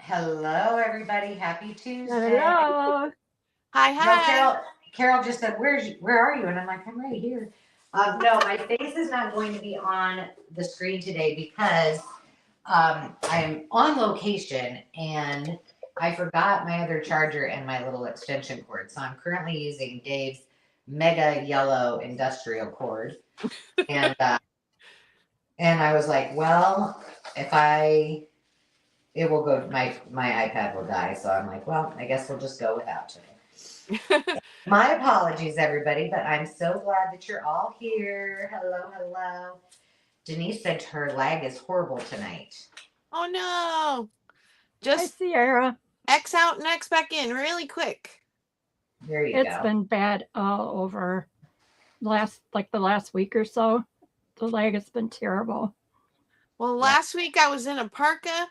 Hello, everybody. Happy Tuesday. Hello. Hi, No, hi. Carol just said, where are you? And I'm like, I'm right here. No, my face is not going to be on the screen today because I'm on location and I forgot my other charger and my little extension cord. So I'm currently using Dave's mega yellow industrial cord. And and I was like, well, if I it will go my iPad will die. So I'm like, well, I guess we'll just go without today. My apologies, everybody, but I'm so glad that you're all here. Hello, hello. Denise said her leg is horrible tonight. Oh no. Hi, Just Sierra. X out and X back in really quick. There you It's go. been bad all over the last week or so. The leg has been terrible. Well, last week I was in a parka.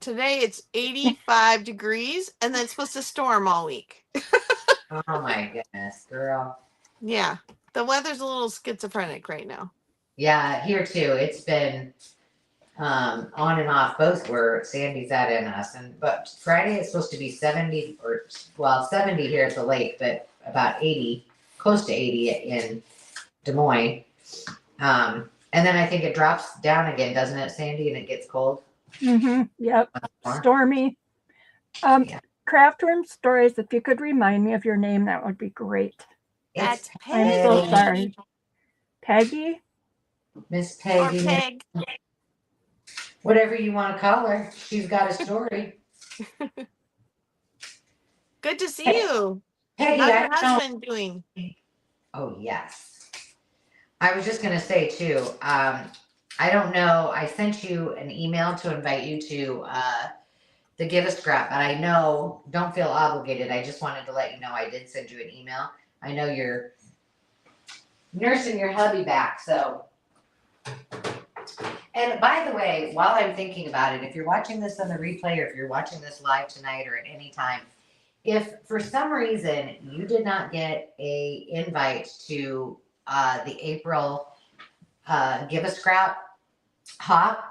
Today it's 85 degrees and then it's supposed to storm all week. Oh my goodness, girl. Yeah. The weather's a little schizophrenic right now. Yeah, here too. It's been on and off both where Sandy's at and us. But Friday it's supposed to be 70 or 70 here at the lake, but about 80, close to 80 in Des Moines. And then I think it drops down again, doesn't it, Sandy? And it gets cold. Yep. More. Stormy. Yeah. Craft room stories. If you could remind me of your name, that would be great. That's I'm so Peggy. sorry. Peggy? Miss Or Peggy. Peg. Whatever you want to call her. She's got a story. Good to see you. Peggy, How's I your don't know. husband doing? Oh, yes. I was just going to say, too, I don't know. I sent you an email to invite you to the Give a Scrap, but I know, don't feel obligated. I just wanted to let you know I did send you an email. I know you're nursing your hubby back, so. And by the way, while I'm thinking about it, if you're watching this on the replay or if you're watching this live tonight or at any time, if for some reason you did not get a invite to the April Give a Scrap hop,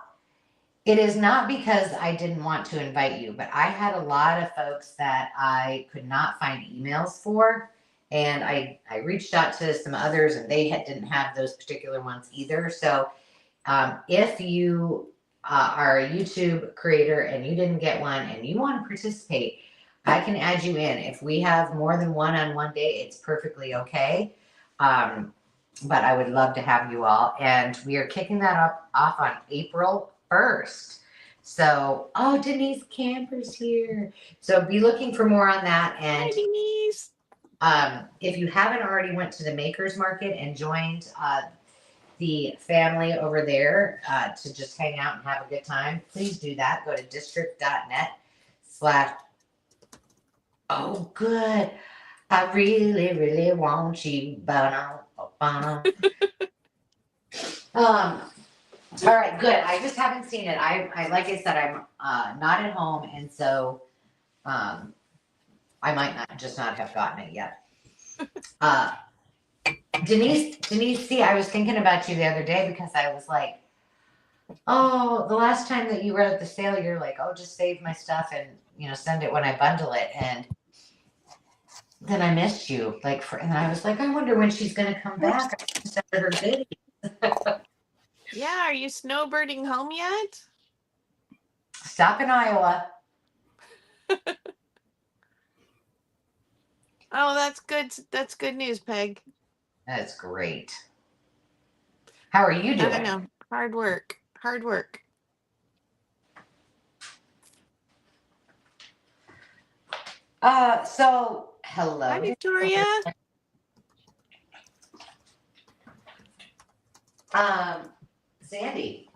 it is not because I didn't want to invite you, but I had a lot of folks that I could not find emails for. And I reached out to some others and they didn't have those particular ones either. So if you are a YouTube creator and you didn't get one and you want to participate, I can add you in. If we have more than one on one day, it's perfectly okay. But I would love to have you all. And we are kicking that off on April 1st. So, oh, Denise Camper's here. So be looking for more on that. And Hi, Denise. if you haven't already went to the Makers Market and joined the family over there to just hang out and have a good time, please do that. Go to district.net/ oh good, I really, really want you. All right, good. I just haven't seen it. I like I said, I'm not at home, and so I might not have gotten it yet. Denise, see, I was thinking about you the other day because I was like, oh, the last time that you were at the sale, you're like, oh, just save my stuff and send it when I bundle it, and then I missed you, and I was like, I wonder when she's gonna come back. I sent her goodies. Yeah, are you snowbirding home yet? Stop in Iowa. Oh, that's good. That's good news, Peg. That's great. How are you doing? I know. Hard work. Hard work. So hello. Hi, Victoria. Sandy.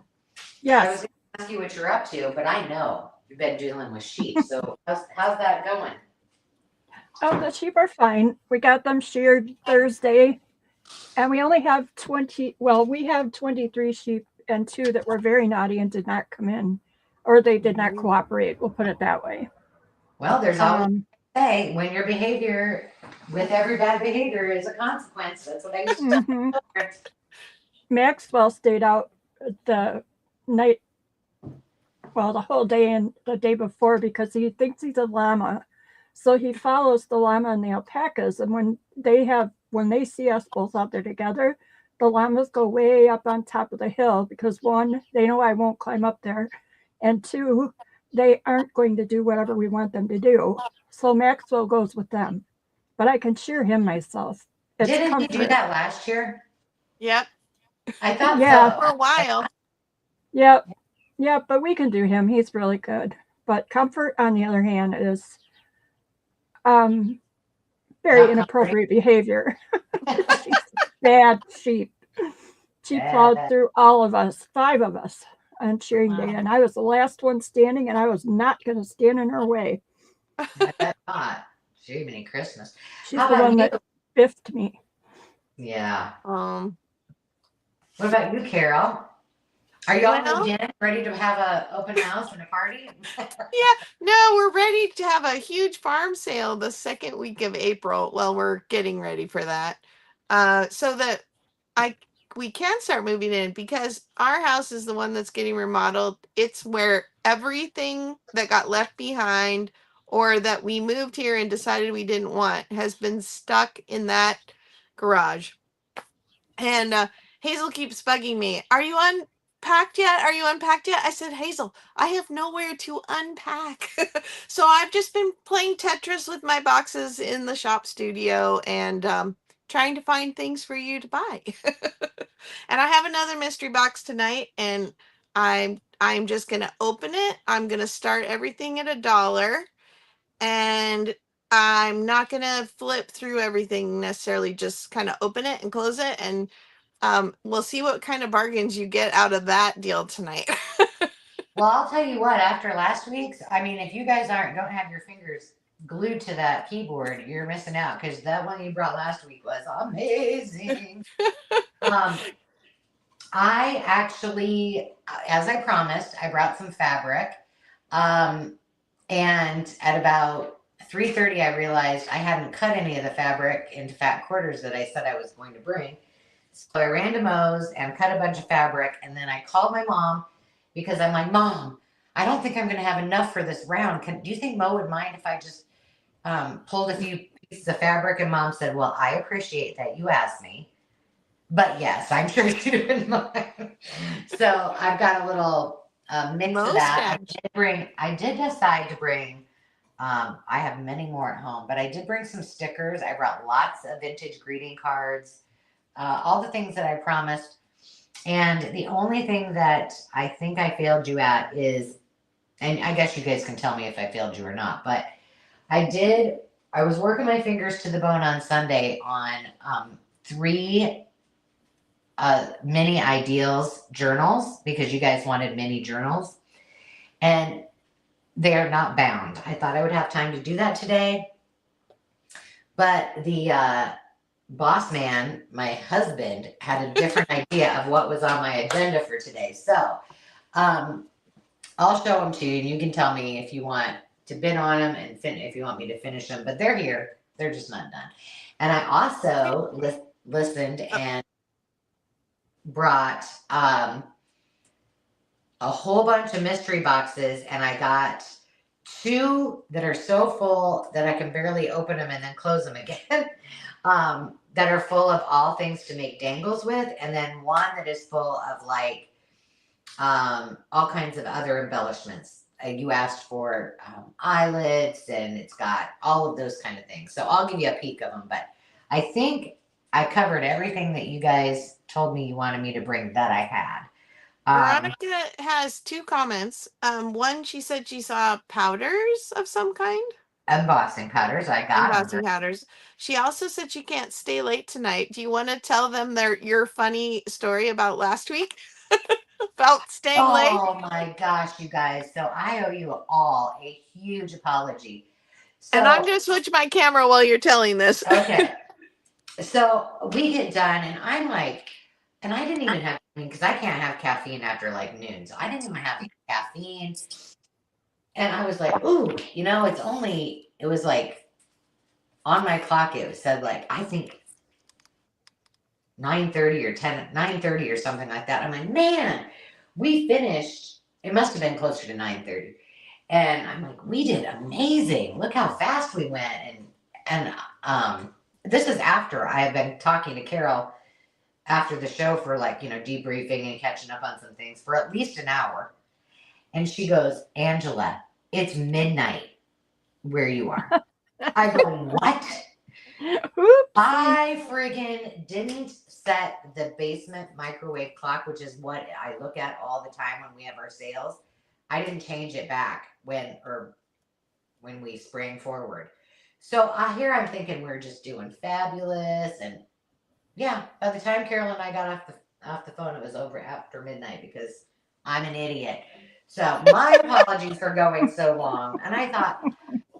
Yes. I was going to ask you what you're up to, but I know you've been dealing with sheep. So how's that going? Oh, the sheep are fine. We got them sheared Thursday, and we only have 20. Well, we have 23 sheep and 2 that were very naughty and did not come in, or they did not cooperate. We'll put it that way. Well, there's always say when your behavior with every bad behavior is a consequence. That's what I used to tell. Maxwell stayed out the night well, the whole day and the day before because he thinks he's a llama. So he follows the llama and the alpacas. And when they see us both out there together, the llamas go way up on top of the hill because one, they know I won't climb up there. And two, they aren't going to do whatever we want them to do. So Maxwell goes with them. But I can shear him myself. It's Didn't you do comfort. that last year? Yep. I thought Yeah. For so. a while. Yep. Yep. But we can do him. He's really good. But comfort, on the other hand, is very Not comforting. inappropriate behavior. She's bad sheep. She plowed Yeah. through all of us, 5 of us, on shearing day, Wow. and I was the last one standing, and I was not going to stand in her way. I bet not. Jiminy Christmas. She's How the about one you? that biffed me. Yeah. Um, What about you, Carol? Are y'all Well- moved in, ready to have a open house and a party? no, we're ready to have a huge farm sale the second week of April. Well, we're getting ready for that. So that we can start moving in because our house is the one that's getting remodeled. It's where everything that got left behind or that we moved here and decided we didn't want has been stuck in that garage. And Hazel keeps bugging me. Are you unpacked yet? Are you unpacked yet? I said, Hazel, I have nowhere to unpack. So I've just been playing Tetris with my boxes in the shop studio and trying to find things for you to buy. And I have another mystery box tonight, and I'm just gonna open it. I'm gonna start everything at $1, and I'm not gonna flip through everything necessarily. Just kind of open it and close it, and we'll see what kind of bargains you get out of that deal tonight. Well, I'll tell you what, after last week's, I mean, if you guys don't have your fingers glued to that keyboard, you're missing out because that one you brought last week was amazing. I actually, as I promised, I brought some fabric. And at about 3:30, I realized I hadn't cut any of the fabric into fat quarters that I said I was going to bring. So I ran to Moe's and cut a bunch of fabric, and then I called my mom because I'm like, Mom, I don't think I'm going to have enough for this round. Do you think Mo would mind if I just pulled a few pieces of fabric? And Mom said, well, I appreciate that you asked me, but yes, I'm sure she didn't mind. So I've got a little mix of that. I did decide to bring, I have many more at home, but I did bring some stickers. I brought lots of vintage greeting cards, all the things that I promised. And the only thing that I think I failed you at is, and I guess you guys can tell me if I failed you or not, but I was working my fingers to the bone on Sunday on 3 mini ideals journals because you guys wanted mini journals, and they are not bound. I thought I would have time to do that today, but the boss man, my husband, had a different idea of what was on my agenda for today. So I'll show them to you, and you can tell me if you want to bid on them and if you want me to finish them. But they're here; they're just not done. And I also listened and brought a whole bunch of mystery boxes, and I got 2 that are so full that I can barely open them and then close them again. That are full of all things to make dangles with, and then one that is full of like all kinds of other embellishments. You asked for eyelets, and it's got all of those kind of things. So I'll give you a peek of them, but I think I covered everything that you guys told me you wanted me to bring that I had. Veronica has 2 comments. One, she said she saw powders of some kind. Embossing powders, I got Embossing them. powders. She also said she can't stay late tonight. Do you want to tell them your funny story about last week? About staying late? Oh my gosh, you guys. So I owe you all a huge apology. So, And I'm going to switch my camera while you're telling this. okay. So we get done, and I'm like, and I didn't even have, because I can't have caffeine after like noon. So I didn't even have caffeine. And I was like, ooh, it was like on my clock, it said like, I think 9:30 or 9:30 or something like that. I'm like, man, we finished It must have been closer to 9:30. And I'm like, we did amazing. Look how fast we went. And this is after I have been talking to Carol after the show for like, debriefing and catching up on some things for at least an hour. And she goes, Angela, it's midnight where you are. I go, what? Oops. I friggin' didn't set the basement microwave clock, which is what I look at all the time when we have our sales. I didn't change it back when we sprang forward. So here I'm thinking we're just doing fabulous, and yeah, by the time Carol and I got off the phone, it was over after midnight because I'm an idiot. So my apologies for going so long. And I thought,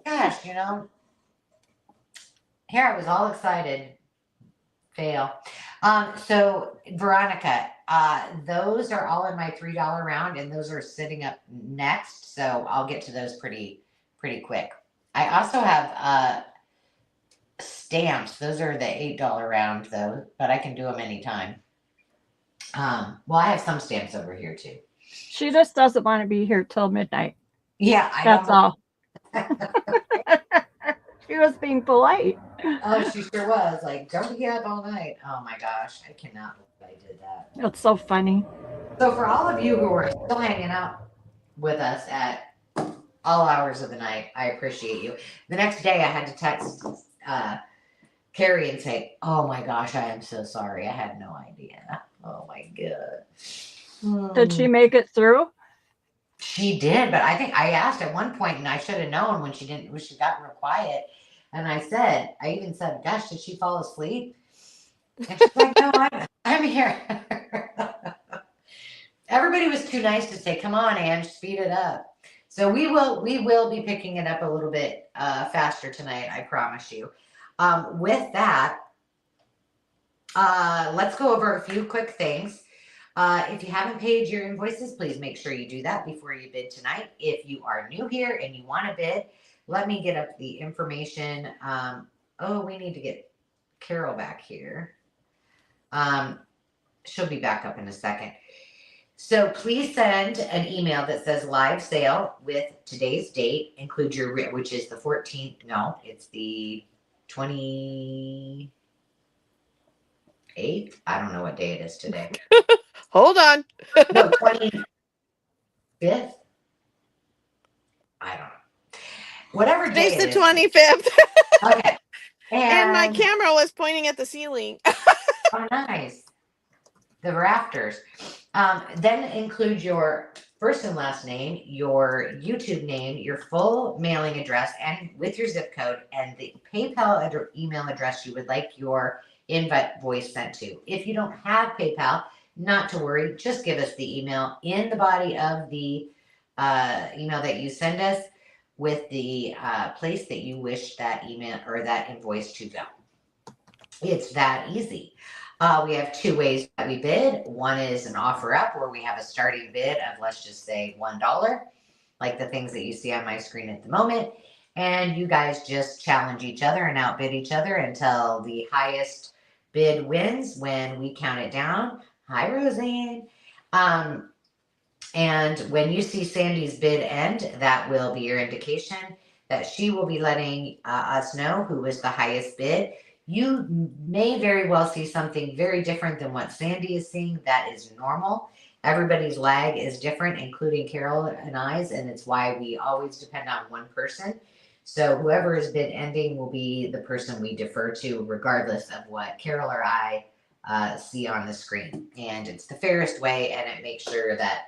gosh, here I was all excited. Fail. So Veronica, those are all in my $3 round, and those are sitting up next. So I'll get to those pretty quick. I also have stamps. Those are the $8 round though, but I can do them anytime. Well, I have some stamps over here too. She just doesn't want to be here till midnight. Yeah, That's all. She was being polite. Oh, she sure was. Like, don't be up all night. Oh my gosh, I cannot believe I did that. It's so funny. So for all of you who are still hanging out with us at all hours of the night, I appreciate you. The next day I had to text Carrie and say, oh my gosh, I am so sorry. I had no idea. Oh my God. Did she make it through? She did, but I think I asked at one point, and I should have known when she got real quiet. And I even said, gosh, did she fall asleep? And she's like, no, I'm here. Everybody was too nice to say, come on, Ange, speed it up. So we will be picking it up a little bit faster tonight, I promise you. With that, let's go over a few quick things. If you haven't paid your invoices, please make sure you do that before you bid tonight. If you are new here and you want to bid, let me get up the information. We need to get Carol back here. She'll be back up in a second. So please send an email that says live sale with today's date. Include which is the 14th. No, it's the 28th. I don't know what day it is today. Hold on. No, 25th. I don't know. Whatever day Today's it the is. 25th. Okay. And my camera was pointing at the ceiling. Oh, nice. The rafters. Then include your first and last name, your YouTube name, your full mailing address, and with your zip code, and the PayPal email address you would like your invoice sent to. If you don't have PayPal, not to worry, just give us the email in the body of the email that you send us with the place that you wish that email or that invoice to go. It's that easy. We have two ways that we bid. One is an offer up where we have a starting bid of, let's just say, $1, like the things that you see on my screen at the moment. And you guys just challenge each other and outbid each other until the highest bid wins when we count it down. Hi, Roseanne. And when you see Sandy's bid end, that will be your indication that she will be letting us know who was the highest bid. You may very well see something very different than what Sandy is seeing. That is normal. Everybody's lag is different, including Carol and I's, and it's why we always depend on one person. So whoever is bid ending will be the person we defer to, regardless of what Carol or I see on the screen. And it's the fairest way, and it makes sure that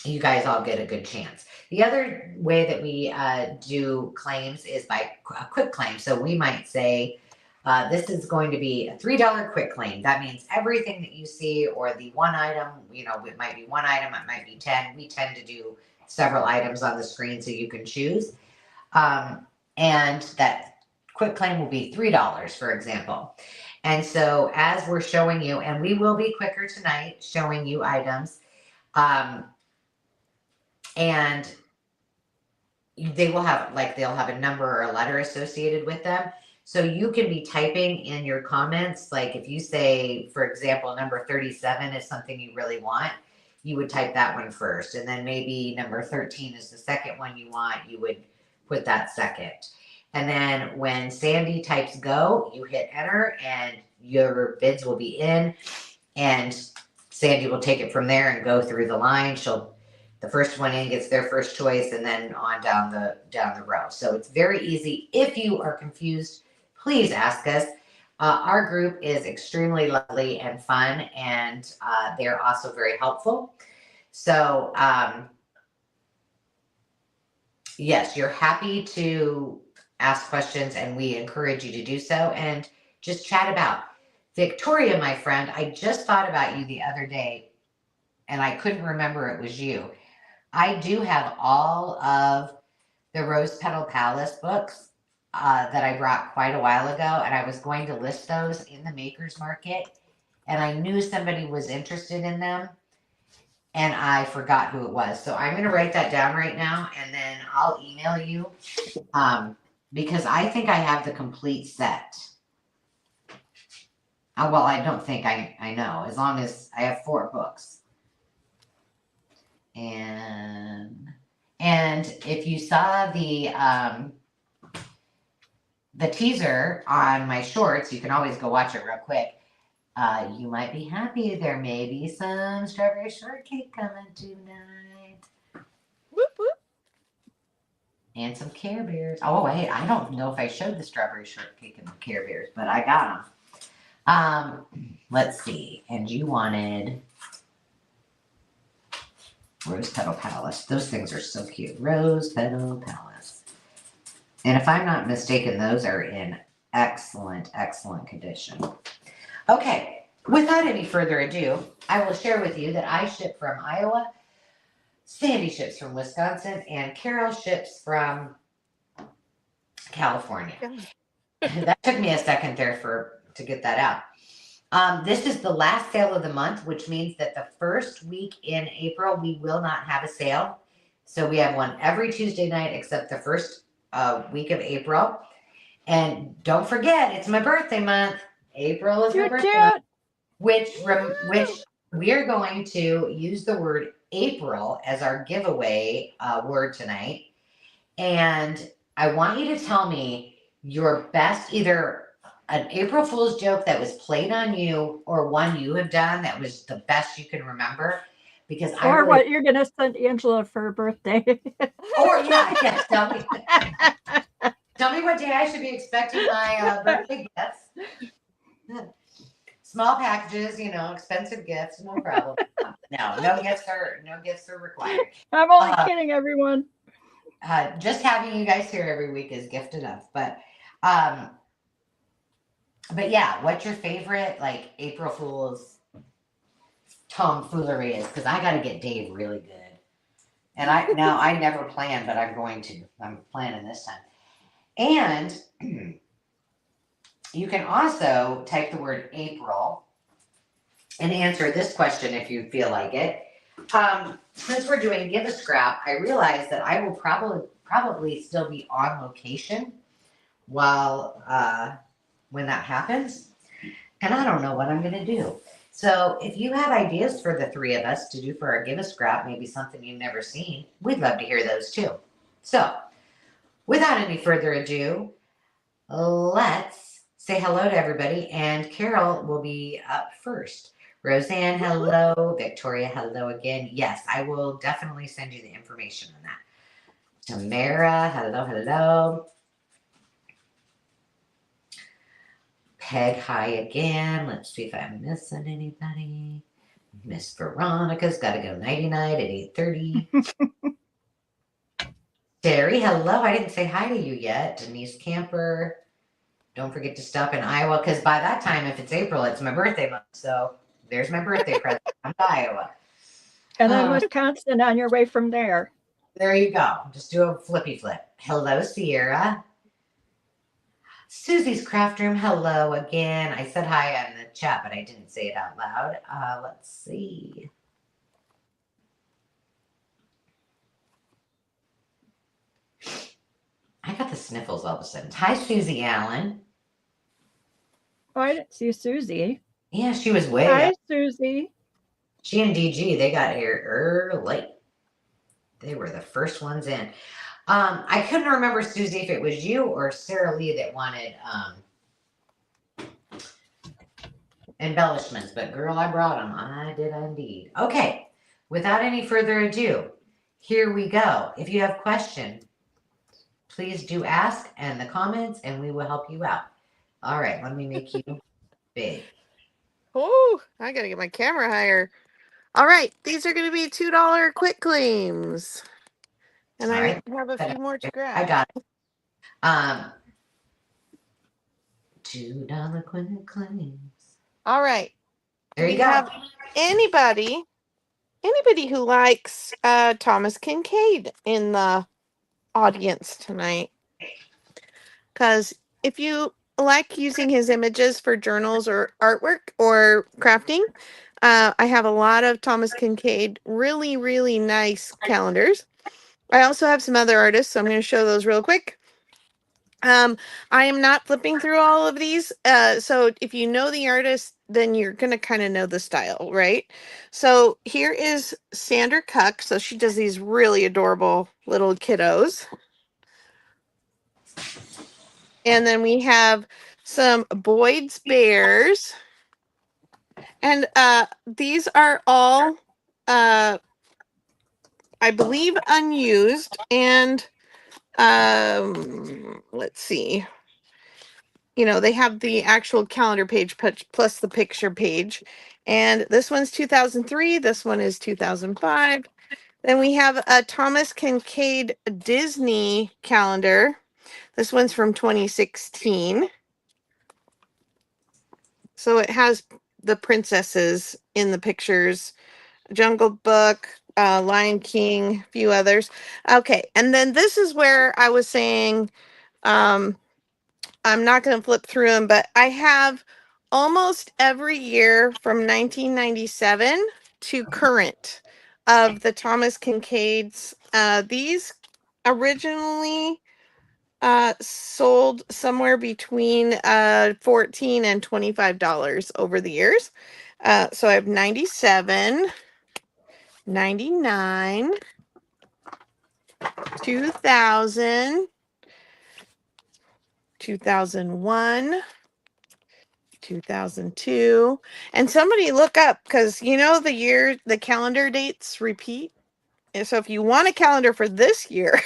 you guys all get a good chance. The other way that we do claims is by a quick claim. So we might say, this is going to be a $3 quick claim. That means everything that you see, or the one item, it might be one item, it might be 10. We tend to do several items on the screen so you can choose. And that quick claim will be $3, for example. And so as we're showing you, and we will be quicker tonight showing you items, and they'll have a number or a letter associated with them. So you can be typing in your comments, like if you say, for example, number 37 is something you really want, you would type that one first. And then maybe number 13 is the second one you want, you would put that second. And then when Sandy types go, you hit enter and your bids will be in, and Sandy will take it from there and go through the line. The first one in gets their first choice, and then on down the row. So it's very easy. If you are confused, please ask us. Our group is extremely lovely and fun, and they're also very helpful. So yes, you're happy to ask questions, and we encourage you to do so, and just chat about. Victoria, my friend, I just thought about you the other day, and I couldn't remember it was you. I do have all of the Rose Petal Palace books that I brought quite a while ago, and I was going to list those in the Makers Market, and I knew somebody was interested in them, and I forgot who it was. So I'm going to write that down right now, and then I'll email you because I think I have the complete set. Well, I don't think I know, as long as I have 4 books. And if you saw the teaser on my shorts, you can always go watch it real quick. You might be happy there may be some strawberry shortcake coming tonight. Whoop, whoop. And some Care Bears. Oh, wait, I don't know if I showed the strawberry shortcake and the Care Bears, but I got them. Let's see. And you wanted Rose Petal Palace. Those things are so cute. Rose Petal Palace. And if I'm not mistaken, those are in excellent, excellent condition. Okay, without any further ado, I will share with you that I ship from Iowa, Sandy ships from Wisconsin, and Carol ships from California. That took me a second there to get that out. This is the last sale of the month, which means that the first week in April, we will not have a sale. So we have one every Tuesday night except the first week of April. And don't forget, it's my birthday month. April is my birthday month, which we are going to use the word April as our giveaway word tonight. And I want you to tell me your best, either an April Fool's joke that was played on you or one you have done that was the best you can remember. Because what you're going to send Angela for her birthday. Or yeah, tell me. Tell me what day I should be expecting my birthday gifts. Small packages, expensive gifts, no problem. No gifts are required. I'm only kidding, everyone. Just having you guys here every week is gift enough. But yeah, what's your favorite like April Fool's tomfoolery is? Because I got to get Dave really good. And I never plan, but I'm going to. I'm planning this time. And you can also type the word April and answer this question if you feel like it. Since we're doing Give a Scrap, I realize that I will probably still be on location while when that happens. And I don't know what I'm going to do. So if you have ideas for the 3 of us to do for our Give a Scrap, maybe something you've never seen, we'd love to hear those too. So without any further ado, let's say hello to everybody. And Carol will be up first. Roseanne, hello. Victoria, hello again. Yes, I will definitely send you the information on that. Tamara, hello. Peg, hi again. Let's see if I'm missing anybody. Miss Veronica's got to go nighty-night at 8:30. Terry, hello. I didn't say hi to you yet. Denise Camper. Don't forget to stop in Iowa, because by that time, if it's April, it's my birthday month. So there's my birthday present. I'm to Iowa. And then Wisconsin on your way from there. There you go. Just do a flippy flip. Hello, Sierra. Susie's Craft Room, hello again. I said hi on the chat, but I didn't say it out loud. Let's see. I got the sniffles all of a sudden. Hi, Susie Allen. Oh, I didn't see Susie. Yeah, she was way Hi, up. Susie. G&DG, they got here early. They were the first ones in. I couldn't remember, Susie, if it was you or Sarah Lee that wanted embellishments, but girl, I brought them. I did indeed. Okay, without any further ado, here we go. If you have questions, please do ask in the comments and we will help you out. All right, let me make you big. Oh, I gotta get my camera higher. All right, these are gonna be $2 quick claims. And All I right, have a few more to grab. I got it. $2 quick claims. All right. There Do you we go. have anybody who likes Thomas Kincaid in the audience tonight? Because if you like using his images for journals or artwork or crafting, I have a lot of Thomas Kincaid really, really nice calendars. I also have some other artists, so I'm going to show those real quick. I am not flipping through all of these. So if you know the artist, then you're going to kind of know the style, right? So here is Sandra Cuck. So she does these really adorable little kiddos. And then we have some Boyd's Bears. And these are all, I believe, unused. And let's see. You know, they have the actual calendar page plus the picture page. And this one's 2003. This one is 2005. Then we have a Thomas Kincaid Disney calendar. This one's from 2016. So it has the princesses in the pictures. Jungle Book, Lion King, a few others. Okay, and then this is where I was saying, I'm not going to flip through them, but I have almost every year from 1997 to current of the Thomas Kincaids. These originally sold somewhere between $14 and $25 over the years. So I have 97, 99, 2000, 2001, 2002. And somebody look up, because you know the calendar dates repeat. And so if you want a calendar for this year,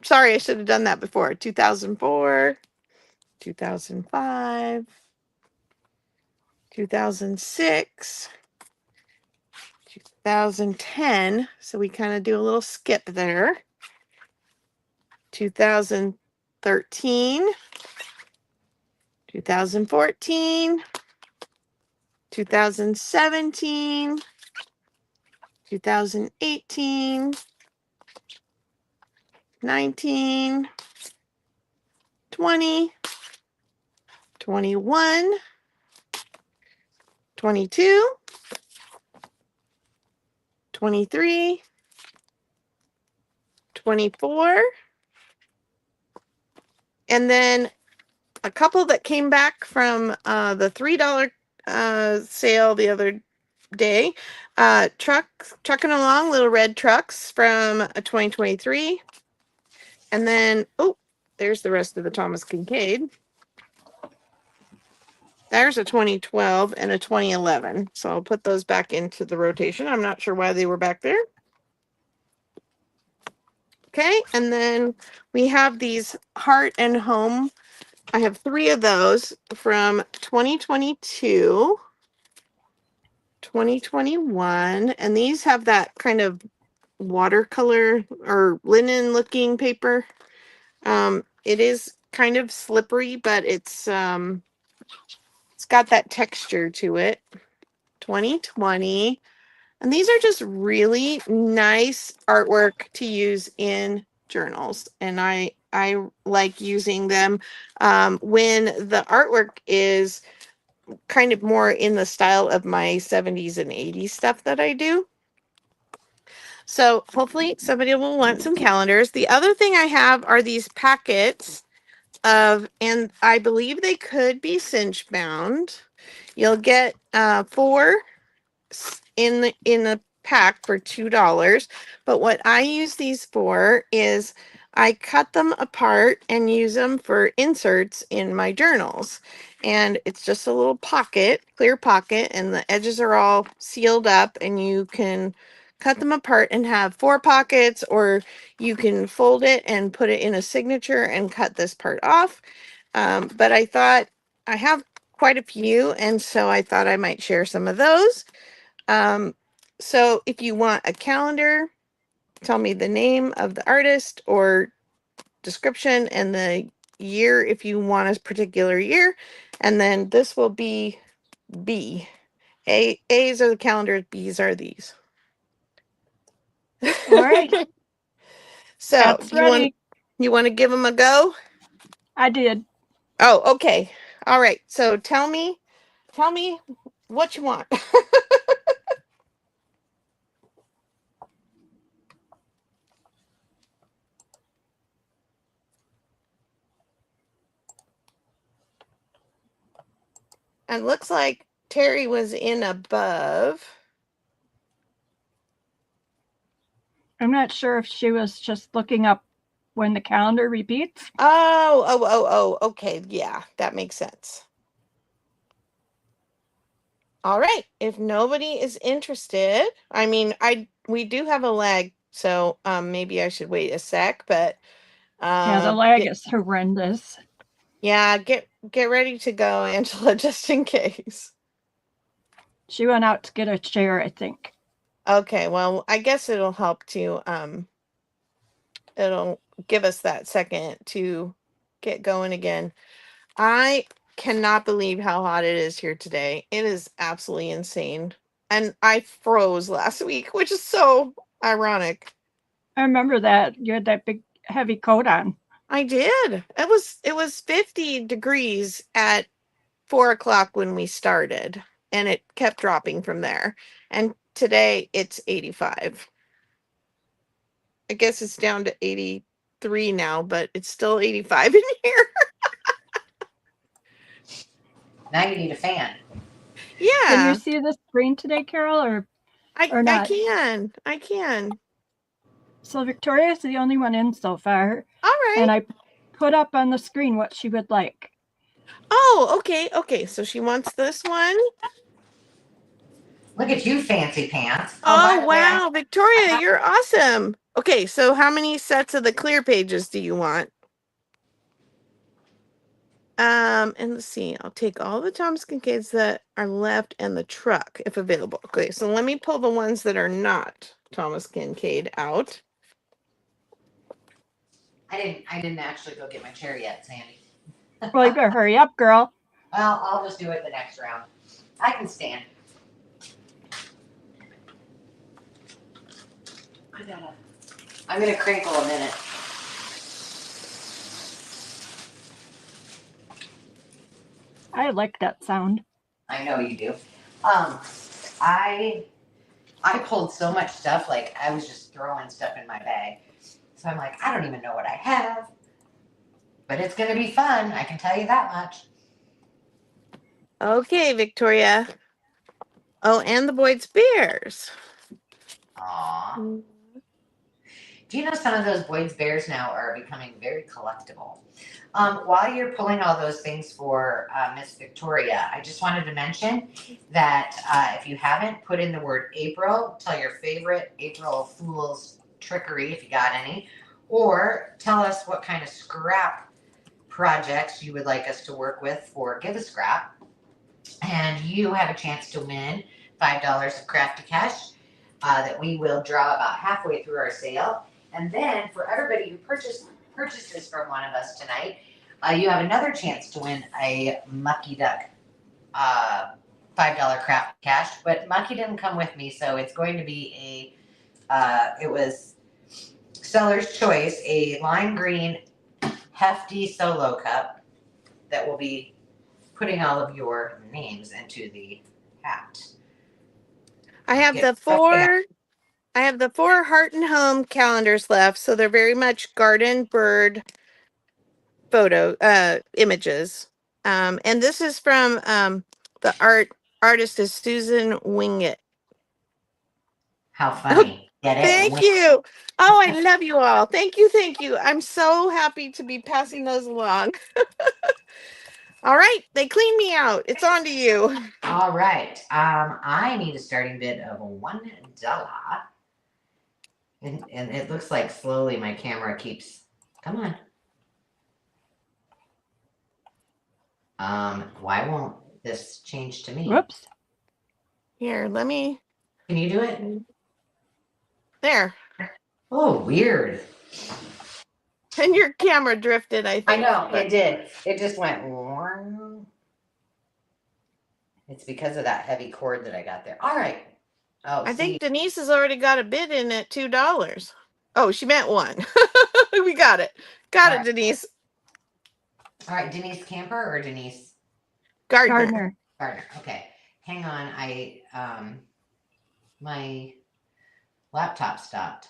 sorry, I should have done that before. 2004, 2005, 2006, 2010. So we kind of do a little skip there. 2013, 2014, 2017, 2018, 19, 20, 21, 22, 23, 24, and then a couple that came back from the $3 sale the other day. Trucking along, little red trucks from 2023. And then, oh, there's the rest of the Thomas Kincaid. There's a 2012 and a 2011. So I'll put those back into the rotation. I'm not sure why they were back there. Okay, and then we have these Heart and Home. I have 3 of those from 2022, 2021, and these have that kind of watercolor or linen looking paper. It is kind of slippery, but it's got that texture to it. 2020. And these are just really nice artwork to use in journals. And I like using them when the artwork is kind of more in the style of my 70s and 80s stuff that I do. So hopefully somebody will want some calendars. The other thing I have are these packets of, and I believe they could be cinch bound. You'll get 4 in the pack for $2. But what I use these for is I cut them apart and use them for inserts in my journals. And it's just a little pocket, clear pocket, and the edges are all sealed up, and you can cut them apart and have 4 pockets, or you can fold it and put it in a signature and cut this part off. But I thought I have quite a few, and so I thought I might share some of those. So if you want a calendar, tell me the name of the artist or description and the year if you want a particular year. And then this will be B. A's are the calendars, B's are these. All right. So That's ready. you want to give them a go? I did. Oh, okay. All right. So tell me what you want. And looks like Terry was in above. I'm not sure if she was just looking up when the calendar repeats. Oh, okay. Yeah, that makes sense. All right. If nobody is interested, I mean, we do have a lag, so maybe I should wait a sec, but Yeah, the lag is horrendous. yeah, get ready to go, Angela, just in case. She went out to get a chair, I think. Okay, well, I guess it'll help to it'll give us that second to get going again. I cannot believe how hot it is here today. It is absolutely insane. And I froze last week, which is so ironic. I remember that. You had that big heavy coat on. I did. It was 50 degrees at 4 o'clock when we started, and it kept dropping from there. And today it's 85. I guess it's down to 83 now, but it's still 85 in here. Now you need a fan. Yeah. Can you see the screen today, Carol, or not? I can. So Victoria's the only one in so far. All right. And I put up on the screen what she would like. Oh, okay. So she wants this one. Look at you, fancy pants. Oh, wow, Victoria, you're awesome. Okay, so how many sets of the clear pages do you want? And let's see, I'll take all the Thomas Kincaids that are left and the truck if available. Okay, so let me pull the ones that are not Thomas Kincade out. I didn't actually go get my chair yet, Sandy. Well, you better hurry up, girl. Well, I'll just do it the next round. I can stand. I'm gonna crinkle a minute. I like that sound. I know you do. I pulled so much stuff, like I was just throwing stuff in my bag. So I'm like, I don't even know what I have. But it's gonna be fun, I can tell you that much. Okay, Victoria. Oh, and the Boyd's Bears. Aww. Do you know some of those Boyd's Bears now are becoming very collectible? While you're pulling all those things for Miss Victoria, I just wanted to mention that if you haven't put in the word April, tell your favorite April Fool's trickery if you got any, or tell us what kind of scrap projects you would like us to work with for Give a Scrap. And you have a chance to win $5 of Crafty Cash that we will draw about halfway through our sale. And then for everybody who purchases from one of us tonight, you have another chance to win a Mucky Duck $5 Crafty Cash. But Mucky didn't come with me, so it's going to be it was seller's choice, a lime green hefty solo cup that will be putting all of your names into the hat. I have the four Heart and Home calendars left, so they're very much garden bird photo images. And this is from the artist is Susan Wingett. How funny. Get it? Thank you. Oh, I love you all. Thank you. Thank you. I'm so happy to be passing those along. All right. They cleaned me out. It's on to you. All right. I need a starting bid of $1. And it looks like slowly my camera keeps, come on. Why won't this change to me? Whoops. Here, let me. Can you do it? There. Oh, weird. And your camera drifted, I think. I know, it did. It just went. It's because of that heavy cord that I got there. All right. Oh, I see, think Denise has already got a bid in at $2. Oh, she meant one. We got it. Got it, Denise. all right, Denise Camper or Denise Gardner. Gardner? Okay, hang on. My laptop stopped.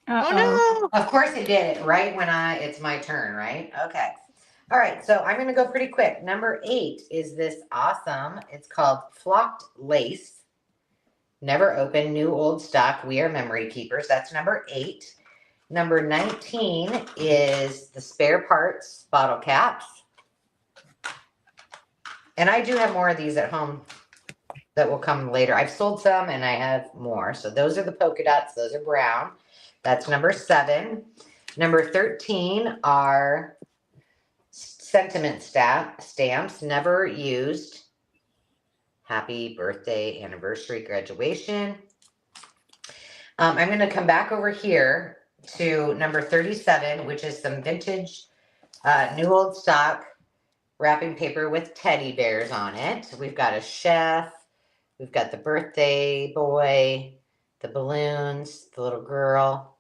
Oh no. Of course it did it right when it's my turn, right? Okay. All right, so I'm gonna go pretty quick. Number 8 is this awesome. It's called Flocked Lace. Never open, new old stock. We are memory keepers. That's number 8. Number 19 is the spare parts bottle caps. And I do have more of these at home that will come later. I've sold some and I have more. So those are the polka dots. Those are brown. That's number 7. Number 13 are sentiment stamps, never used. Happy birthday, anniversary, graduation. I'm going to come back over here to number 37, which is some vintage, new old stock wrapping paper with teddy bears on it. We've got a chef. We've got the birthday boy, the balloons, the little girl.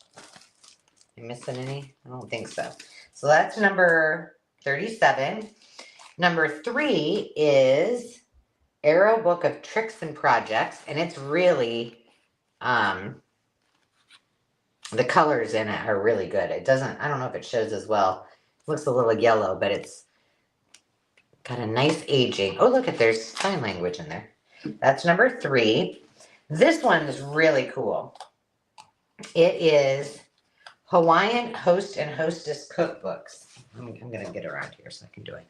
Am I missing any? I don't think so. So that's number 37. Number 3 is Arrow Book of Tricks and Projects, and it's really, the colors in it are really good. It doesn't, I don't know if it shows as well. It looks a little yellow, but it's got a nice aging. Oh, look at, there's sign language in there. That's number 3. This one is really cool. It is Hawaiian Host and Hostess Cookbooks. I'm going to get around here so I can do it.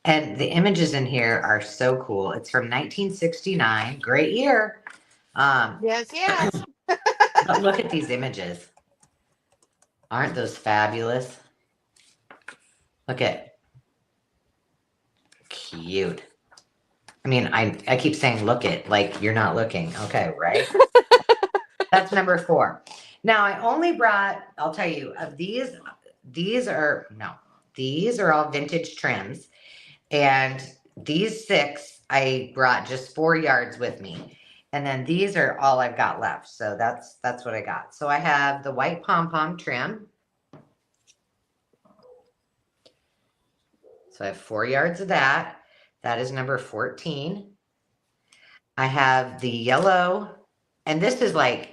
And the images in here are so cool. It's from 1969. Great year. Yes. But look at these images. Aren't those fabulous? Look at. Cute. I mean, I keep saying look it, like you're not looking. Okay, right? That's number 4. Now, I only brought, I'll tell you, of these are all vintage trims. And these 6, I brought just 4 yards with me. And then these are all I've got left. So that's what I got. So I have the white pom-pom trim. So I have 4 yards of that. That is number 14. I have the yellow, and this is like,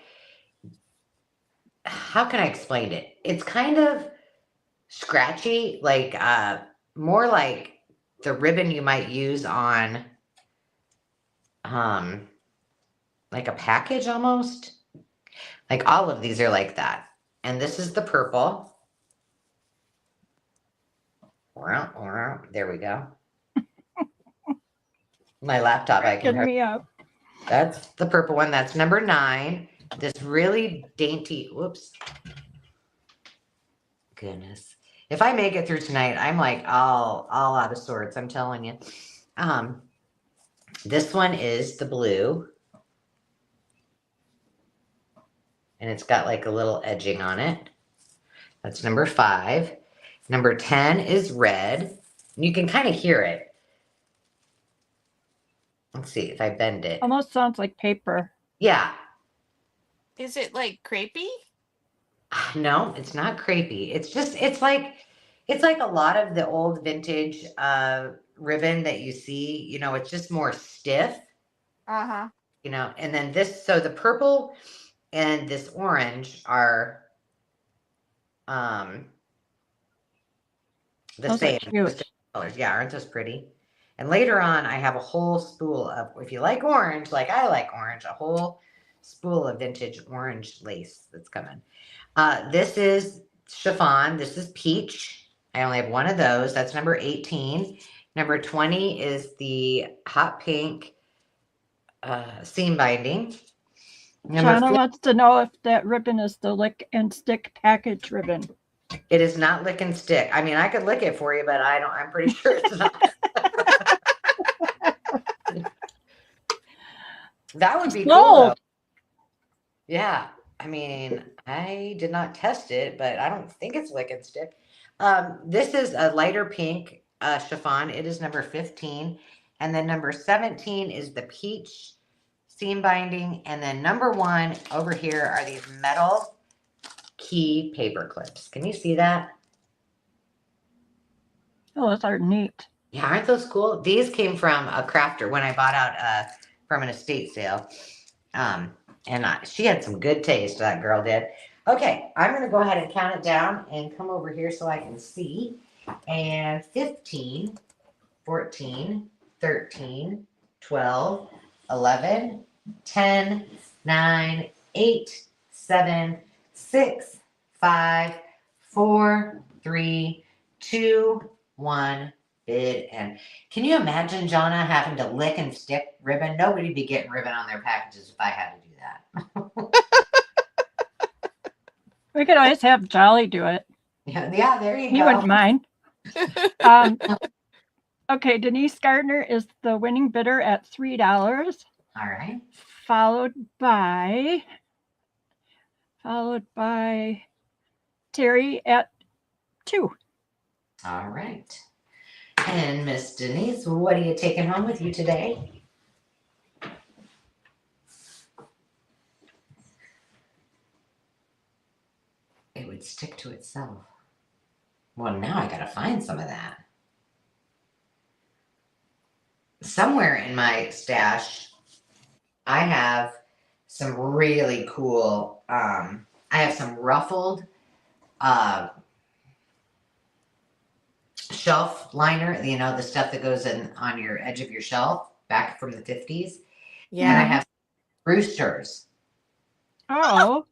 how can I explain it? It's kind of scratchy, like more like the ribbon you might use on like a package almost. Like all of these are like that. And this is the purple. There we go. My laptop, I can. Get me up. That's the purple one. That's number 9. This really dainty, whoops. Goodness. If I make it through tonight, I'm like all out of sorts, I'm telling you. This one is the blue. And it's got like a little edging on it. That's number 5. Number 10 is red. You can kind of hear it. Let's see if I bend it. Almost sounds like paper. Yeah. Is it like crepey? No, it's not crepey. It's just, it's like a lot of the old vintage ribbon that you see, you know, it's just more stiff. Uh-huh. You know, and then this, so the purple and this orange are the Those are same. cute. Just different colors. Yeah, aren't those pretty? And later on, I have a whole spool of, if you like orange, like I like orange, a whole spool of vintage orange lace that's coming. This is chiffon. This is peach. I only have one of those. That's number 18. Number 20 is the hot pink seam binding. Number Shauna 4, wants to know if that ribbon is the lick and stick package ribbon. it is not lick and stick. I mean, I could lick it for you, but I'm pretty sure it's not. That would be cool though. Sold. Yeah. I mean, I did not test it, but I don't think it's lick and stick. This is a lighter pink chiffon. It is number 15. And then number 17 is the peach seam binding. And then number 1 over here are these metal key paper clips. Can you see that? Oh, those are neat. Yeah, aren't those cool? These came from a crafter when I bought out from an estate sale. She had some good taste, that girl did. Okay, I'm going to go ahead and count it down and come over here so I can see. And 15, 14, 13, 12, 11, 10, 9, 8, 7, 6, 5, 4, 3, 2, 1. Bid. And can you imagine Jonna having to lick and stick ribbon? Nobody'd be getting ribbon on their packages if I had to do that. We could always have Jolly do it. Yeah, there you He go. wouldn't mind. Okay, Denise Gardner is the winning bidder at $3, All right. followed by Terry at 2. All right. And Miss Denise, what are you taking home with you today? It would stick to itself. Well, now I gotta find some of that. Somewhere in my stash, I have some really cool, I have some ruffled shelf liner, the stuff that goes in on your edge of your shelf back from the 50s. Yeah. And I have roosters. Oh,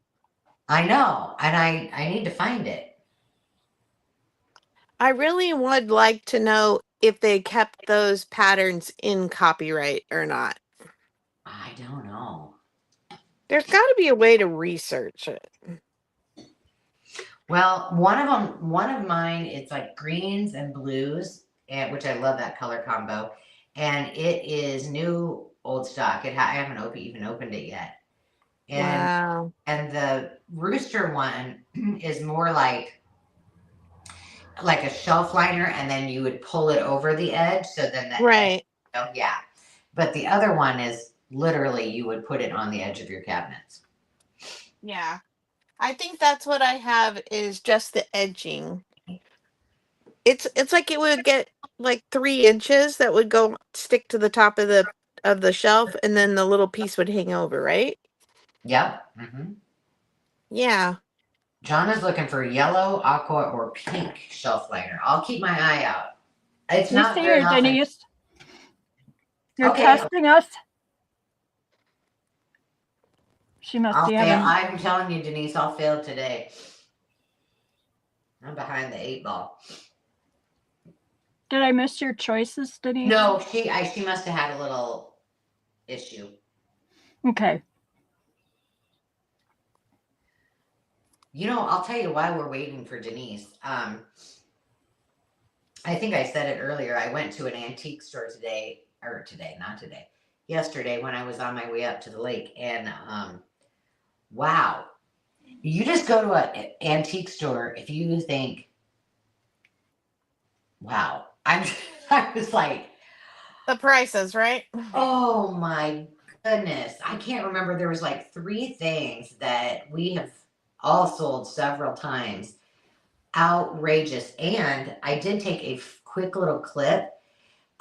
I know. And I need to find it. I really would like to know if they kept those patterns in copyright or not. I don't know. There's got to be a way to research it. Well, one of mine, it's like greens and blues, which I love that color combo. And it is new old stock. I haven't even opened it yet. And Wow. And the rooster one is more like a shelf liner, and then you would pull it over the edge. So then the Right. edge, yeah. But the other one is literally you would put it on the edge of your cabinets. Yeah. I think that's what I have is just the edging. It's like it would get like 3 inches that would go stick to the top of the shelf, and then the little piece would hang over, right? Yep. Mm-hmm. Yeah. John is looking for yellow, aqua, or pink shelf liner. I'll keep my eye out. It's you not see very her, often. Denise. You're Okay. testing us. She must I'll be fail. having. I'm telling you, Denise, I'll fail today. I'm behind the 8 ball. Did I miss your choices, Denise? No, she must have had a little issue. Okay. I'll tell you why we're waiting for Denise. I think I said it earlier. I went to an antique store yesterday when I was on my way up to the lake. And wow, you just go to an antique store if you think, wow. I was like, The prices, right? oh my goodness. I can't remember. There was like 3 things that we have all sold several times. Outrageous. And I did take a quick little clip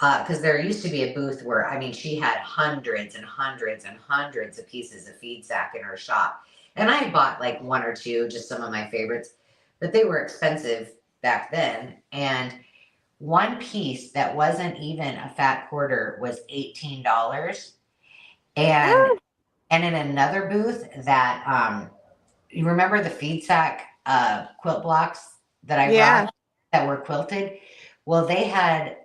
because there used to be a booth where, she had hundreds and hundreds and hundreds of pieces of feed sack in her shop. And I bought like 1 or 2, just some of my favorites, but they were expensive back then. And one piece that wasn't even a fat quarter was $18. And And in another booth that you remember the feed sack quilt blocks that I Yeah. brought that were quilted? Well, they had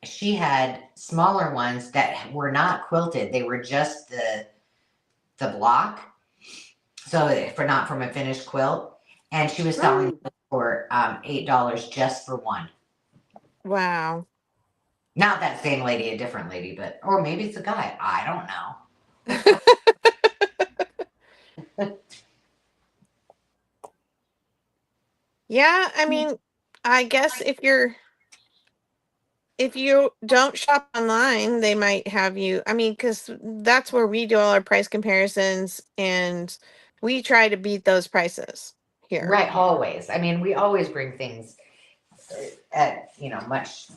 she had smaller ones that were not quilted. They were just the block. So for not from a finished quilt. And she was selling Mm. them for $8 just for one. Wow. Not that same lady, a different lady, but or maybe it's a guy. I don't know. Yeah, I mean, I guess if you don't shop online, they might have you. I mean, because that's where we do all our price comparisons, and we try to beat those prices here. Right, always. I mean, we always bring things at much,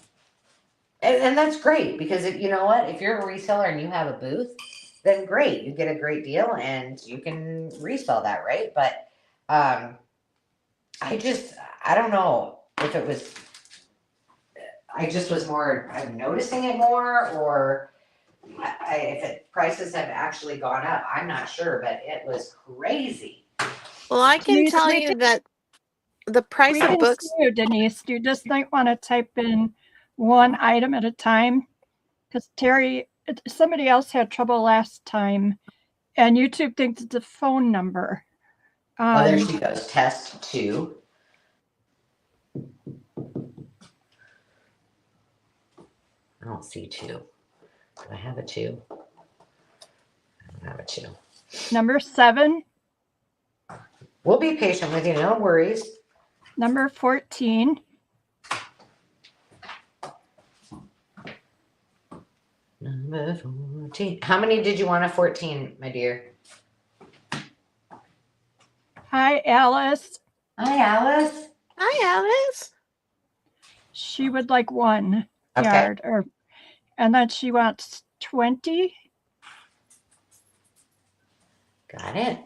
and that's great because if you know what, if you're a reseller and you have a booth, then great, you get a great deal and you can resell that, right? But um, I don't know if it was. I just was more. I'm noticing it more, or if prices have actually gone up. I'm not sure, but it was crazy. Well, I can Denise, tell you that the price we of can see books. you, Denise. You just might want to type in one item at a time because Terry, somebody else had trouble last time, and YouTube thinks it's a phone number. Oh, there she goes. Test 2. I don't see 2. Do I have a 2? I don't have a 2. Number 7, We'll be patient with you. No worries. number 14, Number 14. How many did you want of 14, my dear? hi Alice. Hi, Alice. Hi, Alice. She would like 1 Okay. yard, and then she wants 20. Got it.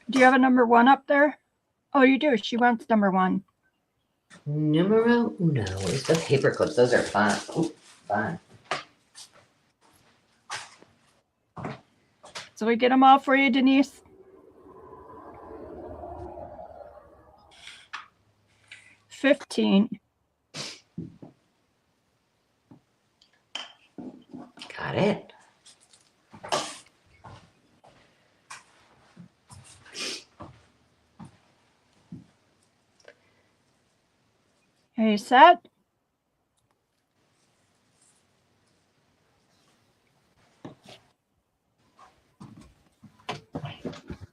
Do you have a number 1 up there? Oh, you do. She wants number 1. Numero uno is the paper clips. Those are fun. Ooh, fun. So we get them all for you, Denise. $15. Got it. Are you set?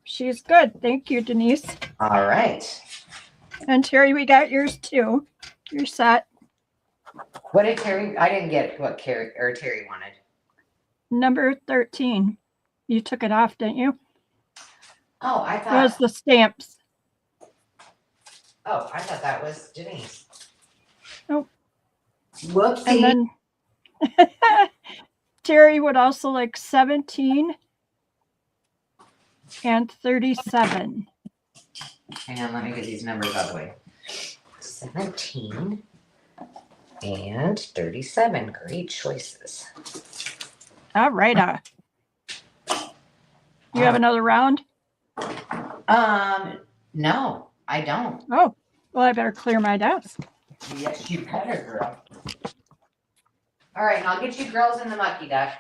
She's good. Thank you, Denise. All right. And Terry, we got yours too. You're set. What did Terry? I didn't get what Terry wanted. Number 13. You took it off, didn't you? Oh, I It was thought. the stamps. Oh, I thought that was Denise. Nope. Whoopsie. And then Terry would also like 17 and 37. Hang on, let me get these numbers out of the way. 17 and 37. Great choices. All right. You have another round? No, I don't. Oh, well, I better clear my desk. Yes, you better, girl. All right, and I'll get you girls in the mucky duck.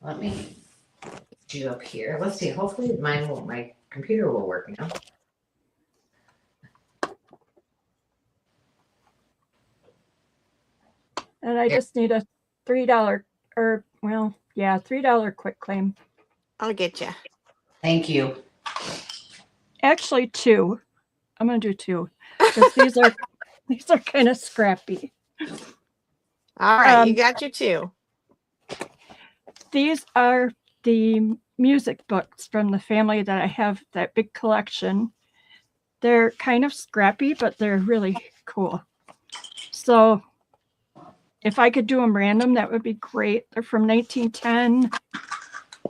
Let me get you up here. Let's see. Hopefully, my computer will work now. And I just need a $3 or, well, yeah, $3 quick claim. I'll get you. Thank you. Actually, 2. I'm going to do 2 because these are kind of scrappy. All right, you got your 2. These are the music books from the family that I have, that big collection. They're kind of scrappy, but they're really cool. So if I could do them random, that would be great. They're from 1910.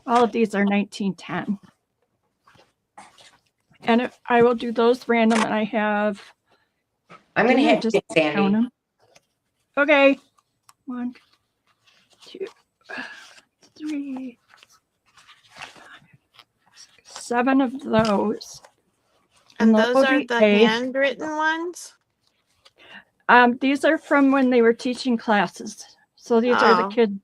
All of these are 1910. And if I will do those random, and I have. I'm going to hit just you, Sandy. count them. Okay. 1, 2, 3, 7 of those. And that those will are be the A. handwritten ones? These are from when they were teaching classes. So these are the Oh. kids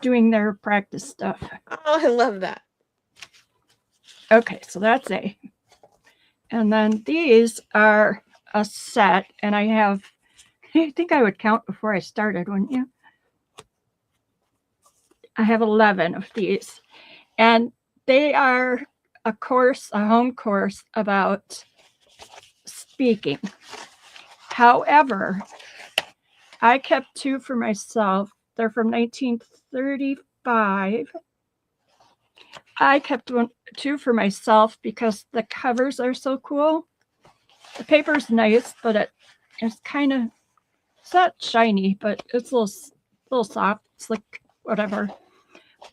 doing their practice stuff. Oh, I love that. Okay, so that's A. And then these are a set, and I think I would count before I started, wouldn't you? I have 11 of these. And they are a home course about speaking. However, I kept 2 for myself. They're from 1935. I kept 2 for myself because the covers are so cool. The paper's nice, but it's kind of, it's not shiny, but it's a little soft, slick, whatever.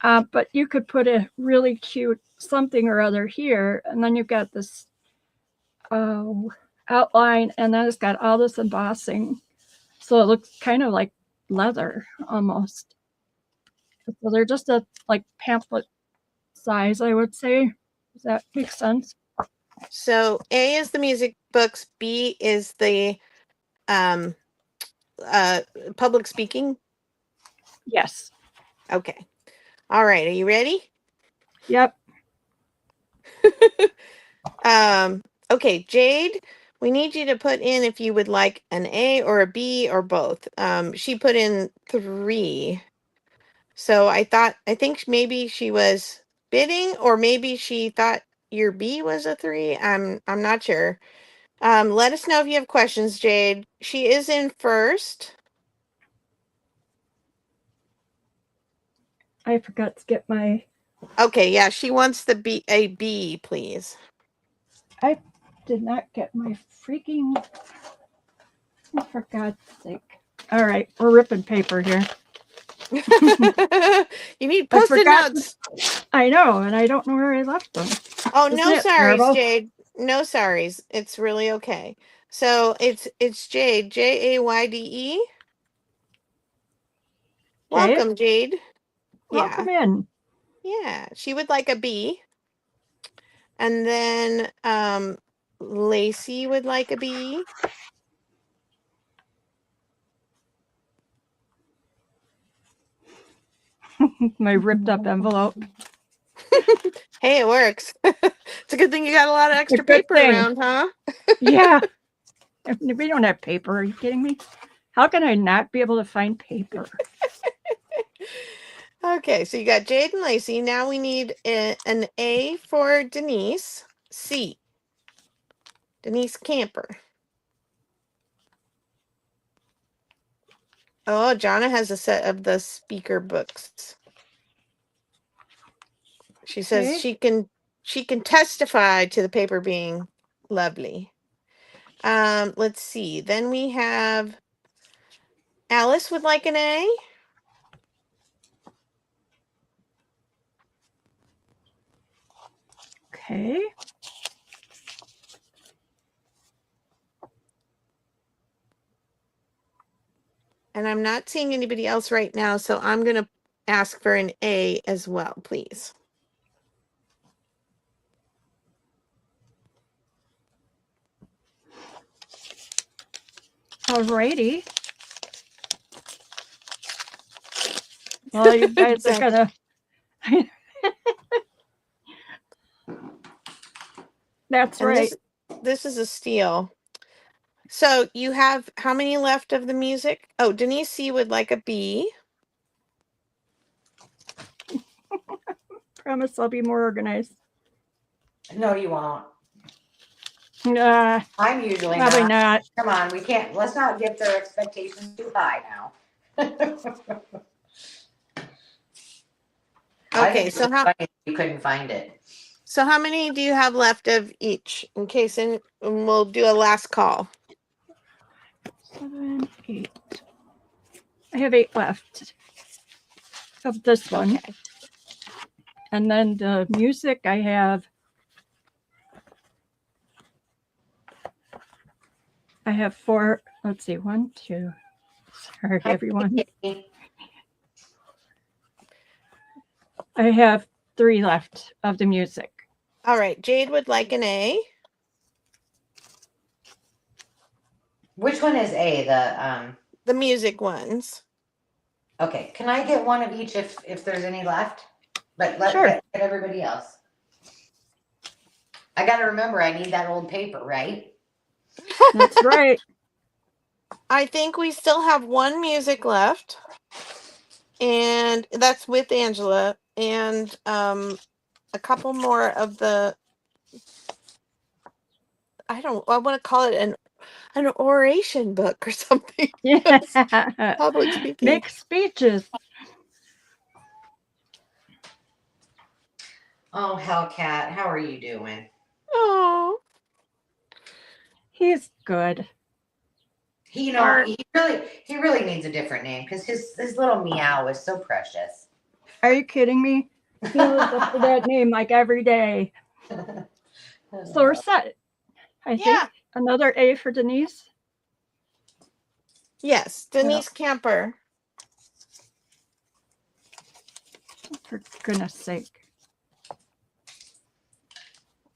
But you could put a really cute something or other here, and then you've got this outline, and then it's got all this embossing. So it looks kind of like leather almost. So they're just a like pamphlet size, I would say. Does that make sense? So A is the music books, B is the public speaking. Yes. Okay. All right. Are you ready? Yep. Okay, Jade, we need you to put in if you would like an A or a B or both. She put in 3. So I think maybe she was bidding, or maybe she thought your B was a 3. I'm not sure. Let us know if you have questions, Jade. She is in first. I forgot to get my. Okay, yeah, she wants a B, please. I did not get my freaking. Oh, for God's sake. All right, we're ripping paper here. You need Post-it notes. I know, and I don't know where I left them. Oh, Isn't no it sorries, terrible? Jade. No sorries. It's really okay. So it's Jade, Jayde. Okay. Welcome, Jade. Welcome in. Yeah. She would like a B. And then Lacey would like a B. My ripped up envelope. Hey, it works. It's a good thing you got a lot of extra paper around, huh? Yeah. We don't have paper. Are you kidding me? How can I not be able to find paper? Okay, so you got Jade and Lacey. Now we need an A for Denise. C. Denise Camper. Oh, Jonna has a set of the speaker books. She says she can testify to the paper being lovely. Let's see. Then we have Alice would like an A. Okay. And I'm not seeing anybody else right now, so I'm going to ask for an A as well, please. Alrighty. Well, you guys are gonna. That's right. This is a steal. So you have how many left of the music? Oh, Denise C would like a B. Promise I'll be more organized. No, you won't. I'm usually probably not. Come on, let's not get their expectations too high now. Okay, so you couldn't find it. So how many do you have left of each? In case, and we'll do a last call. 7, 8. I have 8 left of this one. Okay. And then the music I have. I have 4. Let's see, 1, 2, Sorry, everyone. Katie. I have 3 left of the music. All right. Jade would like an A. Which one is A? The music ones. Okay, can I get one of each if there's any left? But Sure. get everybody else. I gotta remember I need that old paper, right? That's right. I think we still have one music left. And that's with Angela. And a couple more of the I want to call it an oration book or something. Yeah. Public speaking. Make speeches. Oh, Hellcat, how are you doing? Oh. He's good. He Our- he really needs a different name because his little meow is so precious. Are you kidding me? He lives up to that name like every day. So we're set. I think Yeah. another A for Denise. Yes, Denise Camper. For goodness sake.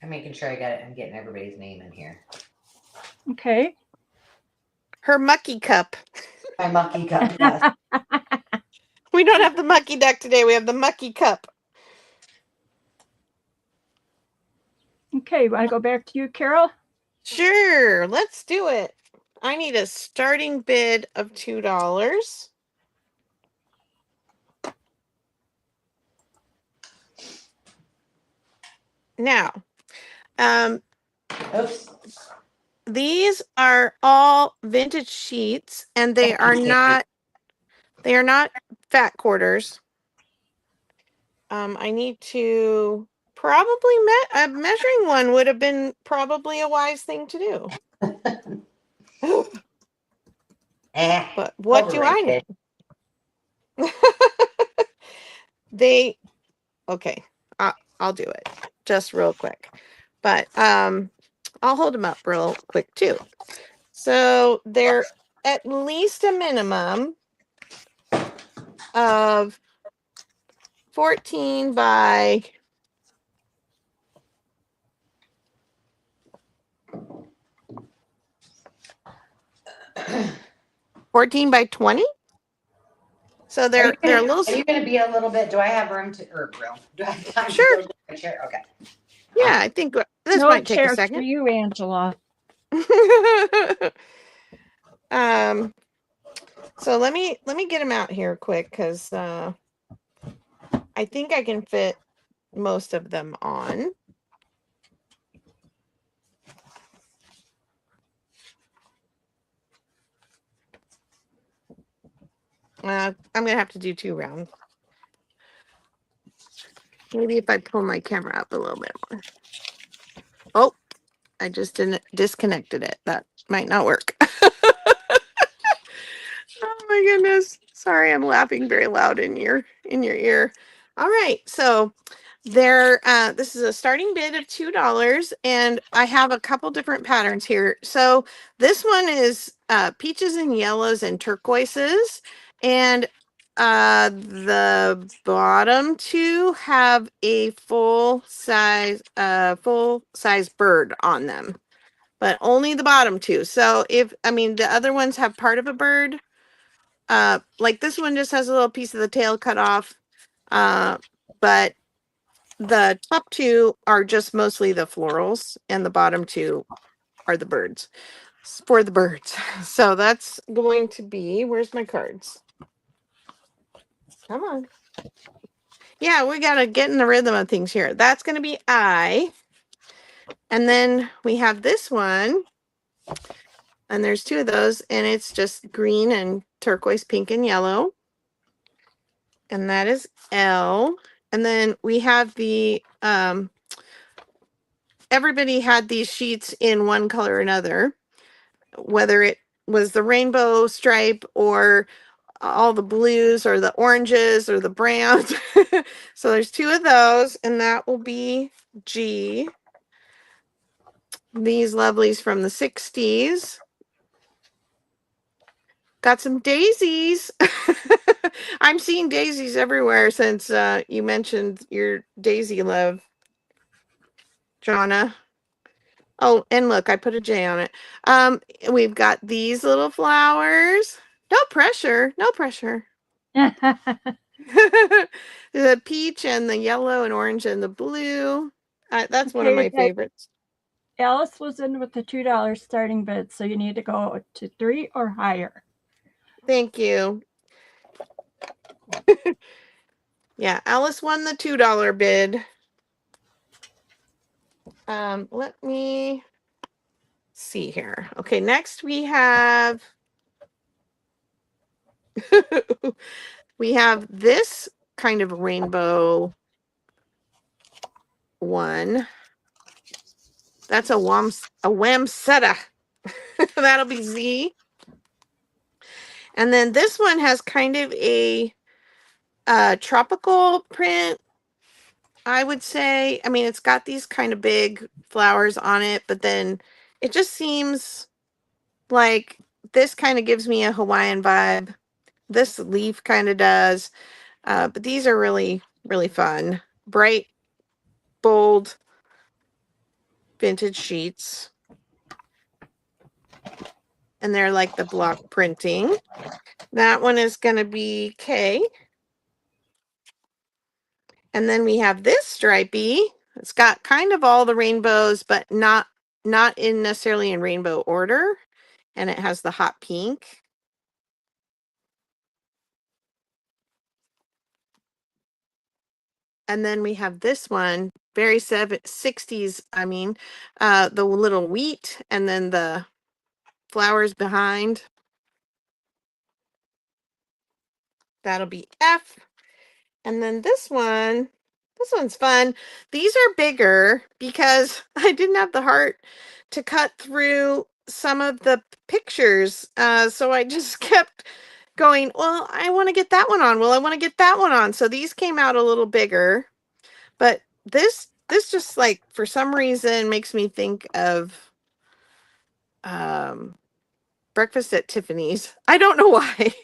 I'm making sure I'm getting everybody's name in here. Okay. Her mucky cup. My mucky cup, yes. We don't have the mucky duck today. We have the mucky cup. Okay, want to go back to you, Carol? Sure, let's do it. I need a starting bid of $2. Now, Oops. these are all vintage sheets, and they are not fat quarters. I need to probably a measuring one would have been probably a wise thing to do. But what do I know? Okay, I'll do it just real quick. But I'll hold them up real quick too. So they're at least a minimum of 14 by 14 by 20. So they're a little. Are you going to be a little bit? Do I have room to room? Do I have time Sure. to go to my chair? Okay. Yeah, I think this no might take a chair for second. you, Angela. So let me get them out here quick because I think I can fit most of them on. I'm gonna have to do 2 rounds. Maybe if I pull my camera up a little bit more. Oh, I just disconnected it. That might not work. Oh my goodness. Sorry, I'm laughing very loud in your ear. All right, so this is a starting bid of $2, and I have a couple different patterns here. So this one is peaches and yellows and turquoises, and the bottom 2 have a full size bird on them, but only the bottom 2. So the other ones have part of a bird. Like this one just has a little piece of the tail cut off, but the top 2 are just mostly the florals, and the bottom 2 are the birds. For the birds. So that's going to be, where's my cards? Come on. Yeah, we got to get in the rhythm of things here. That's going to be I. And then we have this one. And there's 2 of those, and it's just green and turquoise, pink, and yellow. And that is L. And then we have the everybody had these sheets in one color or another, whether it was the rainbow stripe or all the blues or the oranges or the browns. So there's 2 of those, and that will be G. These lovelies from the 60s. got some daisies. I'm seeing daisies everywhere since you mentioned your daisy love, Jonna. Oh, and look, I put a J on it. We've got these little flowers. No pressure, no pressure. The peach and the yellow and orange and the blue. That's one of Okay, my favorites. Alice was in with the $2 starting bid, so you need to go to 3 or higher. Thank you. Yeah, Alice won the $2 bid. Let me see here. Okay, next we have we have this kind of rainbow one. That's a wamsetta. That'll be Z. And then this one has kind of a tropical print, I would say. I mean, it's got these kind of big flowers on it, but then it just seems like this kind of gives me a Hawaiian vibe. This leaf kind of does. But these are really, really fun. Bright, bold, vintage sheets. And they're like the block printing. That one is going to be K. And then we have this stripey. It's got kind of all the rainbows, but not in necessarily in rainbow order. And it has the hot pink. And then we have this one, very 60s, I mean, the little wheat and then the flowers behind. That'll be F. And then this one's fun. These are bigger because I didn't have the heart to cut through some of the pictures. So I just kept going, well, I want to get that one on. Well, I want to get that one on. So these came out a little bigger. But this just like for some reason makes me think of Breakfast at Tiffany's. I don't know why.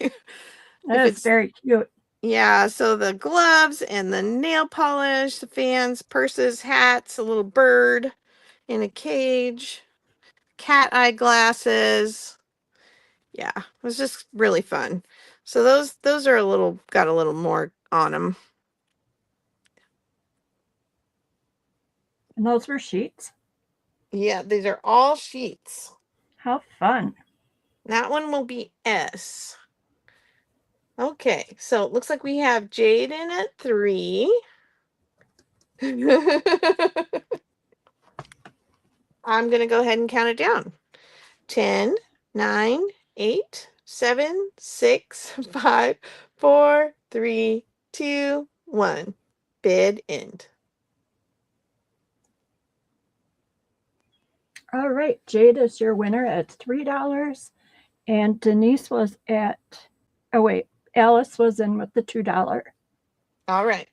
That is very cute. Yeah, so the gloves and the nail polish, the fans, purses, hats, a little bird in a cage, cat eye glasses. Yeah, it was just really fun. So those are got a little more on them. And those were sheets. Yeah, these are all sheets. How fun. That one will be S. Okay, so it looks like we have Jade in at 3. I'm going to go ahead and count it down. 10, 9, 8, 7, 6, 5, 4, 3, 2, 1. Bid end. All right, Jade is your winner at $3. And Denise was at, oh wait, Alice was in with the $2. All right.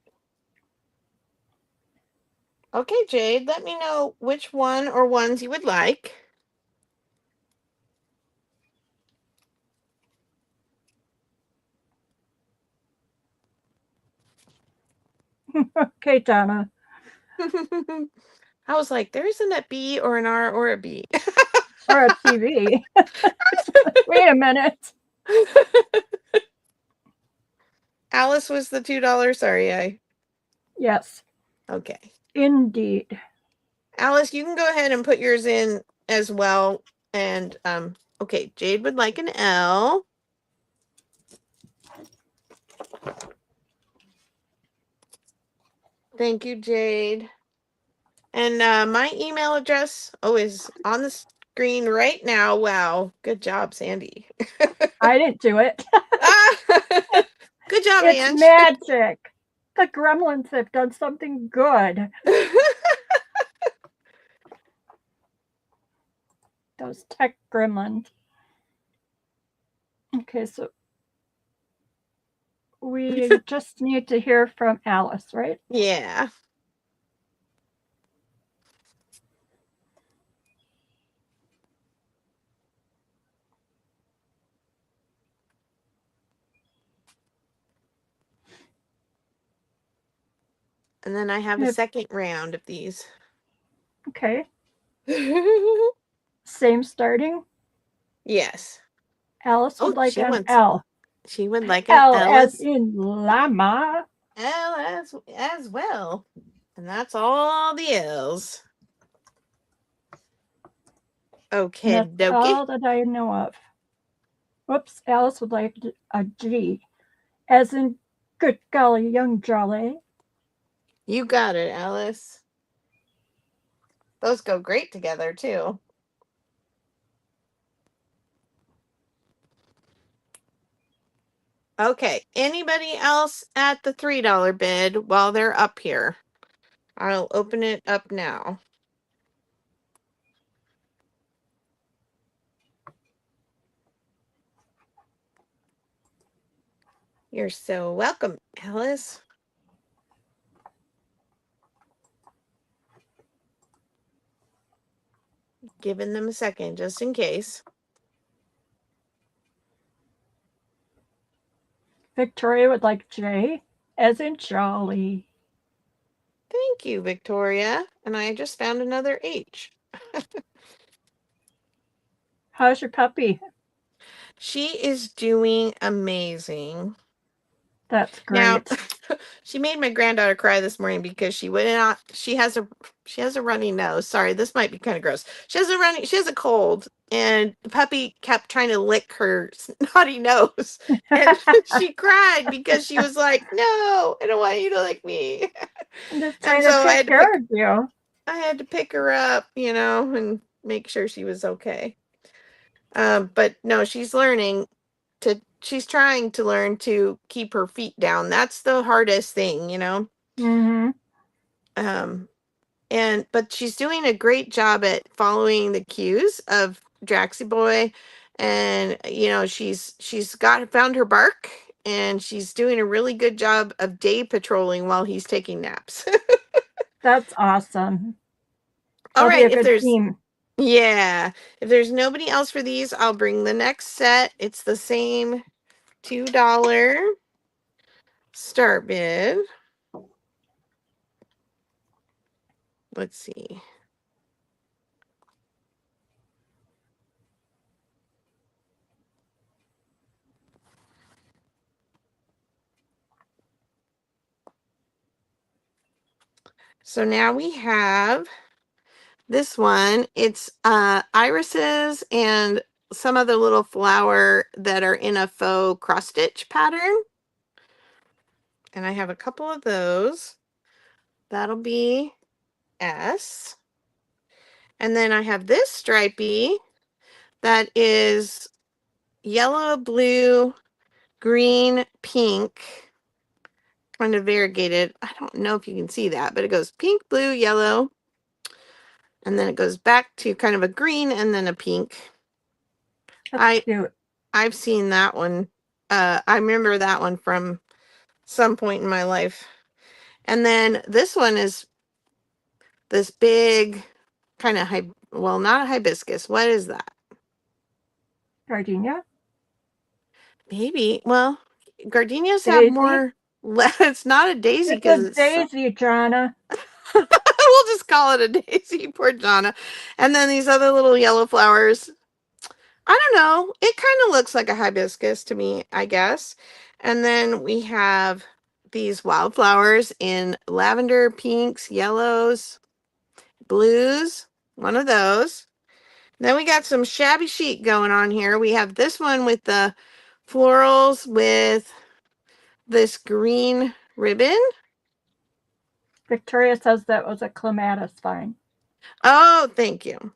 Okay, Jade, let me know which one or ones you would like. Okay, Donna. I was like, there isn't a B or an R or a B. Or a TV. Wait a minute. Alice was the $2. Sorry, Yes, okay. indeed. Alice, you can go ahead and put yours in as well. And okay, Jade would like an L. Thank you, Jade. And my email address is on the screen right now. Wow, good job, Sandy. I didn't do it. Good job, It's Ange. magic. The gremlins have done something good. Those tech gremlins. Okay, so we just need to hear from Alice, right? Yeah. And then I have a Yep. second round of these. Okay. Same starting. Yes. Alice would Oh, like she an wants. L. She would like an L L as in llama. as well. And that's all the L's. And Okay, that's dokie. all that I know of. Whoops, Alice would like a G, as in good golly, young jolly. You got it, Alice. Those go great together, too. Okay, anybody else at the $3 bid while they're up here? I'll open it up now. You're so welcome, Alice. Giving them a second just in case. Victoria would like J, as in jolly. Thank you, Victoria. And I just found another H. How's your puppy? She is doing amazing. That's Now, great. she made my granddaughter cry this morning because she would not. She has a runny nose. Sorry, this might be kind of gross. She has a cold, and the puppy kept trying to lick her snotty nose, and she cried because she was like, "No, I don't want you to lick me." I'm just And trying so to take care of you. I had to pick her up, and make sure she was okay. But no, she's trying to learn to keep her feet down. That's the hardest thing, Mm-hmm. But she's doing a great job at following the cues of Draxie Boy, and she's found her bark, and she's doing a really good job of day patrolling while he's taking naps. That's awesome. All They'll be right, a good team. if there's nobody else for these, I'll bring the next set. It's the same $2 start bid. Let's see. So now we have this one. It's irises and some other little flower that are in a faux cross stitch pattern. And I have a couple of those. That'll be S. And then I have this stripey that is yellow, blue, green, pink, kind of variegated. I don't know if you can see that, but it goes pink, blue, yellow, and then it goes back to kind of a green and then a pink. That's cute. I've seen that one. I remember that one from some point in my life. And then this one is this big kind of not a hibiscus. What is that? Gardenia? Maybe. Well, gardenias have Daisy? more. It's not a daisy It's because a it's. daisy, Jonna. We'll just call it a daisy. Poor Jonna. And then these other little yellow flowers. I don't know. It kind of looks like a hibiscus to me, I guess. And then we have these wildflowers in lavender, pinks, yellows, blues. One of those. Then we got some shabby chic going on here. We have this one with the florals with this green ribbon. Victoria says that was a clematis vine. Oh, thank you.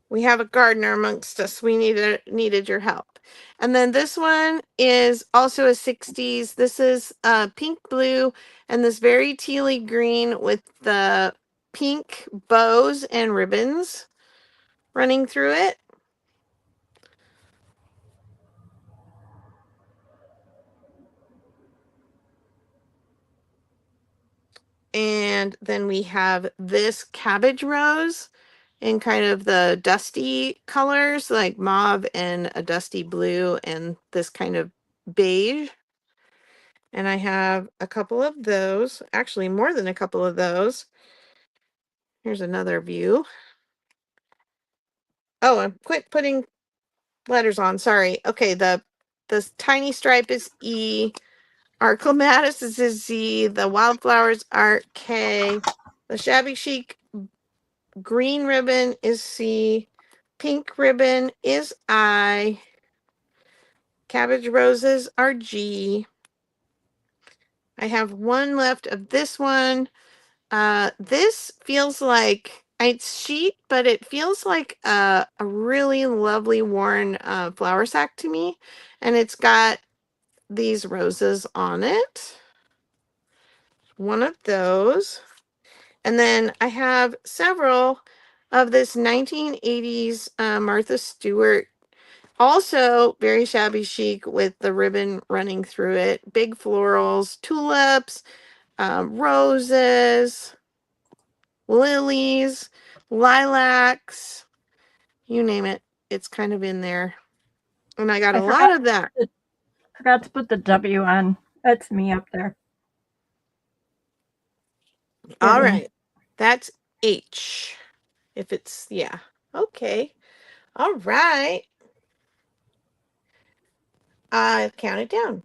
We have a gardener amongst us. We needed your help. And then this one is also a 60s. This is pink blue and this very tealy green with the pink bows and ribbons running through it. And then we have this cabbage rose in kind of the dusty colors, like mauve and a dusty blue and this kind of beige. And I have a couple of those, actually more than a couple of those. Here's another view. Oh, I quit putting letters on. Sorry. Okay, the tiny stripe is E. Our clematis is a Z. The wildflowers are K. The shabby chic green ribbon is C. Pink ribbon is I. Cabbage roses are G. I have one left of this one. This feels like it's sheet, but it feels like a really lovely worn flour sack to me. And it's got these roses on it. One of those. And then I have several of this 1980s Martha Stewart, also very shabby chic with the ribbon running through it. Big florals, tulips, roses, lilies, lilacs, you name it. It's kind of in there. And I got I a lot of that. forgot to put the W on. That's me up there. All Kidding. right. That's H. If it's, yeah. Okay. All right. I'll count it down.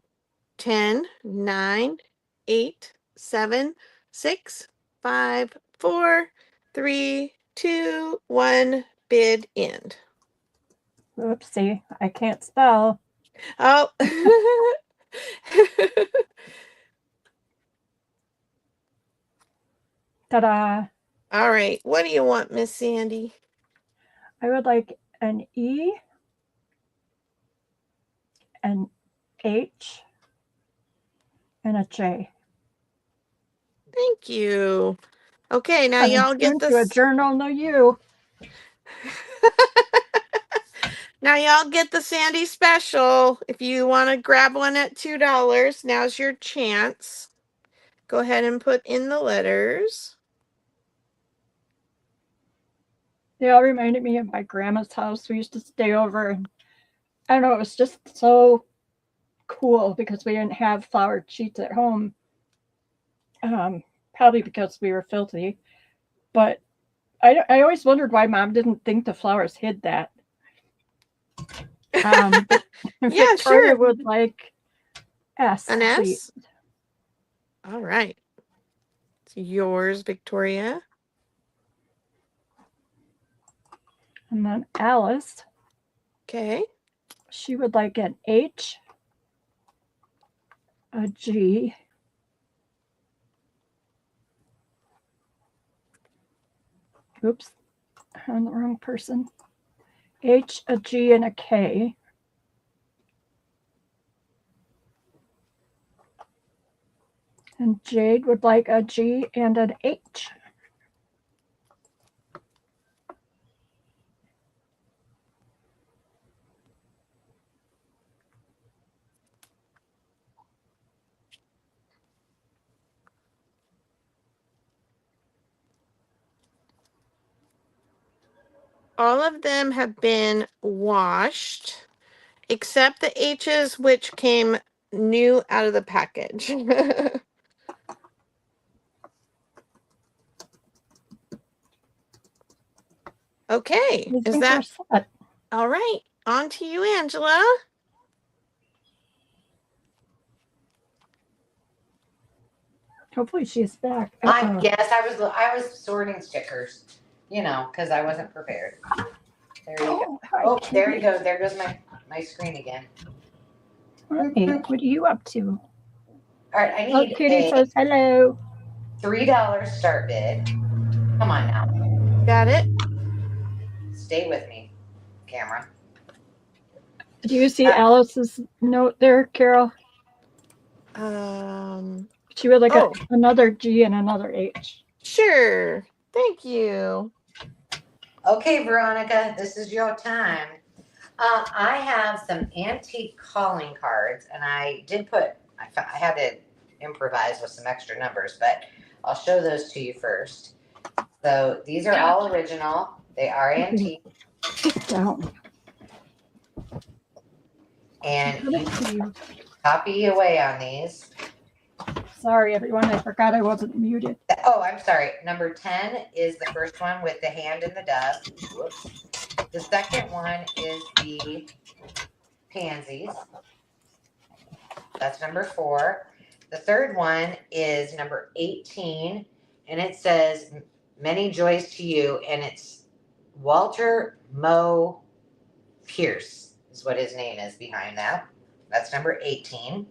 10, 9, 8, 7, 6, 5, 4, 3, 2, 1. Bid end. Oopsie, I can't spell. Oh. Ta-da. All right. What do you want, Miss Sandy? I would like an E, an H, and a J. Thank you. Okay, now Coming y'all get soon to a this. journal near you. Now y'all get the Sandy special. If you want to grab one at $2, now's your chance. Go ahead and put in the letters. They all reminded me of my grandma's house. We used to stay over, and I don't know, it was just so cool because we didn't have flowered sheets at home. Probably because we were filthy. But I always wondered why Mom didn't think the flowers hid that. Yeah, Victoria sure. would like S. An S? please. All right. It's yours, Victoria. And then Alice, Okay. she would like an H, a G, oops, I'm the wrong person. H, a G, and a K. And Jade would like a G and an H. All of them have been washed, except the H's, which came new out of the package. Okay. I Is think that we're set. all right? On to you, Angela. Hopefully she's back. Yes, I was sorting stickers, you know, because I wasn't prepared. There you go. Hi, Oh, there Kitty. you go. There goes my screen again. Hey, what are you up to? All right, I Oh, need Kitty a says hello. $3 start bid. Come on now, Got it. stay with me, camera. Do you see Alice's note there, Carol? She would like another G and another H. Sure. Thank you. Okay, Veronica, this is your time. I have some antique calling cards, and I had to improvise with some extra numbers, but I'll show those to you first. So these are all original. They are antique. Sit down. And you copy away on these. Sorry, everyone. I forgot I wasn't muted. Oh, I'm sorry. Number 10 is the first one with the hand and the dove. Whoops. The second one is the pansies. That's number 4. The third one is number 18, and it says, "Many joys to you," and it's Walter Moe Pierce is what his name is behind that. That's number 18.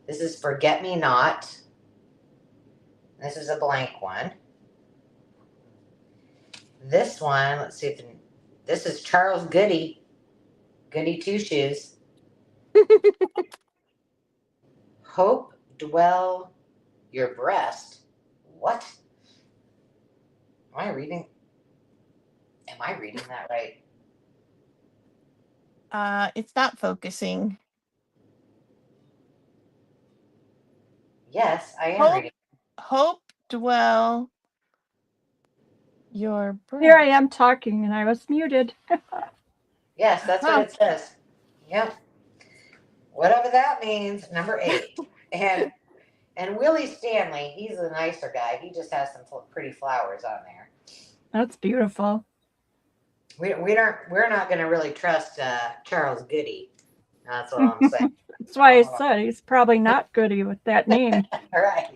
This is Forget Me Not. This is a blank one. This one, let's see if this is Charles Goody. Goody Two Shoes. Hope dwell your breast. What? Am I reading that right? It's not focusing. Yes, I am Hope, reading. hope dwell your breath. Here I am talking, and I was muted. Yes, that's what it says. Yep. Whatever that means. Number 8. And Willie Stanley, he's a nicer guy. He just has some pretty flowers on there. That's beautiful. We're not going to really trust Charles Goody. That's all I'm saying. That's why I said he's probably not Goody with that name. All right.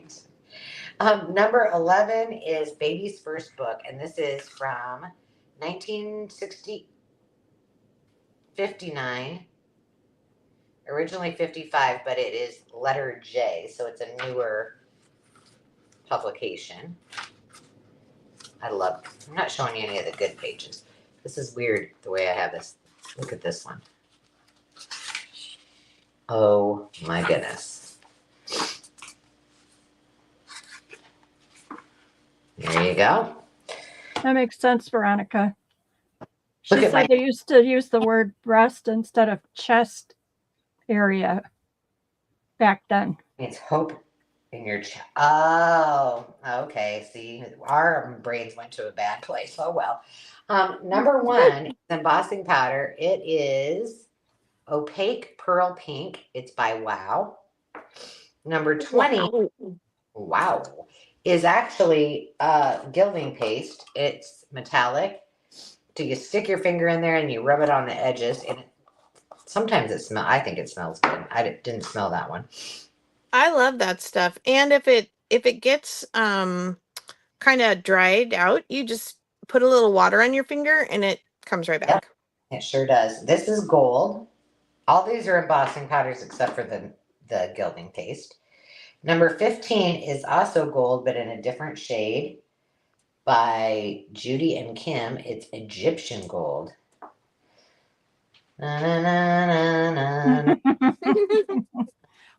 Number 11 is Baby's First Book, and this is from 1959. Originally 55, but it is letter J, so it's a newer publication. I'm not showing you any of the good pages. This is weird the way I have this. Look at this one. Oh my goodness. There you go. That makes sense, Veronica. She Look at said they used to use the word breast instead of chest area back then. It's hope in your chest. Oh, okay. See, our brains went to a bad place. Oh, well. Number 1 is embossing powder. It is opaque pearl pink. It's by Wow. Number 20, wow, is actually gilding paste. It's metallic. So you stick your finger in there and you rub it on the edges, and sometimes I think it smells good. I didn't smell that one. I love that stuff. And if it gets kind of dried out, you just put a little water on your finger and it comes right back. Yep, it sure does. This is gold. All these are embossing powders except for the gilding paste. Number 15 is also gold, but in a different shade, by Judy and Kim. It's Egyptian gold. Na, na, na, na, na.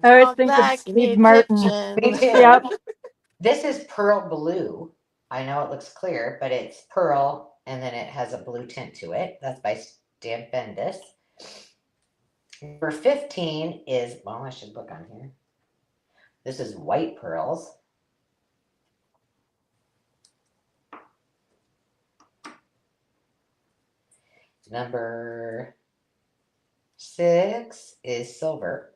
I always think of Steve Martin. Me too. Yep. This is pearl blue. I know it looks clear, but it's pearl, and then it has a blue tint to it. That's by Stan Bendis. Number 15 is, well, I should look on here. This is white pearls. Number 6 is silver.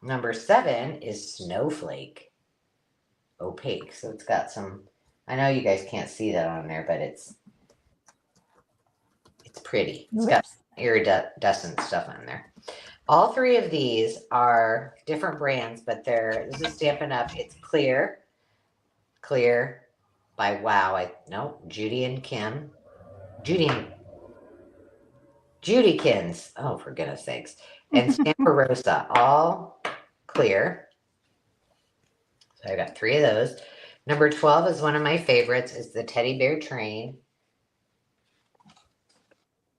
Number 7 is snowflake. Opaque. So it's got some, I know you guys can't see that on there, but it's pretty. It's got iridescent stuff on there. All 3 of these are different brands, but this is Stampin' Up. It's clear by Wow. Judy and Kim. Judykins. Oh, for goodness sakes. And Stamparosa, all clear. So I got 3 of those. Number 12 is one of my favorites. Is the Teddy Bear Train.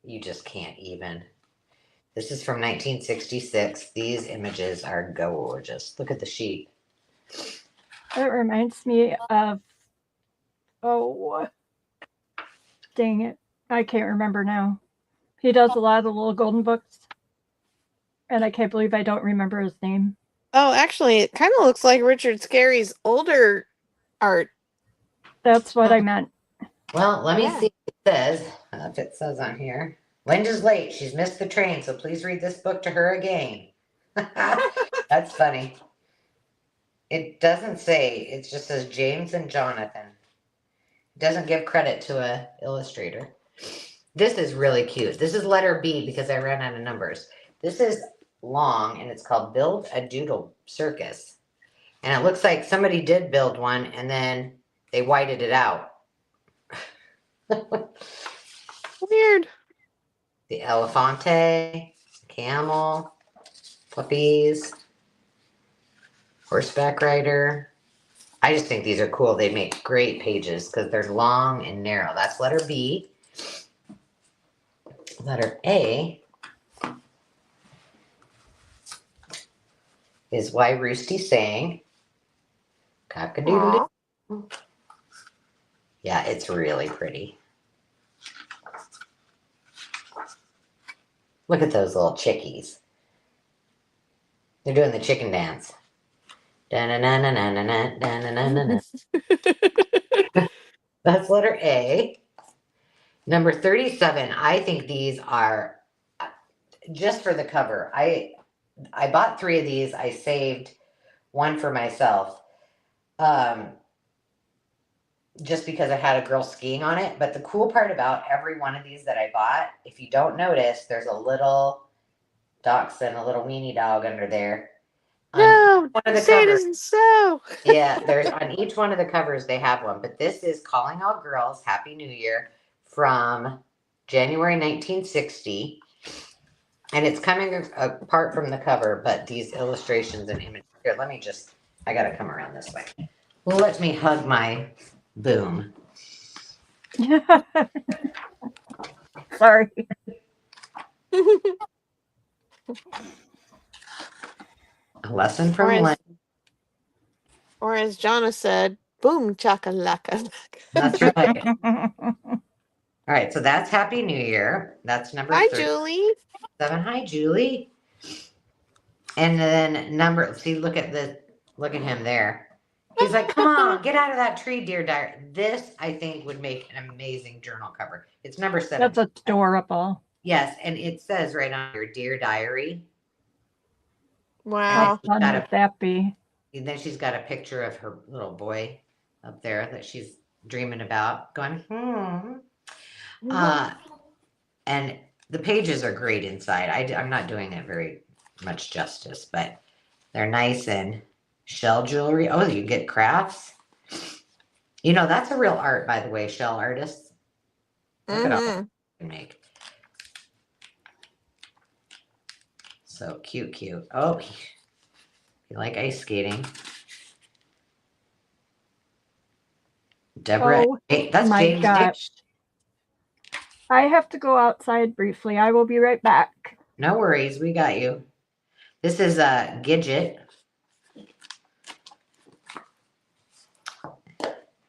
You just can't even. This is from 1966. These images are gorgeous. Look at the sheet. It reminds me of, oh, dang it. I can't remember now. He does a lot of the little golden books, and I can't believe I don't remember his name. Oh, actually, it kind of looks like Richard Scarry's older art. That's what I meant. Well, let me see if it says on here. Linda's late. She's missed the train, so please read this book to her again. That's funny. It doesn't say, it just says James and Jonathan. It doesn't give credit to a illustrator. This is really cute. This is letter B because I ran out of numbers. This is long and it's called Build a Doodle Circus. And it looks like somebody did build one and then they whited it out. Weird. The Elefante, camel, puppies, horseback rider. I just think these are cool. They make great pages because they're long and narrow. That's letter B. Letter A is Why Roosty Sang. Cock-a-doodle-doo. Aw. Yeah, it's really pretty. Look at those little chickies. They're doing the chicken dance. Da-na-na-na-na-na-na, da-na-na-na-na. That's letter A. Number 37, I think these are just for the cover. I bought 3 of these. I saved one for myself. Just because I had a girl skiing on it. But the cool part about every one of these that I bought, if you don't notice, there's a little dachshund, a little weenie dog under there. No, one of the say it covers. isn't so. Yeah, there's on each one of the covers they have one. But this is Calling All Girls, Happy New Year from January 1960. And it's coming apart from the cover, but these illustrations and images. Here, let me just, I gotta come around this way. Let me hug my boom. Sorry. A lesson from Or as- Lynn. Or as Jonna said, boom chakalaka. That's right. All right, so that's Happy New Year. That's number Hi, 37. Julie. Hi, Julie. And then see, look at him there. He's like, come on, get out of that tree, dear diary. This, I think, would make an amazing journal cover. It's number 7. That's adorable. Yes, and it says right on your dear diary. Wow. How fun would that be? And then she's got a picture of her little boy up there that she's dreaming about, going, and the pages are great inside. I'm not doing it very much justice, but they're nice and shell jewelry. Oh, you get crafts. You know, that's a real art, by the way, shell artists. Look at all that you can make. So cute. Oh, you like ice skating. Deborah, Oh, hey, that's my James gosh. I have to go outside briefly. I will be right back. No worries, we got you. This is a Gidget.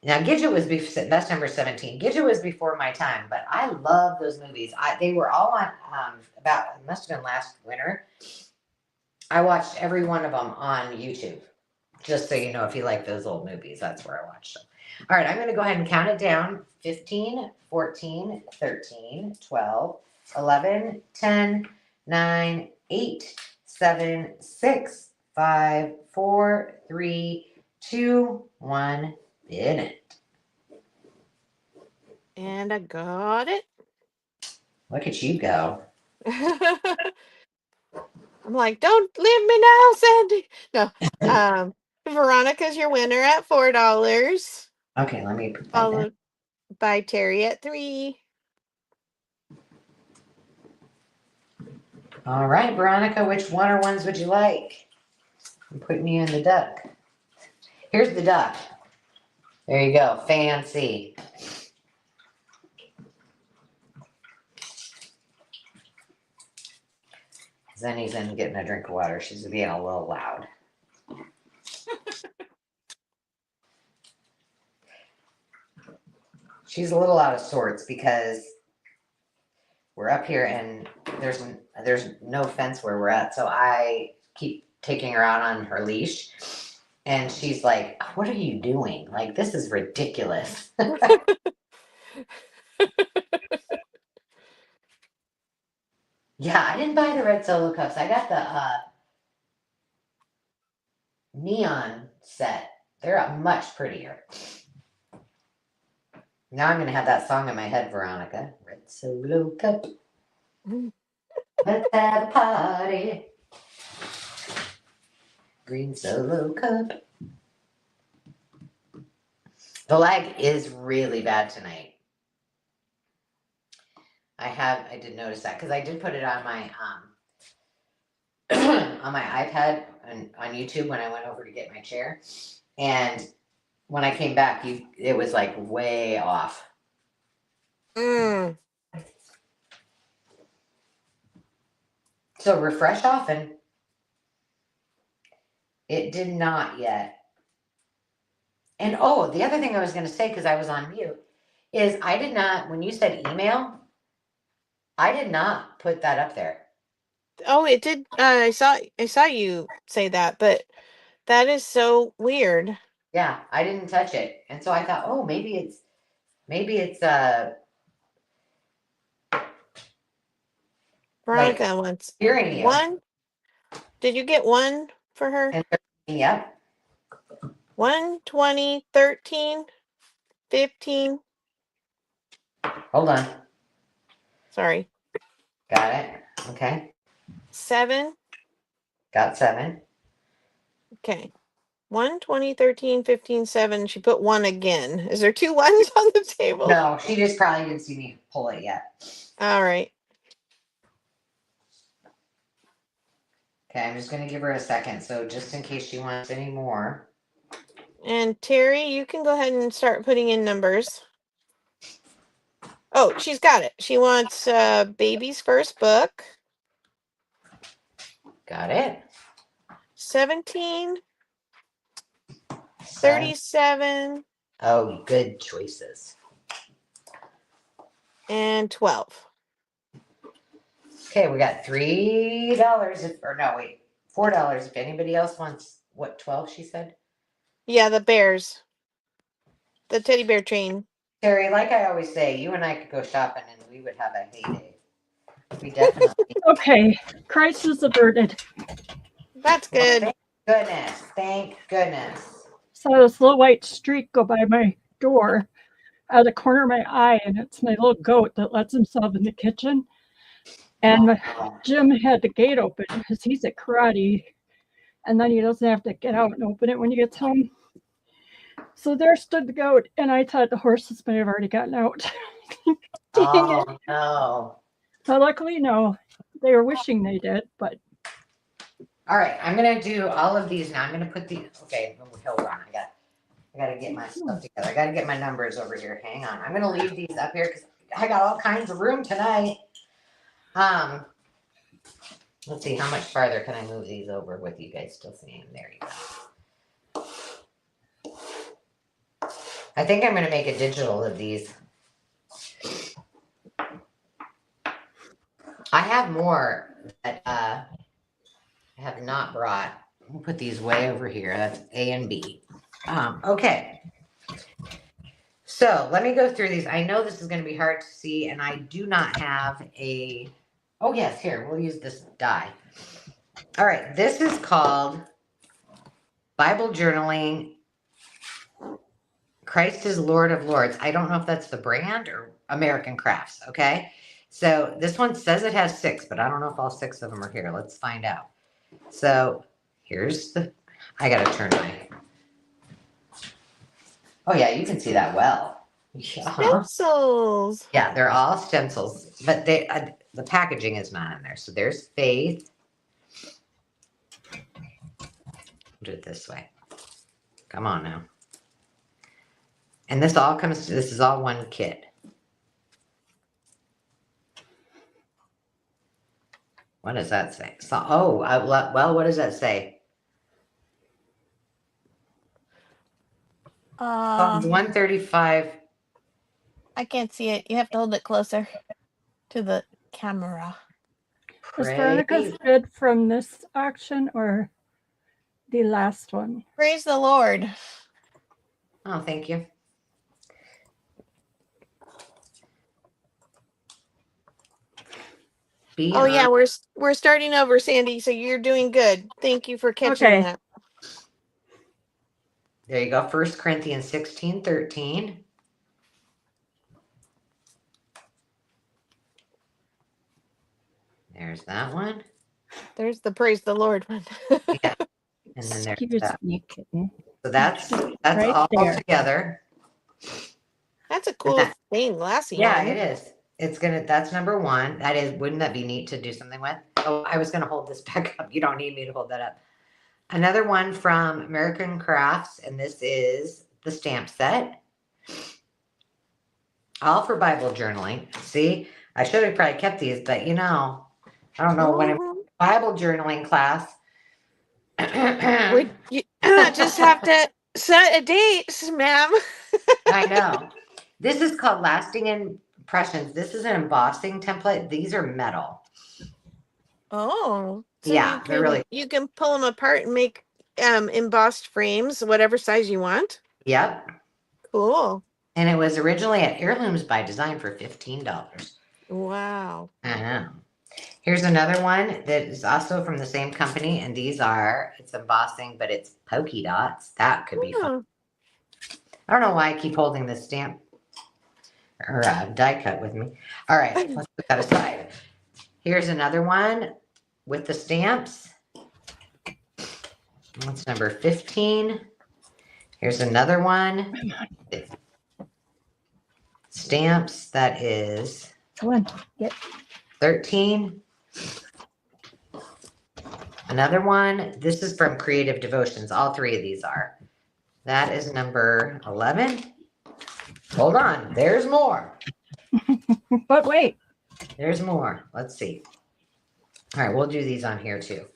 Now, Gidget was that's number 17. Gidget was before my time, but I love those movies. They were all on it must have been last winter. I watched every one of them on YouTube. Just so you know, if you like those old movies, that's where I watched them. All right, I'm going to go ahead and count it down. 15, 14, 13, 12, 11, 10, 9, 8, 7, 6, 5, 4, 3, 2, 1, minute. And I got it. Look at you go. I'm like, don't leave me now, Sandy. No. Veronica's your winner at $4. Okay, let me put that Followed by Terry at $3. All right, Veronica, which one or ones would you like? I'm putting you in the duck. Here's the duck. There you go, fancy. Zenny's in getting a drink of water. She's being a little loud. She's a little out of sorts because we're up here and there's no fence where we're at. So I keep taking her out on her leash. And she's like, what are you doing? Like, this is ridiculous. Yeah, I didn't buy the red Solo cups. I got neon set. They're much prettier. Now I'm gonna have that song in my head, Veronica. Red Solo Cup. Let's have a party. Green Solo Cup. The lag is really bad tonight. I did notice that because I did put it on my on my iPad and on YouTube when I went over to get my chair. And when I came back, it was like way off. Mm. So refresh often. It did not yet. And oh, the other thing I was going to say, because I was on mute, is I did not, when you said email, I did not put that up there. Oh, it did. I saw you say that, but that is so weird. Yeah, I didn't touch it. And so I thought, oh, maybe it's Veronica wants hearing you. one. Did you get one for her? And yep. 1, 20, 13, 15. Hold on. Sorry. Got it. Okay. 7. Got 7. Okay. 1, 20, 13, 15, 7. She put 1 again. Is there 2 ones on the table? No, she just probably didn't see me pull it yet. All right. Okay, I'm just going to give her a second. So just in case she wants any more. And Terry, you can go ahead and start putting in numbers. Oh, she's got it. She wants Baby's First Book. Got it. 17, 37, Oh, good choices. and 12. Okay, we got $3 or no, wait, $4 if anybody else wants, what, 12 she said? Yeah, the bears. The teddy bear chain. Terry, like I always say, you and I could go shopping and we would have a heyday. We definitely. Okay, crisis averted. That's good. Thank goodness. Thank goodness. Saw this little white streak go by my door out of the corner of my eye, and it's my little goat that lets himself in the kitchen. And Jim had the gate open because he's at karate, and then he doesn't have to get out and open it when he gets home. So there stood the goat, and I thought the horses may have already gotten out. Dang it. No. So luckily, no. They were wishing they did, but. All right, I'm gonna do all of these now. I'm gonna put these. Okay, hold on. I gotta get my stuff together. I gotta get my numbers over here. Hang on. I'm gonna leave these up here because I got all kinds of room tonight. Let's see, how much farther can I move these over with you guys still seeing them? There you go. I think I'm going to make a digital of these. I have more that I have not brought. We'll put these way over here. That's A and B. Okay. So let me go through these. I know this is going to be hard to see, and I do not have a. Oh, yes, here. We'll use this die. All right. This is called Bible Journaling. Christ is Lord of Lords. I don't know if that's the brand or American Crafts. Okay. So this one says it has 6, but I don't know if all 6 of them are here. Let's find out. So here's the. I got to turn my. Oh, yeah. You can see that well. Yeah. Stencils. Yeah, they're all stencils, but the packaging is not in there. So there's Faith. Do it this way. Come on now. And this all comes. This is all one kit. What does that say? So, oh, well, what does that say? Psalms 135. I can't see it. You have to hold it closer to the camera. Is Veronica's bid from this auction or the last one? Praise the Lord. Oh, thank you. Oh yeah, we're starting over, Sandy. So you're doing good. Thank you for catching that. There you go. 1 Corinthians 16:13. There's that one. There's the praise the Lord one. Yeah. And then there's Excuse that. me, kitten. So that's Right all there. together. That's a cool that- stained glassy Yeah, one. it is. That's number one. That is, wouldn't that be neat to do something with? Oh, I was gonna hold this back up. You don't need me to hold that up. Another one from American Crafts, and this is the stamp set. All for Bible journaling. See, I should have probably kept these, but you know, I don't know when I'm Mhm. Bible journaling class. Would you just have to set a date, ma'am? I know. This is called Lasting Impressions. This is an embossing template. These are metal. Oh, so Yeah, they're really. you can pull them apart and make embossed frames, whatever size you want. Yep. Cool. And it was originally at Heirlooms by Design for $15. Wow. I know. Here's another one that is also from the same company, and it's embossing, but it's polka dots. That could be fun. Oh, I don't know why I keep holding this stamp or die cut with me. All right, let's put that aside. Here's another one with the stamps. That's number 15. Here's another one. Stamps, that is Come on. Get 13. Another one. This is from Creative Devotions. All three of these are. That is number 11. Hold on. There's more. but wait. There's more. Let's see. All right, we'll do these on here too.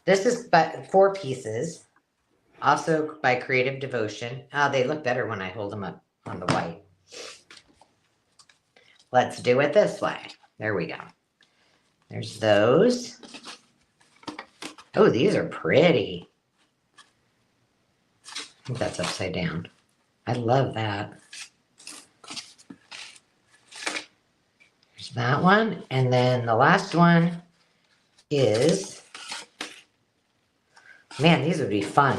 This is but 4 pieces. Also by Creative Devotion. Oh, they look better when I hold them up on the white. Let's do it this way. There we go. There's those. Oh, these are pretty. I think that's upside down. I love that. There's that one. And then the last one is, man, these would be fun.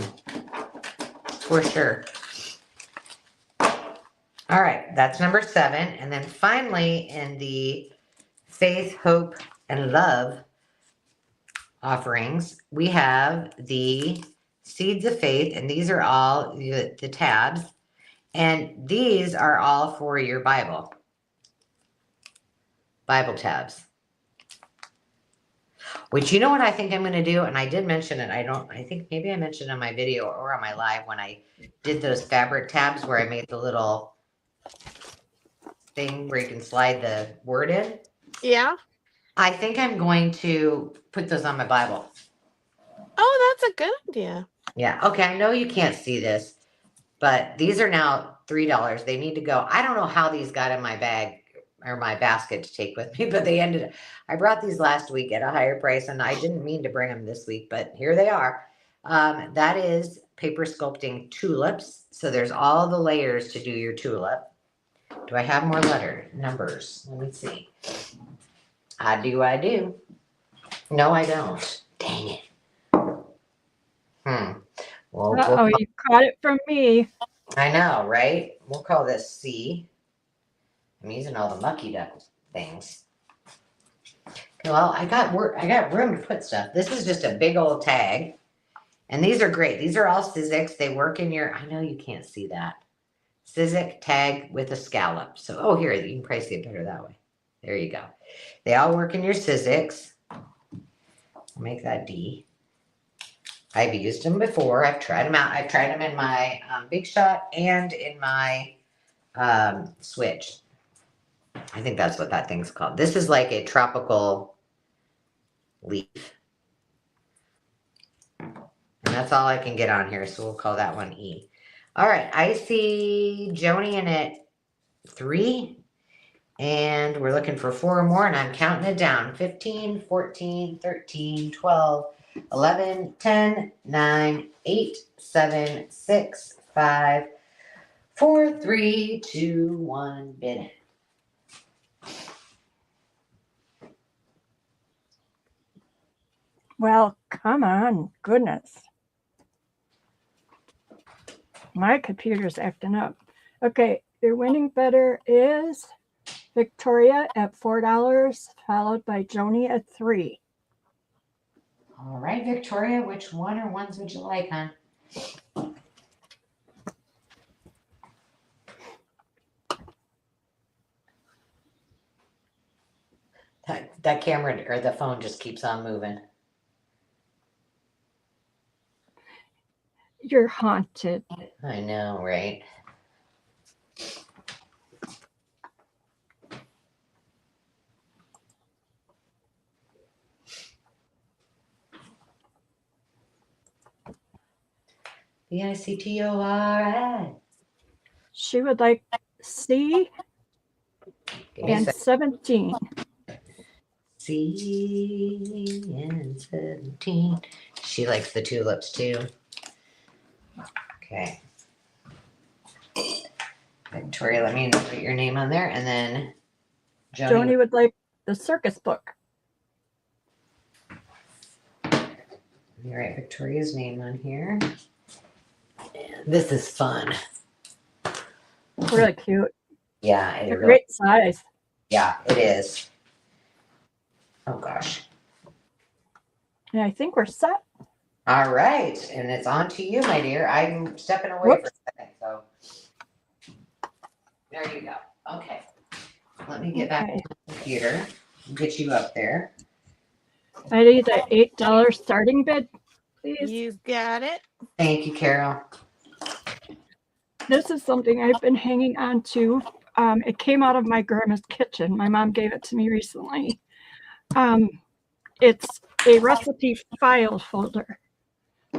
For sure. All right, that's number 7. And then finally, in the Faith, Hope, and Love offerings, we have the Seeds of Faith, and these are all the tabs. And these are all for your Bible tabs. Which, you know what I think I'm going to do? And I did mention it. I think maybe I mentioned in my video or on my live when I did those fabric tabs where I made the little thing where you can slide the word in. yeah. I think I'm going to put those on my Bible. Oh, that's a good idea. Yeah. Okay. I know you can't see this, but these are now $3. They need to go. I don't know how these got in my bag or my basket to take with me, but I brought these last week at a higher price, and I didn't mean to bring them this week, but here they are. That is paper sculpting tulips. So there's all the layers to do your tulip. Do I have more numbers? Let me see. I do. No, I don't. Dang it. Uh-oh, you caught it from me. I know, right? We'll call this C. I'm using all the mucky duck things. Well, I got room to put stuff. This is just a big old tag. And these are great. These are all Sizzix. They work in your, I know you can't see that. Sizzix tag with a scallop. So, oh, here, you can probably see it better that way. There you go. They all work in your Sizzix. I'll make that D. I've used them before. I've tried them out. I've tried them in my Big Shot and in my Switch. I think that's what that thing's called. This is like a tropical leaf. And that's all I can get on here, so we'll call that one E. All right, I see Joni in at 3. And we're looking for 4 more, and I'm counting it down. 15, 14, 13, 12, 11, 10, 9, 8, 7, 6, 5, 4, 3, 2, 1, bid it. Well, come on. Goodness. My computer's acting up. Okay, your winning bidder is Victoria at $4, followed by Joni at $3. All right, Victoria, which one or ones would you like, hon? That camera or the phone just keeps on moving. You're haunted. I know, right? Victori. She would like C Give me a and second. 17. C and 17. She likes the tulips too. Okay. Victoria, let me put your name on there, and then Joni would like the circus book. Let me write Victoria's name on here. And this is fun. Really cute. Yeah, A it really, great size. yeah, it is. Oh gosh. And I think we're set. All right, and it's on to you, my dear. I'm stepping away Whoops. for a second, so there you go. Okay, let me get back to Okay. the computer and get you up there. I need an $8 starting bid, please. You got it. Thank you, Carol. This is something I've been hanging on to. It came out of my grandma's kitchen. My mom gave it to me recently. It's a recipe file folder.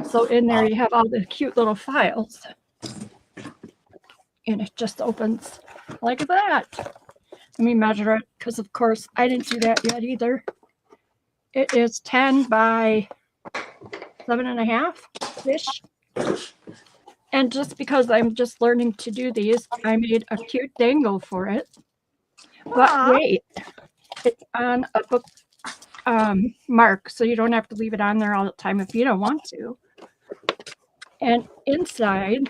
So in there you have all the cute little files. And it just opens like that. Let me measure it, because of course I didn't do that yet either. It is 10 by 7.5-ish. And just because I'm just learning to do these, I made a cute dangle for it. But Aw. wait, it's on a book mark, so you don't have to leave it on there all the time if you don't want to. And inside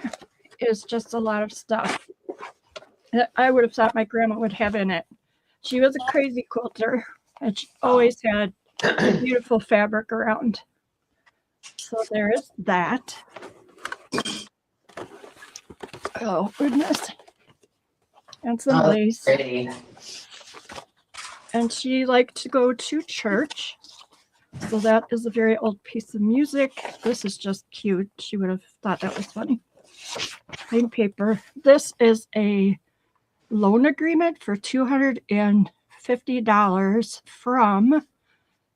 is just a lot of stuff that I would have thought my grandma would have in it. She was a crazy quilter, and she always had beautiful fabric around. So there is that. Oh, goodness. And some Oh, lace. Pretty. And she liked to go to church. So that is a very old piece of music. This is just cute. She would have thought that was funny. Plain paper. This is a loan agreement for $250 from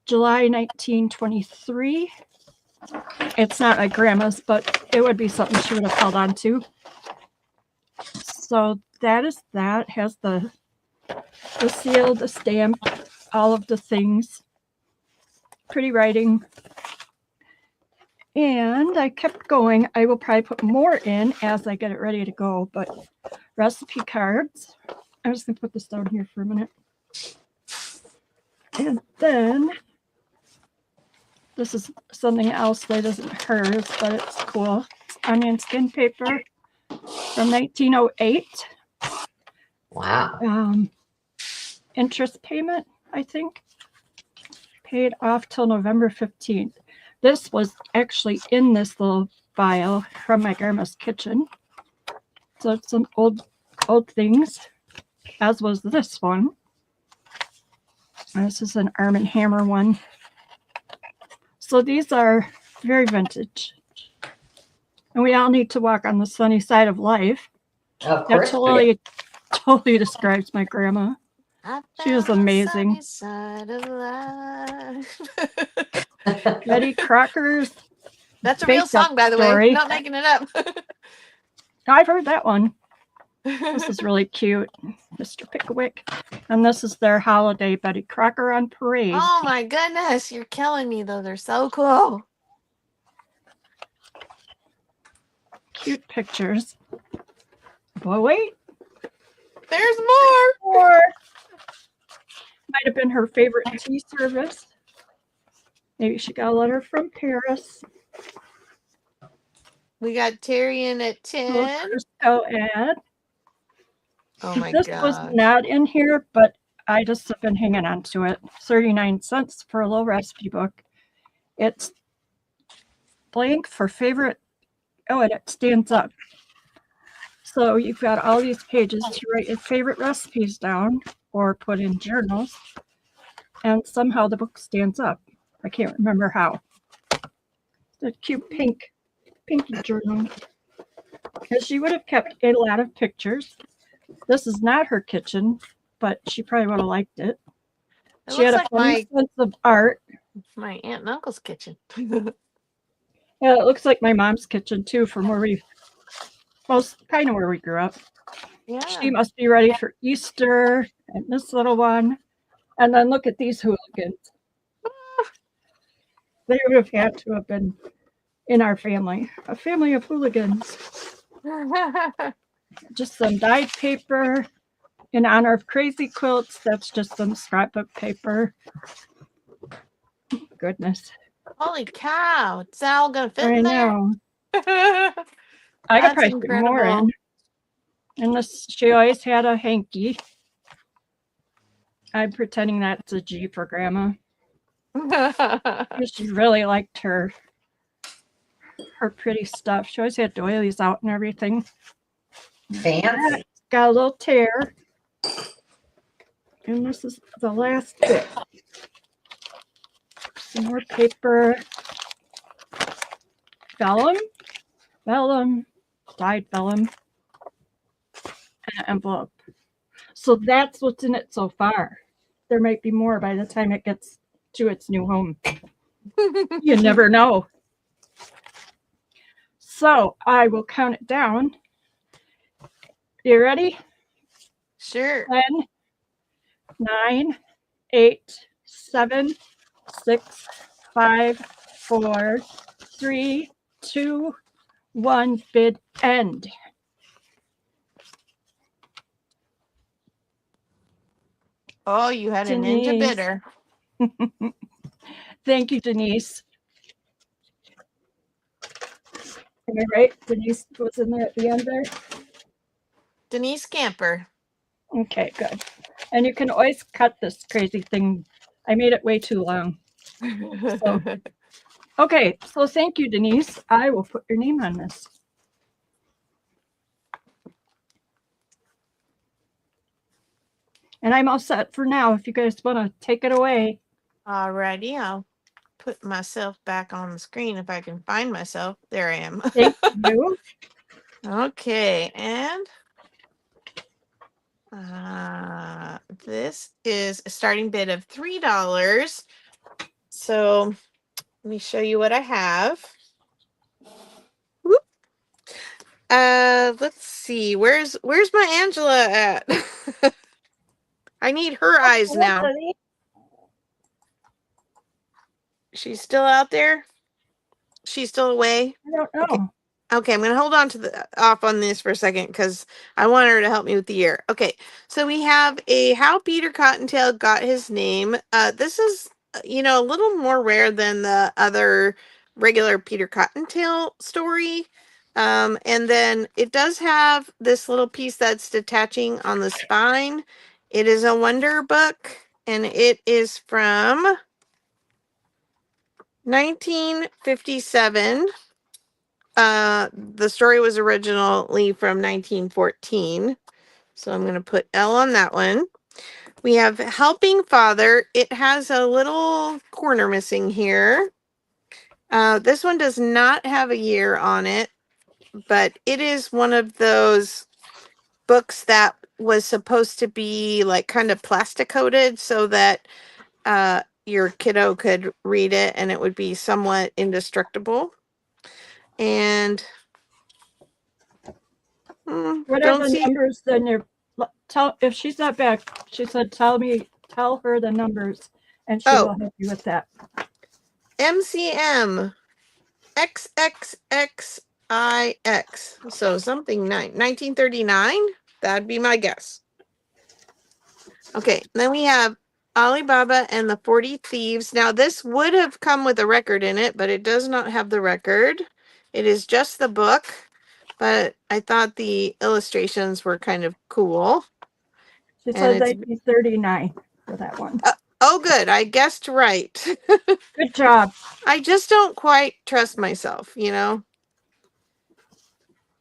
July 1923. It's not my grandma's, but it would be something she would have held on to. So that is that. Has the seal, the stamp, all of the things. Pretty writing. And I kept going. I will probably put more in as I get it ready to go, but recipe cards. I'm just going to put this down here for a minute. And then this is something else that isn't hers, but it's cool. It's onion skin paper from 1908. Wow. Interest payment, I think. Paid off till November 15th. This was actually in this little file from my grandma's kitchen. So it's some old things, as was this one. This is an Arm & Hammer one. So these are very vintage. And we all need to walk on the sunny side of life. Of That course. totally describes my grandma. She was amazing. Side of life. Betty Crocker's. That's a real Baked Up song, by the way. Story. I'm not making it up. I've heard that one. This is really cute. Mr. Pickwick. And this is their holiday Betty Crocker on Parade. Oh my goodness, you're killing me though. They're so cool. Cute pictures. But wait, There's more. more. Might have been her favorite tea service. Maybe she got a letter from Paris. We got Terry in at Little 10. Crisco ad. Oh my This was gosh. not in here, but I just have been hanging on to it. 39 cents for a little recipe book. It's blank for favorite. Oh, and it stands up. So you've got all these pages to write your favorite recipes down or put in journals. And somehow the book stands up. I can't remember how. It's a cute pinky journal. Because she would have kept a lot of pictures. This is not her kitchen, but she probably would have liked it. It She had looks a like funny sense of art. my aunt and uncle's kitchen. Yeah, it looks like my mom's kitchen too, from where we kind of where we grew up. Yeah. She must be ready for Easter, and this little one. And then look at these hooligans. They would have had to have been in our family, a family of hooligans. Just some dyed paper in honor of crazy quilts. That's just some scrapbook paper. Goodness. Holy cow. Is that all going to fit I in there? know. I could That's probably put more in. incredible. And this, she always had a hanky. I'm pretending that's a G for Grandma. She really liked her pretty stuff. She always had doilies out and everything. Fancy. Got a little tear. And this is the last bit. Some more paper. Vellum, dyed vellum, and an envelope. So that's what's in it so far. There might be more by the time it gets to its new home. You never know. So I will count it down. You ready? Sure. 10, 9, 8, 7, 6, 5, 4, 3, 2, 1. Bid end. Oh, you had a ninja Denise. bidder. Thank you, Denise. Am I right? Denise was in there at the end there? Denise Camper. Okay, good. And you can always cut this crazy thing. I made it way too long. So, okay, so thank you, Denise. I will put your name on this. And I'm all set for now if you guys want to take it away. Alrighty, I'll put myself back on the screen if I can find myself. There I am. Thank you. Okay, and this is a starting bid of $3. So let me show you what I have. Whoop. Let's see. Where's my Angela at? I need her eyes now. She's still out there? She's still away? I don't know. Okay, I'm going to hold on to off on this for a second because I want her to help me with the year. Okay, so we have a How Peter Cottontail Got His Name. This is, a little more rare than the other regular Peter Cottontail story. And then it does have this little piece that's detaching on the spine. It is a wonder book, and it is from 1957. The story was originally from 1914. So I'm going to put L on that one. We have Helping Father. It has a little corner missing here. This one does not have a year on it, but it is one of those books that was supposed to be like kind of plastic coated so that your kiddo could read it and it would be somewhat indestructible. And What are the numbers in your tell if she's not back, she said tell her the numbers and she will help you with that. MCM XXXIX. So something 1939. That'd be my guess. Okay, then we have Alibaba and the 40 Thieves. Now this would have come with a record in it, but it does not have the record. It is just the book, but I thought the illustrations were kind of cool. She And says it's 1839 for that one. oh, good. I guessed right. Good job. I just don't quite trust myself, you know?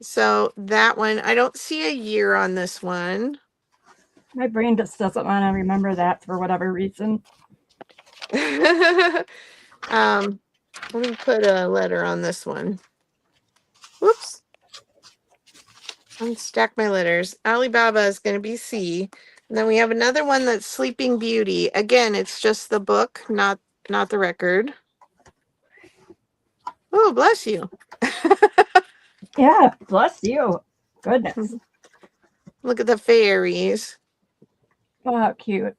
So that one, I don't see a year on this one. My brain just doesn't want to remember that for whatever reason. Let me put a letter on this one. Whoops. Unstack my letters. Alibaba is going to be C. And then we have another one that's Sleeping Beauty. Again, it's just the book, not the record. Oh, bless you. Yeah, bless you. Goodness. Look at the fairies. Oh, how cute.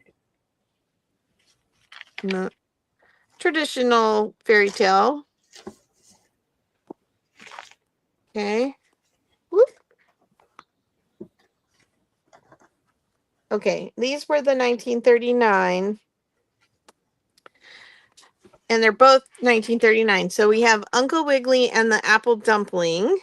No. Traditional fairy tale. Okay. Whoop. Okay, these were the 1939. And they're both 1939. So we have Uncle Wiggily and the Apple Dumpling.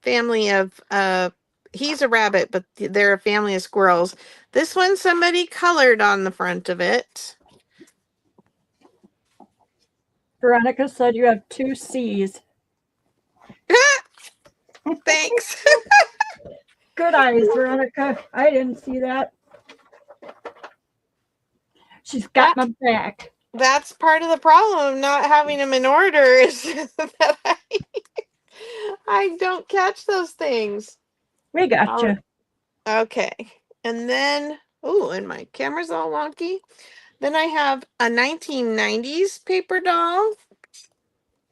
Family of he's a rabbit, but they're a family of squirrels. This one somebody colored on the front of it. Veronica said you have 2 C's. Thanks. Good eyes, Veronica. I didn't see that. She's got my back. That's part of the problem of not having them in order is that I don't catch those things. We got you. Okay. And then, and my camera's all wonky. Then I have a 1990s paper doll.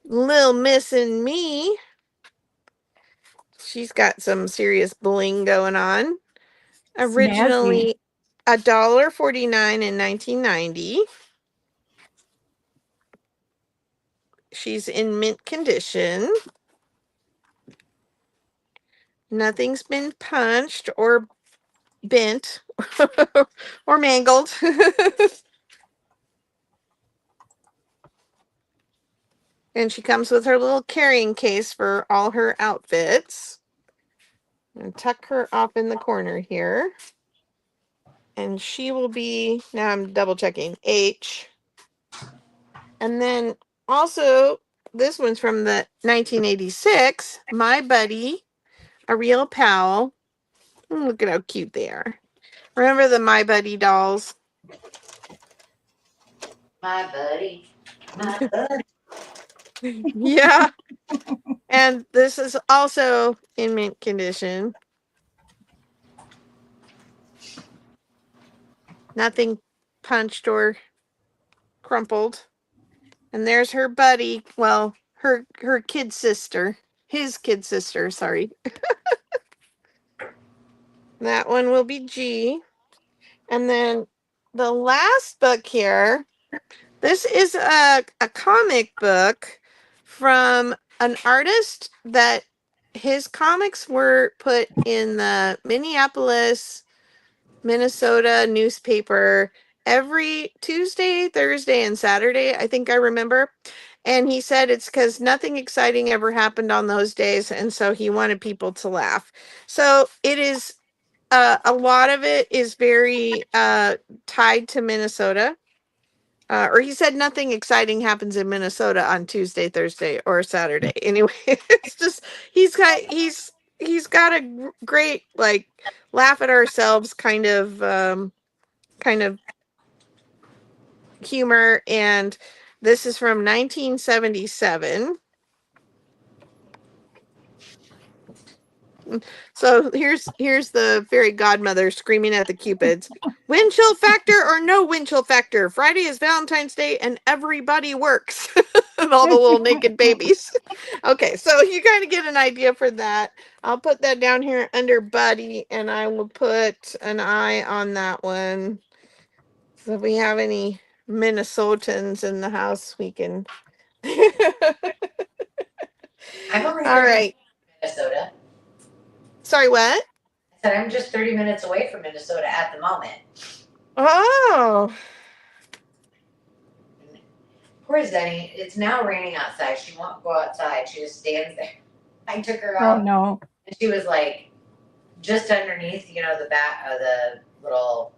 Little Miss and Me. She's got some serious bling going on. Originally $1.49 in 1990. She's in mint condition. Nothing's been punched or bent or mangled. And she comes with her little carrying case for all her outfits. And tuck her off in the corner here. And she will be, now I'm double checking, H. And then also, this one's from the 1986, My Buddy, a Real Pal. Look at how cute they are. Remember the My Buddy dolls? My buddy. My buddy. Yeah. And this is also in mint condition. Nothing punched or crumpled. And there's her buddy. Well, her kid sister. His kid sister, sorry. That one will be G. And then the last book here, this is a comic book from an artist that his comics were put in the Minneapolis, Minnesota newspaper every Tuesday, Thursday, and Saturday, I think I remember. And he said it's because nothing exciting ever happened on those days. And so he wanted people to laugh. So it is, a lot of it is very tied to Minnesota. Or he said nothing exciting happens in Minnesota on Tuesday, Thursday, or Saturday. Anyway, it's just he's got a great like laugh at ourselves kind of humor, and this is from 1977. So here's the fairy godmother screaming at the cupids. Wind chill factor or no wind chill factor? Friday is Valentine's Day and everybody works. And all the little naked babies. Okay, so you kind of get an idea for that. I'll put that down here under buddy, and I will put an eye on that one. So if we have any Minnesotans in the house, we can. I've only All been right. to Minnesota. Sorry, what? said, I'm just 30 minutes away from Minnesota at the moment. Oh. Poor Zenny, it's now raining outside. She won't go outside. She just stands there. I took her Oh out no. and she was like just underneath, the back of the little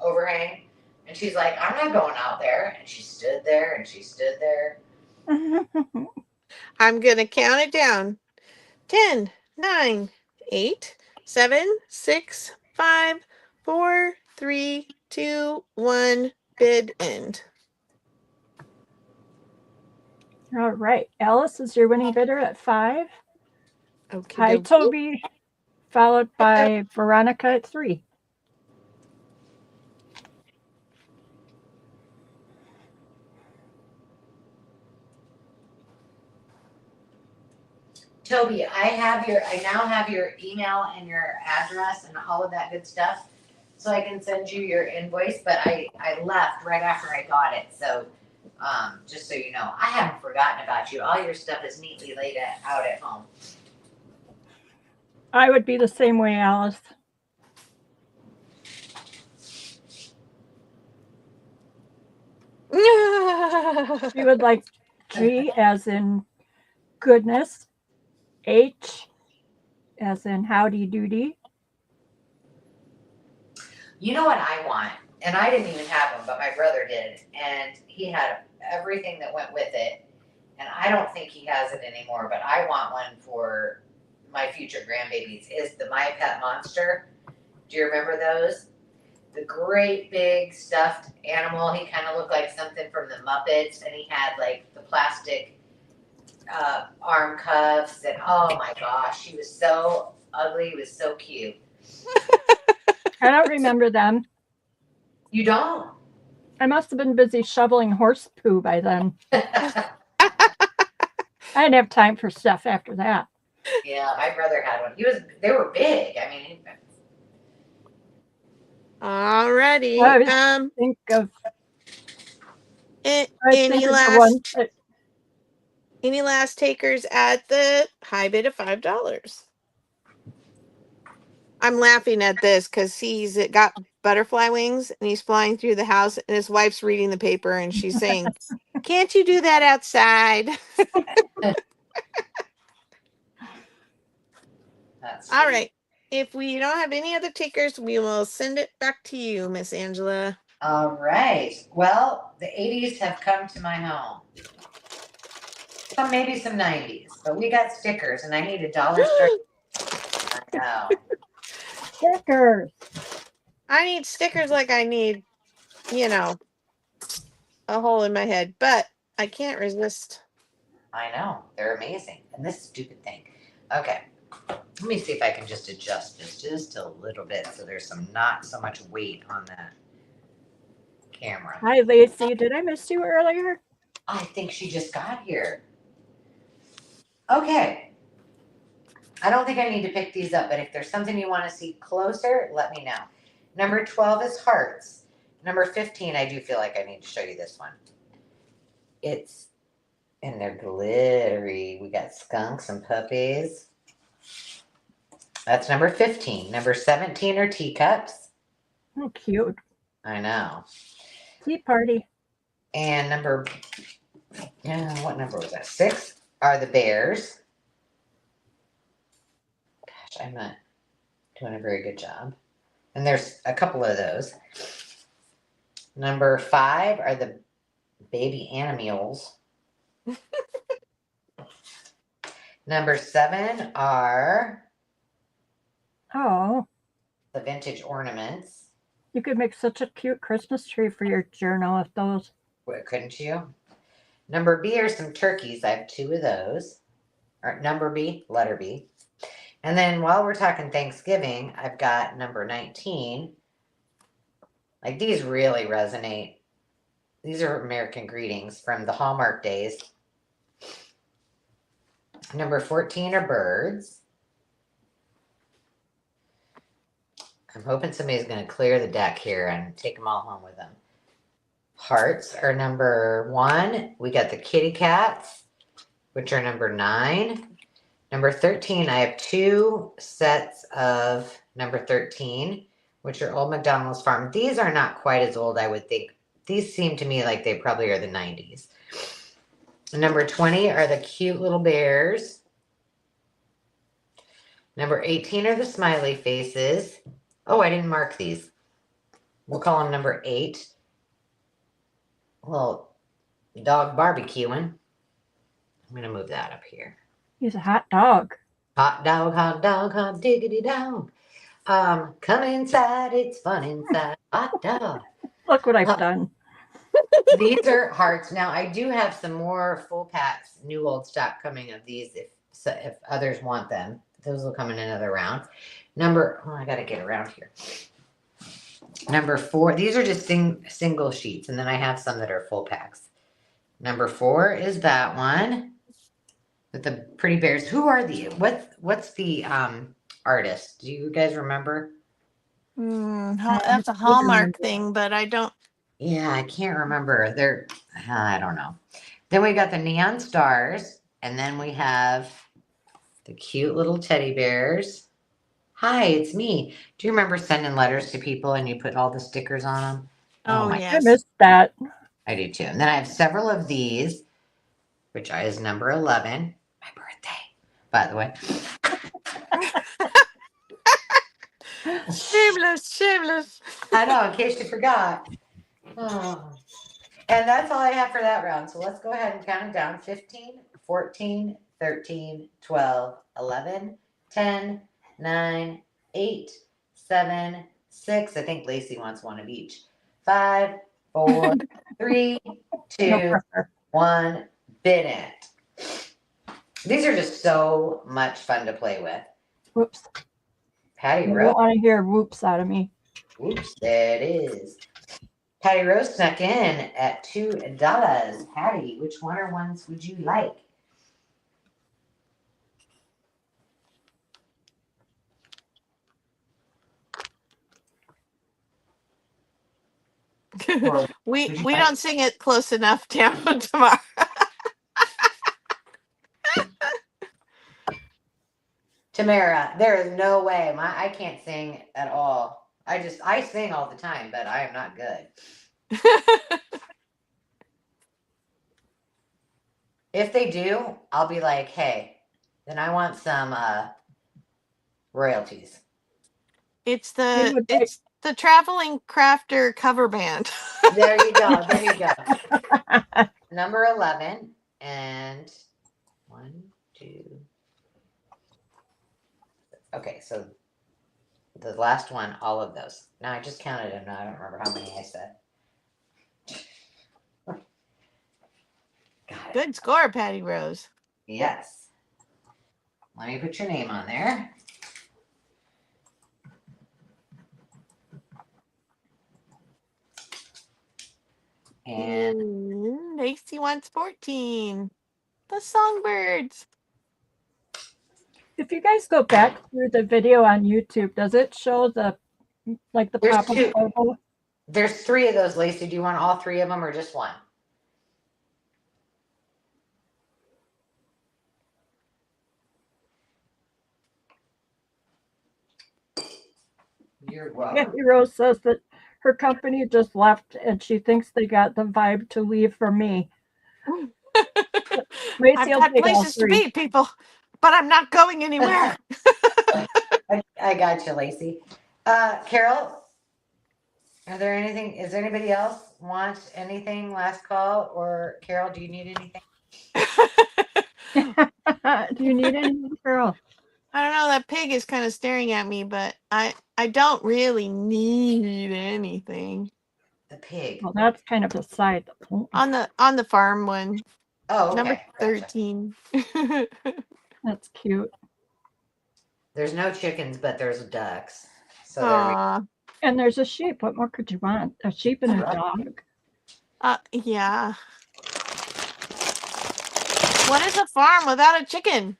overhang. And she's like, I'm not going out there. And she stood there and she stood there. I'm going to count it down. 10, 9, 8, 7, 6, 5, 4, 3, 2, 1. Bid end. All right. Alice is your winning bidder at 5. Okay. Hi, Toby. Followed by Veronica at 3. Toby, I now have your email and your address and all of that good stuff. So I can send you your invoice, but I left right after I got it. So just so you know, I haven't forgotten about you. All your stuff is neatly laid out at home. I would be the same way, Alice. We would like G as in goodness, H as in howdy doody. You know what I want? And I didn't even have them, but my brother did. And he had everything that went with it. And I don't think he has it anymore, but I want one for my future grandbabies. Is the My Pet Monster. Do you remember those? The great big stuffed animal. He kind of looked like something from the Muppets. And he had like the plastic arm cuffs. And oh my gosh, he was so ugly. He was so cute. I don't remember them. You don't? I must have been busy shoveling horse poo by then. I didn't have time for stuff after that. Yeah, my brother had one. They were big. I mean, Alrighty. I think of Any last takers at the high bid of $5? I'm laughing at this because he's got butterfly wings and he's flying through the house and his wife's reading the paper and she's saying, "Can't you do that outside?" All right. If we don't have any other takers, we will send it back to you, Miss Angela. All right. Well, the 80s have come to my home. Maybe some 90s, but we got stickers and I need a dollar store. I know. stickers. I need stickers like I need, a hole in my head, but I can't resist. I know. They're amazing. And this stupid thing. Okay. Let me see if I can just adjust this just a little bit so there's not so much weight on that camera. Hi, Lacey. Did I miss you earlier? I think she just got here. Okay. I don't think I need to pick these up, but if there's something you want to see closer, let me know. Number 12 is hearts. Number 15, I do feel like I need to show you this one. And they're glittery. We got skunks and puppies. That's number 15. Number 17 are teacups. Oh, cute. I know. Tea party. And what number was that? 6 are the bears. Gosh, I'm not doing a very good job. And there's a couple of those. Number 5 are the baby animals. Number 7 are Oh, the vintage ornaments. you could make such a cute Christmas tree for your journal with those. What, couldn't you? Number B are some turkeys. I have 2 of those. Or number B, letter B. And then while we're talking Thanksgiving, I've got number 19. Like these really resonate. These are American greetings from the Hallmark days. Number 14 are birds. I'm hoping somebody's going to clear the deck here and take them all home with them. Hearts are number 1. We got the kitty cats, which are number 9. Number 13, I have 2 sets of number 13, which are Old McDonald's Farm. These are not quite as old, I would think. These seem to me like they probably are the 90s. Number 20 are the cute little bears. Number 18 are the smiley faces. Oh, I didn't mark these. We'll call them number 8. Little dog barbecuing. I'm going to move that up here. He's a hot dog. Hot dog, diggity dog. Come inside, it's fun inside. Hot dog. Look what I've done. These are hearts. Now I do have some more full packs, new old stock coming of these if others want them. Those will come in another round. I gotta get around here. Number 4, these are just single sheets, and then I have some that are full packs. Number 4 is that one with the pretty bears. Who are the what's the artist? Do you guys remember? That's a Hallmark thing, but I don't. Yeah, I can't remember. I don't know. Then we got the neon stars, and then we have the cute little teddy bears. Hi, it's me. Do you remember sending letters to people and you put all the stickers on them? Oh, my, I yes. missed that. I do too. And then I have several of these, which is number 11, my birthday, by the way. Shameless. I know, in case you forgot. Oh. And that's all I have for that round. So let's go ahead and count it down. 15, 14, 13, 12, 11, 10, 9, 8, 7, 6. I think Lacey wants one of each. 5, 4, 3, 2, No pressure. 1. Bid it. These are just so much fun to play with. Whoops. Patty You Rose. don't want to hear whoops out of me. Oops, there it is. Patty Rose snuck in at $2. Patty, which one or ones would you like? we Would you we like- don't sing it close enough down tomorrow. Tamara, there is no way. I can't sing at all. I sing all the time, but I am not good. If they do, I'll be like, hey, then I want some royalties. It's They would like- the Traveling Crafter cover band. There you go. There you go. Number 11 and 1, 2. Okay, so the last one, all of those. Now I just counted them. Now I don't remember how many I said. Got it. Good score, Patty Rose. Yes. Let me put your name on there. And Lacey wants 14. The Songbirds. If you guys go back through the video on YouTube, does it show the There's pop-up 2. logo? There's 3 of those, Lacey. Do you want all 3 of them or just one? You're welcome. Kathy Rose says that her company just left and she thinks they got the vibe to leave from me. Lacey I've will got take all places to 3. be, people, but I'm not going anywhere. I got you, Lacey. Carol, is there anybody else want anything last call? Or Carol, do you need anything? Do you need anything, Carol? I don't know. That pig is kind of staring at me, but I don't really need anything. The pig. Well, that's kind of beside the point. On the farm one. Oh, okay. Number Gotcha. 13. That's cute. There's no chickens, but there's ducks. So there we Aw. And there's a sheep. What more could you want? A sheep and a dog. Yeah. What is a farm without a chicken?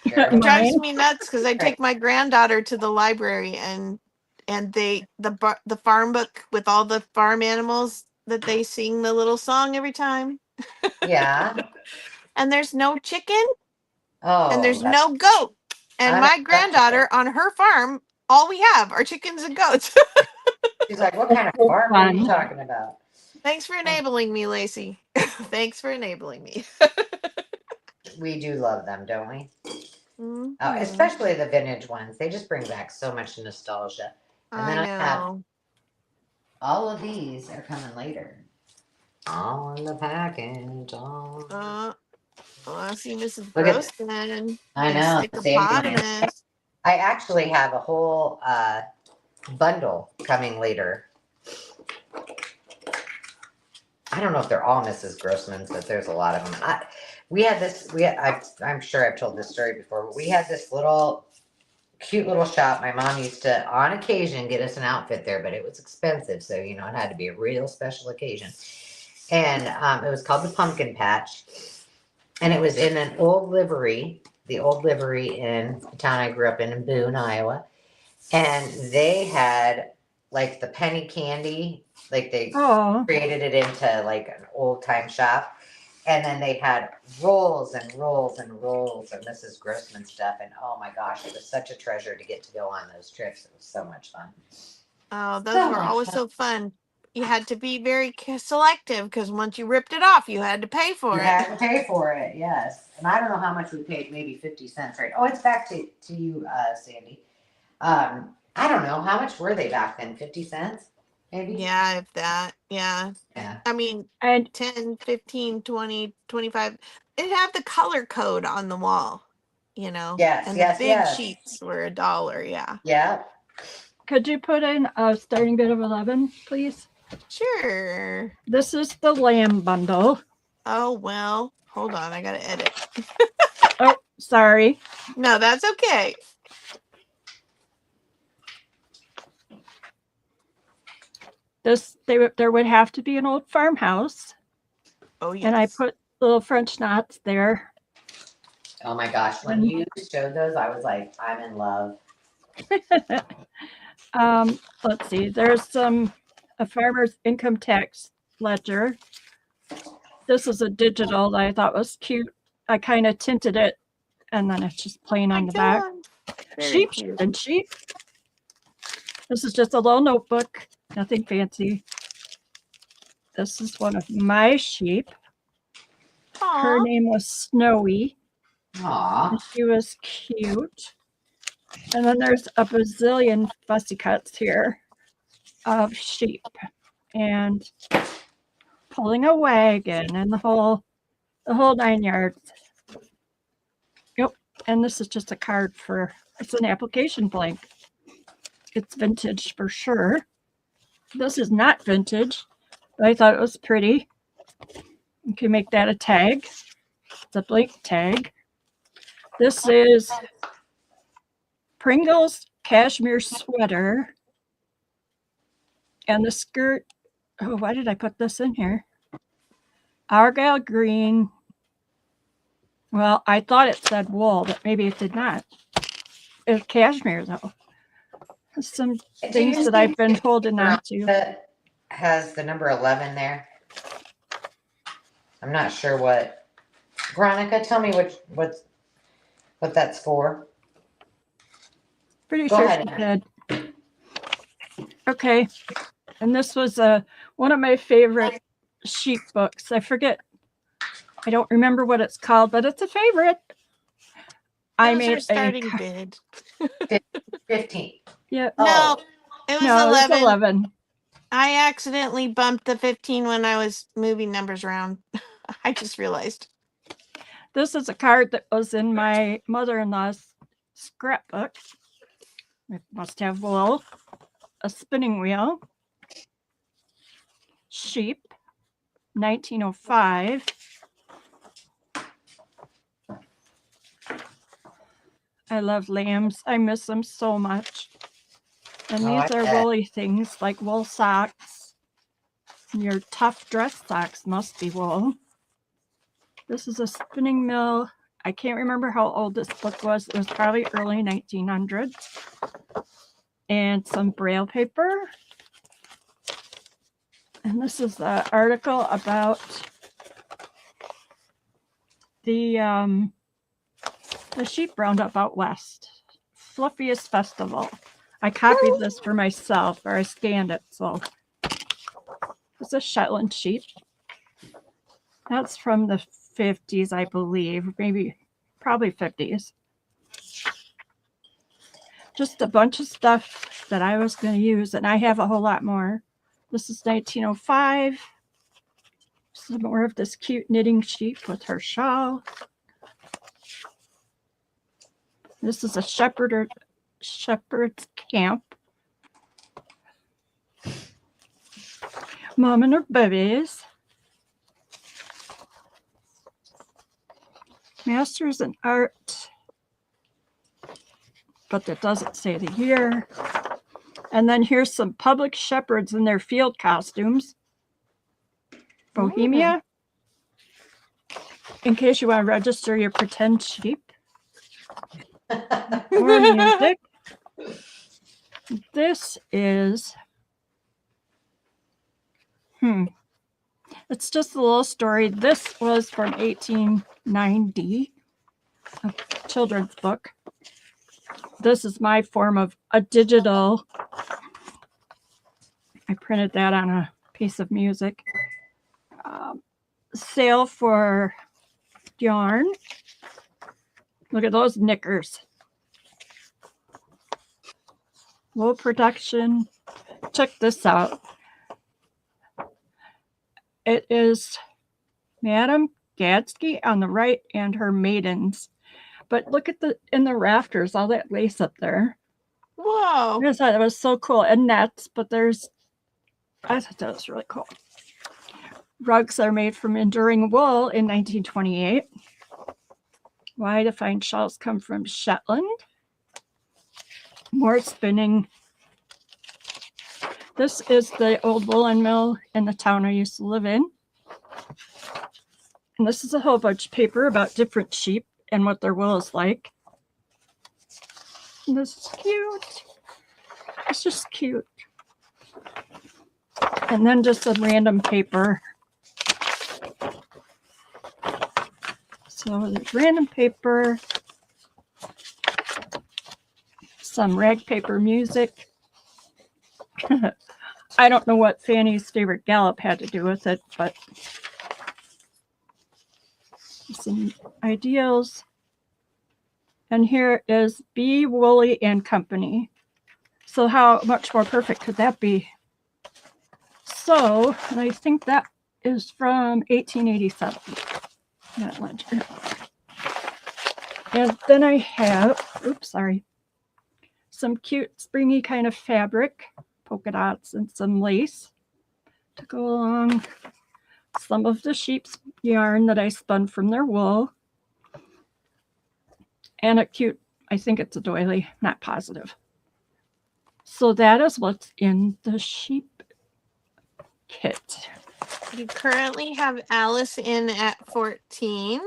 Carol. It drives Mine? me nuts because I take my granddaughter to the library and the farm book with all the farm animals that they sing the little song every time. Yeah. And there's no chicken. Oh, and there's that's no goat. And my unacceptable. granddaughter on her farm, all we have are chickens and goats. She's like, what That's kind of so farm are you fun. talking about? Thanks for Oh, enabling me, Lacey. Thanks for enabling me. we do love them, don't we? Mhm. Especially the vintage ones. They just bring back so much nostalgia. And I then I have know. all of these are coming later. All in the package. All. Oh, I see Mrs. Look at, Grossman and I know, Sandy Man. Sticklepotamus. I actually have a whole bundle coming later. I don't know if they're all Mrs. Grossman's, but there's a lot of them. We had this. I'm sure I've told this story before, but we had this little cute little shop. My mom used to, on occasion, get us an outfit there, but it was expensive, so it had to be a real special occasion. And it was called the Pumpkin Patch, and it was in an old livery, the old livery in the town I grew up in Boone, Iowa. And they had like the penny candy, like they Oh, created it into like an old time shop. And then they had rolls and rolls and rolls of Mrs. Grossman stuff. And oh my gosh, it was such a treasure to get to go on those trips. It was so much fun. Oh, those So were much always fun. so fun. You had to be very selective because once you ripped it off, you had to pay You for it. had to pay for it, yes. And I don't know how much we paid, maybe 50 cents, right? Oh, it's back to you, Sandy. I don't know. How much were they back then? 50 cents? Maybe? Yeah, if that. Yeah. Yeah. I mean, and 10, 15, 20, 25. It had the color code on the wall, Yes, and the yes, big yes. sheets were $1. Yeah. Yeah. could you put in a starting bid of 11, please? Sure. This is the lamb bundle. Oh, well, hold on. I got to edit. Oh, sorry. No, that's okay. There would have to be an old farmhouse, Oh, yes. and I put little French knots there. Oh my gosh. When you showed those, I was like, I'm in love. Let's see. There's a farmer's income tax ledger. This is a digital that I thought was cute. I kind of tinted it, and then it's just plain Oh on my the back. God. Very Sheep cute. and sheep. This is just a little notebook, nothing fancy. This is one of my sheep. Her Aw. name was Snowy, Aw. and she was cute. And then there's a bazillion fussy cuts here of sheep and pulling a wagon and the whole 9 yards. Yep. And this is just a card it's an application blank. It's vintage for sure. This is not vintage, but I thought it was pretty. You can make that a tag. It's a blank tag. This is Pringles cashmere sweater. And the skirt, oh, why did I put this in here? Argyle green. Well, I thought it said wool, but maybe it did not. It's cashmere, though. Some things that I've been holding on to. That has the number 11 there. I'm not sure what. Veronica, tell me what that's for. Pretty Go sure ahead, she honey. did. Okay. And this was one of my favorite sheep books. I don't remember what it's called, but it's a favorite. I What was her made starting bid? 15. Yeah. No, Oh, it was No, it's 11. 11. I accidentally bumped the 15 when I was moving numbers around. I just realized. This is a card that was in my mother-in-law's scrapbook. It must have wool, a spinning wheel, sheep, 1905. I love lambs. I miss them so much. And Oh, these I are bet. woolly things like wool socks. Your tough dress socks must be wool. This is a spinning mill. I can't remember how old this book was. It was probably early 1900s. And some braille paper. And this is an article about the The Sheep Roundup out west. Fluffiest festival. I copied this for myself, or I scanned it, so it's a Shetland sheep. That's from the 50s, I believe, probably 50s. Just a bunch of stuff that I was going to use, and I have a whole lot more. This is 1905. Some more of this cute knitting sheep with her shawl. This is a shepherd's camp. Mom and her babies. Masters in Art. But that doesn't say the year. And then here's some public shepherds in their field costumes. Bohemia. In case you want to register your pretend sheep. More music. This is it's just a little story. This was from 1890, a children's book. This is my form of a digital. I printed that on a piece of music. Sale for yarn. Look at those knickers. Low production. Check this out. It is Madame Gadsby on the right and her maidens. But look at in the rafters, all that lace up there. Whoa. I just thought that was so cool. And nets, but I thought that was really cool. Rugs are made from enduring wool in 1928. Why the fine shawls come from Shetland. More spinning. This is the old woolen mill in the town I used to live in. And this is a whole bunch of paper about different sheep and what their wool is like. And this is cute. It's just cute. And then just some random paper. So there's random paper. Some rag paper music. I don't know what Fanny's favorite gallop had to do with it, but some ideals. And here is B. Woolley and Company. So how much more perfect could that be? So, and I think that is from 1887. That ledger. And then I have, some cute springy kind of fabric, polka dots and some lace to go along. Some of the sheep's yarn that I spun from their wool. And a cute, I think it's a doily, not positive. So that is what's in the sheep kit. You currently have Alice in at 14.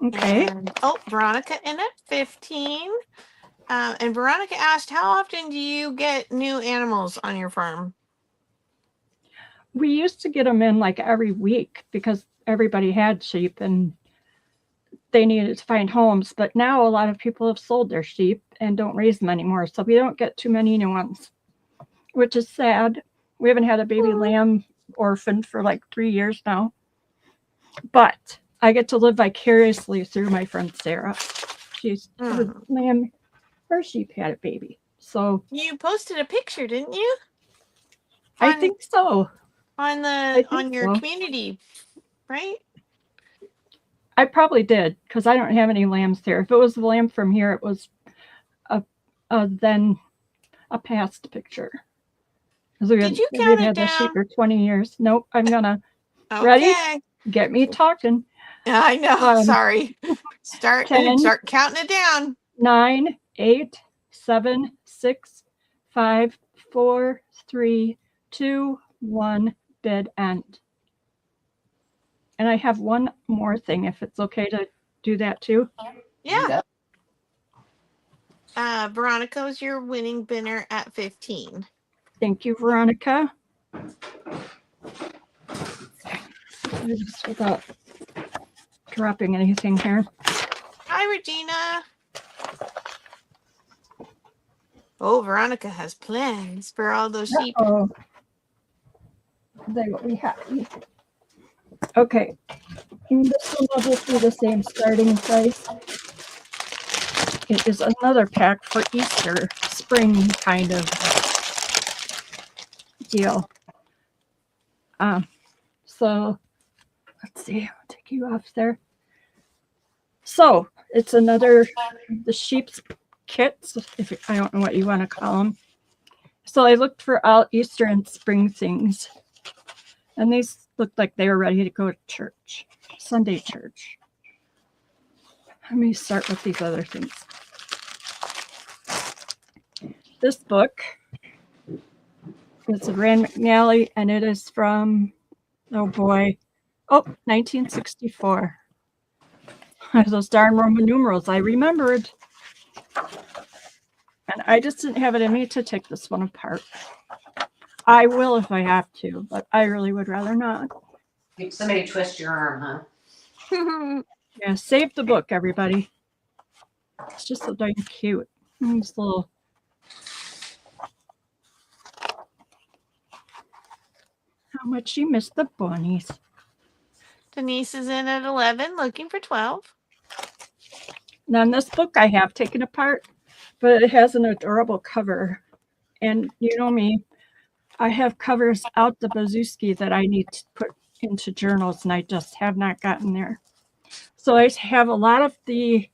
Okay. And, Veronica in at 15. And Veronica asked, how often do you get new animals on your farm? We used to get them in like every week because everybody had sheep and they needed to find homes. But now a lot of people have sold their sheep and don't raise them anymore. So we don't get too many new ones, which is sad. We haven't had a baby lamb orphan for like 3 years now. But I get to live vicariously through my friend Sarah. Her sheep had a baby. So you posted a picture, didn't you? I think so. On your community, right? I probably did because I don't have any lambs there. If it was the lamb from here, it was then a past picture. Did you count it down? The sheep for 20 years. Nope. I'm gonna. Okay. Ready? Get me talking. I know. Sorry. Start 10, counting it down. 9, 8, 7, 6, 5, 4, 3, 2, 1. Bid end. And I have one more thing, if it's okay to do that too. Yeah. Veronica was your winning bidder at 15. Thank you, Veronica. Just without dropping anything here. Hi, Hi, Regina. Oh, Veronica has plans for all those sheep. Oh, they will be happy. Okay, and this one will just be the same starting price. It is another pack for Easter, spring kind of deal. So let's see, I'll take you off there. So it's another the sheep's kits, if I don't know what you want to call them. So I looked for all Easter and spring things, and these looked like they were ready to go to church, Sunday church. Let me start with these other things. This book is a Rand McNally, and it is from, oh boy, 1964. Those darn Roman numerals, I remembered. And I just didn't have it in me to take this one apart. I will if I have to, but I really would rather not. Somebody twist your arm, huh? Yeah, save the book, everybody. It's just so darn cute. These little. How much you missed the bunnies. Denise is in at 11, looking for 12. Now, in this book, I have taken apart, but it has an adorable cover. And you know me, I have covers out the bazooski that I need to put into journals, and I just have not gotten there. So I have a lot of I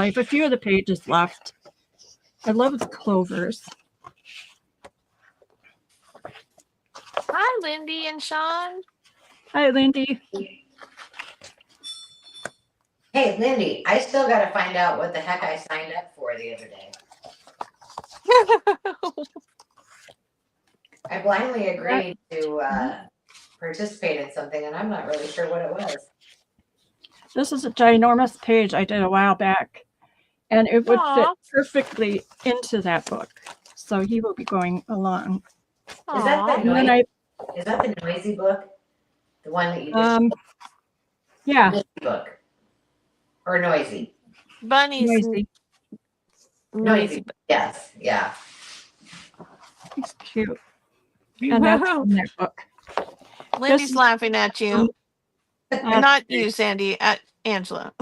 have a few of the pages left. I love the clovers. Hi, Lindy and Sean. Hi, Lindy. Hey, Lindy, I still got to find out what the heck I signed up for the other day. I blindly agreed to participate in something, and I'm not really sure what it was. This is a ginormous page I did a while back, and it would fit Aw. perfectly into that book. So he will be going along. Is that Aw. the And then Is that the noisy book? The one that you just yeah, noisy book or noisy? Bunnies. noisy. Noisy. Yes, yeah. He's cute. And that's from that book. Lindy's This- laughing at you. Not you, Sandy, at Angela.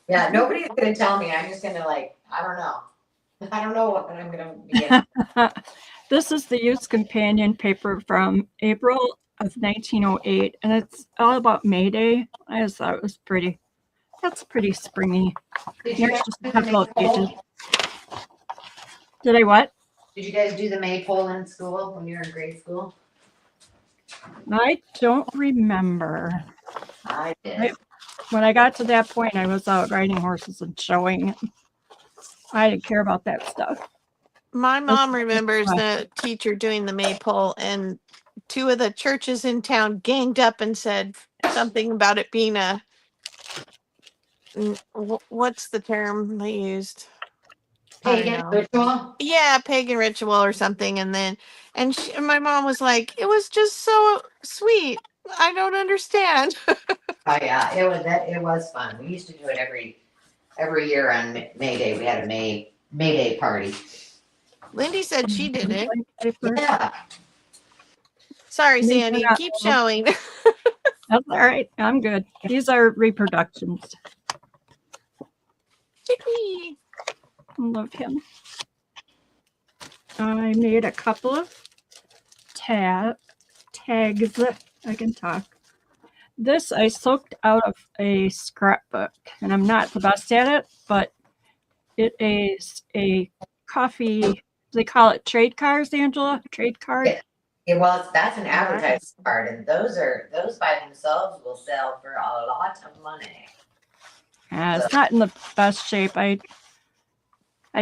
Yeah, nobody's gonna tell me. I'm just gonna I don't know. I don't know what I'm gonna begin. This is the Youth's Companion paper from April of 1908, and it's all about May Day. I just thought it was pretty. That's pretty springy. Did you There's guys just do a the couple of pages. maypole? Did I what? Did you guys do the maypole in school when you were in grade school? I don't remember. I did. Right. When I got to that point, I was out riding horses and showing. I didn't care about that stuff. My mom remembers the teacher doing the maypole, and two of the churches in town ganged up and said something about it being what's the term they used? I don't Pagan know. ritual? Yeah, pagan ritual or something. And then, my mom was like, it was just so sweet. I don't understand. Oh yeah, it was fun. We used to do it every year on May Day. We had a May Day party. Lindy said she did it. Yeah. Sorry, These are Sandy. not Keep little. showing. That's all right. I'm good. These are reproductions. Chippy. I love him. I made a couple of tags. I can talk. This I soaked out of a scrapbook, and I'm not the best at it, but it is a coffee. They call it trade cards, Angela. Trade card. Yeah, well, that's an advertising card, and those by themselves will sell for a lot of money. It's not in the best shape. I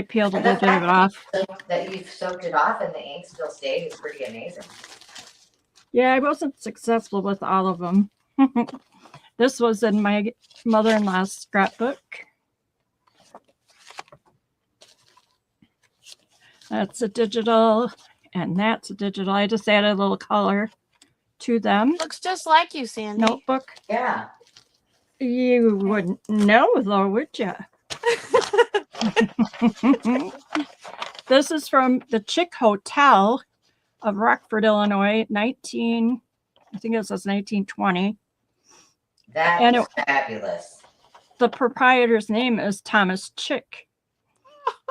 peeled a little bit of it off. That you've soaked it off and the ink still stayed is pretty amazing. Yeah, I wasn't successful with all of them. This was in my mother-in-law's scrapbook. That's a digital, and that's a digital. I just added a little color to them. Looks just like you, Sandy. Notebook. Yeah. You wouldn't know, though, would you? This is from the Chick Hotel of Rockford, Illinois, I think it says 1920. That And is fabulous. the proprietor's name is Thomas Chick.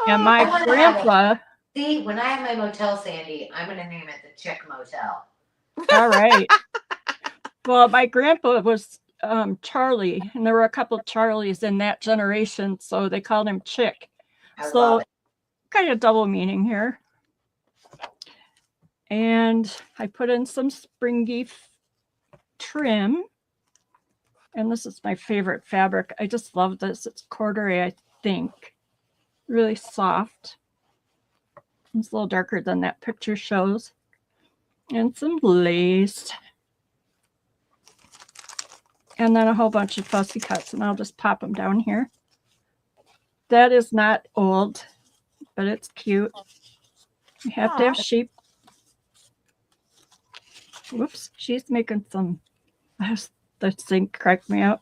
And I my wanna have grandpa, See, when I have my motel, Sandy, I'm gonna name it the Chick Motel. all right. Well, my grandpa was Charlie, and there were a couple Charlies in that generation, so they called him Chick. I love So it. kind of double meaning here. And I put in some springy trim. And this is my favorite fabric. I just love this. It's corduroy, I think. Really soft. It's a little darker than that picture shows. And some lace. And then a whole bunch of fussy cuts, and I'll just pop them down here. That is not old, but it's cute. You have to have sheep. Whoops, she's making some. This thing cracked me up.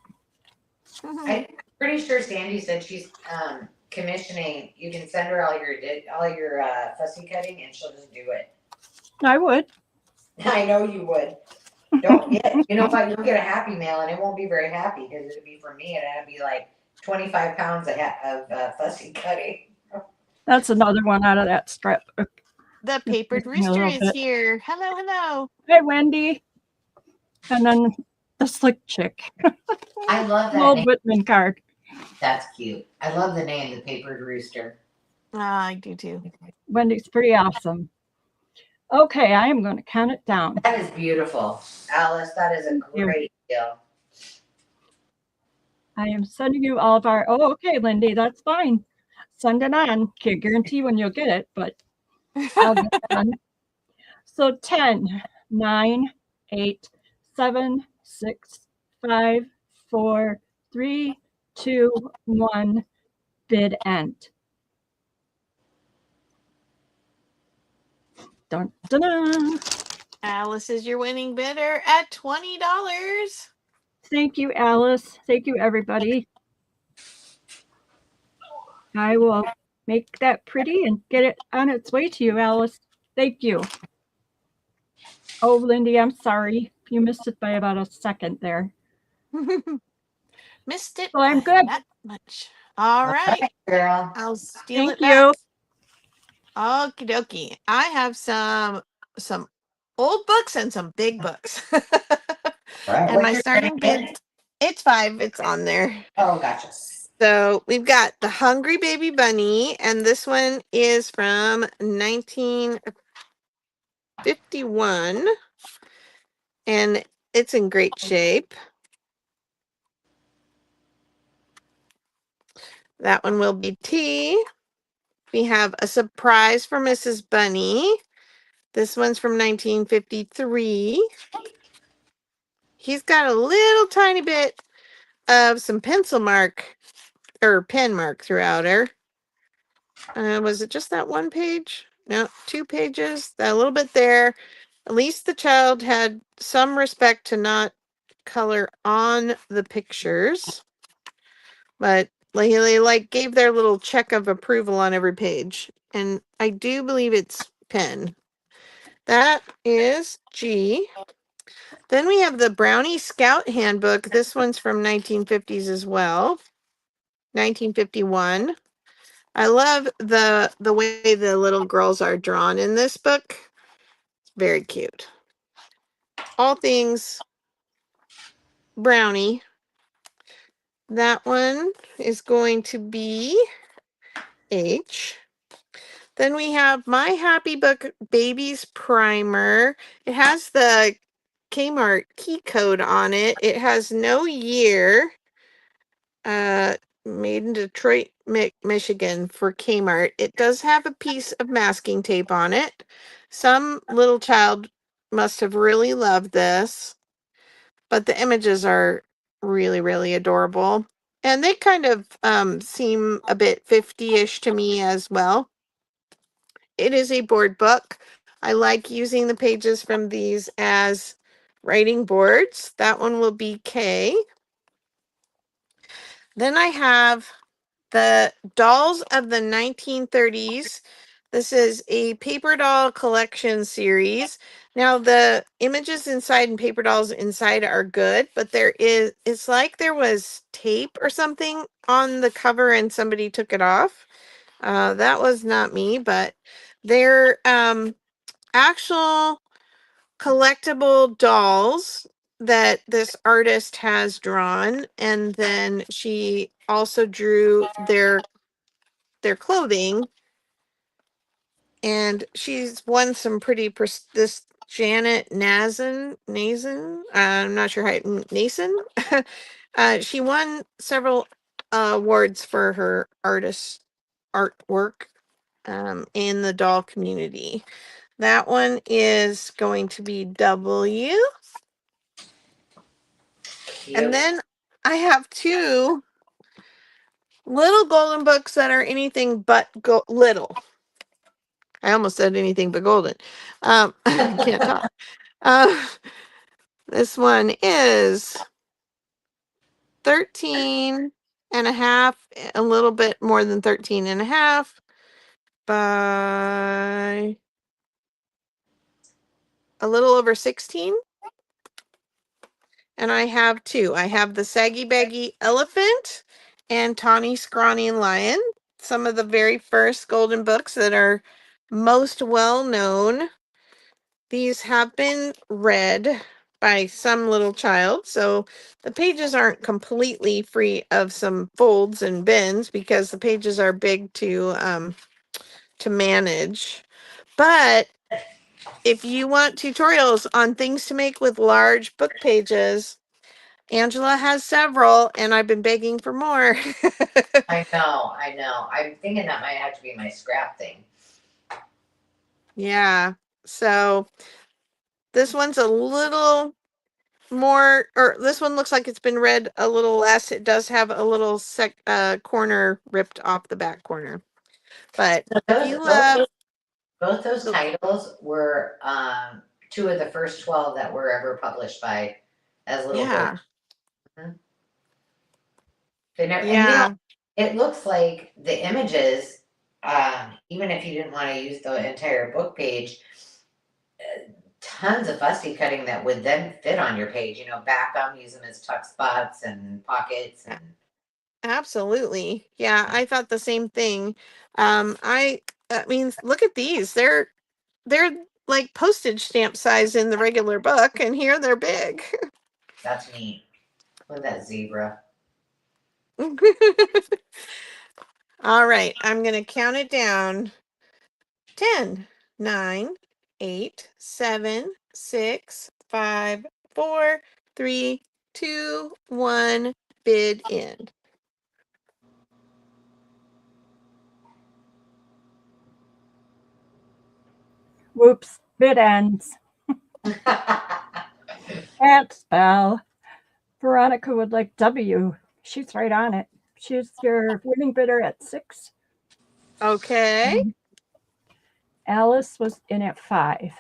I'm pretty sure Sandy said she's commissioning. You can send her all your fussy cutting, and she'll just do it. I would. I know you would. Don't get. You know what? You'll get a happy mail, and it won't be very happy because it'll be for me, and it'll be like 25 pounds of fussy cutting. That's another one out of that scrapbook. The papered rooster is here. Hello, hello. Hey, Wendy. And then the slick chick. I love that Old name. Whitman card. That's cute. I love the name, the papered rooster. I do too. Wendy's pretty awesome. Okay, I am going to count it down. That is beautiful, Alice. That is a great deal. I am sending you all of our. Oh, okay, Lindy, that's fine. Send it on. Can't guarantee when you'll get it, but I'll get it done. So 10, 9, 8, 7, 6, 5, 4, 3, 2, 1. Bid end. Dun, dun, dun. Alice is your winning bidder at $20. Thank you, Alice. Thank you, everybody. I will make that pretty and get it on its way to you, Alice. Thank you. Oh, Lindy, I'm sorry. You missed it by about a second there. Missed it. So I'm good. That much. All right, girl. I'll steal Thank it back. you. Okie dokie. I have some old books and some big books. Right. And my starting bid, it's 5. It's on there. Oh, gotcha. So we've got The Hungry Baby Bunny, and this one is from 1951, and it's in great shape. That one will be T. We have A Surprise for Mrs. Bunny. This one's from 1953. He's got a little tiny bit of some pencil mark or pen mark throughout her. Was it just that one page? No, 2 pages. That little bit there. At least the child had some respect to not color on the pictures. But they gave their little check of approval on every page. And I do believe it's pen. That is G. Then we have the Brownie Scout Handbook. This one's from 1950s as well. 1951. I love the way the little girls are drawn in this book. It's very cute. All things Brownie. That one is going to be H. Then we have My Happy Book Babies Primer. It has the Kmart key code on it. It has no year. Made in Detroit, Michigan for Kmart. It does have a piece of masking tape on it. Some little child must have really loved this, but the images are really, really adorable. And they kind of seem a bit 50-ish to me as well. It is a board book. I like using the pages from these as writing boards. That one will be K. Then I have The Dolls of the 1930s. This is a paper doll collection series. Now the images inside and paper dolls inside are good, but it's like there was tape or something on the cover and somebody took it off. That was not me, but they're actual collectible dolls that this artist has drawn, and then she also drew their clothing, and she's won some pretty this Janet Nazen, I'm not sure how Nason. She won several awards for her artwork in the doll community. That one is going to be W. And then I have two little golden books that are anything but little. I almost said anything but golden. I can't talk. This one is 13 and a half, a little bit more than 13 and a half by a little over 16. And I have two. I have the Saggy Baggy Elephant and Tawny Scrawny Lion. Some of the very first golden books that are most well known. These have been read by some little child, so the pages aren't completely free of some folds and bends because the pages are big to manage. But if you want tutorials on things to make with large book pages, Angela has several, and I've been begging for more. I know. I'm thinking that might have to be my scrap thing. Yeah. So this one's a little more, or this one looks like it's been read a little less. It does have a little corner ripped off the back corner. But if you love Both those titles were two of the first 12 that were ever published by as little books. They never, and you know, it looks like the images, even if you didn't want to use the entire book page, tons of fussy cutting that would then fit on your page. You know, back them, use them as tuck spots and pockets. And absolutely, yeah, I thought the same thing. I mean, look at these. They're like postage stamp size in the regular book, and here they're big. That's neat. Look at that zebra. All right, I'm going to count it down. 10, 9, 8, 7, 6, 5, 4, 3, 2, 1, bid end. Whoops, bid ends. Can't spell. Veronica would like W. She's right on it. She's your winning bidder at 6. Okay. Alice was in at 5.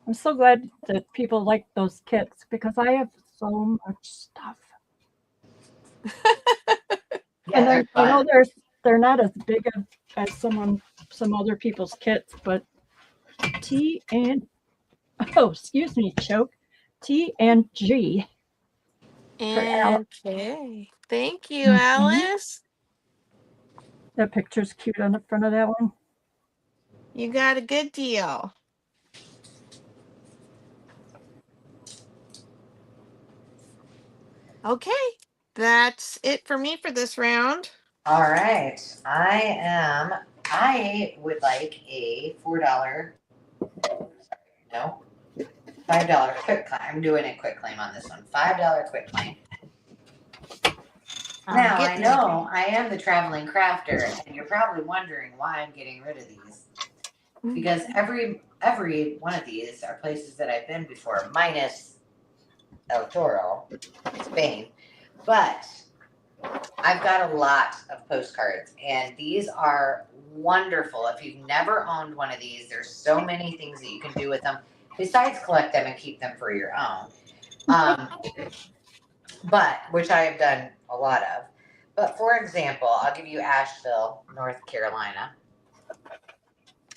I'm so glad that people like those kits because I have so much stuff. And I know they're not as big as some other people's kits, but excuse me, choke. T and G. Okay. Thank you, Alice. That picture's cute on the front of that one. You got a good deal. Okay. That's it for me for this round. All right. I would like a $4, no, $5 quick claim. I'm doing a quick claim on this one. $5 quick claim. Now, I know I am the traveling crafter, and you're probably wondering why I'm getting rid of these. Because every one of these are places that I've been before, minus El Toro, Spain. But I've got a lot of postcards, and these are wonderful. If you've never owned one of these, there's so many things that you can do with them besides collect them and keep them for your own. Um, but which I have done a lot of. But for example, I'll give you Asheville, North Carolina,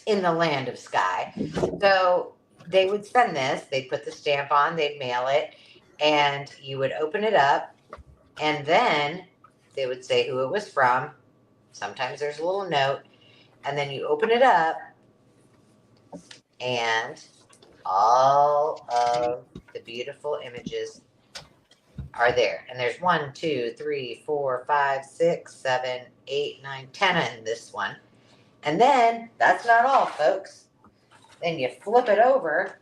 in the land of sky. So they would send this, they'd put the stamp on, they'd mail it, and you would open it up, and then they would say who it was from. Sometimes there's a little note, and then you open it up, and all of the beautiful images are there. And there's 1, 2, 3, 4, 5, 6, 7, 8, 9, 10 in this one. And then that's not all, folks. Then you flip it over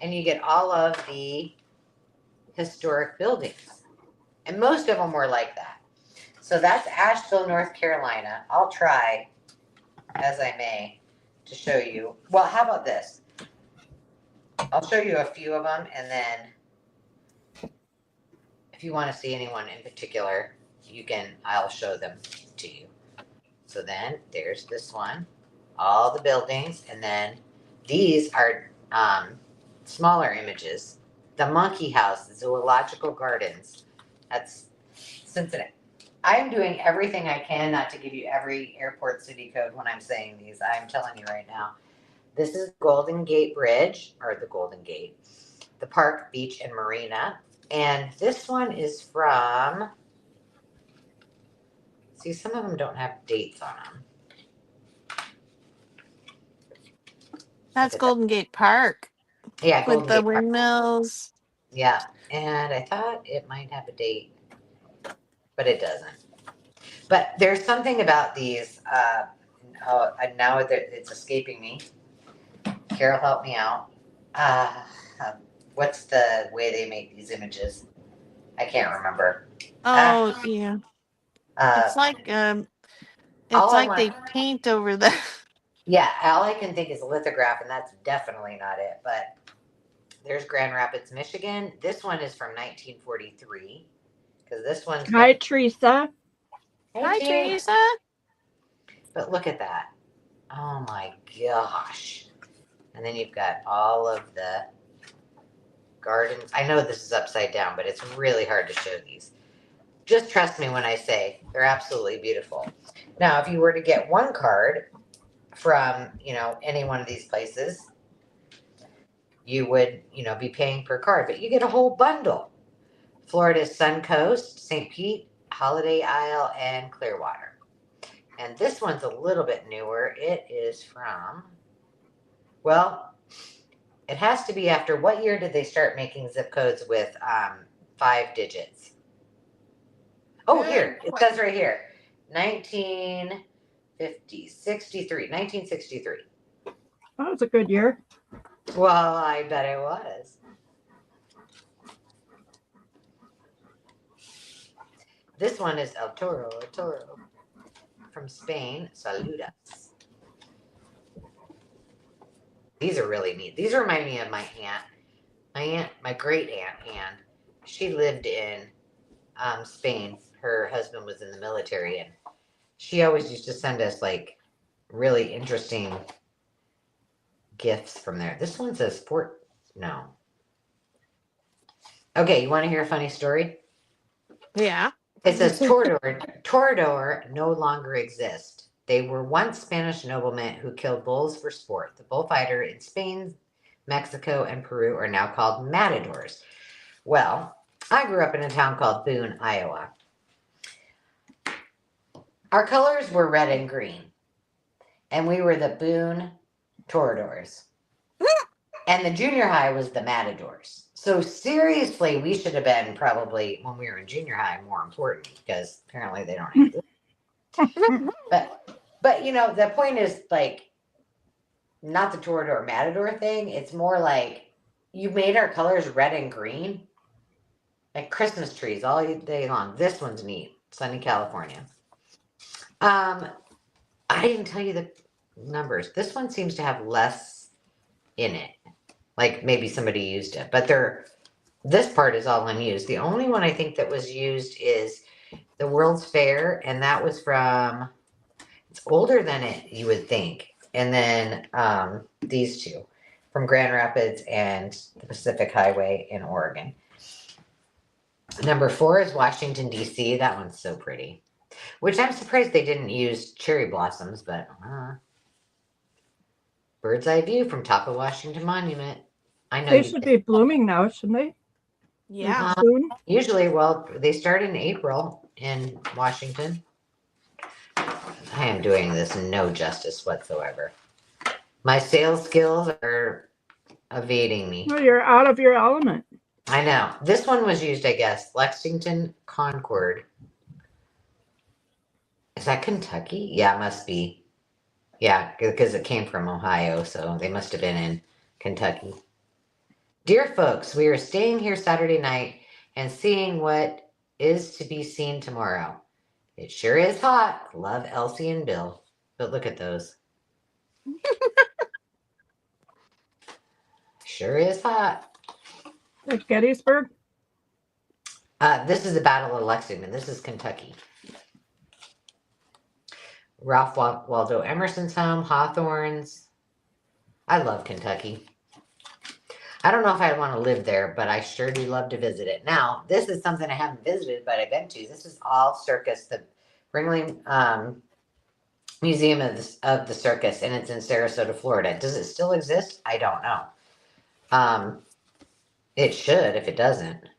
and you get all of the historic buildings. And most of them were like that. So that's Asheville, North Carolina. I'll try, as I may, to show you. Well, how about this? I'll show you a few of them, and then if you want to see anyone in particular, I'll show them to you. So then there's this one, all the buildings, and then these are smaller images. The Monkey House, the Zoological Gardens. That's Cincinnati. I'm doing everything I can not to give you every airport city code when I'm saying these. I'm telling you right now. This is Golden Gate Bridge, or the Golden Gate, the Park, Beach, and Marina. And this one is from, see, some of them don't have dates on them. That's Golden Gate Park. Yeah, with Golden the Gate Park. windmills. Yeah, and I thought it might have a date, but it doesn't. But there's something about these, now that it's escaping me. Carol, help me out. What's the way they make these images? I can't remember. Oh yeah, it's like they paint over the. Yeah, all I can think is lithograph, and that's definitely not it. But there's Grand Rapids, Michigan. This one is from 1943, because this one's. Hi, Teresa. Hi, Teresa. But look at that. Oh my gosh. And then you've got all of the gardens. I know this is upside down, but it's really hard to show these. Just trust me when I say they're absolutely beautiful. Now, if you were to get one card from, any one of these places, you would, be paying per card, but you get a whole bundle. Florida's Suncoast, St. Pete, Holiday Isle, and Clearwater. And this one's a little bit newer. It is from, well, it has to be after, what year did they start making zip codes with 5 digits? Oh, here, it says right here, 1963. That was a good year. Well, I bet it was. This one is El Toro, from Spain. Saludas. These are really neat. These remind me of my great aunt Anne. She lived in Spain. Her husband was in the military, and she always used to send us like really interesting gifts from there. This one says no. Okay, you want to hear a funny story? Yeah. It says Toreador no longer exist. They were once Spanish noblemen who killed bulls for sport. The bullfighter in Spain, Mexico, and Peru are now called matadors. Well, I grew up in a town called Boone, Iowa. Our colors were red and green, and we were the Boone Toreadors. And the junior high was the Matadors. So seriously, we should have been probably, when we were in junior high, more important, because apparently they don't have this. But the point is, like, not the Toreador Matador thing. It's more like you made our colors red and green, like Christmas trees all day long. This one's neat. Sunny California. I didn't tell you the numbers. This one seems to have less in it. Like maybe somebody used it, but this part is all unused. The only one I think that was used is the World's Fair, and that was from, it's older than it you would think. And then these two from Grand Rapids and the Pacific Highway in Oregon. Number 4 is Washington, D.C. That one's so pretty. Which I'm surprised they didn't use cherry blossoms, but bird's eye view from top of Washington Monument. I know They you should did. be blooming now, shouldn't they? Yeah. Soon. Usually, well, they start in April in Washington. I am doing this no justice whatsoever. My sales skills are evading me. Well, you're out of your element. I know. This one was used, I guess. Lexington Concord. Is that Kentucky? Yeah, it must be. Yeah, because it came from Ohio, so they must have been in Kentucky. Dear folks, we are staying here Saturday night and seeing what is to be seen tomorrow. It sure is hot. Love, Elsie and Bill. But look at those. Sure is hot. At Gettysburg. This is the Battle of Lexington. This is Kentucky. Ralph Waldo Emerson's home, Hawthorne's. I love Kentucky. I don't know if I'd want to live there, but I sure do love to visit it. Now, this is something I haven't visited, but I've been to. This is all circus, the Ringling Museum of the Circus, and it's in Sarasota, Florida. Does it still exist? I don't know. It should if it doesn't.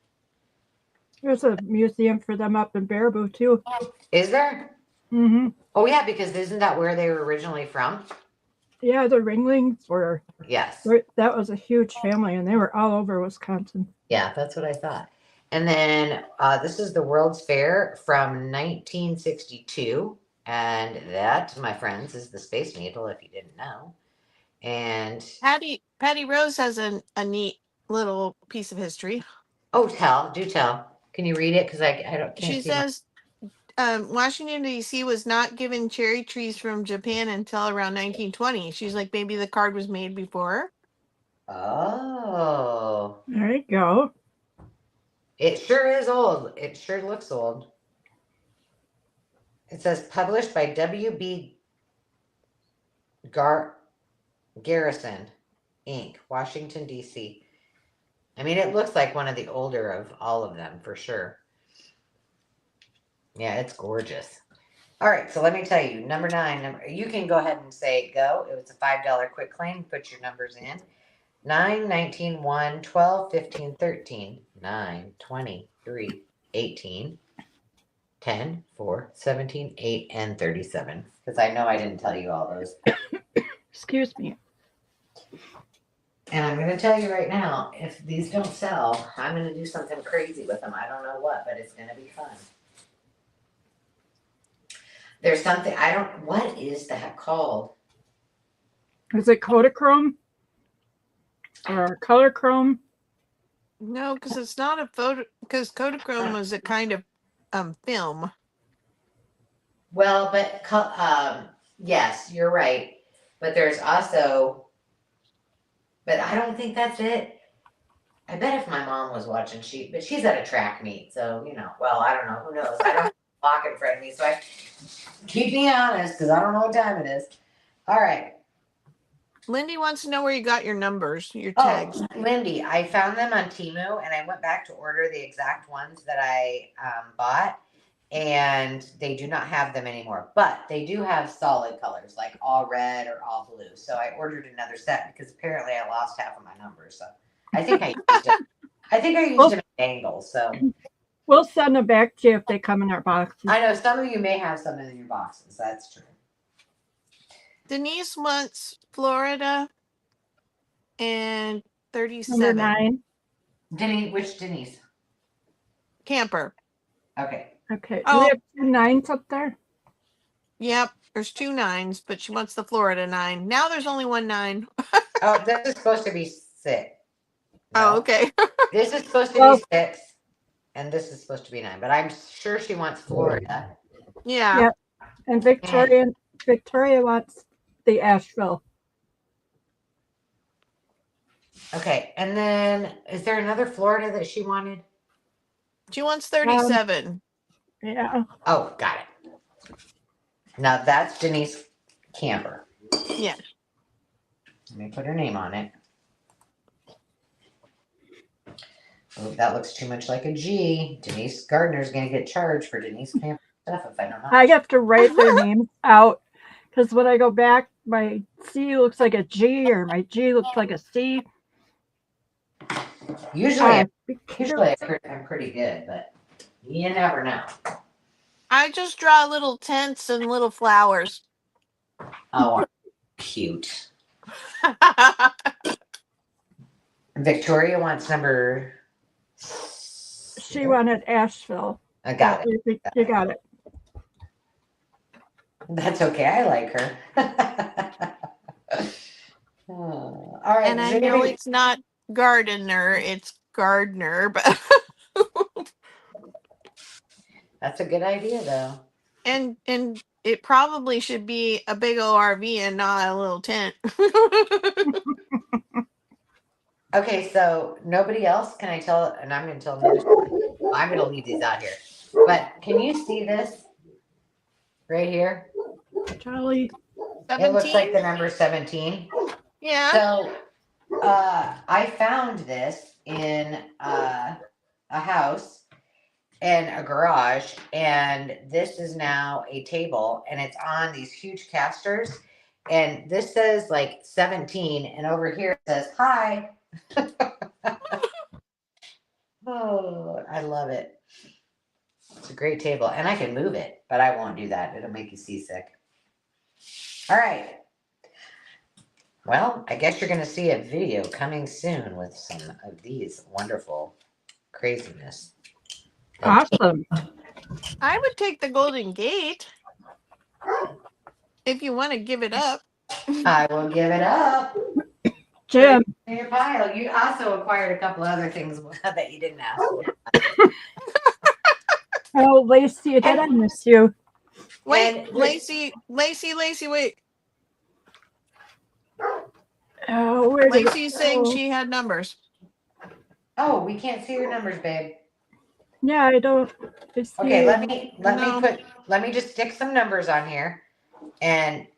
There's a museum for them up in Baraboo too. Is there? Mm-hmm. Oh yeah, because isn't that where they were originally from? Yeah, the Ringlings were. Yes. That was a huge family, and they were all over Wisconsin. Yeah, that's what I thought. And then this is the World's Fair from 1962. And that, my friends, is the Space Needle, if you didn't know. And Patty Rose has a neat little piece of history. oh, do tell. Can you read it? Because I can't She see says Washington, D.C. was not given cherry trees from Japan until around 1920. She's like, maybe the card was made before. Oh. There you go. It sure is old. It sure looks old. It says published by W.B. Garrison, Inc., Washington, D.C. I mean, it looks like one of the older of all of them for sure. Yeah, it's gorgeous. All right, so let me tell you, number 9, you can go ahead and say go. It was a $5 quick claim. Put your numbers in. 9, 19, 1, 12, 15, 13, 9, 20, 3, 18, 10, 4, 17, 8, and 37. Because I know I didn't tell you all those. Excuse me. And I'm going to tell you right now, if these don't sell, I'm going to do something crazy with them. I don't know what, but it's going to be fun. There's something, what is that called? Is it Kodachrome? Or color chrome? No, because it's not a photo. Because Kodachrome was a kind of film. Well, but yes, you're right. But there's also, but I don't think that's it. I bet if my mom was watching, but she's at a track meet, so well, I don't know, who knows? I don't have a clock in front of me, so keep me honest because I don't know what time it is. All right. Lindy wants to know where you got your numbers, your Oh, tags. Lindy, I found them on Temu, and I went back to order the exact ones that I bought, and they do not have them anymore. But they do have solid colors, like all red or all blue. So I ordered another set because apparently I lost half of my numbers. So I think I used them. I think I used them at angles. So we'll send them back to you if they come in our boxes. I know some of you may have some in your boxes. That's true. Denise wants Florida and 37. Number 9. Denise, which Denise? Camper. Okay. Okay. Oh. Do we have 2 9s up there? Yep. There's 2 9s, but she wants the Florida 9. Now there's only 1 9. Oh, this is supposed to be 6. No. Oh, okay. This is supposed to be 6, and this is supposed to be 9. But I'm sure she wants Florida. Yeah. Yep. And Victoria wants the Asheville. Okay, and then is there another Florida that she wanted? She wants 37. Yeah. Oh, got it. Now that's Denise Camper. Yeah. Let me put her name on it. Oh, that looks too much like a G. Denise Gardner's gonna get charged for Denise Camper stuff if I don't know. I have to write their names out because when I go back, my C looks like a G or my G looks like a C. Usually, Be usually careful. I'm pretty good, but you never know. I just draw little tents and little flowers. Oh, cute. Victoria wants number. She wanted Asheville. I got it. You got it. That's okay. I like her. Oh, all right. And I know it's not gardener, it's gardener, but That's a good idea, though. and it probably should be a big ORV and not a little tent. Okay, so nobody else. Can I tell? And I'm going to tell another. I'm going to leave these out here. But can you see this right here? Charlie. It looks like 17? the number 17. Yeah. So I found this in a house and a garage, and this is now a table, and it's on these huge casters. And this says like 17, and over here it says hi. Oh, I love it. It's a great table, and I can move it, but I won't do that. It'll make you seasick. All right. Well, I guess you're going to see a video coming soon with some of these wonderful craziness. Awesome. I would take the Golden Gate if you want to give it up. I will give it up. Jim. In your pile. You also acquired a couple other things that you didn't ask for. Oh, Lacey, again, I miss you. Wait, And- Lacey, wait. Oh, where did Lacey's it saying go? she had numbers. Oh, we can't see your numbers, babe. Yeah, I don't. Okay, No. let me just stick some numbers on here. And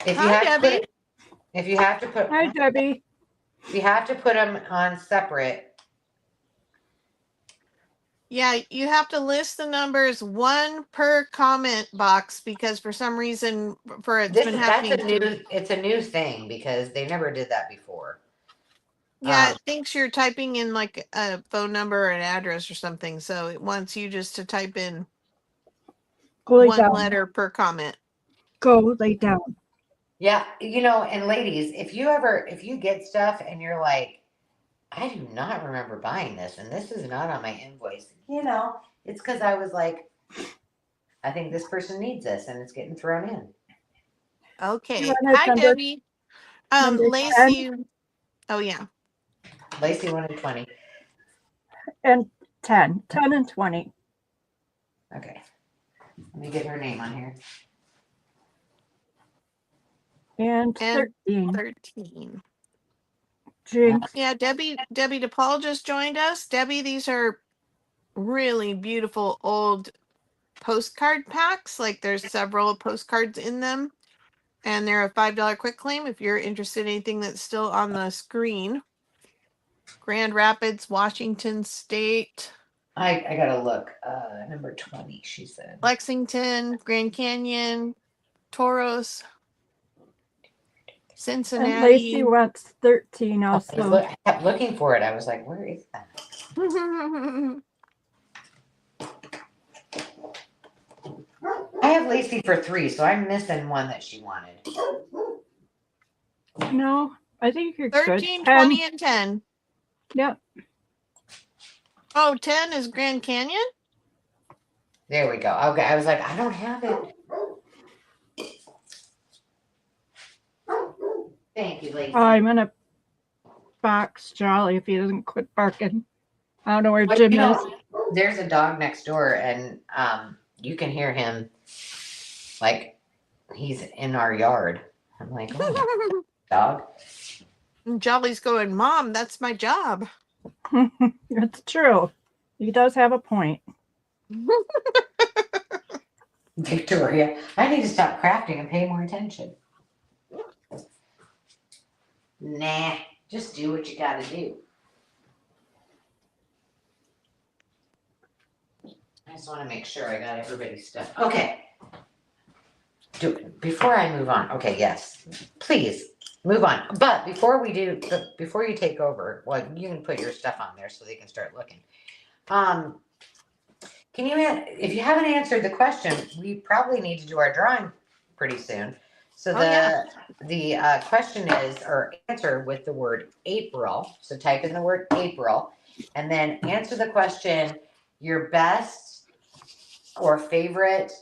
if you Hi, have to Debbie. put, if you have to put, Hi, Debbie. you have to put them on separate. Yeah, you have to list the numbers one per comment box because for some reason it's been happening. It's a new thing because they never did that before. Yeah, it thinks you're typing in like a phone number or an address or something, so it wants you just to type in one letter per comment. Go lay down. Yeah, and ladies, if you get stuff and you're like, I do not remember buying this, and this is not on my invoice, it's because I was like, I think this person needs this, and it's getting thrown in. Okay. Hi, Debbie. Lacey. Oh, yeah. Lacey wanted 20. And 10. 10 and 20. Okay. Let me get her name on here. And 13. 13. Jinx. Yeah, Debbie DePaul just joined us. Debbie, these are really beautiful old postcard packs. Like there's several postcards in them. And they're a $5 quick claim if you're interested in anything that's still on the screen. Grand Rapids, Washington State. I gotta look. Number 20, she said. Lexington, Grand Canyon, Toros, Cincinnati. And Lacey wants 13 also. I kept looking for it. I was like, where is that? I have Lacey for 3, so I'm missing one that she wanted. No, I think you're 13, good. 20, and 10. Yep. Oh, 10 is Grand Canyon? There we go. Okay, I was like, I don't have it. Thank you, Lacey. I'm going to box Charlie if he doesn't quit barking. I don't know where Jim is. There's a dog next door, and you can hear him like he's in our yard. I'm like, oh, dog. And Jolly's going, Mom, that's my job. It's true. He does have a point. Victoria, I need to stop crafting and pay more attention. Nah, just do what you gotta do. I just want to make sure I got everybody's stuff. Okay. Before I move on, okay, yes, please move on. But before we do, before you take over, well, you can put your stuff on there so they can start looking. Can you, if you haven't answered the question, we probably need to do our drawing pretty soon. So Oh, yeah. the question is, or answer with the word April. So type in the word April, and then answer the question, your best or favorite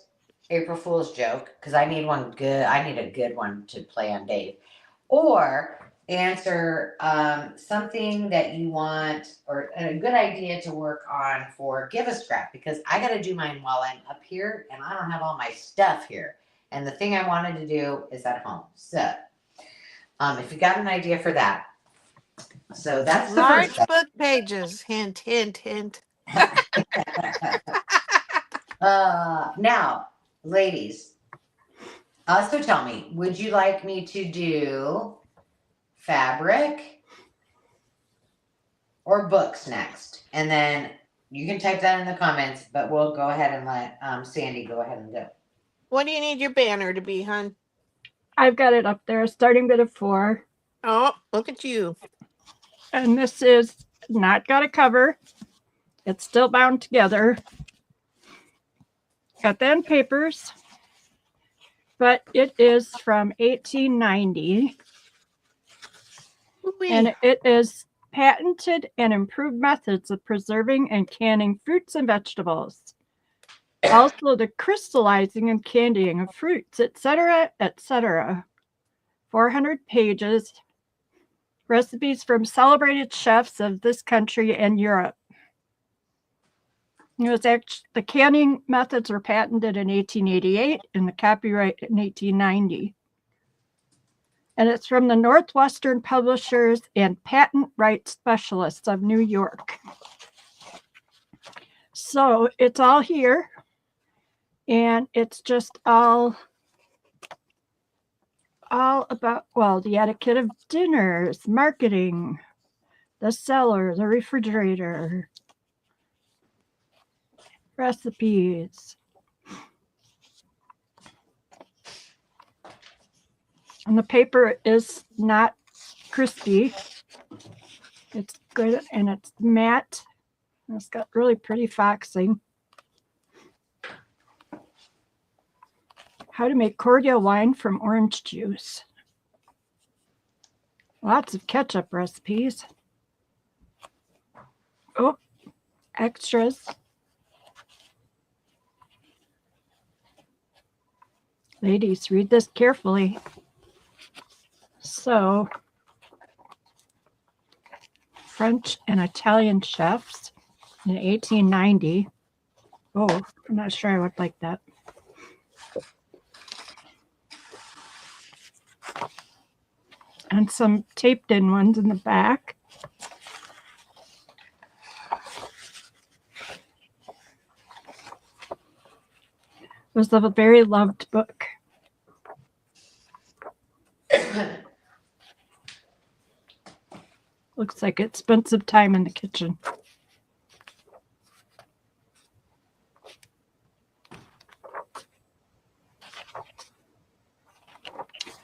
April Fool's joke, because I need one good. I need a good one to play on Dave, or answer something that you want or a good idea to work on for Give a Scrap, because I got to do mine while I'm up here and I don't have all my stuff here. And the thing I wanted to do is at home. So if you got an idea for that. So that's the Large first book pages. Hint, hint, hint. now, ladies, also tell me, would you like me to do fabric or books next? And then you can type that in the comments, but we'll go ahead and let Sandy go ahead and go. What do you need your banner to be, hon? I've got it up there, starting bit of 4. Oh, look at you. And this is not got a cover. It's still bound together. Got the end papers, but it is from 1890. Ooh-wee. And it is patented and improved methods of preserving and canning fruits and vegetables. Also the crystallizing and candying of fruits, etc., etc. 400 pages. Recipes from celebrated chefs of this country and Europe. It was actually, the canning methods were patented in 1888 and the copyright in 1890. And it's from the Northwestern Publishers and Patent Rights Specialists of New York. So it's all here, and it's just all about, well, the etiquette of dinners, marketing, the cellar, the refrigerator, recipes. And the paper is not crispy. It's good, and it's matte. And it's got really pretty foxing. How to make cordial wine from orange juice. Lots of ketchup recipes. Oh, extras. Ladies, read this carefully. So, French and Italian chefs in 1890. Oh, I'm not sure I would like that. And some taped in ones in the back. It was a very loved book. Looks like it spent some time in the kitchen.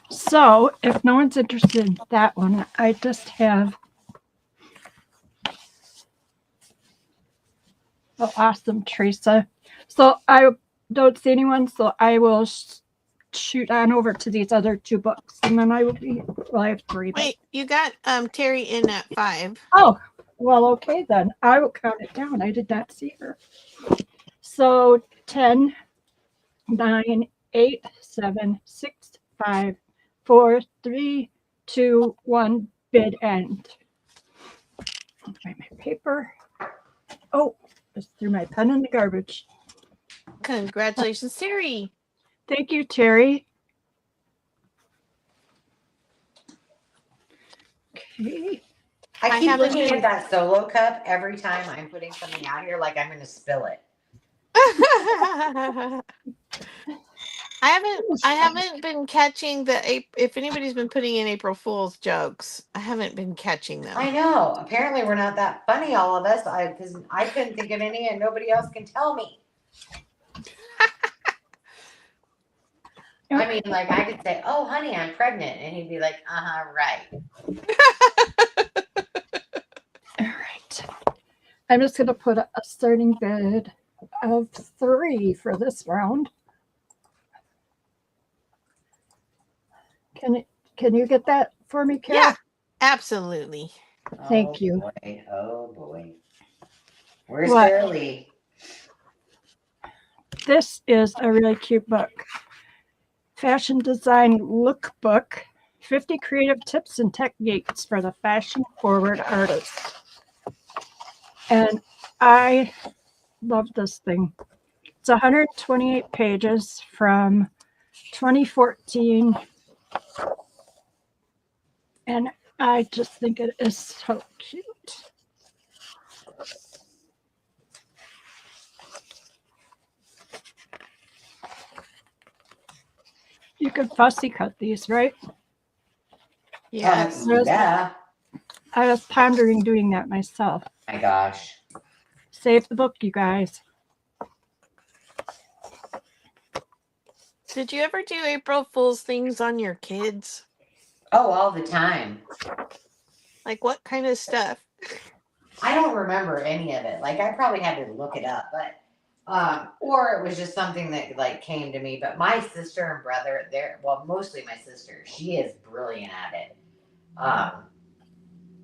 So, if no one's interested in that one, I just have awesome, Teresa. So I don't see anyone, so I will shoot on over to these other 2 books, and then I will be, well, I have 3. Wait, you got Terry in at 5. Oh, well, okay then. I will count it down. I did not see her. So 10, 9, 8, 7, 6, 5, 4, 3, 2, 1, bid end. I'll find my paper. Oh, just threw my pen in the garbage. Congratulations, Terry. Thank you, Terry. Okay. I I keep haven't looking been- at that solo cup every time I'm putting something out here, like I'm going to spill it. I haven't been catching if anybody's been putting in April Fool's jokes. I haven't been catching I them. know. Apparently, we're not that funny, all of us. Because I couldn't think of any, and nobody else can tell me. I mean, like I could say, "Oh, honey, I'm pregnant," and he'd be like, right." All right. I'm just going to put a starting bid of 3 for this round. Can you get that for me, Carol? Yeah, absolutely. Thank you. Boy. Oh boy. Where's What? Fairly? This is a really cute book. Fashion Design Lookbook, 50 Creative Tips and Techniques for the Fashion Forward Artist. And I love this thing. It's 128 pages from 2014. And I just think it is so cute. You could fussy cut these, right? Yes. Yeah. I was pondering doing that myself. My gosh. Save the book, you guys. Did you ever do April Fool's things on your kids? Oh, all the time. Like what kind of stuff? I don't remember any of it. Like I probably had to look it up, but or it was just something that like came to me. But my sister and brother, mostly my sister, she is brilliant at it.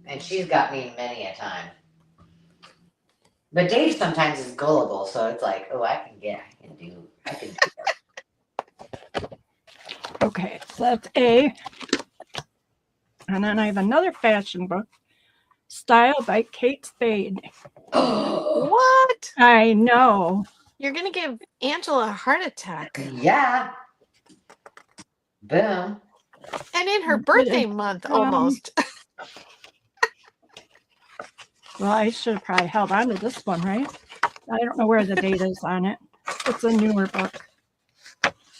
And she's got me many a time. But Dave sometimes is gullible, so it's like, oh, I can do that. Okay, so that's A. And then I have another fashion book, Style by Kate Spade. What? I know. You're going to give Angela a heart attack. Yeah. Boom. And in her birthday month, almost. Well, I should have probably held on to this one, right? I don't know where the date is on it. It's a newer book.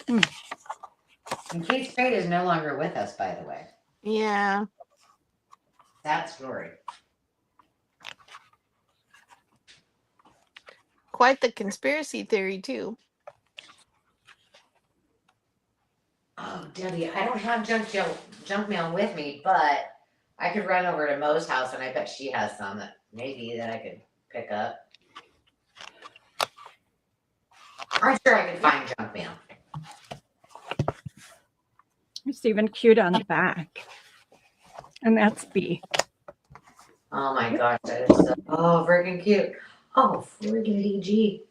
And Kate Spade is no longer with us, by the way. Yeah. Sad story. Quite the conspiracy theory, too. Oh, Debbie, I don't have junk mail with me, but I could run over to Mo's house, and I bet she has some that I could pick up. I'm sure I could find junk mail. It's even cute on the back. And that's B. Oh my gosh, that is so freaking cute. Oh, friggin' DG.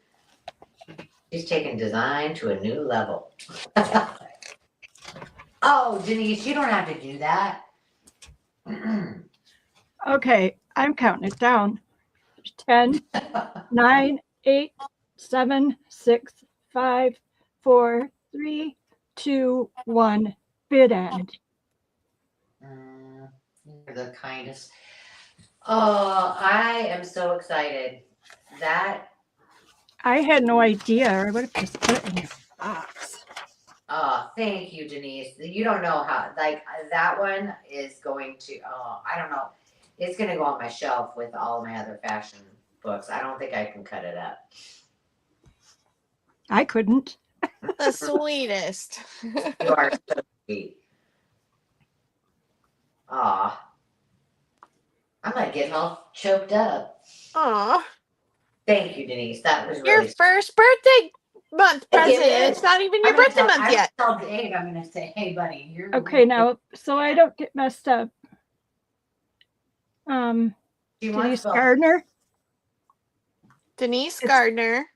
She's taking design to a new level. Oh, Denise, you don't have to do that. Okay, I'm counting it down. 10, 9, 8, 7, 6, 5, 4, 3, 2, 1. Bid end. You're the kindest. Oh, I am so excited. That. I had no idea. I would have just put it in your box. Oh, thank you, Denise. You don't know how, like, that one is going to, I don't know. It's going to go on my shelf with all my other fashion books. I don't think I can cut it up. I couldn't. The sweetest. You are so sweet. Aw. I'm like getting all choked up. Aw. Thank you, Denise. That was Your really first birthday month present. is. It's not even your birthday month yet. I told Dave, I'm going to say, hey, buddy, you're Okay, now, so I don't get messed up. Denise Gardner. Denise Gardner.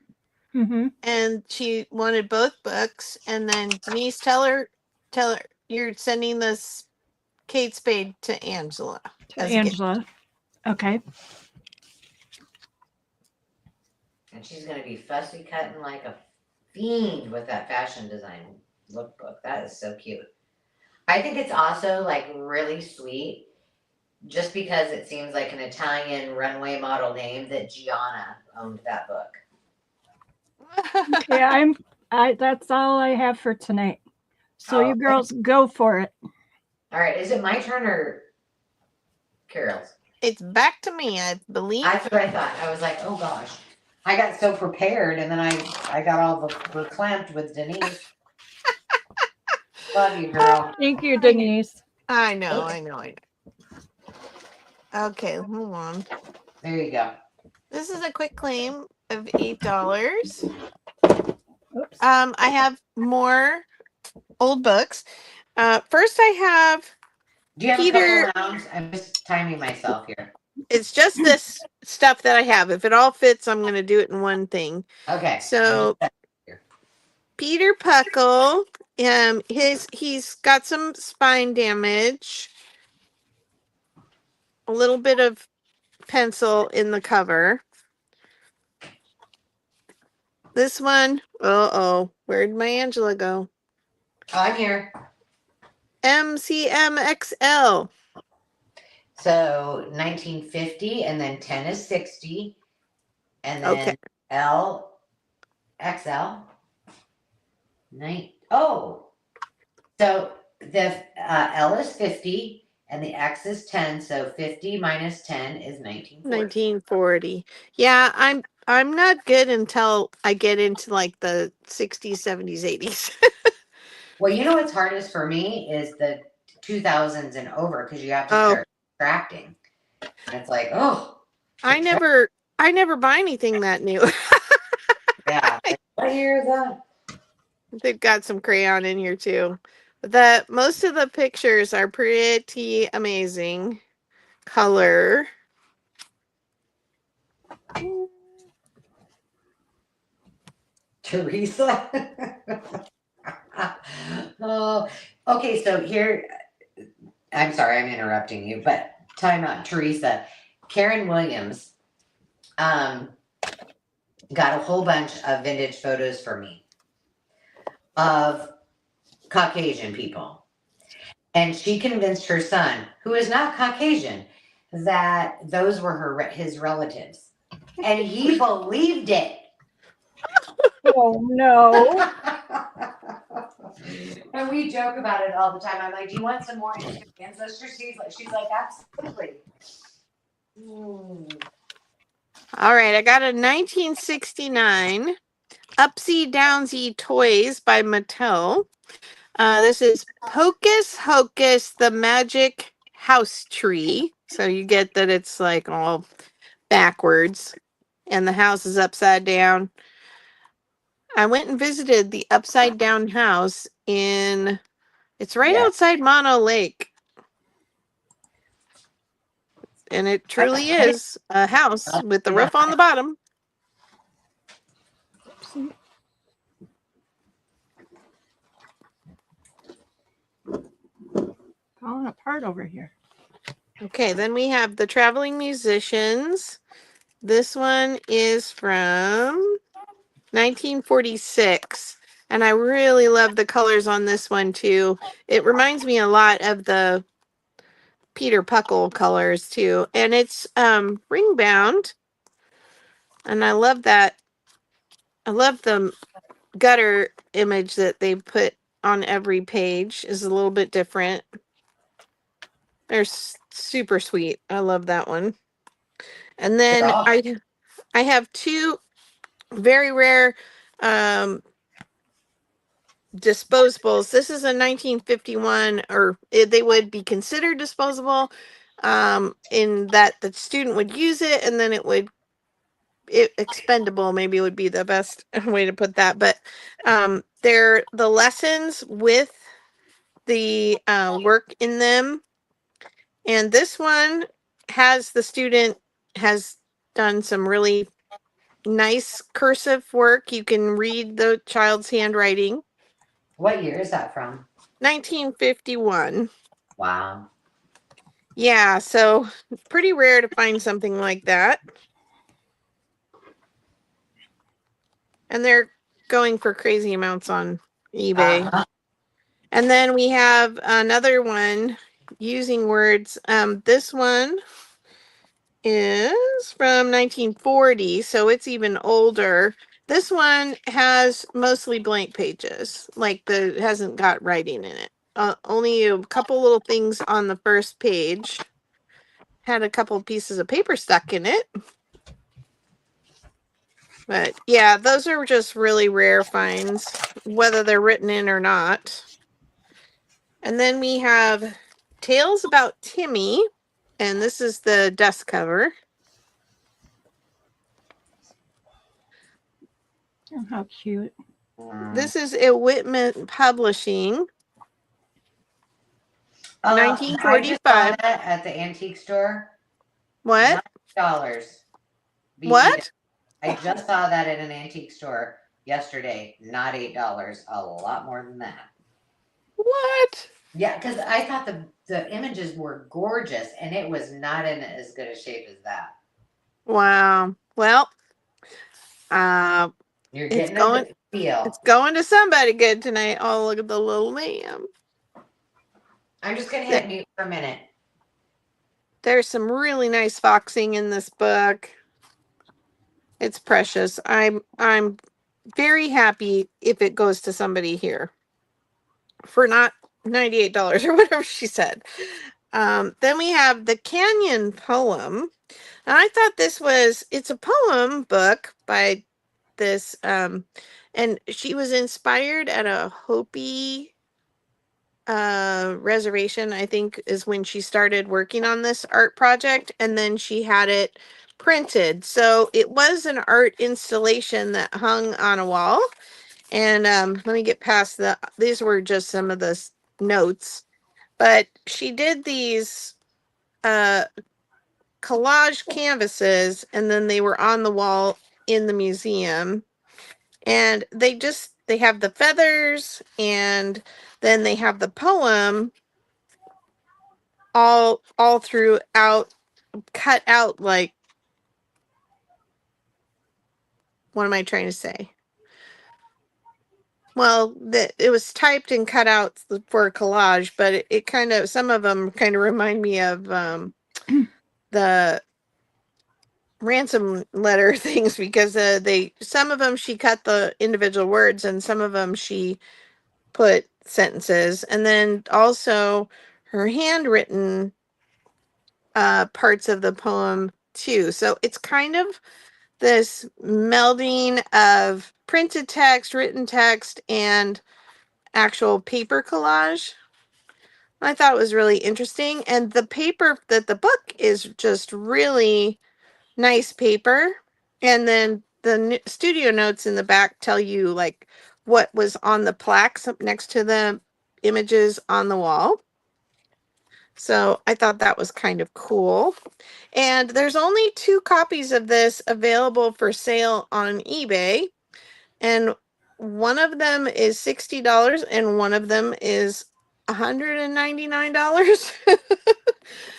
Mm-hmm. And she wanted both books. And then Denise, tell her you're sending this Kate Spade to Angela. Angela. Okay. And she's going to be fussy cutting like a fiend with that fashion design lookbook. That is so cute. I think it's also like really sweet just because it seems like an Italian runway model name that Gianna owned that book. Okay, that's all I have for tonight. So Oh, you girls go for it. all right. Is it my turn or Carol's? It's back to me, I believe. That's what I thought. I was like, oh gosh. I got so prepared and then I got all verklempt with Denise. Love you, girl. Thank you, Denise. I know, I know, I know. Okay, hold on. There you go. This is a quick claim of $8. Oops. I have more old books. First I have Do you have Peter. a couple rounds? I'm just timing myself here. It's just this stuff that I have. If it all fits, I'm going to do it in one thing. Okay. So Peter Puckle, he's got some spine damage, a little bit of pencil in the cover. This one, where'd my Angela go? Oh, I'm here. MCMXL. So 1950 and then 10 is 60 and then Okay. L XL. Oh, so the L is 50 and the X is 10. So 50 minus 10 is 1940. 1940. Yeah, I'm not good until I get into like the 60s, 70s, 80s. Well, you know what's hardest for me is the 2000s and over because you have to Oh. start subtracting. And it's like, oh, I never buy anything that new. yeah. Like, what year is that? They've got some crayon in here too. Most of the pictures are pretty amazing. Color. Teresa. Oh, okay. So here, I'm sorry, I'm interrupting you, but time out, Teresa. Karen Williams, got a whole bunch of vintage photos for me of Caucasian people, and she convinced her son, who is not Caucasian, that those were his relatives, and he believed it. Oh no. And we joke about it all the time. I'm like, do you want some more ancestors? She's like, absolutely. All right, I got a 1969 Upsy Downsy Toys by Mattel. This is Hocus Hocus, the Magic House Tree. So you get that it's like all backwards and the house is upside down. I went and visited the upside down house it's right outside Mono Lake. And it truly is a house with the roof on the bottom. Falling apart over here. Okay, then we have the Traveling Musicians. This one is from 1946. And I really love the colors on this one too. It reminds me a lot of the Peter Puckle colors too. And it's ring bound. And I love that. I love the gutter image that they put on every page is a little bit different. They're super sweet. I love that one. And then I have two very rare disposables. This is a 1951, or they would be considered disposable in that the student would use it and then expendable maybe would be the best way to put that. But they're the lessons with the work in them. And this one the student has done some really nice cursive work. You can read the child's handwriting. What year is that from? 1951. Wow. Yeah, so pretty rare to find something like that. And they're going for crazy amounts on eBay. And then we have another one, Using Words. This one is from 1940, so it's even older. This one has mostly blank pages, like the hasn't got writing in it. Only a couple little things on the first page. Had a couple pieces of paper stuck in it. But yeah, those are just really rare finds, whether they're written in or not. And then we have Tales About Timmy, and this is the dust cover. Oh, how cute. This is a Whitman Publishing, I just saw 1945. that at the antique store. What? $9. What? I just saw that at an antique store yesterday. Not $8. A lot more than that. What? Yeah, because I thought the images were gorgeous, and it was not in as good a shape as that. Wow. Well, You're it's getting a going. good feel. It's going to somebody good tonight. Oh, look at the little lamb. I'm just gonna hit mute for a minute. There's some really nice foxing in this book. It's precious. I'm very happy if it goes to somebody here for not $98 or whatever she said. Then we have the Canyon Poem. And I thought it's a poem book by this, and she was inspired at a Hopi reservation, I think is when she started working on this art project, and then she had it printed. So it was an art installation that hung on a wall. And let me get past these were just some of the notes, but she did these collage canvases, and then they were on the wall in the museum. And they have the feathers, and then they have the poem all throughout, cut out, like, what am I trying to say? Well, it was typed and cut out for a collage, but it kind of, some of them kind of remind me of the ransom letter things, because some of them she cut the individual words, and some of them she put sentences, and then also her handwritten parts of the poem too. So it's kind of this melding of printed text, written text, and actual paper collage. I thought it was really interesting. And the paper that the book is just really nice paper. And then the studio notes in the back tell you like what was on the plaques up next to the images on the wall. So I thought that was kind of cool. And there's only 2 copies of this available for sale on eBay. And one of them is $60 and one of them is $199. But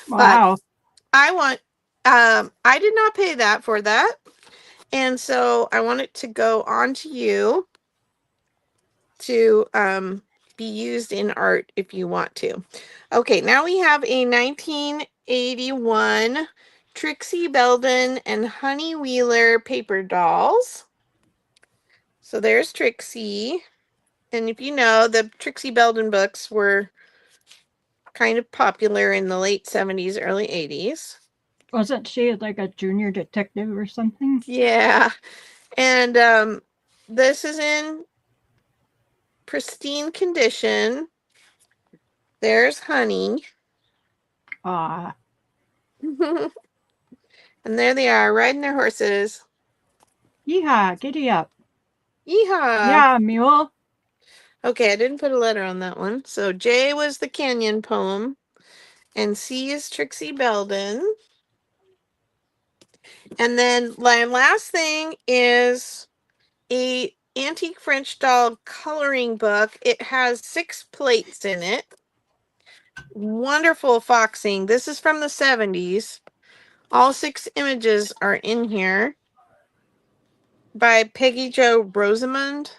Wow. I did not pay that for that. And so I want it to go on to you to be used in art if you want to. Okay, now we have a 1981 Trixie Belden and Honey Wheeler paper dolls. So there's Trixie. And if you know, the Trixie Belden books were kind of popular in the late 70s, early 80s. Wasn't she like a junior detective or something? Yeah. And this is in pristine condition. There's Honey. Ah, And there they are, riding their horses. yeehaw, giddy up. Yeehaw. Yeah, mule. Okay, I didn't put a letter on that one. So J was the Canyon poem, and C is Trixie Belden. And then my last thing is a antique French doll coloring book. It has 6 plates in it. Wonderful foxing. This is from the 70s. All 6 images are in here by Peggy Jo Rosamond.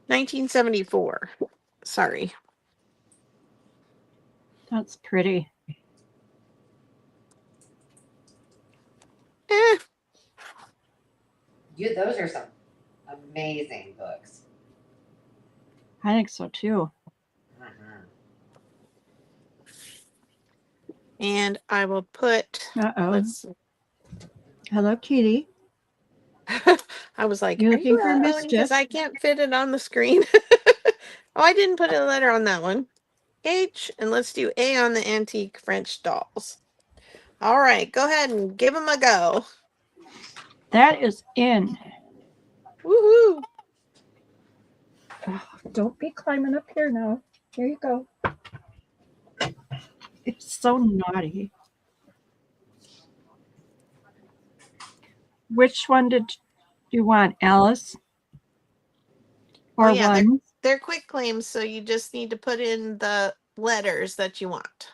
1974. Sorry. That's pretty. Eh, Those are some amazing books. I think so too. Mhm. And I will put, Uh-oh. let's, Hello, Kitty. I was like, You are looking you for Because mischief? I can't fit it on the screen. Oh, I didn't put a letter on that one. H, and let's do A on the antique French dolls. All right, go ahead and give them a go. That is in. Woohoo! Oh, don't be climbing up here now. Here you go. It's so naughty. Which one did you want, Alice? Or yeah, one? they're quick claims, so you just need to put in the letters that you want.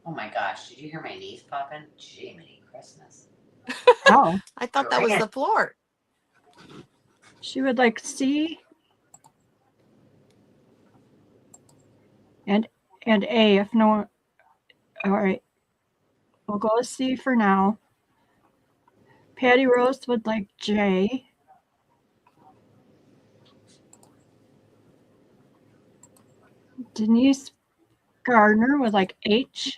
Oh my gosh, did you hear my knees popping? Jiminy Christmas. Oh, I thought that was Grand. the floor. she would like C and A if no one. All right. We'll go with C for now. Patty Rose would like J. Denise Gardner would like H.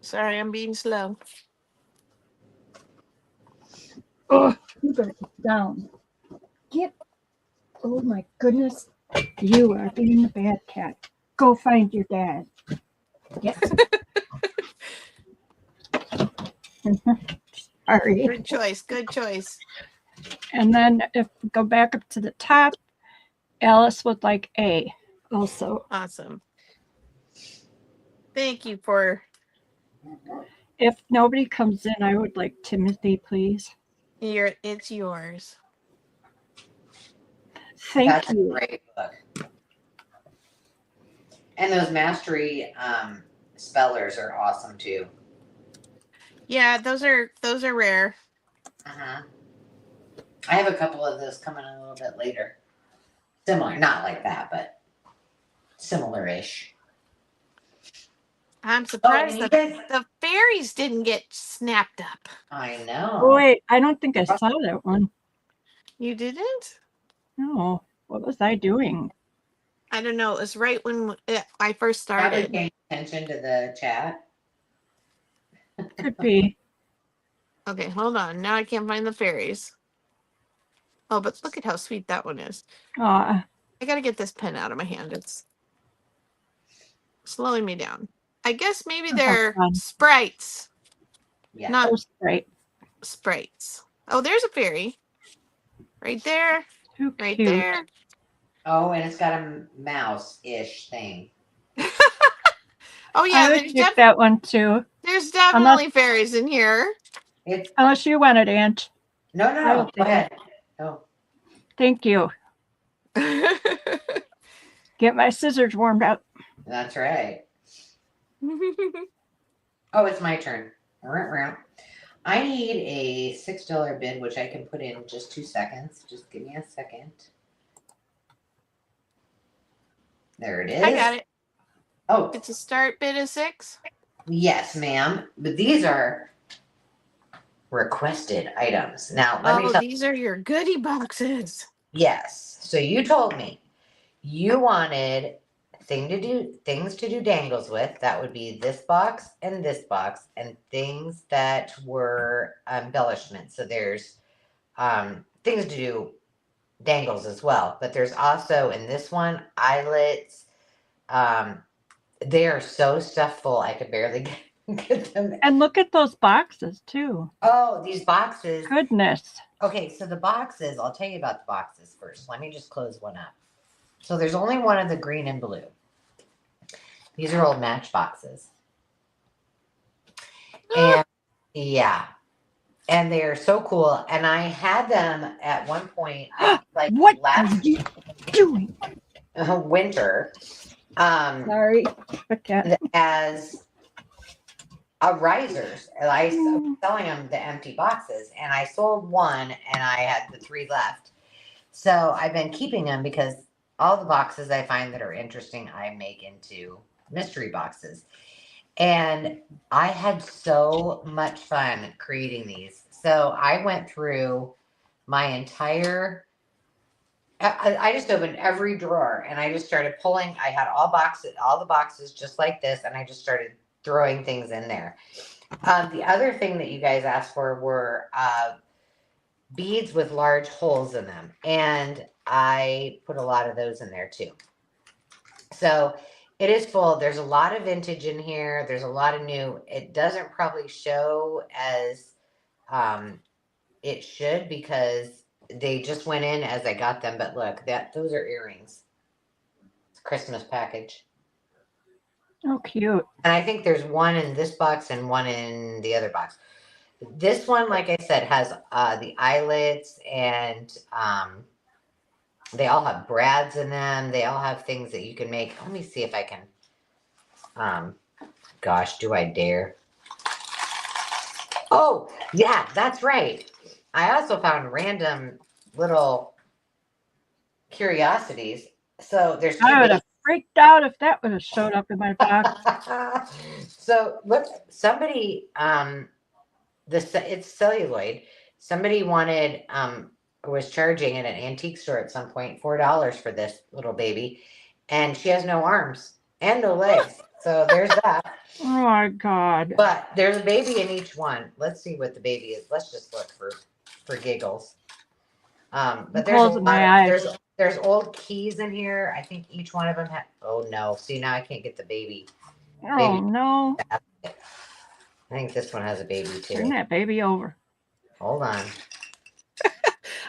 Sorry, I'm being slow. Oh, you better get down. Get. Oh my goodness. You are being a bad cat. Go find your dad. Yes. Sorry. Good choice. Good choice. And then if we go back up to the top, Alice would like A also. Awesome. Thank you for. If nobody comes in, I would like Timothy, please. It's yours. Thank That's you. a great book. And those mastery spellers are awesome too. Yeah, those are rare. Uh-huh. I have a couple of those coming a little bit later. Similar, not like that, but similar-ish. I'm surprised and you that the fairies didn't get snapped up. I know. Oh, wait, I don't think I saw that one. You didn't? No. What was I doing? I don't know. It was right when I first Probably started. paying attention to the chat. Could be. Okay, hold on. Now I can't find the fairies. Oh, but look at how sweet that one is. Aw. I gotta get this pen out of my hand. It's slowing me down. I guess maybe they're fun. sprites. Yeah. Not That was great. sprites. Oh, there's a fairy. Right there. Too Right cute. there. Oh, and it's got a mouse-ish thing. Oh yeah, I would pick that one too. there's definitely fairies in here. It's Unless you want it, Aunt. no. I will Go take ahead. Oh, Thank you. Get my scissors warmed up. that's right. Oh, it's my turn. I need a $6 bid, which I can put in just 2 seconds. Just give me a second. There it is. I got it. Oh, It's a start bid of 6. yes, ma'am. But these are requested items. Now, let me tell you. These are your goodie boxes. Yes. So you told me you wanted things to do dangles with. That would be this box, and things that were embellishments. So there's things to do dangles as well. But there's also in this one eyelets. They are so stuffed full I could barely get them. And look at those boxes too. Oh, these boxes. Goodness. Okay, so the boxes, I'll tell you about the boxes first. Let me just close one up. So there's only one of the green and blue. These are old Match boxes. And yeah. And they're so cool. And I had them at one point, like What are last you doing? winter. Sorry. Okay. As a risers. And I was selling them the empty boxes, and I sold one, and I had the 3 left. So I've been keeping them because all the boxes I find that are interesting, I make into mystery boxes. And I had so much fun creating these. So I went through my entire I just opened every drawer and I just started pulling. I had all the boxes just like this, and I just started throwing things in there. The other thing that you guys asked for were beads with large holes in them, and I put a lot of those in there too. So it is full. There's a lot of vintage in here. There's a lot of new. It doesn't probably show as um, it should because they just went in as I got them. But look, those are earrings. It's a Christmas package. Oh, cute. And I think there's one in this box and one in the other box. This one, like I said, has the eyelets, and they all have brads in them. They all have things that you can make. Let me see if I can. Gosh, do I dare? Oh, yeah, that's right. I also found random little curiosities. So there's two I would have freaked out if that would have showed up in my box. So look, somebody it's celluloid. Somebody wanted was charging at an antique store at some point $4 for this little baby, and she has no arms and no legs. So there's that. Oh my God. But there's a baby in each one. Let's see what the baby is. Let's just look for giggles. But there's a Closing my lot of, eyes. there's old keys in here. I think each one of them had. Oh no! See, now I can't get the baby. Oh no. I think this one has a baby Turn too. that baby over. Hold on.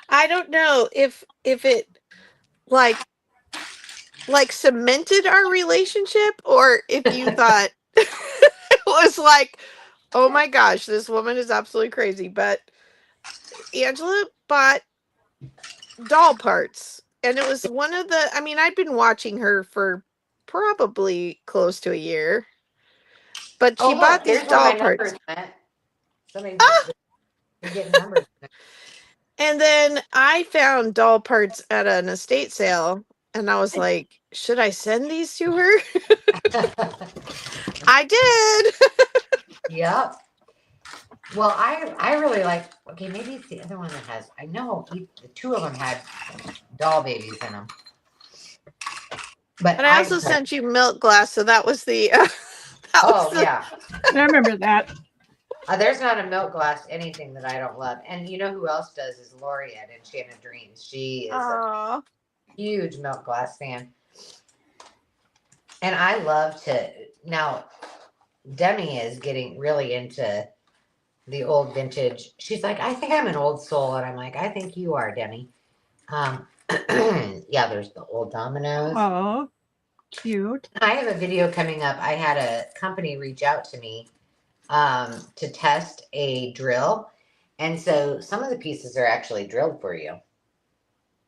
I don't know if it like cemented our relationship, or if you thought it was like, oh my gosh, this woman is absolutely crazy. But Angela bought doll parts, and it was one of the, I mean, I'd been watching her for probably close to a year, but she bought these here's where my doll parts. numbers went. Somebody's getting numbers. And then I found doll parts at an estate sale, and I was like, should I send these to her? I did. Yep. Well, I really like. Okay, maybe it's the other one that has. I know the two of them had doll babies in them. But I also sent you milk glass, so that was the. Yeah. I remember that. There's not a milk glass anything that I don't love, and you know who else does is Lori at Enchanted Dreams. She is a huge milk glass fan, and I love to. Now, Demi is getting really into the old vintage. She's like, I think I'm an old soul, and I'm like, I think you are, Demi. Yeah, there's the old dominoes. Oh, cute. I have a video coming up. I had a company reach out to me to test a drill, and so some of the pieces are actually drilled for you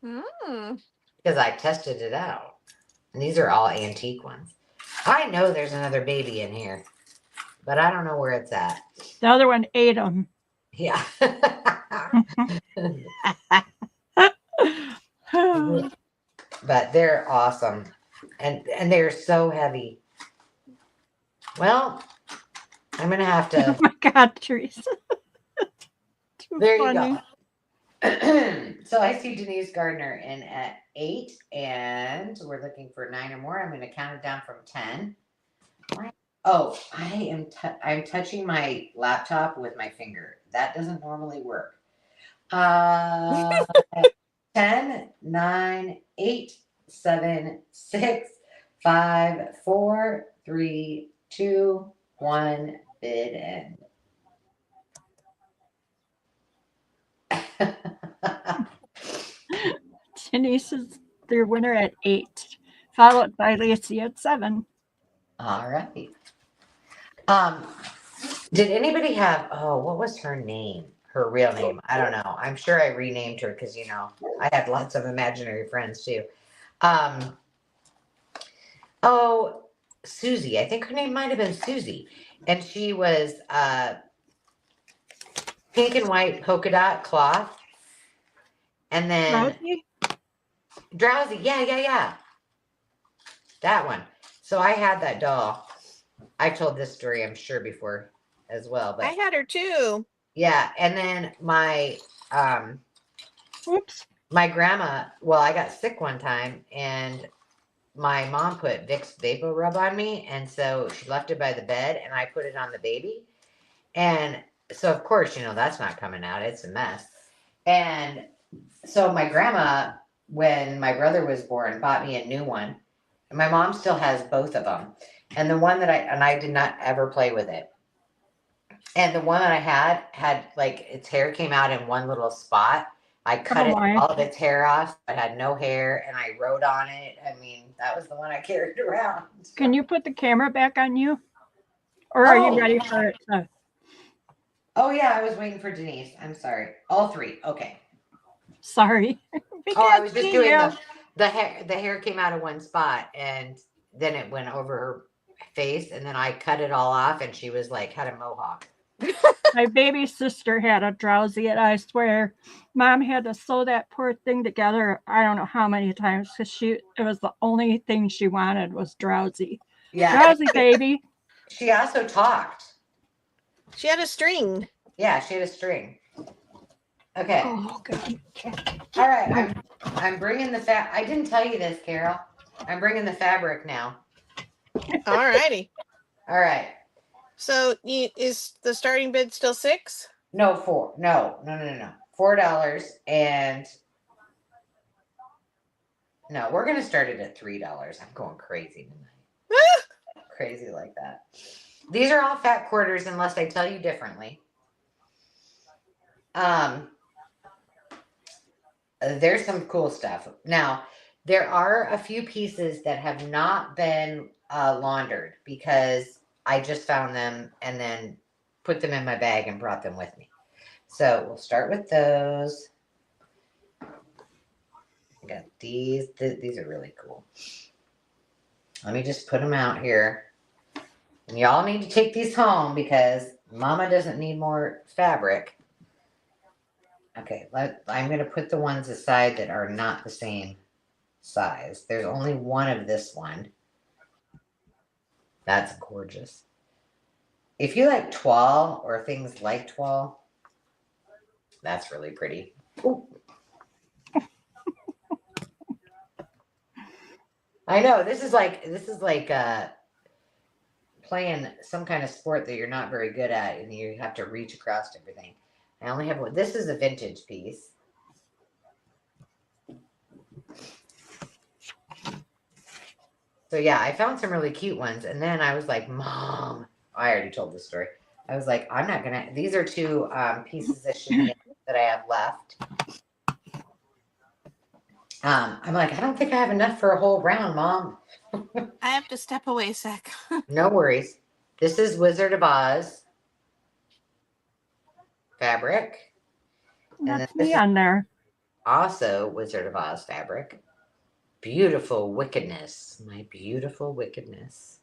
because I tested it out, and these are all antique ones. I know there's another baby in here, but I don't know where it's at. The other one ate them. Yeah. But they're awesome, and they're so heavy. Well, I'm gonna have to. Oh my God, Teresa. There funny. you go. So I see Denise Gardner in at 8, and we're looking for 9 or more. I'm going to count it down from 10. Oh, I'm touching my laptop with my finger. That doesn't normally work. 10, 9, 8, 7, 6, 5, 4, 3, 2, 1. Bid end. Denise is their winner at 8, followed by Lacey at 7. All right. Did anybody have? Oh, what was her name? Her real name? I don't know. I'm sure I renamed her because I had lots of imaginary friends too. Oh, Susie. I think her name might have been Susie, and she was pink and white polka dot cloth, and then Rosie? Drowsy. Yeah. That one. So I had that doll. I told this story, I'm sure, before as well. I But had her too. yeah, and then my Oops. my grandma, well, I got sick one time and my mom put Vicks Vapor Rub on me, and so she left it by the bed and I put it on the baby. And so of course, that's not coming out. It's a mess. And so my grandma, when my brother was born, bought me a new one. And my mom still has both of them. And the one that I did not ever play with it. And the one that I had like its hair came out in one little spot. I cut Oh my. all of its hair off. I had no hair and I wrote on it. I mean, that was the one I carried around. Can you put the camera back on you? Or are you ready for it to? Oh yeah, I was waiting for Denise. I'm sorry. All three. Okay. Sorry. Oh, I was just doing the hair. The hair came out of one spot and then it went over her face and then I cut it all off and she was like had a mohawk. My baby sister had a drowsy, and I swear, Mom had to sew that poor thing together. I don't know how many times because it was the only thing she wanted was drowsy. Yeah. Drowsy baby. She also talked. She had a string. Yeah, she had a string. Okay. Oh God. All right. I'm bringing the I didn't tell you this, Carol. I'm bringing the fabric now. All righty. All right. So is the starting bid still $6? No, $4. No. $4 and no, we're gonna start it at $3. I'm going crazy tonight. Crazy like that. These are all fat quarters unless I tell you differently. There's some cool stuff. Now, there are a few pieces that have not been laundered because I just found them and then put them in my bag and brought them with me. So we'll start with those. I got these. These are really cool. Let me just put them out here. And y'all need to take these home because Mama doesn't need more fabric. Okay, I'm going to put the ones aside that are not the same size. There's only one of this one. That's gorgeous. If you like toile or things like toile, that's really pretty. Ooh. I know this is like playing some kind of sport that you're not very good at and you have to reach across everything. I only have one. This is a vintage piece. So yeah, I found some really cute ones. And then I was like, Mom, I already told this story. I was like, I'm not gonna, these are two pieces of chenille that I have left. I'm like, I don't think I have enough for a whole round, Mom. I have to step away a sec. No worries. This is Wizard of Oz fabric. That's me on there. Also Wizard of Oz fabric. Beautiful wickedness. My beautiful wickedness.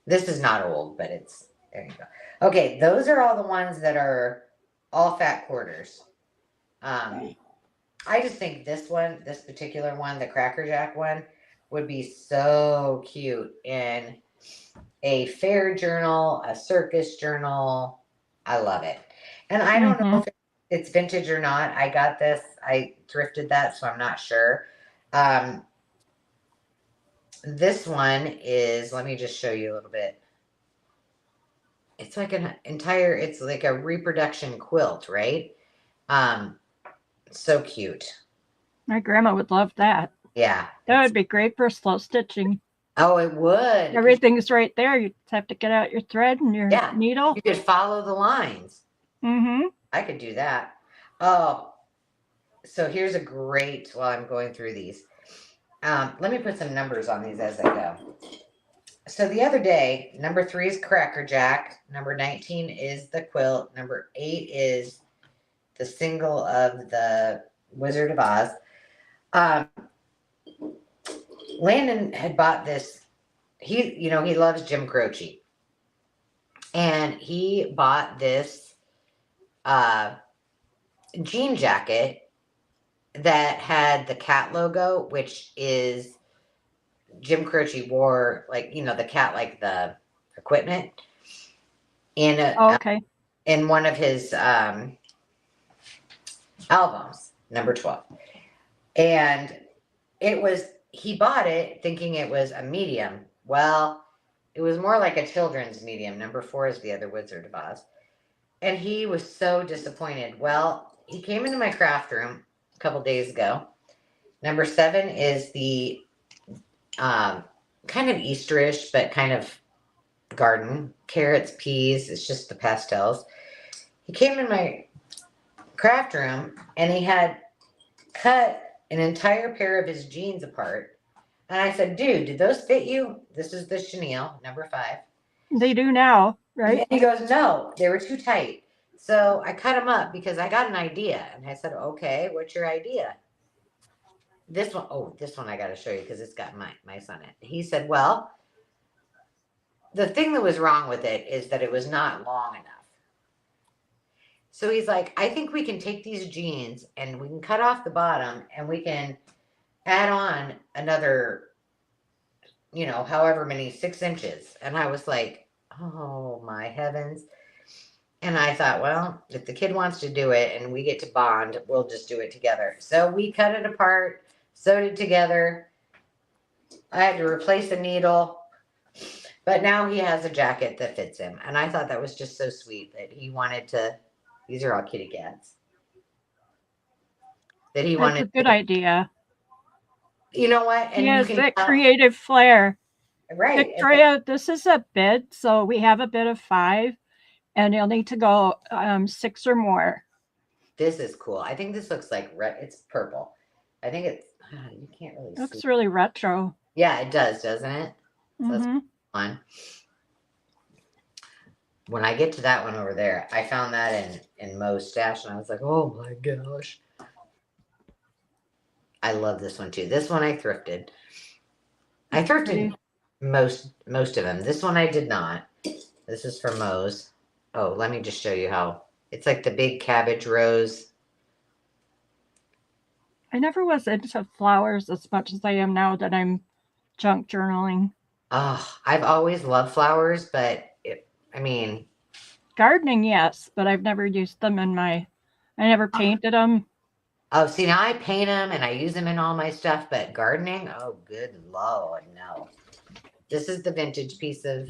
This is not old, but it's, there you go. Okay, those are all the ones that are all fat quarters. I just think this particular one, the Cracker Jack one, would be so cute in a fair journal, a circus journal. I love it. And I don't know if it's vintage or not. I got this, I thrifted that, so I'm not sure. This one is, let me just show you a little bit. It's like it's like a reproduction quilt, right? So cute. My grandma would love that. Yeah. That would be great for slow stitching. Oh, it would. Everything's right there. You just have to get out your thread and your needle. You could follow the lines. Mm-hmm. I could do that. Oh, so here's a great, while I'm going through these. Let me put some numbers on these as I go. So the other day, number 3 is Cracker Jack. Number 19 is the quilt. Number 8 is the single of the Wizard of Oz. Landon had bought this. He loves Jim Croce. And he bought this jean jacket that had the cat logo, which is Jim Croce wore, like, the cat, like the equipment in Oh, a, okay. in one of his albums, number 12. And he bought it thinking it was a medium. Well, it was more like a children's medium. Number 4 is the other Wizard of Oz. And he was so disappointed. Well, he came into my craft room a couple days ago. Number 7 is the kind of Easterish, but kind of garden. Carrots, peas, it's just the pastels. He came in my craft room and he had cut an entire pair of his jeans apart. And I said, dude, did those fit you? This is the chenille, number 5. They do now, right? And he goes, no, they were too tight. So I cut them up because I got an idea. And I said, okay, what's your idea? This one I got to show you because it's got mice on it. He said, well, the thing that was wrong with it is that it was not long enough. So he's like, I think we can take these jeans and we can cut off the bottom and we can add on another, however many, 6 inches. And I was like, oh my heavens. And I thought, well, if the kid wants to do it and we get to bond, we'll just do it together. So we cut it apart, sewed it together. I had to replace a needle. But now he has a jacket that fits him. And I thought that was just so sweet that he wanted to. These are all kitty cats. That he That's wanted a good to. idea. You know what? And He you has can that tell. creative flair. Right. Victoria, this is a bid, so we have a bid of 5, and you'll need to go 6 or more. This is cool. I think this looks like it's purple. I think it's you can't really Looks see. really retro. Yeah, it does, doesn't it? So that's Mm-hmm. fun. When I get to that one over there, I found that in Mo's stash, and I was like, oh my gosh. I love this one too. This one I thrifted. I thrifted most of them. This one I did not. This is for Mo's. Oh, let me just show you how. It's like the big cabbage rose. I never was into flowers as much as I am now that I'm junk journaling. Oh, I've always loved flowers, but Gardening, yes, but I've never used them I never painted them. oh, see, now I paint them and I use them in all my stuff, but gardening, oh, good Lord, no. This is the vintage piece of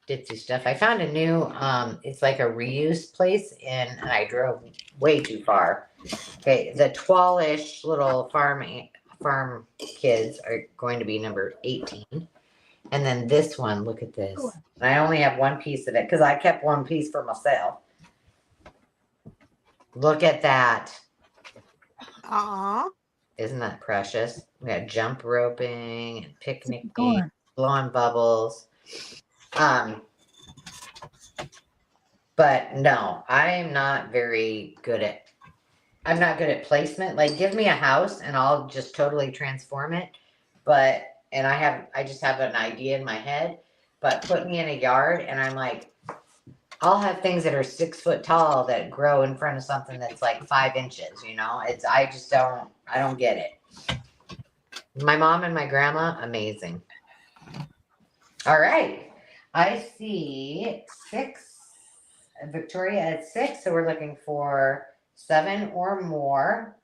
ditzy stuff. I found a new, it's like a reuse place and I drove way too far. Okay, the Twalish little farm kids are going to be number 18. And then this one, look at this. And I only have one piece of it because I kept one piece for myself. Look at that. Aw. Isn't that precious? We got jump roping and picnicking, blowing bubbles. But no, I'm not good at placement. Like, give me a house and I'll just totally transform it. I just have an idea in my head, but put me in a yard and I'm like, I'll have things that are 6 foot tall that grow in front of something that's like 5 inches, I don't get it. My mom and my grandma, amazing. All right. I see 6, Victoria at 6. So we're looking for 7 or more.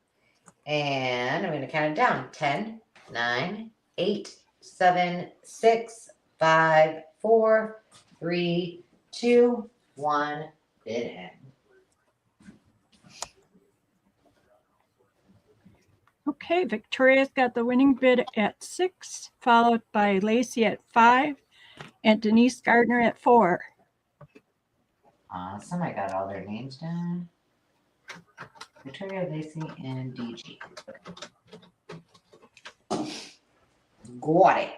And I'm going to count it down. 10, 9, 8, 7, 6, 5, 4, 3, 2, 1. Bid end. Okay, Victoria's got the winning bid at 6, followed by Lacey at 5, and Denise Gardner at 4. Awesome. I got all their names down. Victoria, Lacey, and DG. Got it.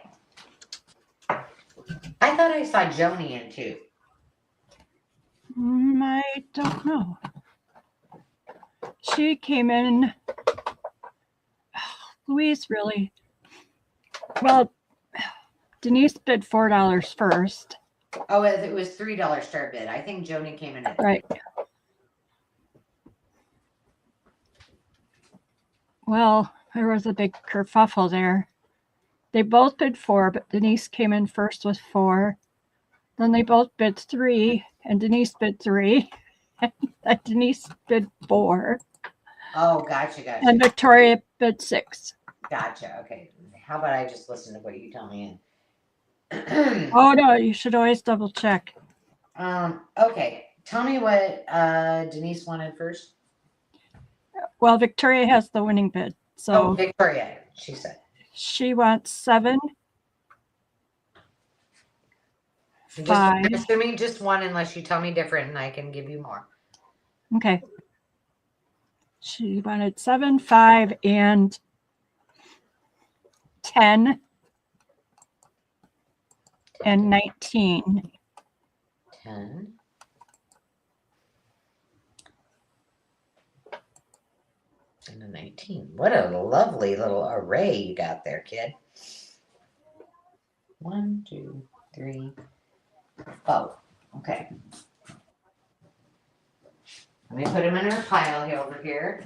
I thought I saw Joni in too. I don't know. She came in. Louise really. Well, Denise bid $4 first. Oh, it was $3 start bid. I think Joni came in at Right. Well, there was a big kerfuffle there. They both bid 4, but Denise came in first with 4. Then they both bid 3, and Denise bid 3. And Denise bid 4. Oh, gotcha. And Victoria bid 6. Gotcha. Okay. How about I just listen to what you tell me? Oh no, you should always double check. Okay. Tell me what Denise wanted first. Well, Victoria has the winning bid. So Oh, Victoria, she said. she wants 7, Just, 5. I'm assuming just one unless you tell me different and I can give you more. Okay. She wanted 7, 5, and 10, and 19. 10. And a 19. What a lovely little array you got there, kid. 1, 2, 3, 4. Okay. Let me put them in our pile here over here.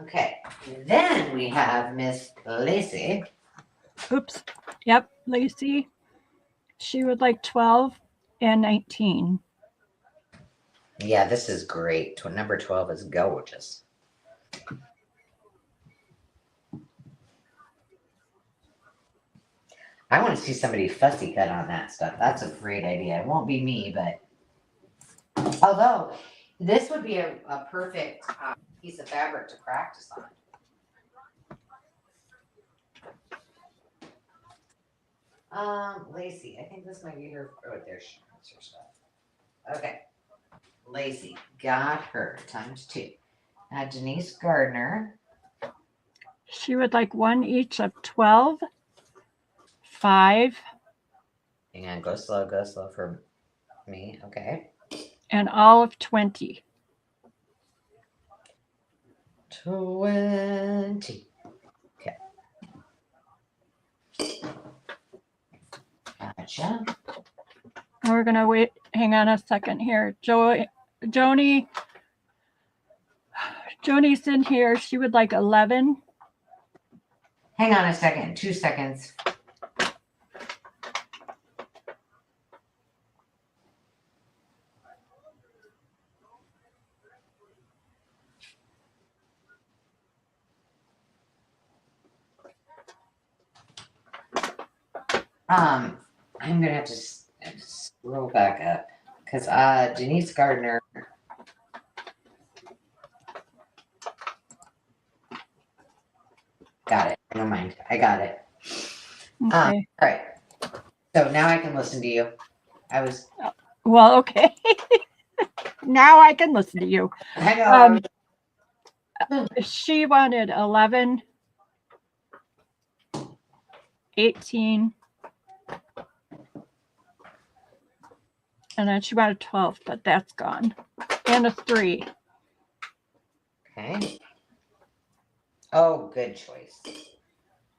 Okay. Then we have Miss Lacey. Oops. Yep, Lacey. She would like 12 and 19. Yeah, this is great. Number 12 is gorgeous. I want to see somebody fussy cut on that stuff. That's a great idea. It won't be me, but although this would be a perfect piece of fabric to practice on. Lacey, I think this might be her. Oh, there's her stuff. Okay. Lacey got her ×2. Now Denise Gardner. She would like 1 each of 12, 5, Hang on, go slow for me. Okay. and all of 20. 20. Okay. Gotcha. We're going to wait. Hang on a second here. Joni's in here. She would like 11. Hang on a second. 2 seconds. I'm gonna have to scroll back up because Denise Gardner. Got it. Never mind. I got it. Okay. All right. So now I can listen to you. I was. Well, okay. Now I can listen to you. Hang on. She wanted 11, 18, and then she wanted 12, but that's gone. And a 3. Okay. Oh, good choice.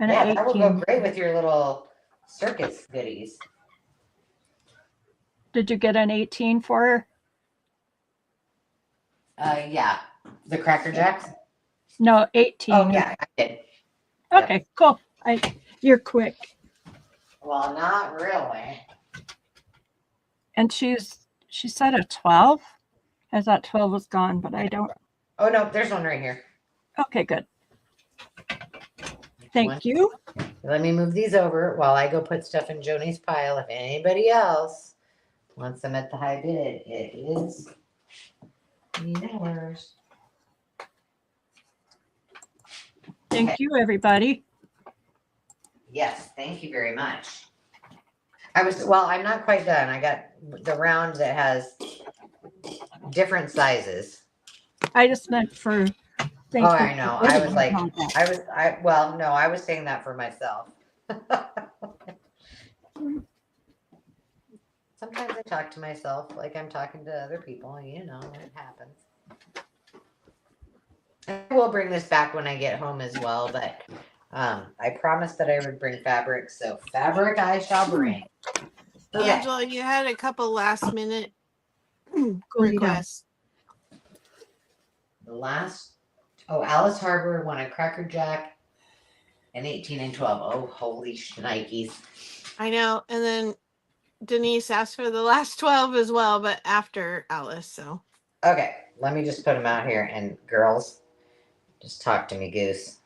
And Yeah, an that will 18. go great with your little circus goodies. Did you get an 18 for her? Yeah. The Cracker Jacks? No, 18. Oh, yeah, I did. Okay, Yep. cool. You're quick. Well, not really. And she said a 12. I thought 12 was gone, but I don't. Oh, no, there's one right here. Okay, good. Thank you. Let me move these over while I go put stuff in Joni's pile. If anybody else wants them at the high bid, it is yours. Thank you, everybody. Yes, thank you very much. I'm not quite done. I got the round that has different sizes. I just meant for. Oh, I know. I was like, I was saying that for myself. Sometimes I talk to myself like I'm talking to other people, and it happens. I will bring this back when I get home as well, but I promised that I would bring fabric, so fabric I shall bring. Okay. Angela, you had a couple last minute Cool, requests. The last Oh, Alice Harbor won a Cracker Jack and 18 and 12. Oh, holy shnikes. I know. And then Denise asked for the last 12 as well, but after Alice. So Okay, let me just put them out here. And girls, just talk to me, Goose.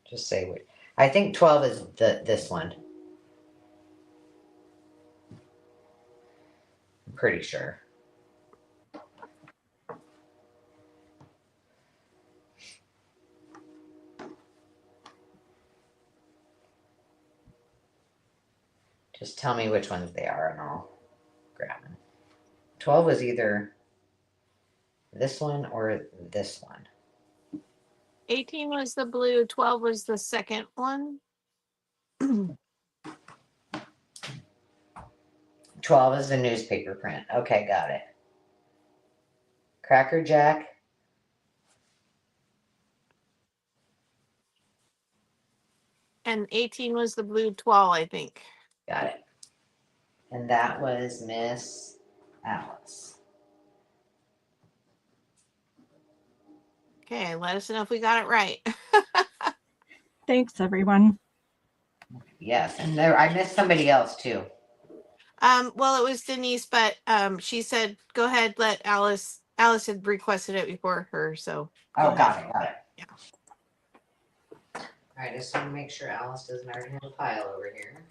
Just say what. I think 12 is this one. I'm pretty sure. Just tell me which ones they are and I'll grab them. 12 was either this one or this one. 18 was the blue, 12 was the second one. 12 is the newspaper print. Okay, got it. Cracker Jack. And 18 was the blue 12, I think. Got it. And that was Miss Alice. Okay, let us know if we got it right. Thanks, everyone. Yes, and there I missed somebody else too. Well, it was Denise, but she said, go ahead, let Alice. Alice had requested it before her, so. Oh, got it. Yeah. All right, I just want to make sure Alice doesn't already have a pile over here.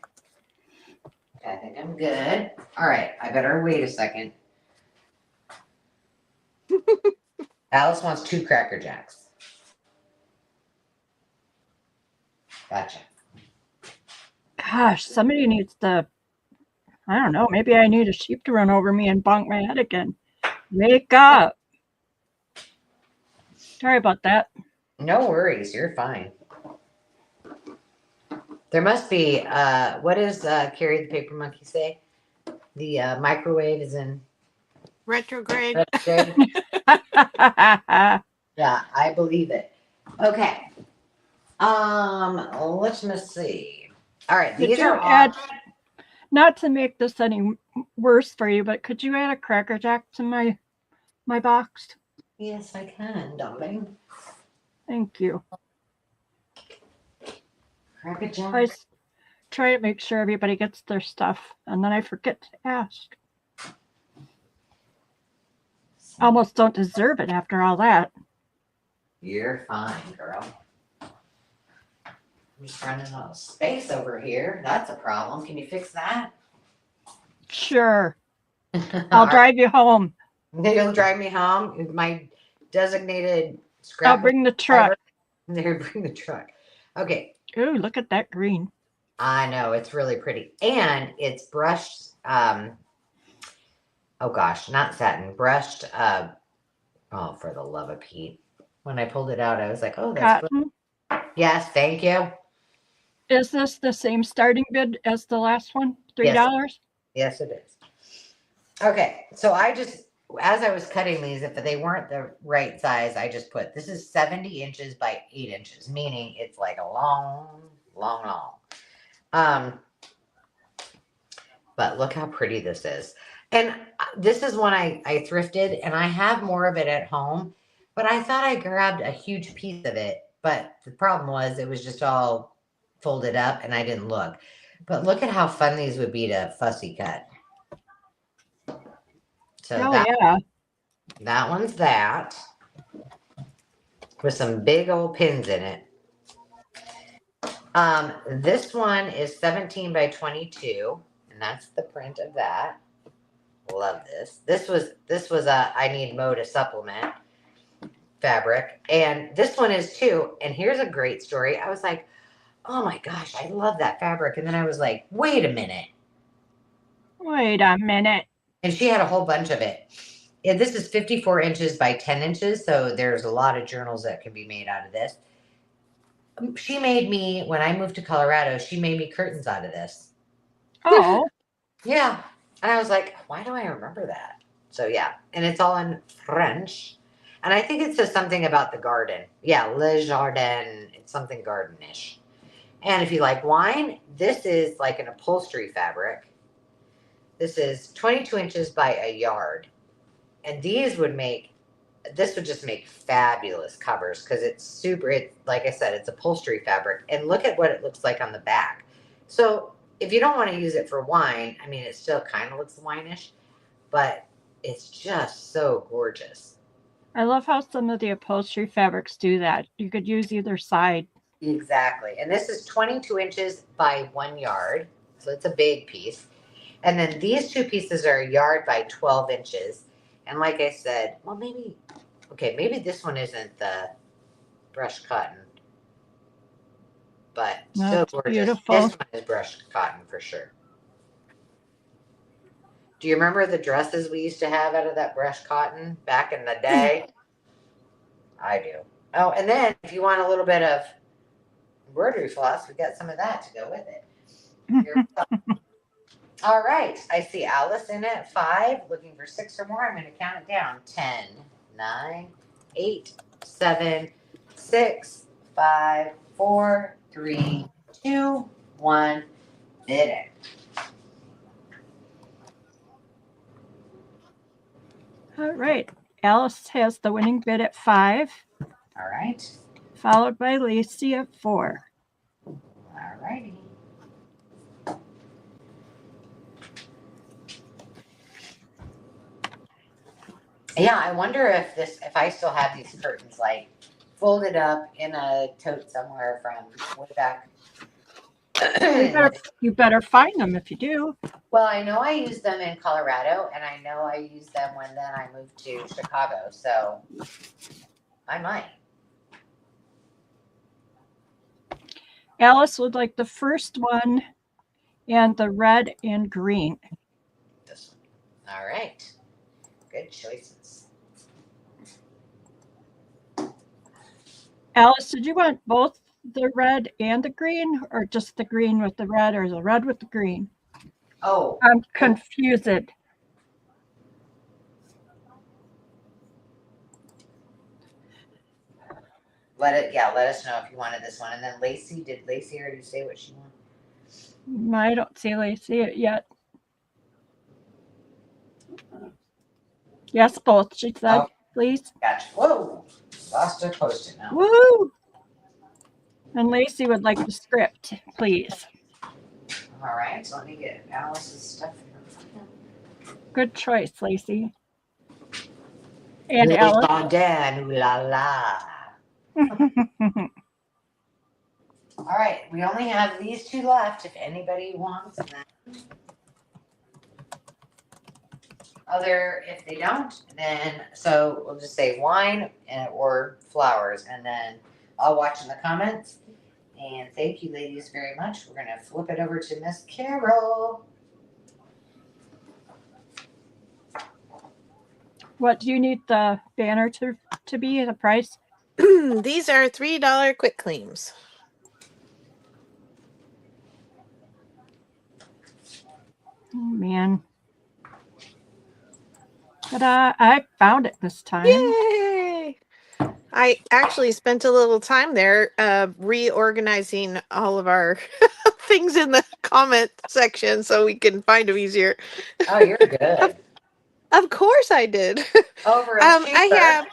Okay, I think I'm good. All right, I better wait a second. Alice wants 2 Cracker Jacks. Gotcha. Gosh, somebody needs to, I don't know, maybe I need a sheep to run over me and bonk my head again. Wake up. Sorry about that. No worries, you're fine. There must be, what does Carrie the Paper Monkey say? The microwave is in Retrograde. retrograde. Yeah, I believe it. Okay. Let's see. All right, Could these you are all. add, not to make this any worse for you, but could you add a Cracker Jack to my box? Yes, I can, darling. Thank you. Cracker Jack. I try to make sure everybody gets their stuff, and then I forget to ask. Almost don't deserve it after all that. You're fine, girl. I'm just running out of space over here. That's a problem. Can you fix that? Sure. I'll drive you home. You'll drive me home. My designated I'll scrap. bring the truck. There, bring the truck. Okay. Ooh, look at that green. I know, it's really pretty. And it's brushed, oh gosh, not satin, brushed, oh, for the love of Pete. When I pulled it out, I was like, oh, that's Cotton. yes, thank you. Is this the same starting bid as the last one? $3? Yes, it is. Okay, so I just, as I was cutting these, if they weren't the right size, I just put, this is 70 inches by 8 inches, meaning it's like a long. But look how pretty this is. And this is one I thrifted, and I have more of it at home, but I thought I grabbed a huge piece of it. But the problem was it was just all folded up and I didn't look. But look at how fun these would be to fussy cut. So Oh, yeah. that one's that. With some big old pins in it. This one is 17 by 22. And that's the print of that. Love this. This was a I need Mo to supplement fabric. And this one is too. And here's a great story. I was like, oh my gosh, I love that fabric. And then I was like, wait a minute. Wait a minute. And she had a whole bunch of it. And this is 54 inches by 10 inches. So there's a lot of journals that can be made out of this. She made me, when I moved to Colorado, she made me curtains out of this. Oh. Yeah. And I was like, why do I remember that? So yeah. And it's all in French. And I think it says something about the garden. Yeah, Le Jardin. It's something gardenish. And if you like wine, this is like an upholstery fabric. This is 22 inches by a yard. And these would make this would just make fabulous covers because it's super, like I said, it's upholstery fabric. And look at what it looks like on the back. So if you don't want to use it for wine, I mean, it still kind of looks wine-ish, but it's just so gorgeous. I love how some of the upholstery fabrics do that. You could use either side. Exactly. And this is 22 inches by 1 yard. So it's a big piece. And then these two pieces are a yard by 12 inches. And like I said, well, maybe, okay, maybe this one isn't the brushed cotton, but still That's gorgeous. beautiful. This one is brushed cotton for sure. Do you remember the dresses we used to have out of that brushed cotton back in the day? I do. Oh, and then if you want a little bit of embroidery floss, we got some of that to go with it. All right. I see Alice in at 5, looking for 6 or more. I'm going to count it down. 10, 9, 8, 7, 6, 5, 4, 3, 2, 1. Bid it. All right. Alice has the winning bid at 5, All right. followed by Lacey at 4. All righty. Yeah, I wonder if I still have these curtains like folded up in a tote somewhere from way back. You better find them if you do. Well, I know I used them in Colorado, and I know I used them when then I moved to Chicago, so I might. Alice would like the first one and the red and green. This one. All right. Good choices. Alice, did you want both the red and the green, or just the green with the red, or the red with the green? Oh, I'm confused. let us know if you wanted this one. And then Lacey, did Lacey already say what she wanted? I don't see Lacey yet. Yes, both, she said, please. Gotcha. Whoa, lost her post-it note. Woo! And Lacey would like the script, please. All right, so let me get Alice's stuff here. Good choice, Lacey. And Lily Alice. Baudin, ooh la la. All right, we only have these 2 left if anybody wants them. If they don't, then so we'll just say wine or flowers, and then I'll watch in the comments. And thank you, ladies, very much. We're gonna flip it over to Miss Carol. What do you need the banner to be, the price? These are $3 quick claims. Oh, man. Ta-da! I found it this time. Yay! I actually spent a little time there reorganizing all of our things in the comment section so we can find them easier. Oh, you're good. Of course I did. Over a cheaper.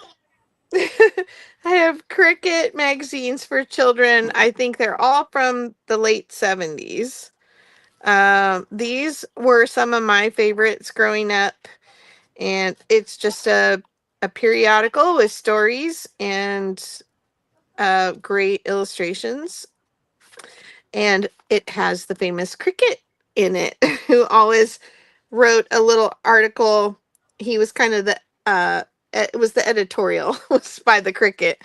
I have Cricket magazines for children. I think they're all from the late 70s. These were some of my favorites growing up. And it's just a periodical with stories and great illustrations. And it has the famous Cricket in it, who always wrote a little article. He was kind of it was the editorial was by the Cricket.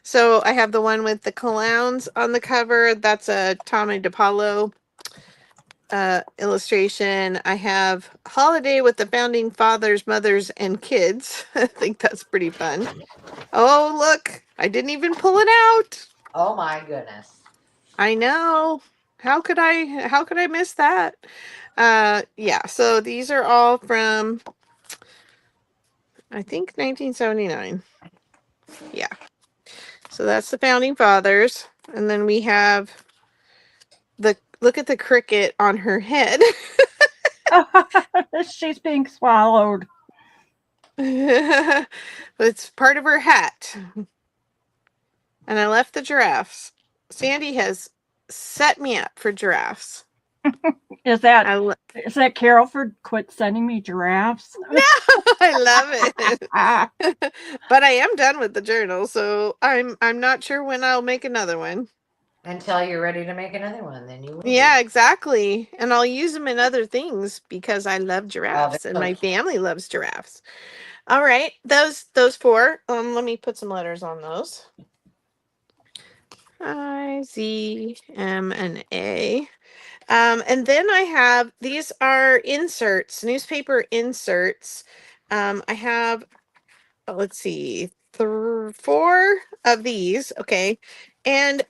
So I have the one with the clowns on the cover. That's a Tommy DePaulo illustration. I have Holiday with the Founding Fathers, Mothers, and Kids. I think that's pretty fun. Oh, look, I didn't even pull it out. Oh my goodness. I know. How could I miss that? Yeah, so these are all from I think 1979. Yeah. So that's the Founding Fathers. And then we have look at the cricket on her head. She's being swallowed. It's part of her hat. And I left the giraffes. Sandy has set me up for giraffes. Is that I, is that Carol for quit sending me giraffes? I love it. Ah, But I am done with the journal, so I'm not sure when I'll make another one. Until you're ready to make another one, then you will. Yeah, exactly. And I'll use them in other things because I love Oh, giraffes they're and so my cute. family loves giraffes. All right, those four. Let me put some letters on those. I, Z, M, and A. And then I have, these are inserts, newspaper inserts. I have, let's see, four of these. Okay. And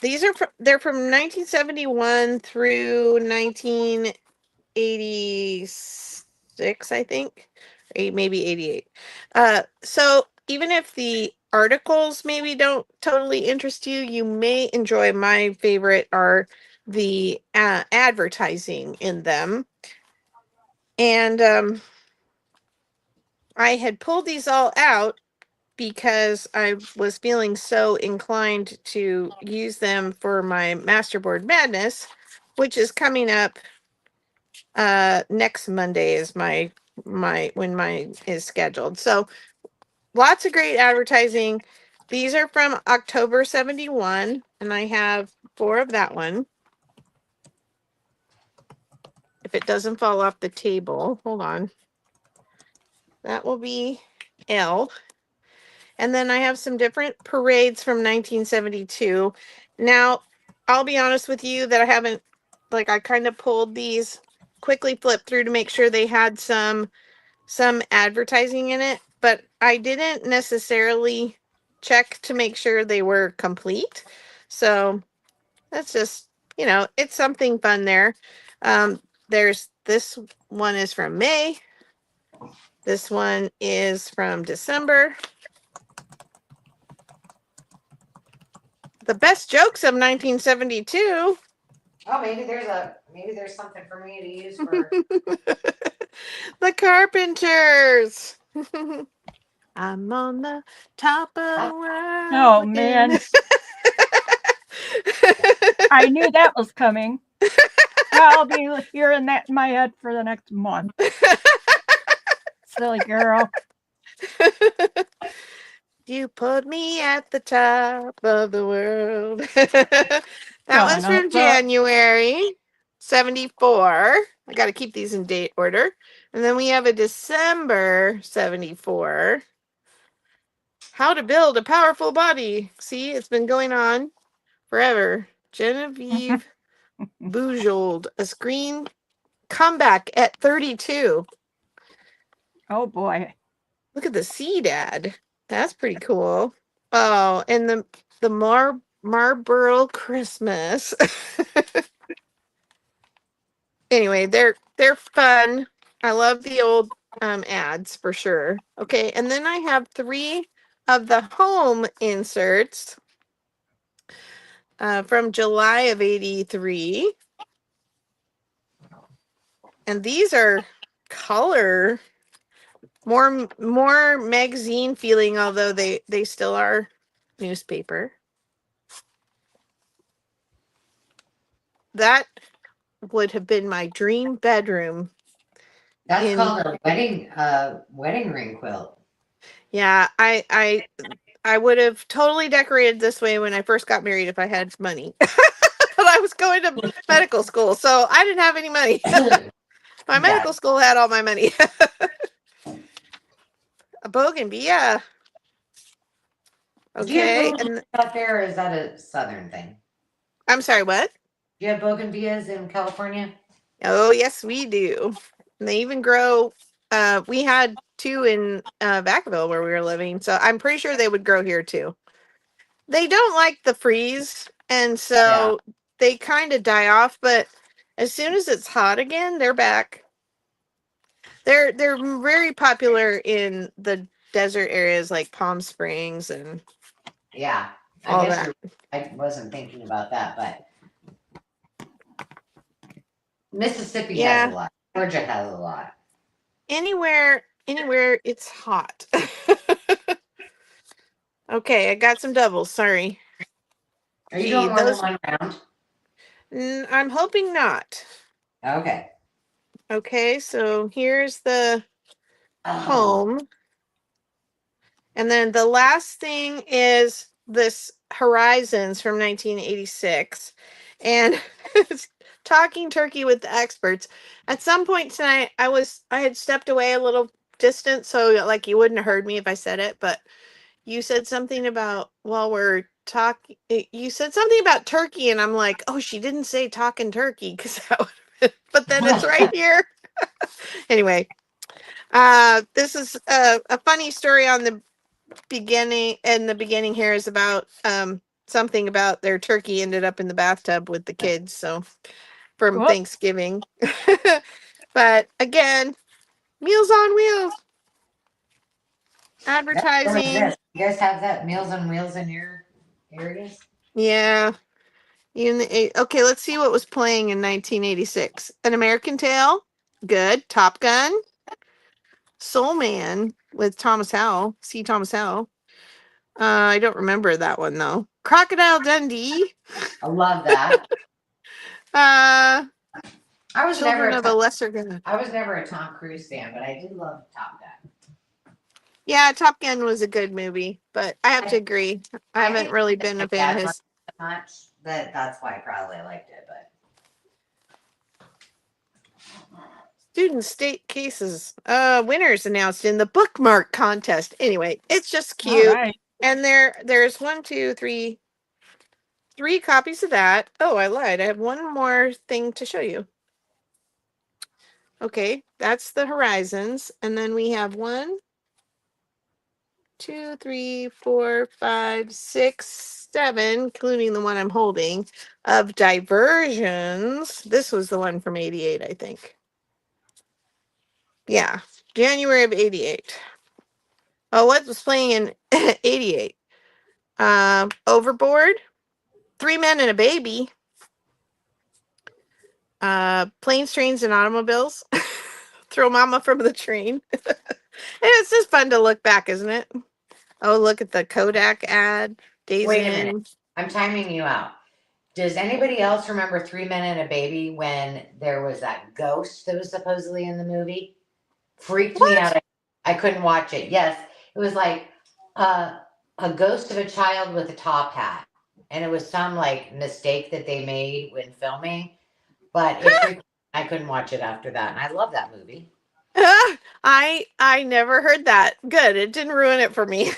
these are they're from 1971 through 1986, I think, maybe 88. So even if the articles maybe don't totally interest you, you may enjoy. My favorite are the advertising in them. And I had pulled these all out because I was feeling so inclined to use them for my Masterboard Madness, which is coming up next Monday is my when mine is scheduled. So lots of great advertising. These are from October 71, and I have 4 of that one. If it doesn't fall off the table, hold on. That will be L. And then I have some different parades from 1972. Now, I'll be honest with you that I haven't, like, I kind of pulled these, quickly flipped through to make sure they had some advertising in it, but I didn't necessarily check to make sure they were complete. So that's just, it's something fun there. There's this one is from May. This one is from December. The best jokes of 1972. Oh, maybe there's something for me to use for. The Carpenters. I'm on the top of the oh world. man, I knew that was coming. I'll be hearing that in my head for the next month. Silly girl. You put me at the top of the world. That one's Gonna from put January 74. I got to keep these in date order. And then we have a December 74. How to build a powerful body. See, it's been going on forever. Genevieve Bujold, a screen comeback at 32. oh boy. Look at the seed ad. That's pretty cool. Oh, and the Marlboro Christmas. Anyway, they're fun. I love the old ads for sure. Okay, and then I have 3 of the home inserts from July of 83. And these are color, more magazine feeling, although they still are newspaper. That would have been my dream bedroom. That's called a wedding ring quilt. Yeah, I would have totally decorated this way when I first got married if I had money. But I was going to medical school, so I didn't have any money. My medical school had all my money. A bougainvillea. Do you have Okay, and bougainvilleas out there, or is that a southern thing? I'm sorry, what? Do you have bougainvilleas in California? Oh, yes, we do. And they even grow. We had 2 in Vacaville where we were living, so I'm pretty sure they would grow here too. They don't like the freeze, and so they kind of die off. But as soon as it's hot again, they're back. They're very popular in the desert areas like Palm Springs and Yeah, all that. I wasn't thinking about that, but Mississippi has Yeah, a lot. Georgia has a lot. anywhere anywhere it's hot. Okay, I got some doubles. Sorry. Are you Gee, doing more than those. one round? I'm hoping not. Okay. Okay, so here's the Oh, home. And then the last thing is this Horizons from 1986. And it's talking turkey with the experts. At some point tonight, I had stepped away a little distance, so like you wouldn't have heard me if I said it, but you said something about while we're talking, you said something about turkey, and I'm like, oh, she didn't say talking turkey, because but then it's right here. Anyway, this is a funny story on the beginning, and the beginning here is about something about their turkey ended up in the bathtub with the kids, so from Whoop. Thanksgiving. But again, Meals on Wheels That still advertising. exists. You guys have that Meals on Wheels in your areas? Yeah. Okay, let's see what was playing in 1986. An American Tail. Good. Top Gun. Soul Man with Thomas Howell. See Thomas Howell. I don't remember that one though. Crocodile Dundee. I love that. Uh, I was never Children a of a Lesser God. I was never a Tom Cruise fan, but I did love Top Gun. Yeah, Top Gun was a good movie, but I have to I, agree. I I haven't think really been my a fan of dad liked his. it so much that's why I probably liked it. But Student state cases. Winners announced in the bookmark contest. Anyway, it's just All cute. right. And there's three copies of that. Oh, I lied. I have one more thing to show you. Okay, that's the Horizons. And then we have 1, 2, 3, 4, 5, 6, 7, including the one I'm holding, of Diversions. This was the one from 88, I think. Yeah, January of 88. Oh, what was playing in 88? Overboard, 3 Men and a Baby, Planes, Trains, and Automobiles, Throw Mama from the Train. It's just fun to look back, isn't it? Oh, look at the Kodak ad. Days wait a minute, In. I'm timing you out. Does anybody else remember 3 Men and a Baby when there was that ghost that was supposedly in the movie? Freaked me What? out. I couldn't watch it. Yes, it was like uh, a ghost of a child with a top hat, and it was some like mistake that they made when filming. But it freaked. I couldn't watch it after that, and I love that movie. I never heard that. Good. It didn't ruin it for me.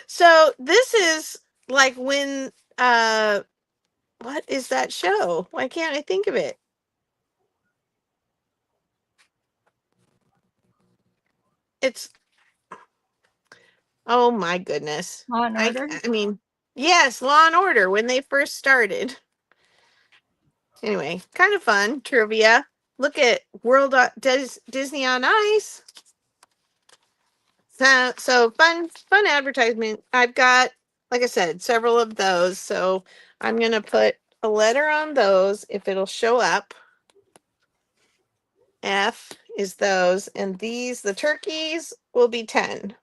So this is like when what is that show? Why can't I think of it? It's oh my goodness. Law and Order. I mean, yes, Law and Order when they first started. Anyway, kind of fun trivia. Look at Disney on Ice. So fun advertisement. I've got, like I said, several of those. So I'm gonna put a letter on those if it'll show up. F is those, and these, the turkeys, will be 10,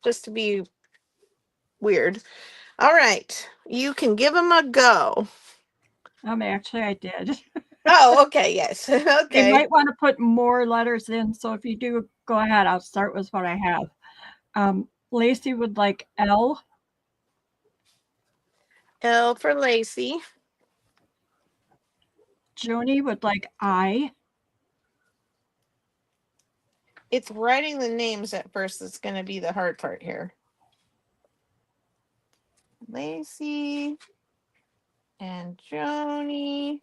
just to be weird. All right, you can give them a go. Actually, I did. Oh, okay, yes, They okay. might want to put more letters in. So if you do, go ahead. I'll start with what I have. Lacey would like L. L for Lacey. Joni would like I. It's writing the names at first that's going to be the hard part here. Lacey and Joni.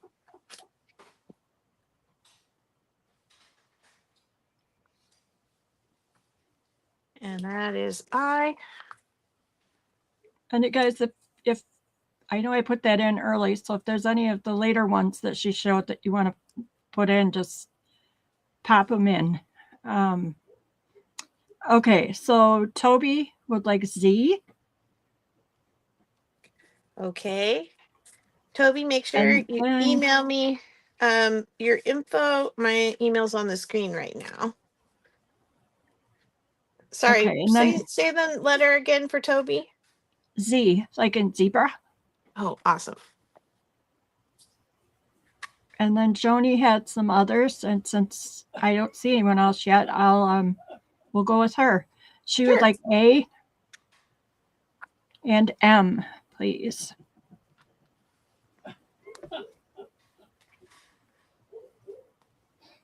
And that is I. And you guys, if I know I put that in early, so if there's any of the later ones that she showed that you want to put in, just pop them in. Okay, so Toby would like Z. Okay. Toby, make sure And you then email me your info. My email's on the screen right now. Sorry, Okay, and then say the letter again for Toby. Z, like in zebra. Oh, awesome. And then Joni had some others, and since I don't see anyone else yet, we'll go with her. She would Sure. like A and M, please.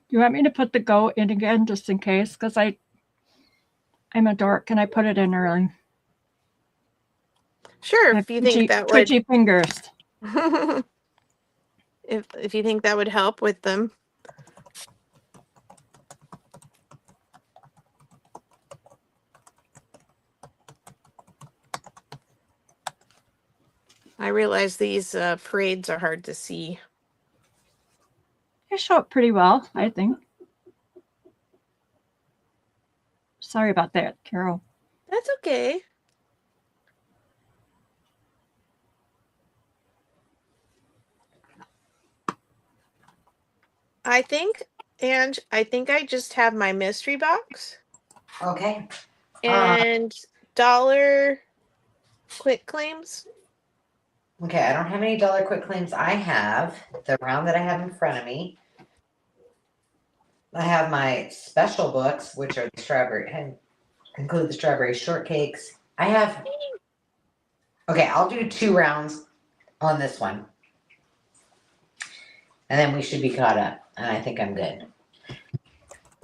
You want me to put the go in again just in case? Because I'm a dork and I put it in early. Sure, I if you have think that would twitchy fingers. if you think that would help with them. I realize these parades are hard to see. They show up pretty well, I think. Sorry about that, Carol. That's okay. I think I just have my mystery box Okay. and dollar quick claims. Okay, I don't have any dollar quick claims. I have the round that I have in front of me. I have my special books, which are the strawberry, include the strawberry shortcakes. Okay, I'll do 2 rounds on this one. And then we should be caught up. And I think I'm good.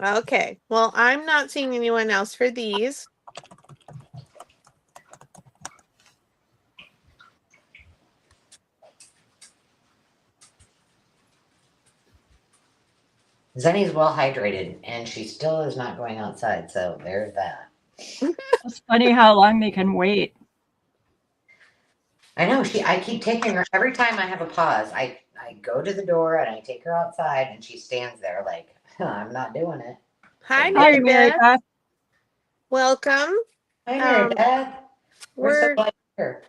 Okay. Well, I'm not seeing anyone else for these. Zenny's well hydrated and she still is not going outside, so there's that. It's funny how long they can wait. I know I keep taking her every time I have a pause. I go to the door and I take her outside and she stands there like, I'm not doing it. Hi, So, Mary Mary Beth. Beth. Welcome. Hi, Mary Beth. We're so glad you're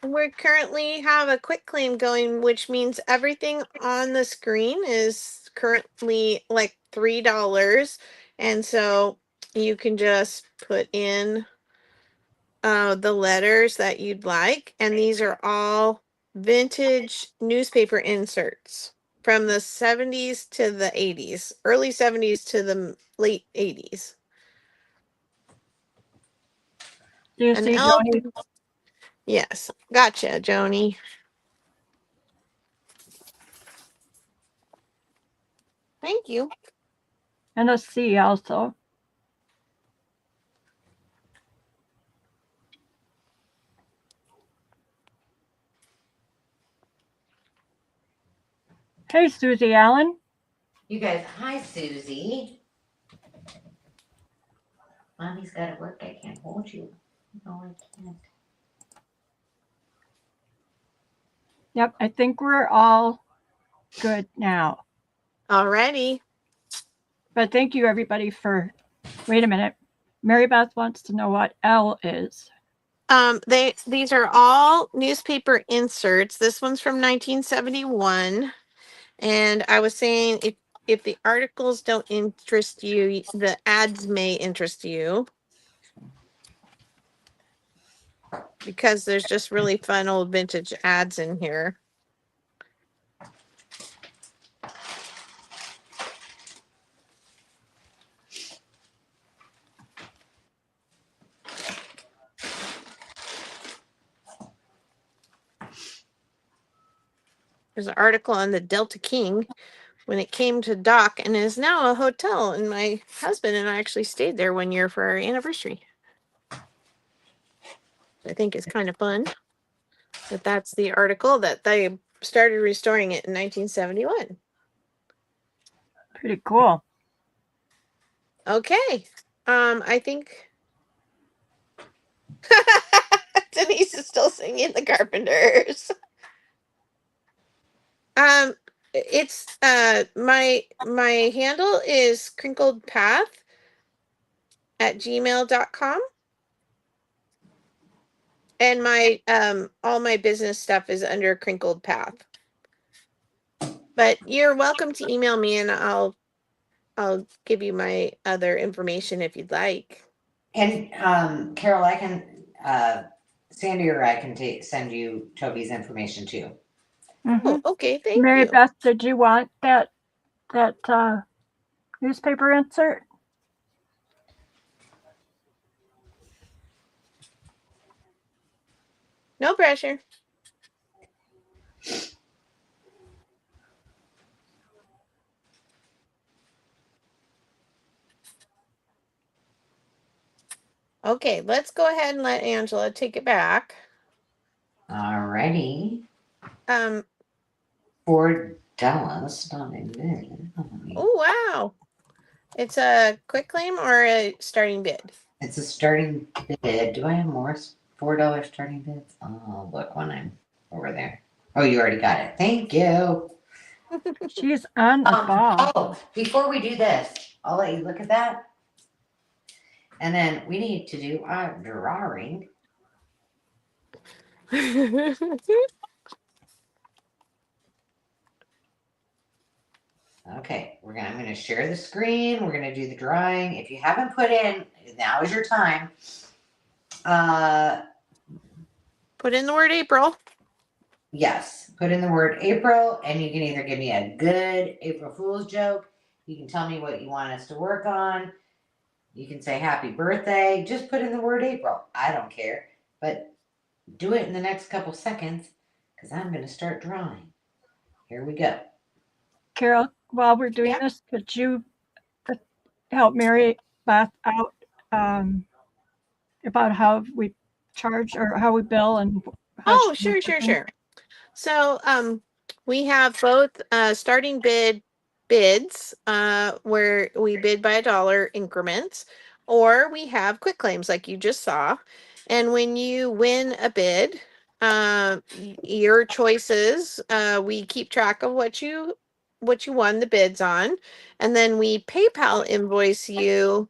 here. We currently have a quick claim going, which means everything on the screen is currently like $3. And so you can just put in the letters that you'd like. And these are all vintage newspaper inserts from the 70s to the 80s, early 70s to the late 80s. Do you An see elf. Joni? Yes. Gotcha, Joni. Thank you. And a C also. Hey, Susie Allen. You guys, hi, Susie. Mommy's got to work. I can't hold you. No, I can't. Yep, I think we're all good now. Alrighty. But thank you, everybody, for. Wait a minute. Mary Beth wants to know what L is. These are all newspaper inserts. This one's from 1971, and I was saying if the articles don't interest you, the ads may interest you because there's just really fun old vintage ads in here. There's an article on the Delta King when it came to dock and is now a hotel. And my husband and I actually stayed there one year for our anniversary. I think it's kind of fun. But that's the article that they started restoring it in 1971. Pretty cool. Okay. I think Denise is still singing the Carpenters. It's my handle is crinkledpath@gmail.com. And my all my business stuff is under Crinkled Path. But you're welcome to email me and I'll give you my other information if you'd like. And Carol, I can Sandy or I can send you Toby's information too. Mm-hmm. Oh, okay, thank Mary you. Beth, did you want that newspaper insert? No pressure. Okay, let's go ahead and let Angela take it back. Alrighty. Um, For Dallas, not in there. oh wow. It's a quick claim or a starting bid? It's a starting bid. Do I have more $4 starting bids? Oh, look when I'm over there. Oh, you already got it. Thank you. She's on the ball. Oh, before we do this, I'll let you look at that. And then we need to do our drawing. Okay, I'm gonna share the screen. We're gonna do the drawing. If you haven't put in, now is your time. Put in the word April. Yes, put in the word April, and you can either give me a good April Fool's joke. You can tell me what you want us to work on. You can say happy birthday. Just put in the word April. I don't care. But do it in the next couple seconds because I'm going to start drawing. Here we go. Carol, while we're doing this, could you help Mary Beth out about how we charge or how we bill and how Oh, she does sure. everything? So we have both starting bids where we bid by $1 increments, or we have quick claims like you just saw. And when you win a bid, your choices, we keep track of what you won the bids on, and then we PayPal invoice you.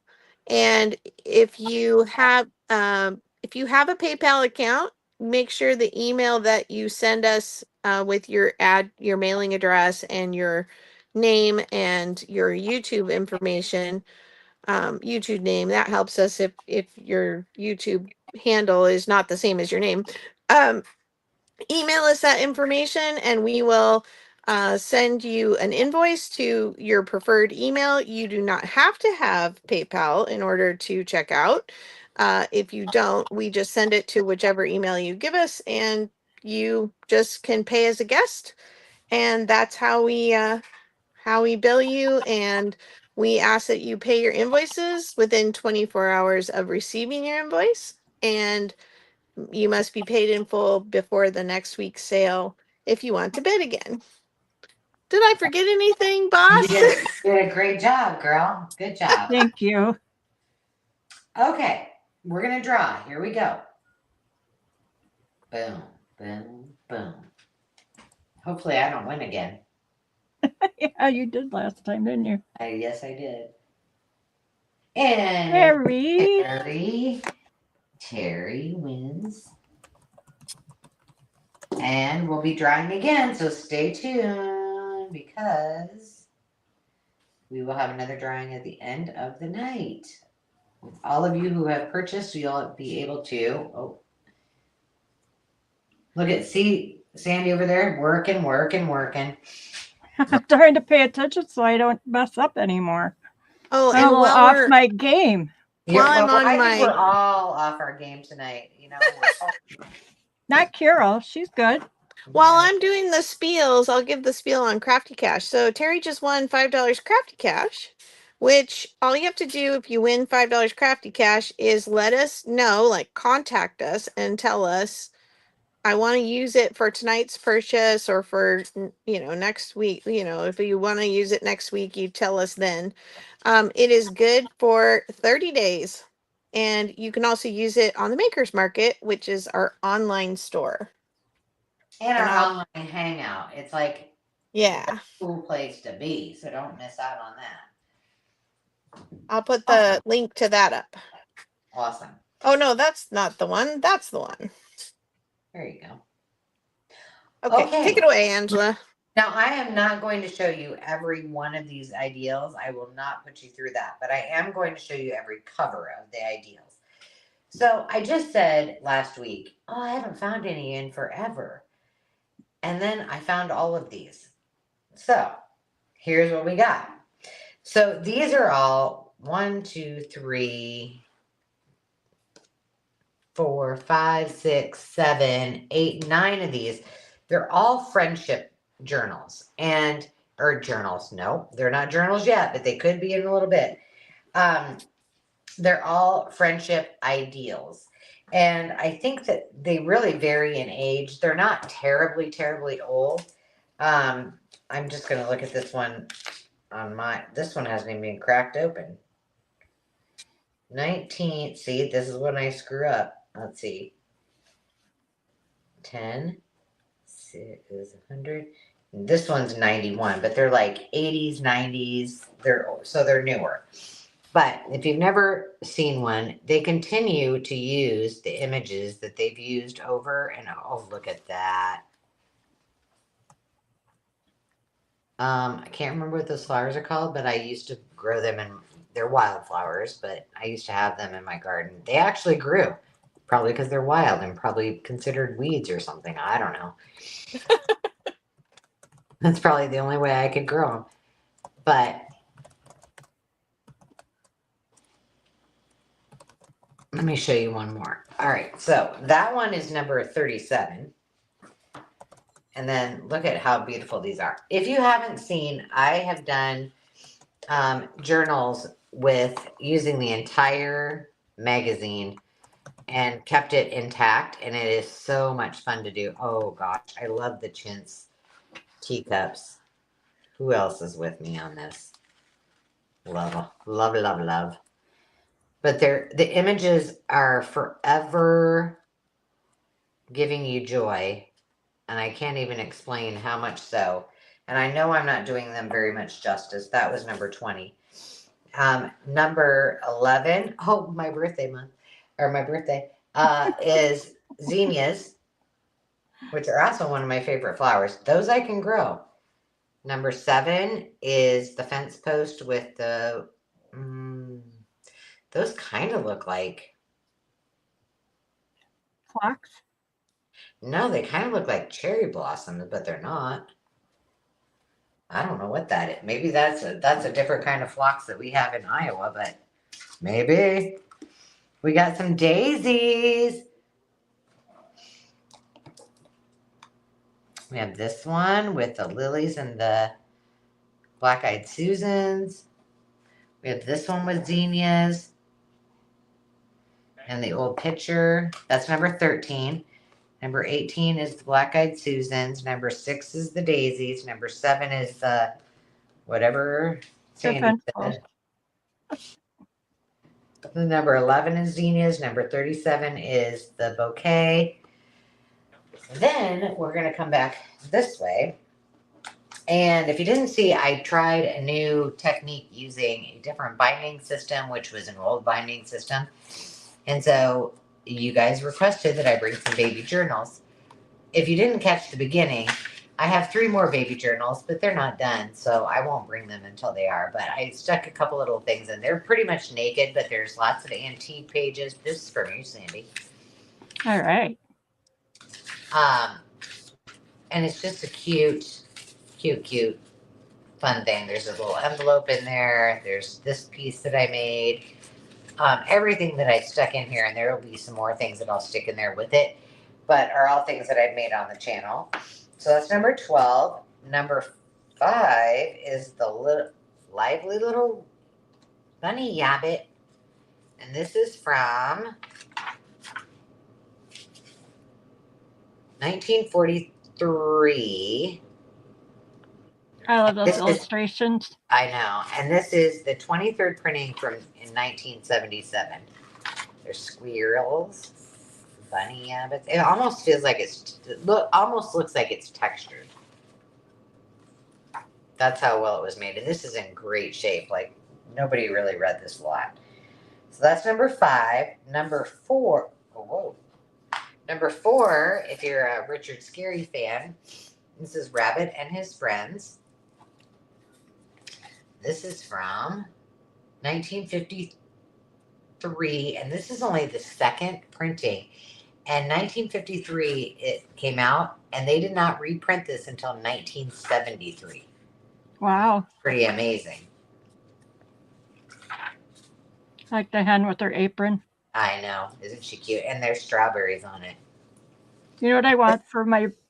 And if you have a PayPal account, make sure the email that you send us with your mailing address and your name and your YouTube information, YouTube name, that helps us if your YouTube handle is not the same as your name. Um, Email us that information and we will send you an invoice to your preferred email. You do not have to have PayPal in order to check out. If you don't, we just send it to whichever email you give us and you just can pay as a guest. And that's how we bill you. And we ask that you pay your invoices within 24 hours of receiving your invoice. And you must be paid in full before the next week's sale if you want to bid again. Did I forget anything, You boss? did a great job, girl. Good job. Thank you. Okay, we're going to draw. Here we go. Boom, boom, boom. Hopefully, I don't win again. Yeah, you did last time, didn't you? Yes, I did. And Harry. Terry wins. And we'll be drawing again, so stay tuned because we will have another drawing at the end of the night. With all of you who have purchased, you'll be able to. Oh, see Sandy over there working. I'm trying to pay attention so I don't mess up anymore. Oh, I'm a and little off my game. I think we're all off our game tonight. Not Carol. She's good. while I'm doing the spiels, I'll give the spiel on Crafty Cash. So Terry just won $5 Crafty Cash, which all you have to do if you win $5 Crafty Cash is let us know, like contact us and tell us, I want to use it for tonight's purchase or for, next week. If you want to use it next week, you tell us then. It is good for 30 days. And you can also use it on the Makers Market, which is our online store. And our online hangout. It's like a cool place to be, so don't miss out on that. I'll put the link to that up. Awesome. Oh, no, that's not the one. That's the one. There you go. Okay. Take it away, Angela. Now, I am not going to show you every one of these ideals. I will not put you through that, but I am going to show you every cover of the ideals. So I just said last week, oh, I haven't found any in forever. And then I found all of these. So here's what we got. So these are all 1, 2, 3, 4, 5, 6, 7, 8, 9 of these. They're all friendship journals or journals. No, they're not journals yet, but they could be in a little bit. They're all friendship ideals. And I think that they really vary in age. They're not terribly, terribly old. I'm just going to look at this one this one hasn't even been cracked open. 19, see, this is when I screw up. Let's see. 10, 6 is 100. This one's 91, but they're like 80s, 90s. They're newer. But if you've never seen one, they continue to use the images that they've used over and oh, look at that. I can't remember what those flowers are called, but I used to grow them in, they're wildflowers, but I used to have them in my garden. They actually grew, probably because they're wild and probably considered weeds or something. I don't know. That's probably the only way I could grow them. But let me show you one more. All right, so that one is number 37. And then look at how beautiful these are. If you haven't seen, I have done journals with using the entire magazine and kept it intact. And it is so much fun to do. Oh gosh, I love the chintz teacups. Who else is with me on this? Love, love, love, love. But the images are forever giving you joy. And I can't even explain how much so. And I know I'm not doing them very much justice. That was number 20. Number 11, oh, my birthday month, or my birthday, is zinnias, which are also one of my favorite flowers. Those I can grow. Number 7 is the fence post with the, those kind of look like. Clocks. No, they kind of look like cherry blossoms, but they're not. I don't know what that is. Maybe that's a different kind of phlox that we have in Iowa, but maybe. We got some daisies. We have this one with the lilies and the black-eyed Susans. We have this one with zinnias and the old picture. That's number 13. Number 18 is the black-eyed Susans. Number 6 is the daisies. Number 7 is the whatever Sandy said. Number 11 is zinnias. Number 37 is the bouquet. Then we're going to come back this way. And if you didn't see, I tried a new technique using a different binding system, which was an old binding system. And so you guys requested that I bring some baby journals. If you didn't catch the beginning, I have 3 more baby journals, but they're not done, so I won't bring them until they are. But I stuck a couple little things in. They're pretty much naked, but there's lots of antique pages. This is from you, Sandy. All right. And it's just a cute, fun thing. There's a little envelope in there. There's this piece that I made. Everything that I stuck in here, and there will be some more things that I'll stick in there with it, but are all things that I've made on the channel. So that's number 12. Number 5 is the lively little bunny yabbit. And this is from 1943. I love those illustrations. I know. And this is the 23rd printing in 1977. There's squirrels, bunny yabbits. It almost feels like almost looks like it's textured. That's how well it was made. And this is in great shape. Like nobody really read this a lot. So that's number 5. Number 4. Oh, whoa. Number 4, if you're a Richard Scarry fan, This is Rabbit and His Friends. This is from 1953, and this is only the second printing. And 1953 it came out, and they did not reprint this until 1973. Wow. Pretty amazing. Like the hen with her apron. I know. Isn't she cute? And there's strawberries on it. You know what I want for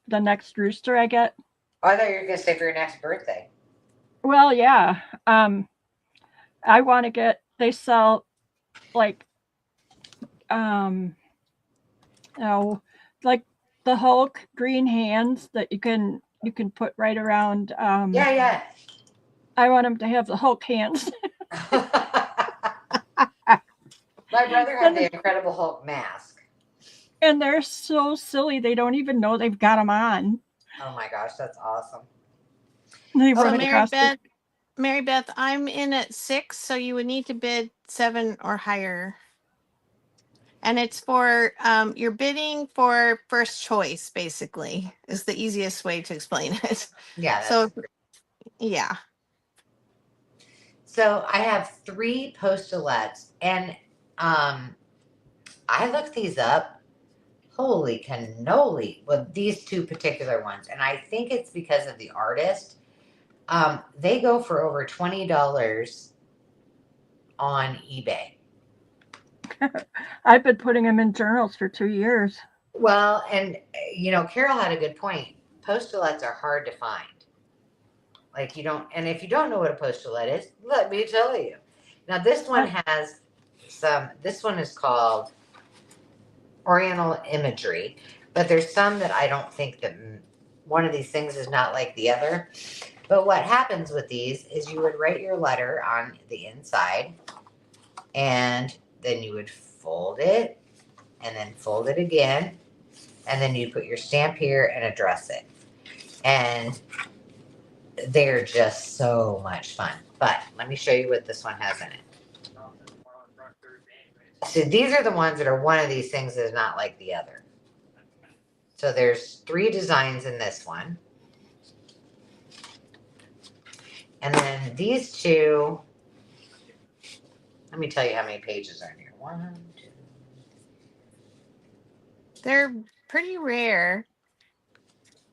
the next rooster I get? Oh, I thought you were going to say for your next birthday. Well, yeah. I want to get, they sell like, oh, like the Hulk green hands that you can put right around. Yeah. I want them to have the Hulk hands. My brother had the Incredible Hulk mask. And they're so silly. They don't even know they've got them on. Oh my gosh, that's awesome. They So run across Mary Beth, I'm in at 6, so you would need to bid 7 or higher. And it's for you're bidding for first choice, basically, is the easiest way to explain it. Yeah. So yeah. So I have 3 postalettes, and I looked these up. Holy cannoli! Well, these 2 particular ones, and I think it's because of the artist. They go for over $20 on eBay. I've been putting them in journals for 2 years. Well, and Carol had a good point. Postalettes are hard to find. Like and if you don't know what a postulate is, let me tell you. Now this one has this one is called Oriental Imagery, but there's some that I don't think that one of these things is not like the other. But what happens with these is you would write your letter on the inside, and then you would fold it, and then fold it again, and then you put your stamp here and address it. And they're just so much fun. But let me show you what this one has in it. So these are the ones that are one of these things that is not like the other. So there's 3 designs in this one. And then these 2, let me tell you how many pages are in here. 1, 2. They're pretty rare.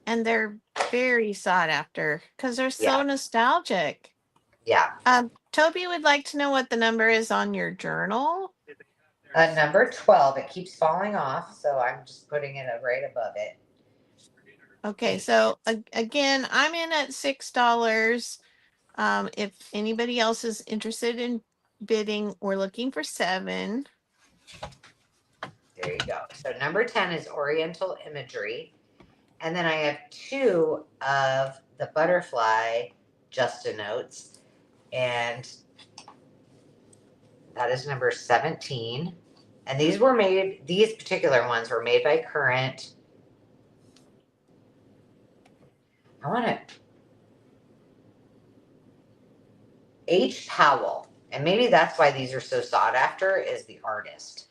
And they're very sought after because they're so nostalgic. Yeah. Toby would like to know what the number is on your journal. Number 12. It keeps falling off, so I'm just putting it right above it. Okay, so again, I'm in at $6. If anybody else is interested in bidding, we're looking for 7. There you go. So number 10 is Oriental Imagery. And then I have 2 of the butterfly Justin Notes. And that is number 17. And these particular ones were made by Current. H. Powell. And maybe that's why these are so sought after, is the artist.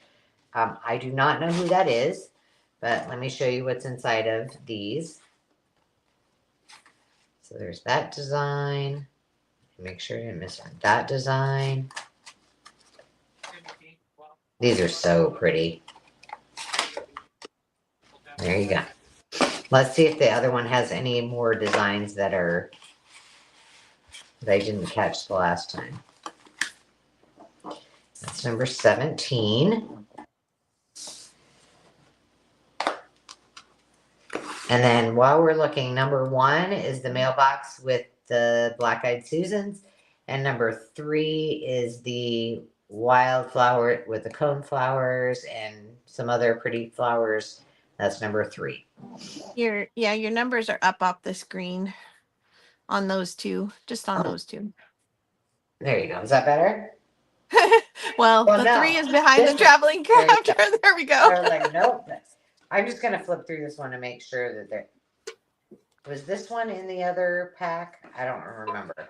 I do not know who that is, but let me show you what's inside of these. So there's that design. Make sure I didn't miss that design. These are so pretty. There you go. Let's see if the other one has any more designs that I didn't catch the last time. That's number 17. And then while we're looking, number 1 is the mailbox with the black-eyed Susans. And number 3 is the wildflower with the cone flowers and some other pretty flowers. That's number 3. Your numbers are up off the screen on those 2, just on those 2. There you go. Is that better? well, the no. 3 is behind the traveling crafter. There we go. I was like, nope. I'm just going to flip through this one to make sure that there. Was this one in the other pack? I don't remember.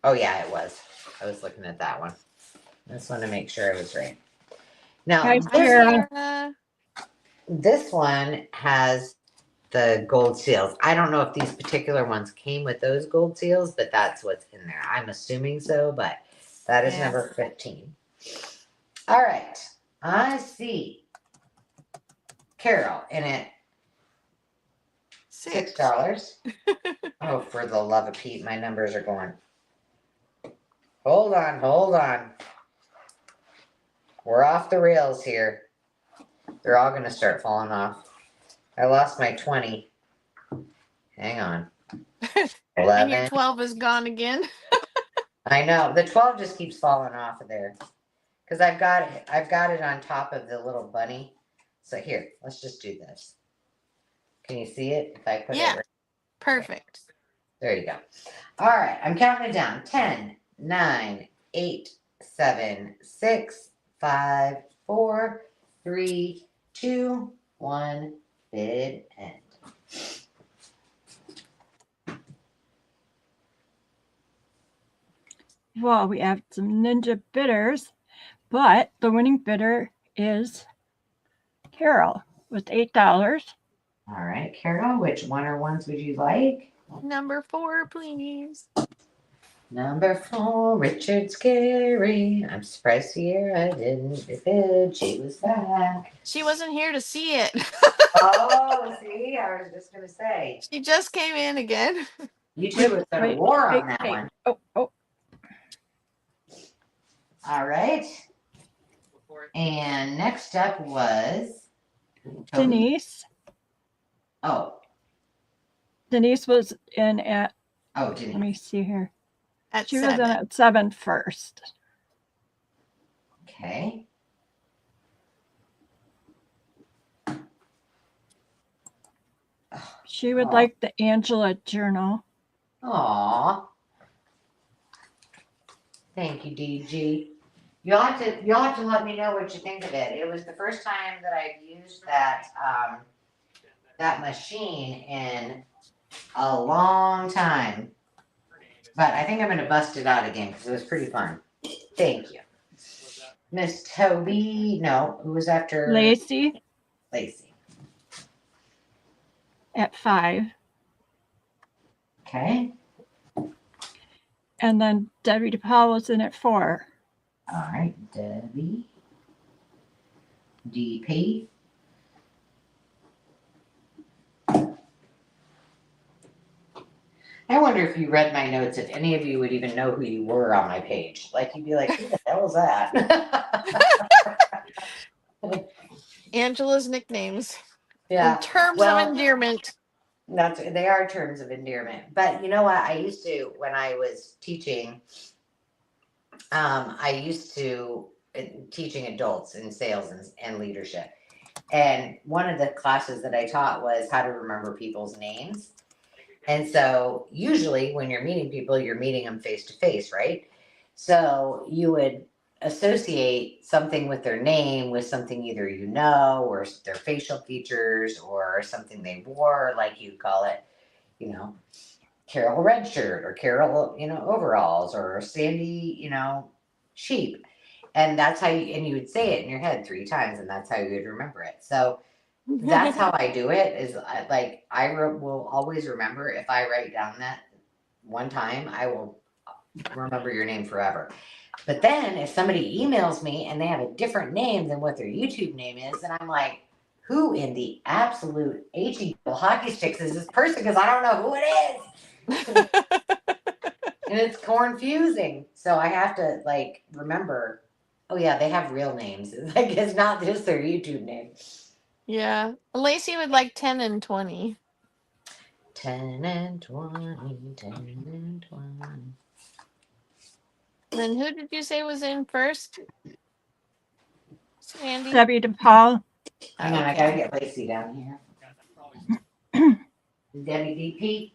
Oh, yeah, it was. I was looking at that one. I just want to make sure I was right. Now, Hi, this one has the gold seals. I don't know if these particular ones came with those gold seals, but that's what's in there. I'm assuming so, but that is Yeah. number 15. All right. I see Carol in it. $6. Oh, for the love of Pete, my numbers are going. Hold on. We're off the rails here. They're all gonna start falling off. I lost my 20. Hang on. And your 11. 12 is gone again. I know. The 12 just keeps falling off of there. Because I've got it on top of the little bunny. So here, let's just do this. Can you see it? If I put it Yeah. right Perfect. there, you go. All right, I'm counting it down. 10, 9, 8, 7, 6, 5, 4, 3, 2, 1, bid end. Well, we have some ninja bidders, but the winning bidder is Carol with $8. All right, Carol, which one or ones would you like? Number 4, please. Number 4, Richard Scary. I'm surprised Sierra didn't bid. She was back. She wasn't here to see it. Oh, see, I was just gonna say. She just came in again. You two have got a war on that Wait. one. Oh. All right. And next up was Toby. Denise. Oh, Denise was in at, oh, let me Denise. see here. At She was in 7. at 7 first. Okay. She would Oh. like the Angela journal. Aw. Thank you, DG. You'll have to let me know what you think of it. It was the first time that I've used that machine in a long time. But I think I'm gonna bust it out again because it was pretty fun. Thank you. Miss Toby, no, who was after Lacey Lacey? at 5. Okay. And then Debbie DePaul was in at 4. All right, Debbie. DP. I wonder if you read my notes, if any of you would even know who you were on my page. Like, you'd be like, who the hell is that? Angela's nicknames. Yeah. In terms Well, of endearment. they are terms of endearment. But you know what? I used to, when I was teaching, teaching adults in sales and leadership. And one of the classes that I taught was how to remember people's names. And so usually when you're meeting people, you're meeting them face to face, right? So you would associate something with their name with something either you know, or their facial features, or something they wore, like you call it, you know, Carol red shirt, or Carol, overalls, or Sandy, sheep. And that's how you would say it in your head 3 times, and that's how you would remember it. So that's how I do it. I will always remember. If I write down that one time, I will remember your name forever. But then if somebody emails me and they have a different name than what their YouTube name is, and I'm like, who in the absolute hockey sticks is this person? Because I don't know who it is. And it's confusing. So I have to remember, oh yeah, they have real names. It's not just their YouTube name. Yeah. Lacey would like 10 and 20. 10 and 20, 10 and 20. Then who did you say was in first? Sandy? Debbie DePaul. Hang on, I gotta get Lacey down here. Debbie DP.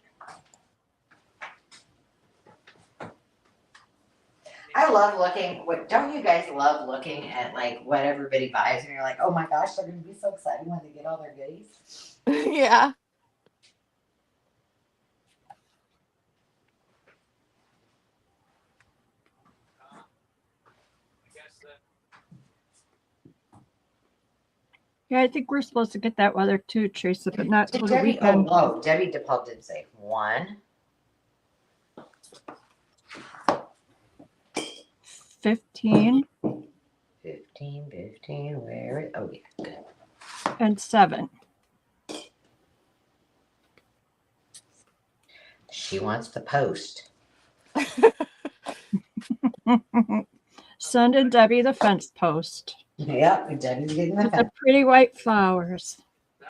I love looking. Don't you guys love looking at what everybody buys, and you're like, oh my gosh, they're gonna be so excited when they get all their goodies. Yeah. Yeah, I think we're supposed to get that weather too, Teresa, but not Did till the Debbie, weekend. Debbie DePaul did say 1. 15 15, where is, oh yeah, good. and 7. She wants the post. Send in Debbie the fence post Yep, Debbie's getting the with the fence. pretty white flowers.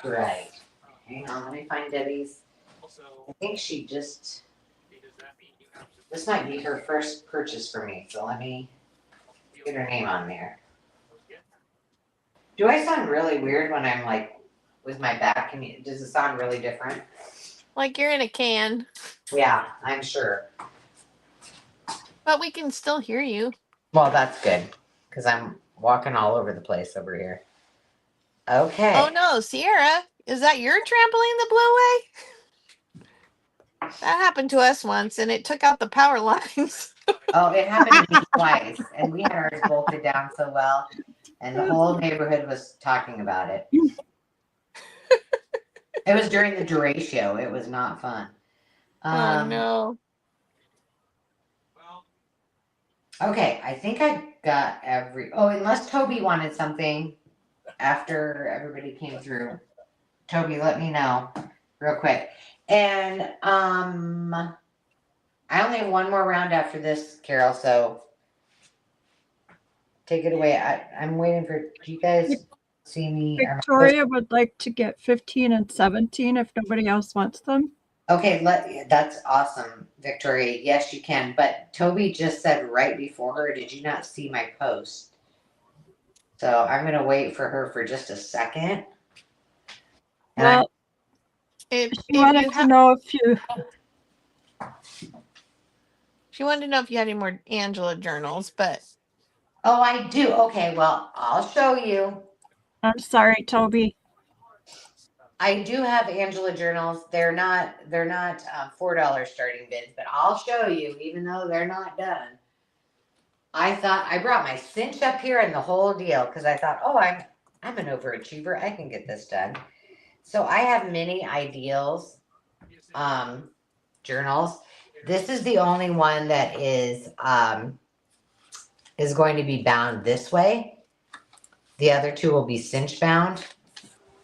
Right. Hang on, let me find Debbie's. I think she just, this might be her first purchase for me, so let me get her name on there. Do I sound really weird when I'm like with my back? Does it sound really different? Like you're in a can, Yeah, I'm sure. but we can still hear you. Well, that's good because I'm walking all over the place over here. Okay. Oh no, Sierra, is that your trampoline that blew away? That happened to us once, and it took out the power lines. Oh, it happened to me twice, and we had ours bolted down so well, and the whole neighborhood was talking about it. It was during the derecho. It was not fun. Oh no. Okay, I think I got oh, unless Toby wanted something after everybody came through. Toby, let me know real quick. And I only have one more round after this, Carol, so take it away. I'm waiting for, do you guys see me? Victoria would like to get 15 and 17 if nobody else wants them. Okay, that's awesome, Victoria. Yes, you can. But Toby just said right before her, did you not see my post? So I'm going to wait for her for just a second. And Well, If she wanted to know if you. She wanted to know if you had any more Angela journals, but. Oh, I do. Okay, well, I'll show you. I'm sorry, Toby. I do have Angela journals. They're not $4 starting bids, but I'll show you, even though they're not done. I thought I brought my cinch up here and the whole deal because I thought, oh, I'm an overachiever. I can get this done. So I have mini ideals journals. This is the only one that is going to be bound this way. The other two will be cinch bound.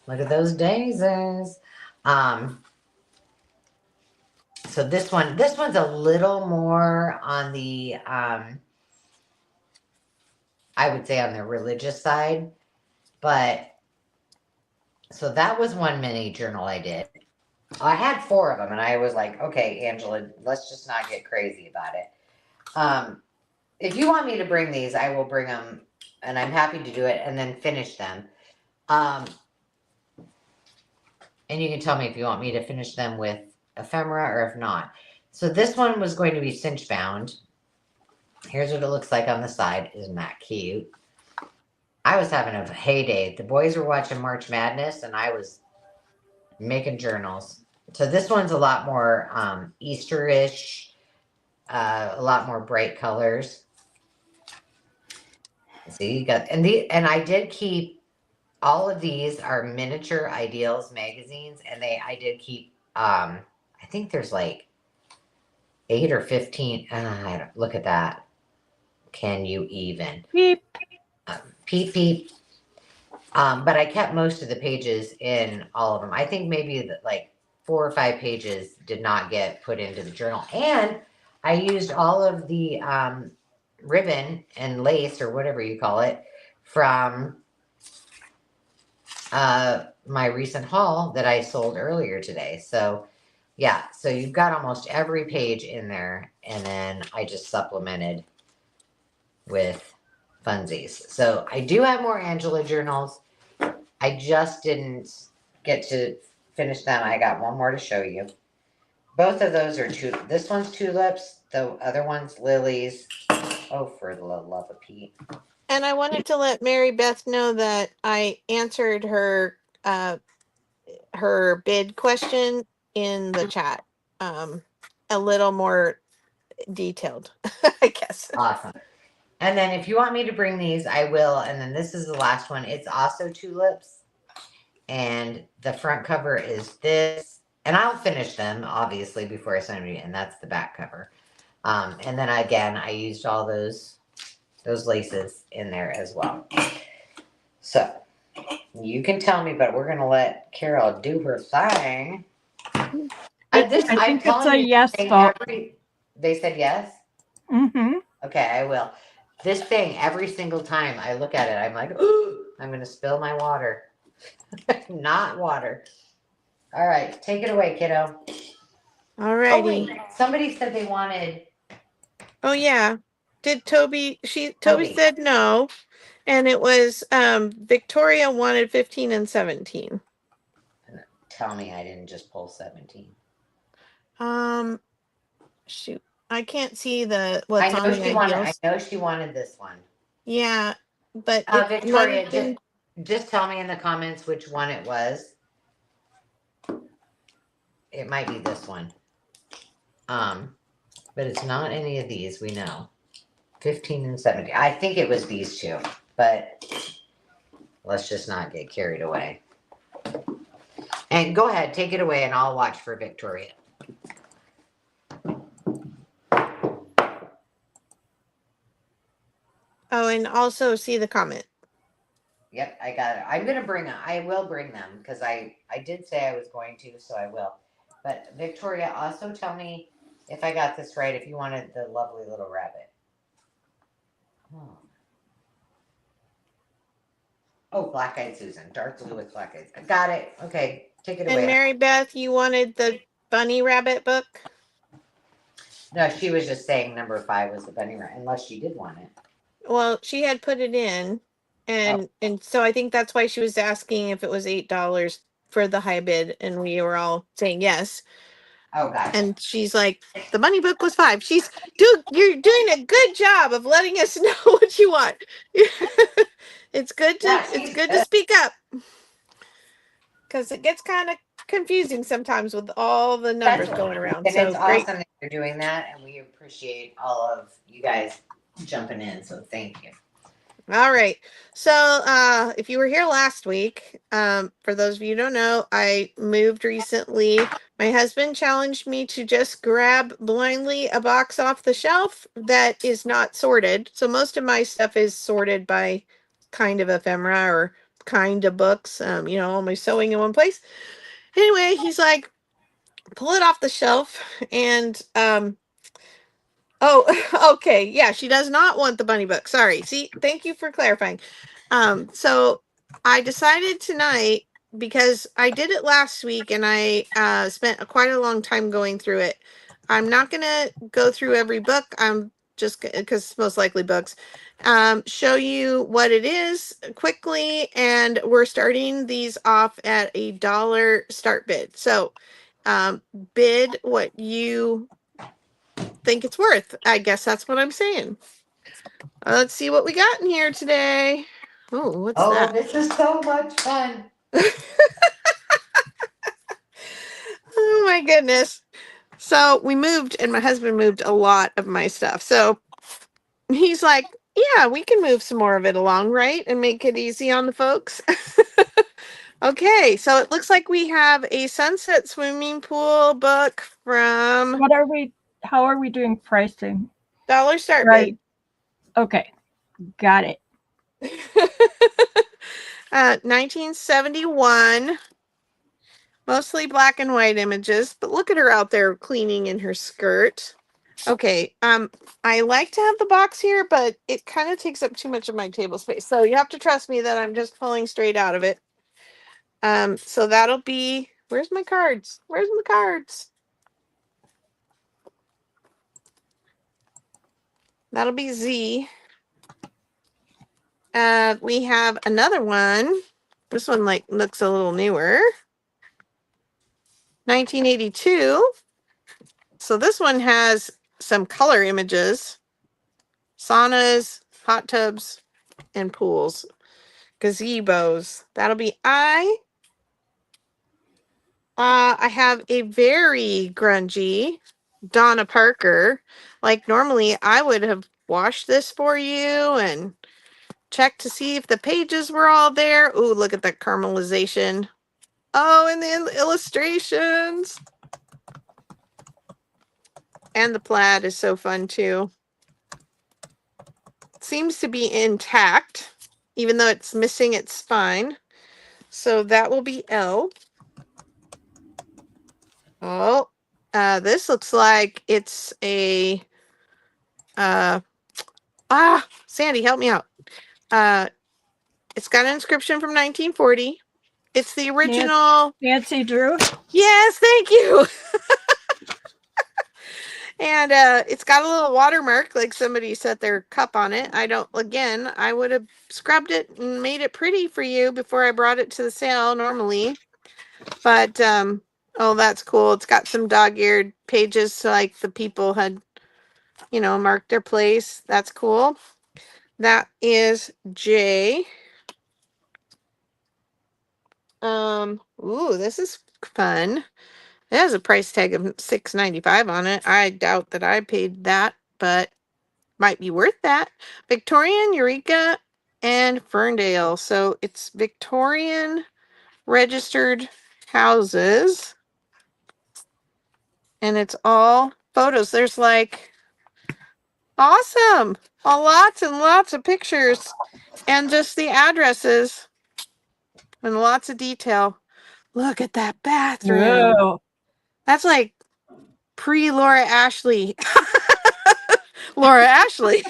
Look at those daisies. So this one's a little more on the I would say on the religious side, but so that was one mini journal I did. I had 4 of them, and I was like, okay, Angela, let's just not get crazy about it. If you want me to bring these, I will bring them, and I'm happy to do it, and then finish them. And you can tell me if you want me to finish them with ephemera or if not. So this one was going to be cinch bound. Here's what it looks like on the side. Isn't that cute? I was having a heyday. The boys were watching March Madness, and I was making journals. So this one's a lot more Easterish, a lot more bright colors. See, you got, and I did keep all of these are miniature ideals magazines, and I did keep I think there's like 8 or 15. Look at that. Can you even? Beep. Peep, peep. But I kept most of the pages in all of them. I think maybe like 4 or 5 pages did not get put into the journal. And I used all of the ribbon and lace or whatever you call it from my recent haul that I sold earlier today. So yeah, so you've got almost every page in there, and then I just supplemented with funsies. So I do have more Angela journals. I just didn't get to finish them. I got one more to show you. Both of those are this one's tulips, the other one's lilies. Oh, for the love of Pete. And I wanted to let Mary Beth know that I answered her bid question in the chat. A little more detailed, I guess. Awesome. And then if you want me to bring these, I will. And then this is the last one. It's also tulips. and the front cover is this, and I'll finish them obviously before I send it, and that's the back cover. And then again, I used all those laces in there as well. So you can tell me, but we're gonna let Carol do her thing. I think it's a yes vote. They said yes. Mm-hmm. Okay, I will. This thing, every single time I look at it, I'm like, ooh, I'm gonna spill my water. Not water. All right, take it away, kiddo. Oh Alrighty. wait, somebody said they wanted Oh yeah. Did Toby Toby Toby. said no. And it was Victoria wanted 15 and 17. Tell me I didn't just pull 17. Shoot. I can't see what's on the I ideals. know she wanted this one. Yeah, but Victoria, just tell me in the comments which one it was. It might be this one. But it's not any of these, we know. 15 and 17. I think it was these two, but let's just not get carried away. And go ahead, take it away, and I'll watch for Victoria. Oh, and also see the comment. Yep, I got it. I will bring them because I did say I was going to, so I will. But Victoria, also tell me if I got this right, if you wanted the lovely little rabbit. Oh, black-eyed Susan, dark blue with black eyes. I got it. Okay, take it away. And Mary Beth, you wanted the bunny rabbit book? No, she was just saying number 5 was the bunny rabbit, unless she did want it. Well, she had put it in, and so I think that's why she was asking if it was $8 for the high bid, and we were all saying yes. Oh, gotcha. And she's like, the money book was 5. You're doing a good job of letting us know what you want. It's good to speak up, because it gets kind of confusing sometimes with all the numbers going around. And so it's great. awesome that you're doing that, and we appreciate all of you guys jumping in. So thank you. All right. So if you were here last week, for those of you who don't know, I moved recently. My husband challenged me to just grab blindly a box off the shelf that is not sorted. So most of my stuff is sorted by kind of ephemera or kind of books, all my sewing in one place. Anyway, he's like, pull it off the shelf. And oh, okay. Yeah, she does not want the bunny book. Sorry. See, thank you for clarifying. So I decided tonight, because I did it last week and I spent quite a long time going through it. I'm not going to go through every book. I'm just, because it's most likely books, show you what it is quickly. And we're starting these off at $1 start bid. So bid what you think it's worth. I guess that's what I'm saying. Let's see what we got in here today. Oh, what's that? Oh, this is so much fun. Oh my goodness. So we moved, and my husband moved a lot of my stuff. So he's like, yeah, we can move some more of it along, right? And make it easy on the folks. Okay, so it looks like we have a sunset swimming pool book from How are we doing pricing? $1 start Right. Okay. Got it. 1971. Mostly black and white images, but look at her out there cleaning in her skirt. Okay, I like to have the box here, but it kind of takes up too much of my table space. So you have to trust me that I'm just pulling straight out of it. So that'll be, where's my cards? Where's my cards? That'll be Z. We have another one. This one looks a little newer. 1982. So this one has some color images. Saunas, hot tubs, and pools. Gazebos. That'll be I. I have a very grungy Donna Parker. Like normally I would have washed this for you and checked to see if the pages were all there. Ooh, look at that caramelization. Oh, and the illustrations. And the plaid is so fun too. Seems to be intact, even though it's missing its spine. So that will be L. Oh, this looks like it's a, Sandy, help me out. It's got an inscription from 1940. It's the original. Nancy Drew. Yes, thank you. And it's got a little watermark, like somebody set their cup on it. I would have scrubbed it and made it pretty for you before I brought it to the sale normally. But, oh, that's cool. It's got some dog-eared pages, so like the people had, marked their place. That's cool. That is J. Ooh, this is fun. It has a price tag of $6.95 on it. I doubt that I paid that, but might be worth that. Victorian, Eureka, and Ferndale. So it's Victorian registered houses. And it's all photos. There's like, awesome. Lots and lots of pictures. And just the addresses. And lots of detail. Look at that bathroom. Whoa. That's like pre-Laura Ashley. Laura Ashley.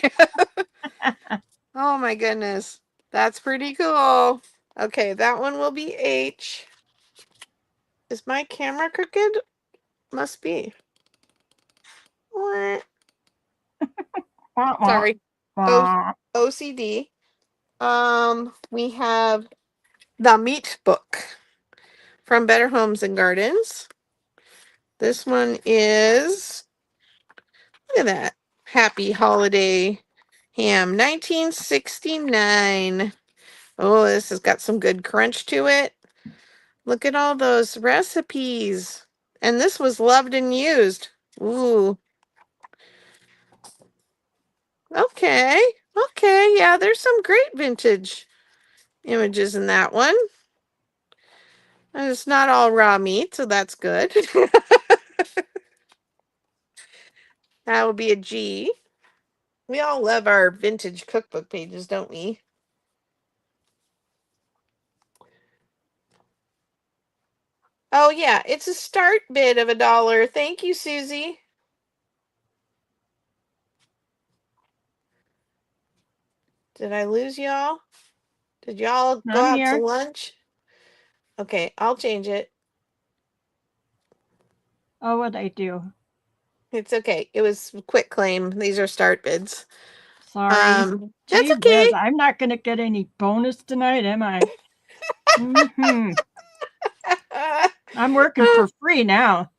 Oh my goodness. That's pretty cool. Okay, that one will be H. Is my camera crooked? Must be. What? Sorry. OCD. We have The Meat Book from Better Homes and Gardens. This one is, look at that, Happy Holiday Ham, 1969. Oh, this has got some good crunch to it. Look at all those recipes. And this was loved and used. Ooh. Okay. Okay. Yeah, there's some great vintage images in that one. And it's not all raw meat, so that's good. That would be a G. We all love our vintage cookbook pages, don't we? Oh, yeah. It's a start bid of $1. Thank you, Susie. Did I lose y'all? Did y'all go I'm out to here. lunch? Okay, I'll change it. Oh, what'd I do? It's okay. It was quick claim. These are start bids. Sorry. That's Gee okay. whiz, I'm not going to get any bonus tonight, am I? Mm-hmm. I'm working for free now.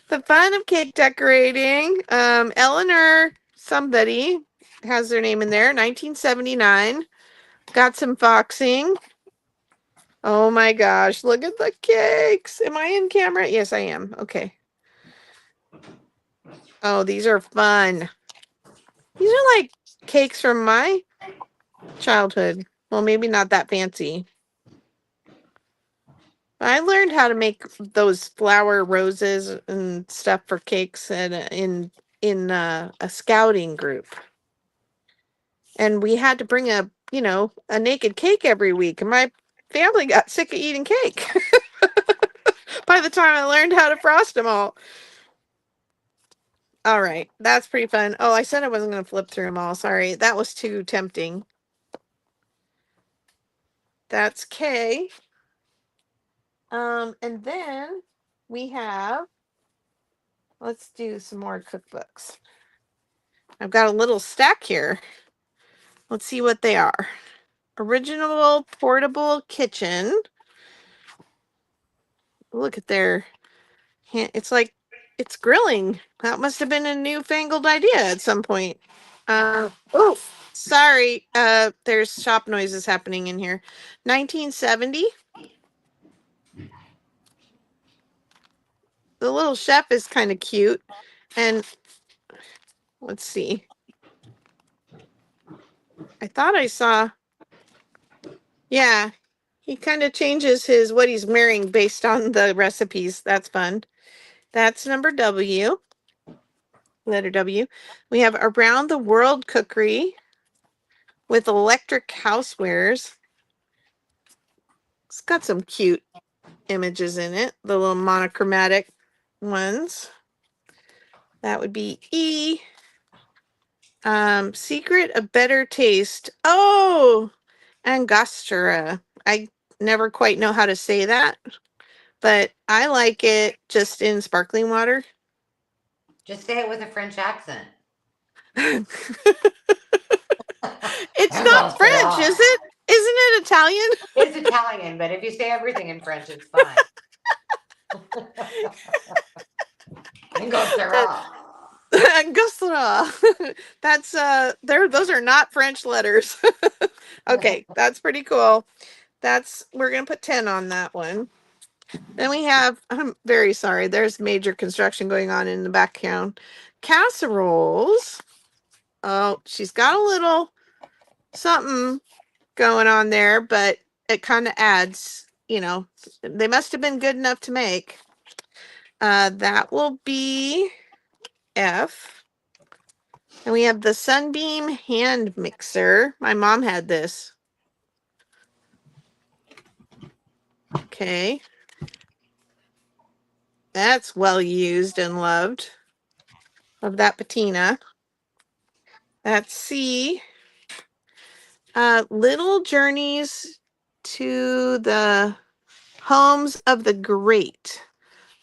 The fun of cake decorating. Eleanor, somebody has their name in there. 1979. Got some foxing. Oh my gosh, look at the cakes. Am I in camera? Yes, I am. Okay. Oh, these are fun. These are like cakes from my childhood. Well, maybe not that fancy. I learned how to make those flower roses and stuff for cakes in a scouting group. And we had to bring a naked cake every week. And my family got sick of eating cake by the time I learned how to frost them all. All right, that's pretty fun. Oh, I said I wasn't going to flip through them all. Sorry, that was too tempting. That's K. And then we have, let's do some more cookbooks. I've got a little stack here. Let's see what they are. Original portable kitchen. Look at their hand. It's like it's grilling. That must have been a newfangled idea at some point. Oh, sorry. There's shop noises happening in here. 1970. The little chef is kind of cute. And let's see. I thought I saw. Yeah, He kind of changes what he's wearing based on the recipes. That's fun. That's number W. Letter W. We have Around the World Cookery with electric housewares. It's got some cute images in it, the little monochromatic ones. That would be E. Secret of Better Taste. Oh, Angostura. I never quite know how to say that, but I like it just in sparkling water. Just say it with a French accent. It's not French, is it? Isn't it Italian? It's Italian, but if you say everything in French, it's fine. Angostura. Angostura. That's those are not French letters. Okay, that's pretty cool. We're gonna put 10 on that one. Then we have, I'm very sorry, there's major construction going on in the background. Casseroles. Oh, she's got a little something going on there, but it kind of adds, they must have been good enough to make. That will be F. And we have the Sunbeam hand mixer. My mom had this. Okay. That's well used and loved. Love that patina. That's C. Little Journeys to the Homes of the Great.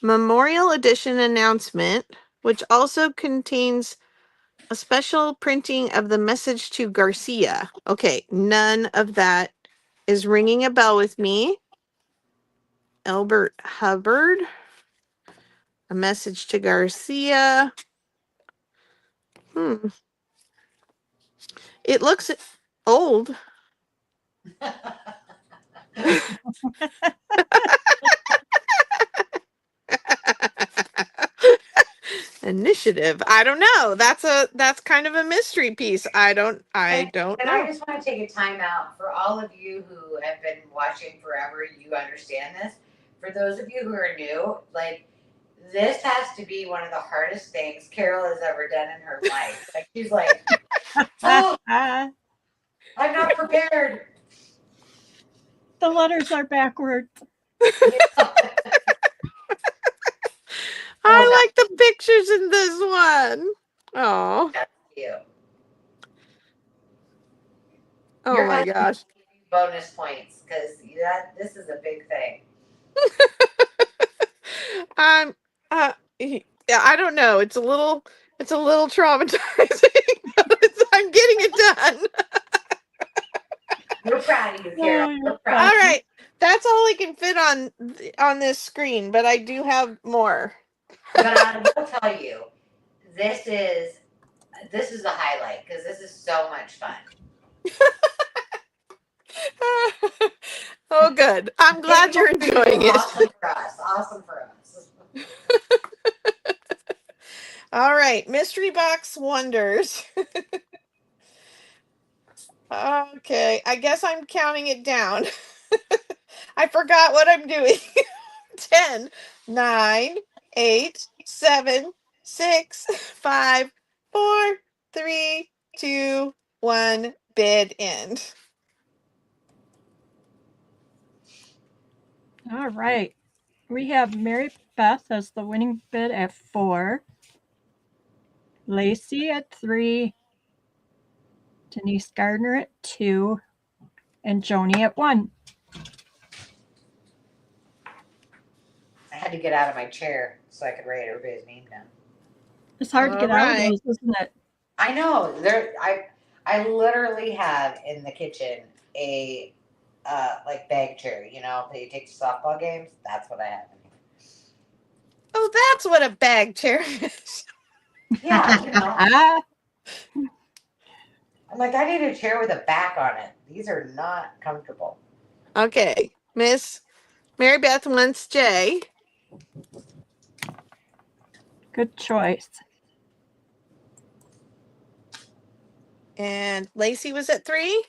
Memorial Edition announcement, which also contains a special printing of the message to Garcia. Okay, none of that is ringing a bell with me. Albert Hubbard. A message to Garcia. It looks old. Initiative. I don't know. That's kind of a mystery piece. I don't And know. I just want to take a time out for all of you who have been watching forever. You understand this. For those of you who are new, this has to be one of the hardest things Carol has ever done in her life. She's like, oh, I'm not prepared. The letters are backwards. I like the pictures in this one. Oh. That's cute. Oh my gosh. Bonus points because this is a big thing. Yeah, I don't know. It's a little traumatizing. I'm getting it done. We're proud of you, Carol. Oh, We're proud. All right. That's all I can fit on this screen, but I do have more. But I will tell you, this is a highlight because this is so much fun. Oh, good. I'm glad you're enjoying it. Awesome for us. Awesome for us. All right. Mystery box wonders. Okay. I guess I'm counting it down. I forgot what I'm doing. 10, 9, 8, 7, 6, 5, 4, 3, 2, 1. Bid end. All right. We have Mary Beth as the winning bid at 4. Lacey at 3. Denise Gardner at 2. And Joni at 1. I had to get out of my chair so I could write everybody's name down. It's hard to get out of those, isn't it? I know. I literally have in the kitchen a bag chair, that you take to softball games. That's what I have in here. Oh, that's what a bag chair is. Yeah, I'm like, I need a chair with a back on it. These are not comfortable. Okay. Miss Mary Beth wants J. Good choice. And Lacey was at 3?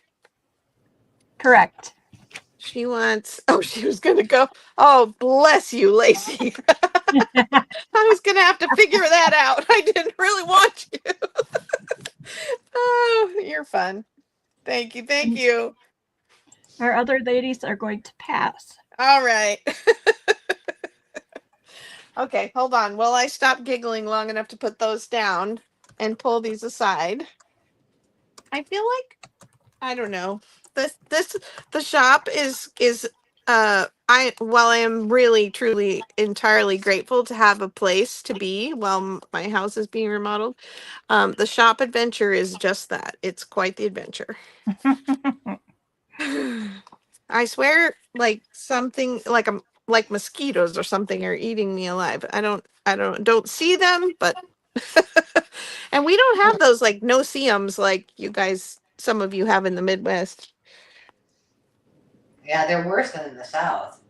Correct. She wants, oh, she was going to go. Oh, bless you, Lacey. I was going to have to figure that out. I didn't really want you. Oh, you're fun. Thank you. Thank you. Our other ladies are going to pass. All right. Okay, hold on. Well, I stopped giggling long enough to put those down and pull these aside. I feel like, I don't know. The shop is while I am really truly entirely grateful to have a place to be while my house is being remodeled, the shop adventure is just that. It's quite the adventure. I swear, like something like mosquitoes or something are eating me alive. I don't see them, but and we don't have those like no-see-ums like you guys, some of you have in the Midwest. Yeah, they're worse than in the South.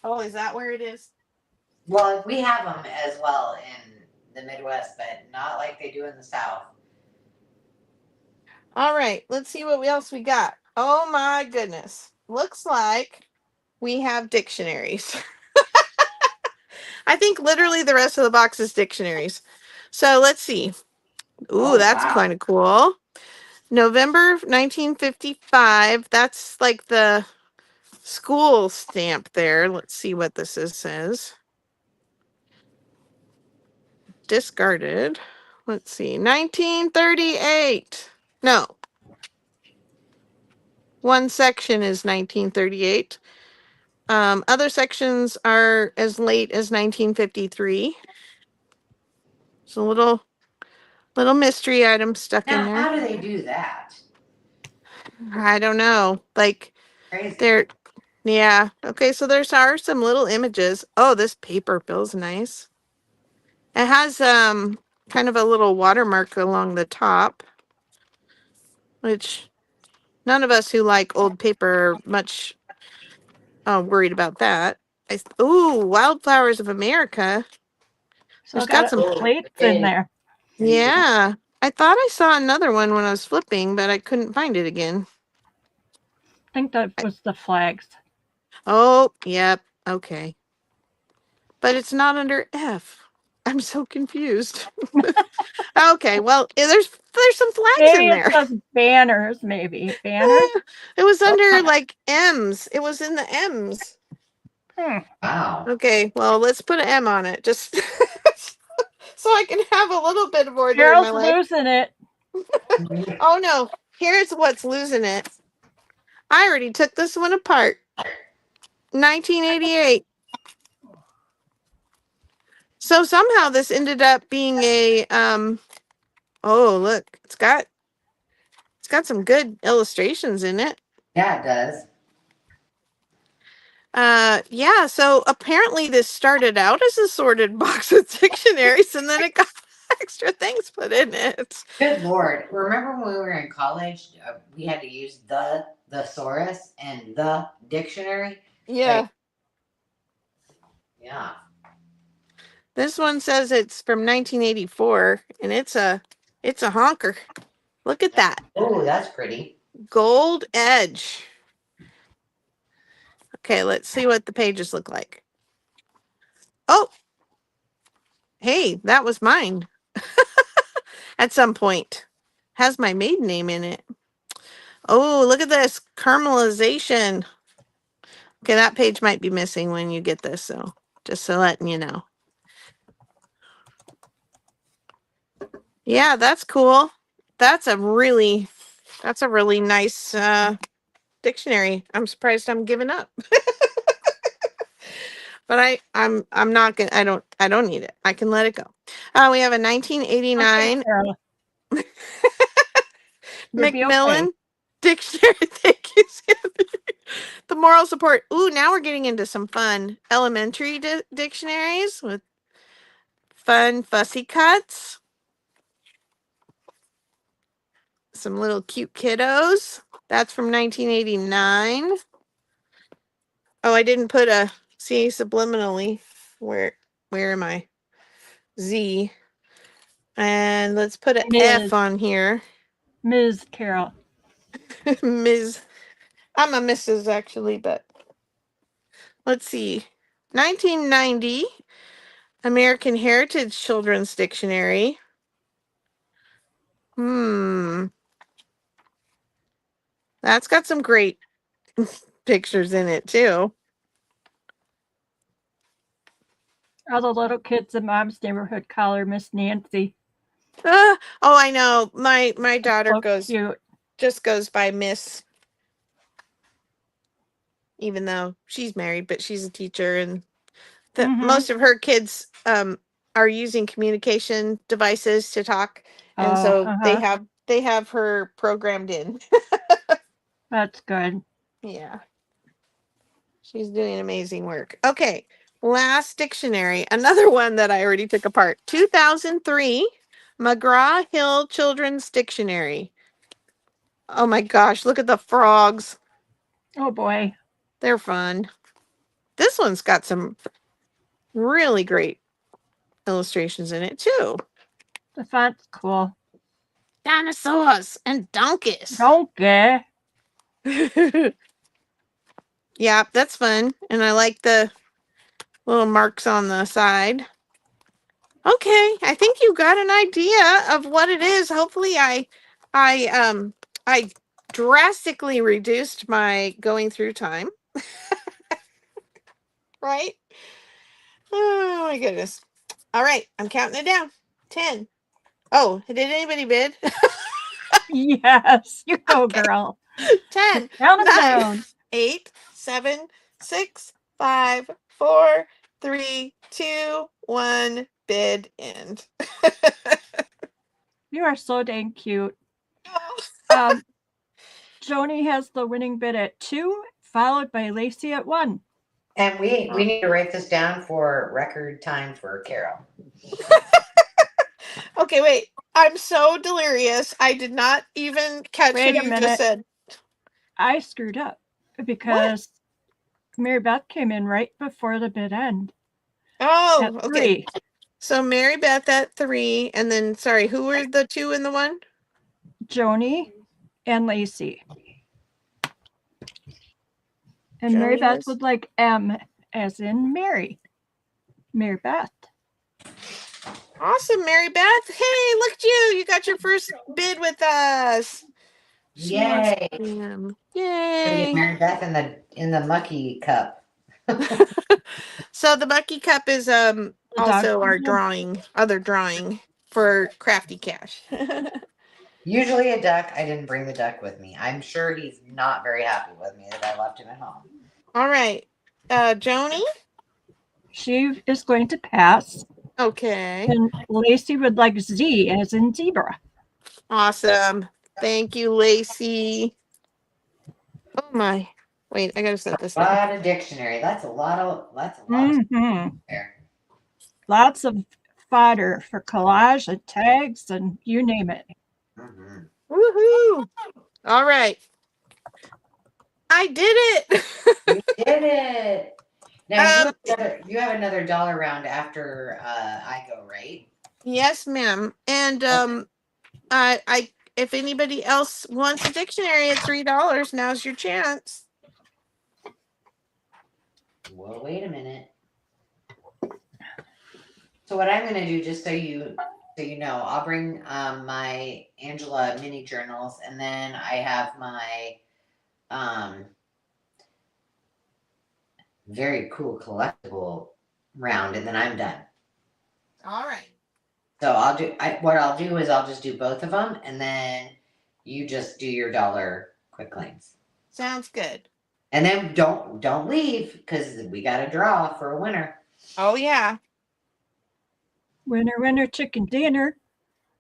Oh, is that where it is? Well, we have them as well in the Midwest, but not like they do in the South. All right, let's see what else we got. Oh my goodness. Looks like we have dictionaries. I think literally the rest of the box is dictionaries. So let's see. Ooh, Oh, that's wow. kind of cool. November 1955. That's like the school stamp there. Let's see what this is, says. Discarded. Let's see. 1938. No. One section is 1938. Other sections are as late as 1953. It's a little mystery item stuck in Now, there. how do they do that? I don't know. Like Crazy. they're yeah. Okay, so there's are some little images. Oh, this paper feels nice. It has kind of a little watermark along the top, which none of us who like old paper are much worried about that. Ooh, Wildflowers of America. So There's I got got some. some plates in there. Yeah. I thought I saw another one when I was flipping, but I couldn't find it again. I think that was the flags. Oh, yep. Okay. But it's not under F. I'm so confused. Okay, well, there's some flags Maybe in it there. says banners, maybe. Banners? It was under like M's. It was in the M's. Wow. Okay, well, let's put an M on it just so I can have a little bit of order in my Carol's life. losing it. Oh no, here's what's losing it. I already took this one apart. 1988. So somehow this ended up being a oh look, it's got some good illustrations in it. Yeah, it does. Yeah, so apparently this started out as a sorted box of dictionaries and then it got extra things put in it. Good Lord. Remember when we were in college, we had to use the thesaurus and the dictionary? Yeah. Like, yeah. This one says it's from 1984 and it's a honker. Look at that. Oh, that's pretty. Gold edge. Okay, let's see what the pages look like. Oh, hey, that was mine. At some point. Has my maiden name in it. Oh, look at this. Caramelization. Okay, that page might be missing when you get this, so just so letting you know. Yeah, that's cool. That's a really nice dictionary. I'm surprised I'm giving up. But I'm not gonna I don't need it. I can let it go. We have a 1989 Okay, Carol. You'll be okay. Macmillan dictionary. Thank you, Sandy. The moral support. Ooh, now we're getting into some fun elementary dictionaries with fun fussy cuts. Some little cute kiddos. That's from 1989. Oh, I didn't put a C subliminally. Where am I? Z. And let's put an F on here. Ms. Carol. Ms. I'm a Mrs. actually, but let's see. 1990 American Heritage Children's Dictionary. That's got some great pictures in it too. All the little kids in Mom's neighborhood call her Miss Nancy. Oh, I know. My daughter So cute. just goes by Miss, even though she's married, but she's a teacher, and most of her kids are using communication devices to talk, and so they have her programmed in. That's good. Yeah, she's doing amazing work. Okay, last dictionary, another one that I already took apart. 2003 McGraw-Hill Children's Dictionary. Oh my gosh, look at the frogs. Oh boy. They're fun. This one's got some really great illustrations in it too. The font's cool. Dinosaurs and donkeys. Donkey. Yeah, that's fun. And I like the little marks on the side. Okay, I think you got an idea of what it is. Hopefully I drastically reduced my going through time. Right? Oh my goodness. All right, I'm counting it down. 10. Oh, did anybody bid? Yes, you go, Okay. girl. 10, Count 'em 9, down. 8, 7, 6, 5, 4, 3, 2, 1. Bid end. You are so dang cute. Joni has the winning bid at 2, followed by Lacey at 1. And we need to write this down for record time for Carol. Okay, wait. I'm so delirious. I did not even catch Wait what a you minute. just said. I screwed up because Mary Beth came in right before the bid end. Oh, At okay. 3. So Mary Beth at 3, and then sorry, who were the 2 and the 1? Joni and Lacey. And Mary Beth would like M as in Mary. Mary Beth. Awesome, Mary Beth. Hey, look at you. You got your first bid with us. Yay. Yay. Mary Beth in the mucky cup. So the Mucky Cup is also our other drawing for Crafty Cash. Usually a duck. I didn't bring the duck with me. I'm sure he's not very happy with me that I left him at home. All right. Joni? She is going to pass. Okay. And Lacey would like Z as in zebra. Awesome. Thank you, Lacey. Oh my. Wait, I gotta set this down. A lot of dictionary. That's a lot of there. Lots of fodder for collage and tags and you name it. Woohoo! All right. I did it. You did it. Now you have another dollar round after I go, right? Yes, ma'am. And I if anybody else wants a dictionary at $3, now's your chance. Well, wait a minute. So what I'm gonna do, just so you know, I'll bring my Angela mini journals, and then I have my very cool collectible round, and then I'm done. All right. So what I'll do is I'll just do both of them, and then you just do your dollar quick claims. Sounds good. And then don't leave, because we got to draw for a winner. Oh yeah. Winner, winner, chicken dinner.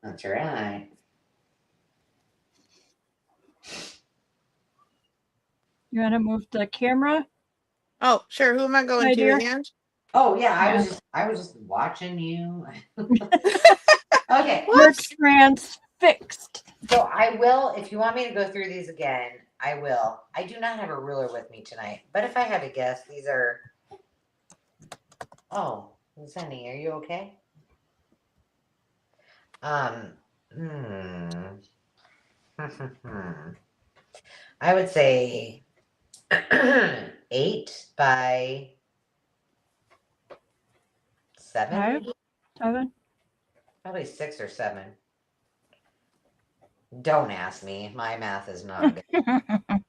That's right. You want to move the camera? Oh, sure. Who am I going to? Ange? Oh yeah, I was just watching you. Okay. We're transfixed. So I will, if you want me to go through these again, I will. I do not have a ruler with me tonight, but if I had to guess, these are. Oh, Sunny, are you okay? I would say 8 by 7, 5, maybe? 7. Probably 6 or 7. Don't ask me. My math is not good.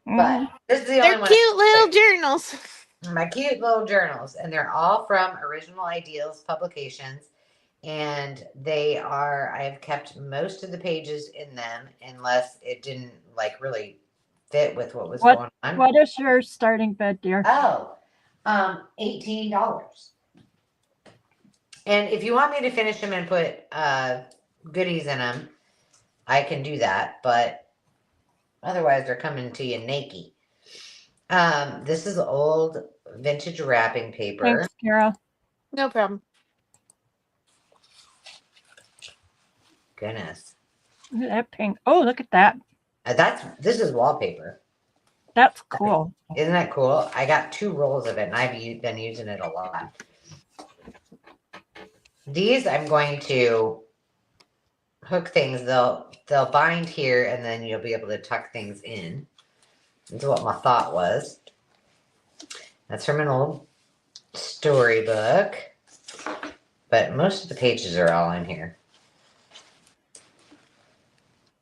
But this is the They're only one. cute little journals. My cute little journals, and they're all from Original Ideals Publications. And they are, I have kept most of the pages in them unless it didn't like really fit with what was going on. What is your starting bid, dear? Oh, $18. And if you want me to finish them and put goodies in them, I can do that. But otherwise, they're coming to you naked. This is old vintage wrapping paper. Thanks, Kara. No problem. Goodness, Look at that pink. Oh, look at that. this is wallpaper. That's cool. Isn't that cool? I got 2 rolls of it, and I've been using it a lot. These I'm going to hook things. They'll bind here, and then you'll be able to tuck things in. That's what my thought was. That's from an old storybook, but most of the pages are all in here.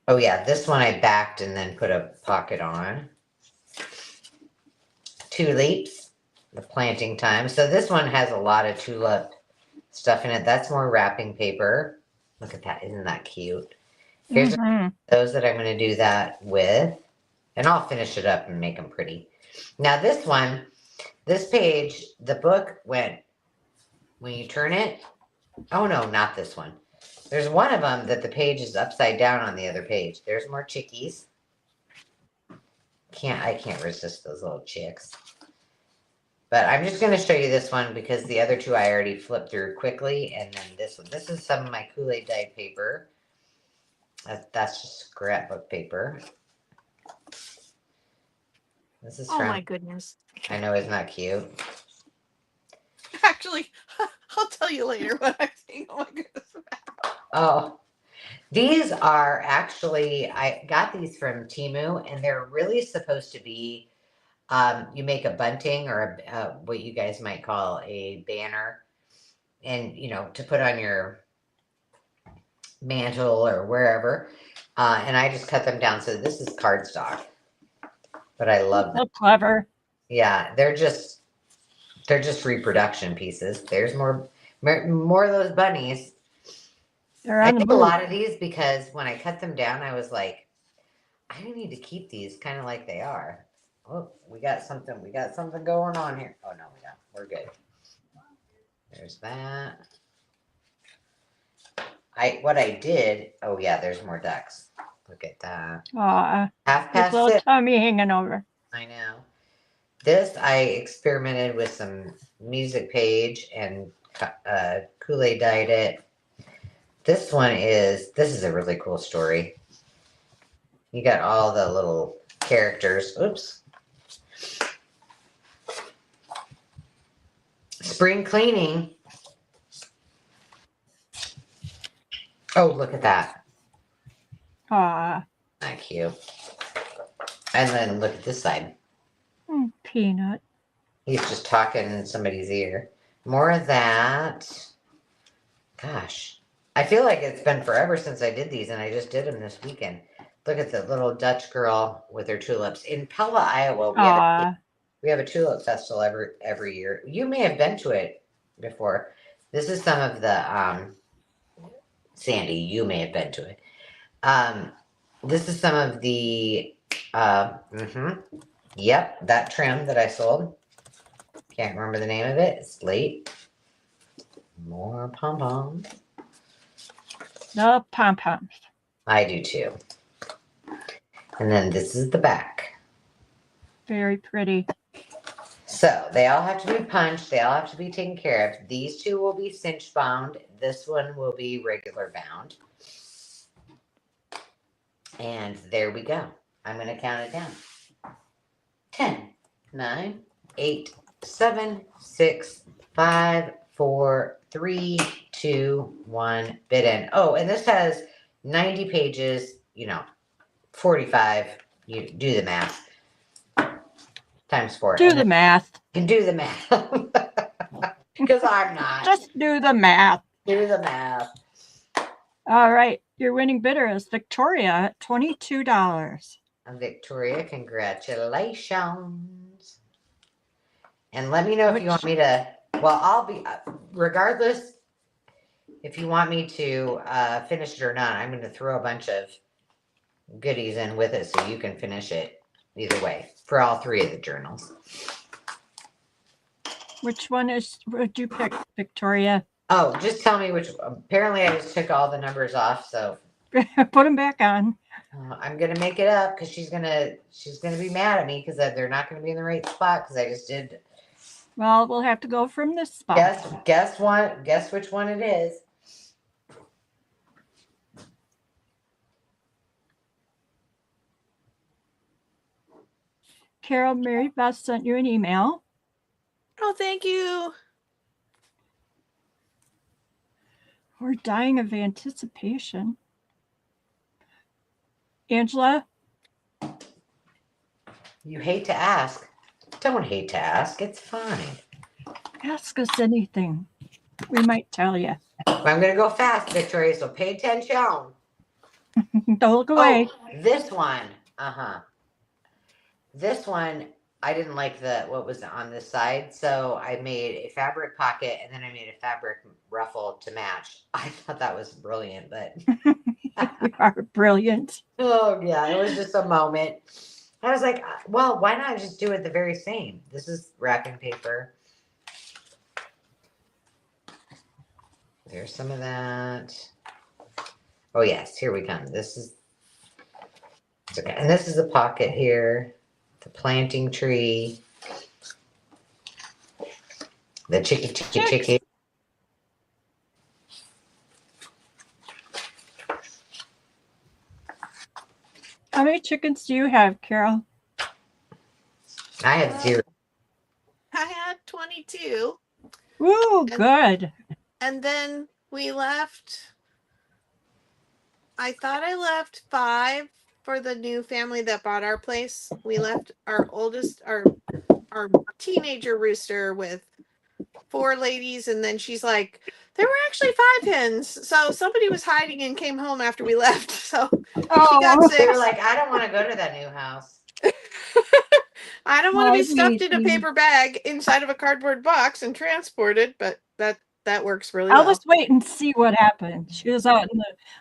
Oh yeah, this one I backed and then put a pocket on. Tulips, the planting time. So this one has a lot of tulip stuff in it. That's more wrapping paper. Look at that. Isn't that cute? Here's those that I'm going to do that with. And I'll finish it up and make them pretty. Now this one, this page, the book went, when you turn it, oh no, not this one. There's one of them that the page is upside down on the other page. There's more chickies. I can't resist those little chicks. But I'm just going to show you this one because the other 2 I already flipped through quickly. And then this one. This is some of my Kool-Aid dyed paper. That's just scrapbook paper. This is from, Oh my goodness. I know, isn't that cute? Actually, I'll tell you later what I'm saying. Oh my goodness. Oh, these are actually, I got these from Temu, and they're really supposed to be, you make a bunting or what you guys might call a banner, and to put on your mantle or wherever. And I just cut them down. So this is cardstock, but I love them. So clever. Yeah, they're just reproduction pieces. There's more of those bunnies. I think a lot of these, because when I cut them down, I was like, I need to keep these kind of like they are. Oh, we got something going on here. Oh no, we're good. There's that. What I did, oh yeah, there's more ducks. Look at that. Aw, Half his past little 6. tummy hanging over. I know. This, I experimented with some music page and Kool-Aid dyed it. This is a really cool story. You got all the little characters. Oops. Spring cleaning. Oh, look at that. Aw. Not cute. And then look at this side. Peanut. He's just talking in somebody's ear. More of that. Gosh. I feel like it's been forever since I did these, and I just did them this weekend. Look at the little Dutch girl with her tulips. In Pella, Iowa, we have a tulip festival every year. You may have been to it before. This is some of the, Sandy, you may have been to it. This is some of the, yep, that trim that I sold. Can't remember the name of it. It's late. More pom-poms. No pom-poms. I do too. And then this is the back. Very pretty. So they all have to be punched. They all have to be taken care of. These 2 will be cinch bound. This one will be regular bound. And there we go. I'm going to count it down. 10, 9, 8, 7, 6, 5, 4, 3, 2, 1, bid end. Oh, and this has 90 pages, 45. You do the math. times 4. Do And the then math. you can do the math. Because I'm not. Just do the math. Do the math. All right. Your winning bidder is Victoria at $22. Victoria, congratulations. And let me know if you want me to, well, I'll be, regardless, if you want me to finish it or not, I'm going to throw a bunch of goodies in with it so you can finish it either way for all 3 of the journals. Which one would you pick, Victoria? Oh, just tell me which, apparently I just took all the numbers off, so. Put them back on. I'm gonna make it up because she's gonna be mad at me because they're not gonna be in the right spot because I just did. Well, we'll have to go from this spot. Guess which one it is. Carol, Mary Beth sent you an email. Oh, thank you. We're dying of anticipation. Angela? You hate to ask. Don't hate to ask. It's fine. Ask us anything. We might tell you. I'm gonna go fast, Victoria. So pay attention. Don't look away. Oh, this one. This one, I didn't like what was on this side, so I made a fabric pocket and then I made a fabric ruffle to match. I thought that was brilliant, but You are brilliant. oh yeah, it was just a moment. I was like, well, why not just do it the very same? This is wrapping paper. There's some of that. Oh yes, here we come. This is okay, and this is a pocket here. The planting tree. The chicky. How many chickens do you have, Carol? I had 0. I had 22. Ooh, good. And then we left. I thought I left 5 for the new family that bought our place. We left our oldest, our teenager rooster with 4 ladies, and then she's like, there were actually 5 hens. So somebody was hiding and came home after we left. So she got 6. They were like, I don't want to go to that new house. I don't want to be stuffed in a Sweetie. paper bag inside of a cardboard box and transported, but that works really I'll well. just wait and see what happens. She was out in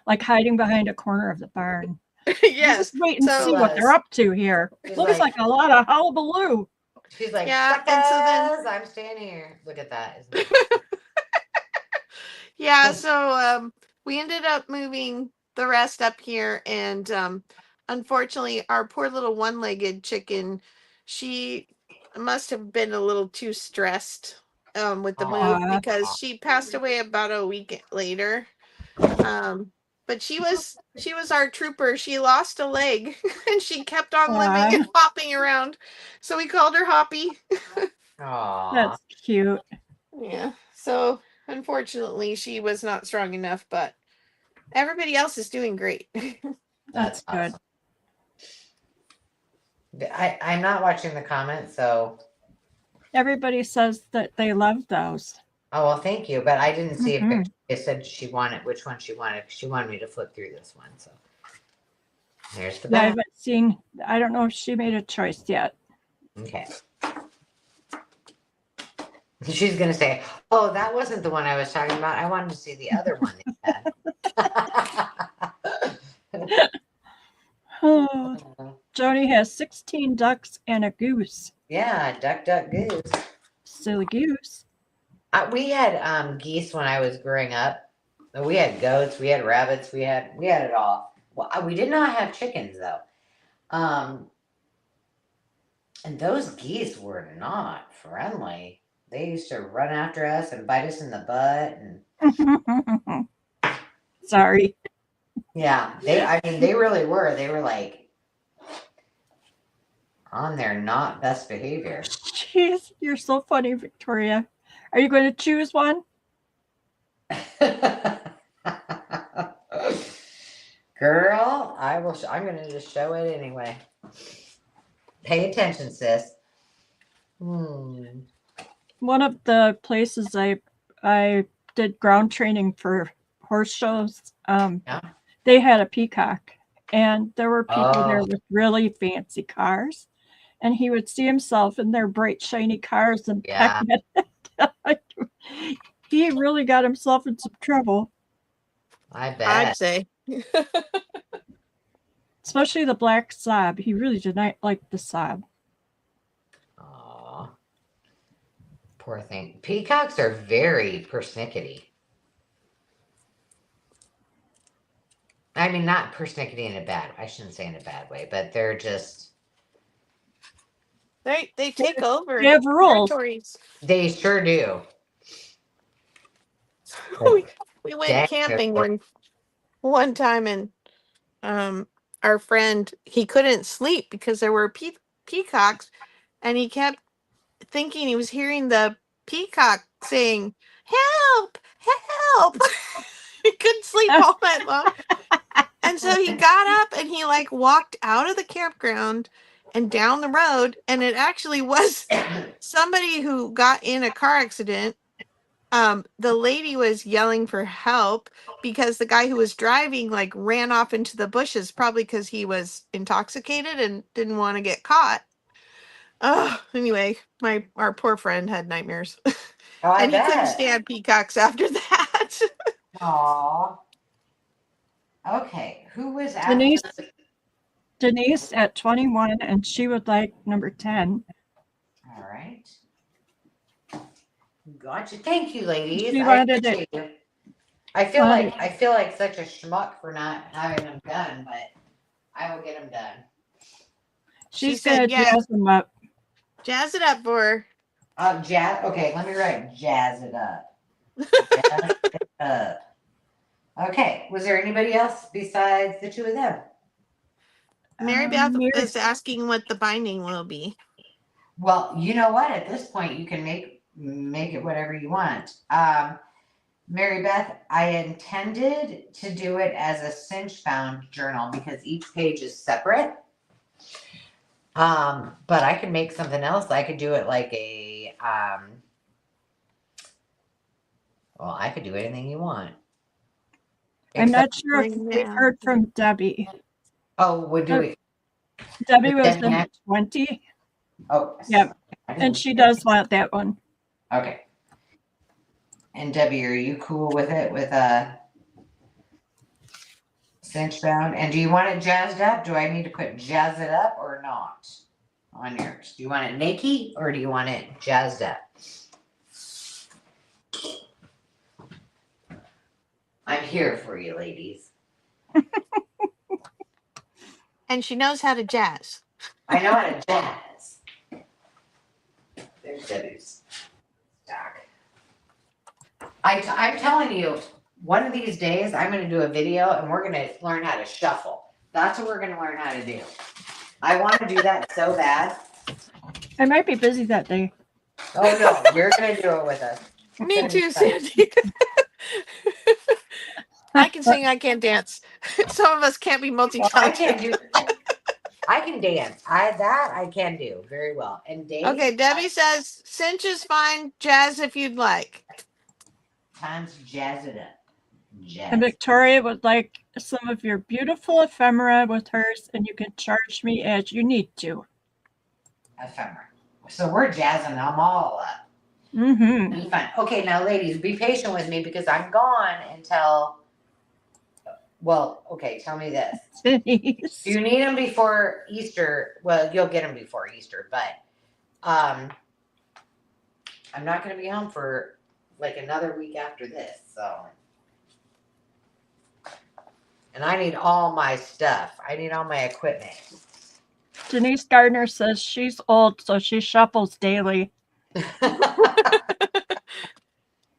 the hiding behind a corner of the barn. Yes. Just wait and see what they're up to here. She's Looks like a lot of hullabaloo. She's like, yeah, and so then I'm staying here. Look at that. Isn't it? yeah, so we ended up moving the rest up here, and unfortunately our poor little one-legged chicken, she must have been a little too stressed with the move because she passed away about a week later. But she was our trooper. She lost a leg and she kept on living and hopping around. So we called her Hoppy. Aww. That's cute. Yeah. So unfortunately she was not strong enough, but everybody else is doing great. That's good. Awesome. I'm not watching the comments, so. Everybody says that they love those. Oh, well, thank you. But I didn't see if it said she wanted, which one she wanted. She wanted me to flip through this one. So there's the Yeah, I back. haven't seen, I don't know if she made a choice yet. Okay. She's going to say, oh, that wasn't the one I was talking about. I wanted to see the other one that you had. Oh, Joni has 16 ducks and a goose. Yeah, duck, goose. Silly goose. We had geese when I was growing up. We had goats, we had rabbits, we had it all. Well, we did not have chickens though. And those geese were not friendly. They used to run after us and bite us in the butt and Sorry. yeah, they really were. They were like on their not best behavior. Jeez, you're so funny, Victoria. Are you going to choose one? Girl, I will. I'm going to just show it anyway. Pay attention, sis. Hmm. One of the places I did ground training for horse shows, Yeah. they had a peacock, and there were people there Oh, with really fancy cars, and he would see himself in their bright shiny cars and peck yeah, at it. He really got himself in some trouble, I I'd bet. say. especially the black Saab. He really did not like the Saab. Oh, poor thing. Peacocks are very persnickety. I mean, not persnickety in a bad. I shouldn't say in a bad way, but they're just. They take They over have rules. territories. They sure do. we, But we went dang, they're camping one time, and our friend, he couldn't sleep because there were peacocks, and he kept thinking he was hearing the peacock saying, "Help! Help!" He couldn't sleep all night long. And so he got up and he like walked out of the campground and down the road, and it actually was somebody who got in a car accident. The lady was yelling for help because the guy who was driving like ran off into the bushes, probably because he was intoxicated and didn't want to get caught. Oh, anyway, our poor friend had nightmares. Oh, I And he couldn't bet. stand peacocks after that. Aw. Okay, who was after? Denise Denise at 21, and she would like number 10. All right. Gotcha. Thank you, ladies. She I wanted it. appreciate you. I feel like such a schmuck for not having them done, but I will get them done. She She's gonna said, yeah, jazz them up. jazz it up for her. Jazz. Okay, let me write jazz it up. Jazz it up. Okay. Was there anybody else besides the two of them? Mary Beth Mary, is asking what the binding will be. Well, you know what? At this point, you can make it whatever you want. Mary Beth, I intended to do it as a cinch bound journal because each page is separate. But I could make something else. I could do it like a well, I could do anything you want. I'm Except not sure if we've heard from Debbie. we're doing Debbie is was Debbie in next? 20. Oh Yep. I And didn't- she does want that one. Okay. And Debbie, are you cool with it with cinch bound? And do you want it jazzed up? Do I need to put jazz it up or not on yours? Do you want it naked or do you want it jazzed up? I'm here for you, ladies. And she knows how to jazz. I know how to jazz. There's Debbie's stock. I'm telling you, one of these days I'm going to do a video and we're going to learn how to shuffle. That's what we're going to learn how to do. I want to do that so bad. I might be busy that day. Oh no, you're going to do it with us. Me too, Sandy. I can sing, I can't dance. Some of us can't be Well, I can't multi-talented. do. I can dance. I can do very well. And Dave. Okay, Debbie says cinch is fine, jazz if you'd like. Times jazz it up. Jazz. And Victoria would like some of your beautiful ephemera with hers, and you can charge me as you need to. Ephemera. So we're jazzing them all up. Mm-hmm. Be fun. Okay, now ladies, be patient with me because I'm gone until. Well, okay, tell me this. Denise. Do you need them before Easter? Well, you'll get them before Easter, but I'm not going to be home for like another week after this, so. And I need all my stuff. I need all my equipment. Denise Gardner says she's old, so she shuffles daily.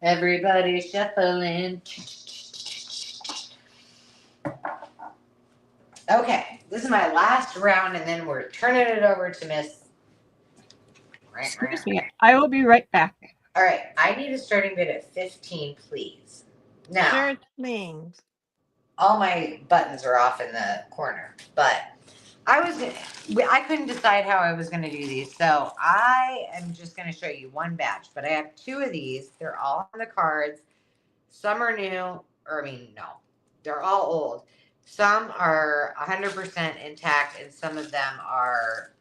Everybody shuffling. Okay, this is my last round, and then we're turning it over to Miss. Excuse me. I will be right back. All right, I need a starting bid at 15, please. Now, Sure thing. all my buttons are off in the corner, but I couldn't decide how I was gonna do these, so I am just gonna show you one batch, but I have 2 of these. They're all on the cards. Some are new, or I mean, no, they're all old. Some are 100% intact, and some of them are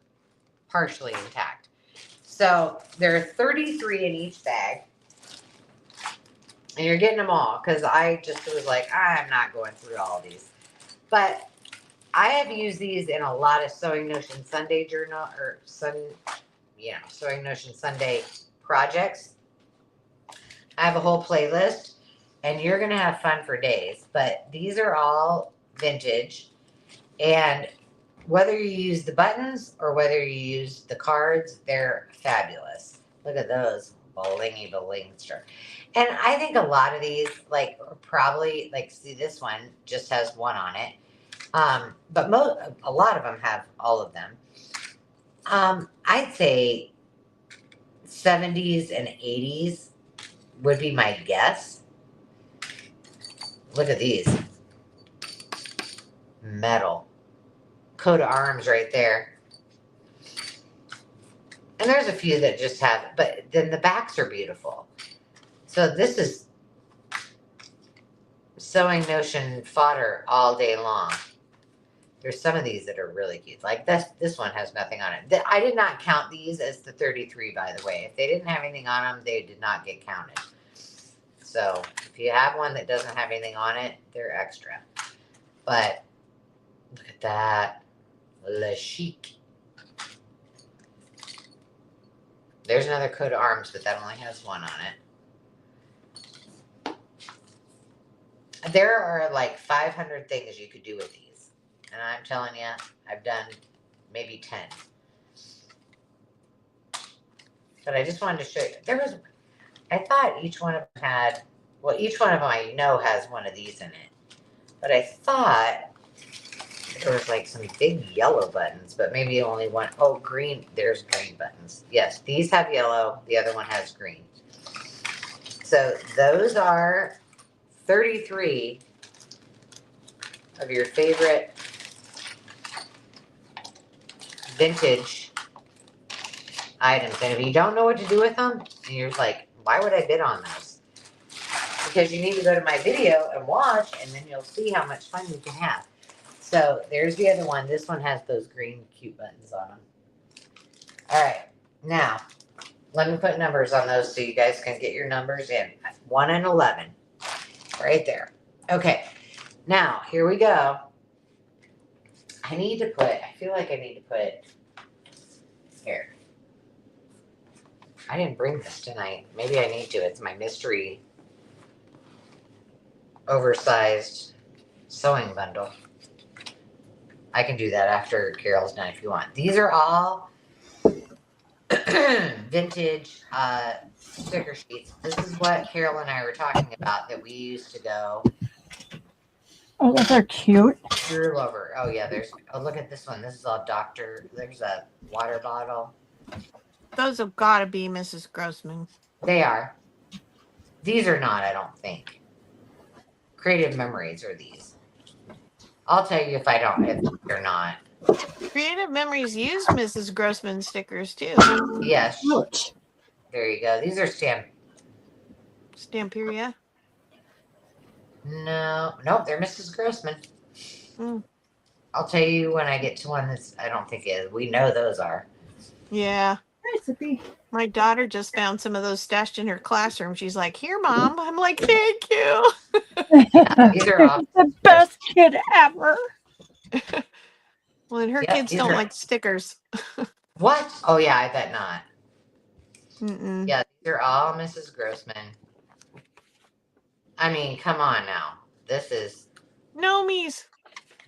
partially intact. So there are 33 in each bag, and you're getting them all because I just was like, I'm not going through all these. But I have used these in a lot of Sewing Notion Sunday journal or Sewing Notion Sunday projects. I have a whole playlist, and you're gonna have fun for days. But these are all vintage, and whether you use the buttons or whether you use the cards, they're fabulous. Look at those blingy blingster. And I think a lot of these, like, are probably like, see, this one just has one on it. But a lot of them have all of them. I'd say 70s and 80s would be my guess. Look at these. Metal. Coat of arms right there. And there's a few that just have, but then the backs are beautiful. So this is Sewing Notion fodder all day long. There's some of these that are really cute. Like this one has nothing on it. I did not count these as the 33, by the way. If they didn't have anything on them, they did not get counted. So if you have one that doesn't have anything on it, they're extra. But look at that. Le Chic. There's another coat of arms, but that only has one on it. There are like 500 things you could do with these. And I'm telling you, I've done maybe 10. But I just wanted to show you. I thought each one of them had, well, each one of them I know has one of these in it. But I thought there was like some big yellow buttons, but maybe only one. Oh, green. There's green buttons. Yes, these have yellow. The other one has green. So those are 33 of your favorite vintage items. And if you don't know what to do with them, and you're like, why would I bid on those? Because you need to go to my video and watch, and then you'll see how much fun you can have. So there's the other one. This one has those green cute buttons on them. All right, now let me put numbers on those so you guys can get your numbers in. 1 and 11, right there. Okay, now here we go. I feel like I need to put, here. I didn't bring this tonight. Maybe I need to. It's my mystery oversized sewing bundle. I can do that after Carol's done if you want. These are all vintage sticker sheets. This is what Carol and I were talking about that we used to go. Oh, those are cute. Drool over. Oh yeah, look at this one. This is all there's a water bottle. Those have got to be Mrs. Grossman. They are. These are not, I don't think. Creative Memories are these. I'll tell you if they're not. Creative Memories used Mrs. Grossman stickers too. Yes. Ouch. There you go. These are Stamperia. No, they're Mrs. Grossman. Mm. I'll tell you when I get to one that's, I don't think is. We know those are. Yeah. Recipe. My daughter just found some of those stashed in her classroom. She's like, "Here, Mom." I'm like, "Thank you." These are all the best kid ever. Well, and her Yeah, kids these don't are- like stickers. What? Oh yeah, I bet not. Mm-mm. Yeah, these are all Mrs. Grossman. I mean, come on now. This is Nomies.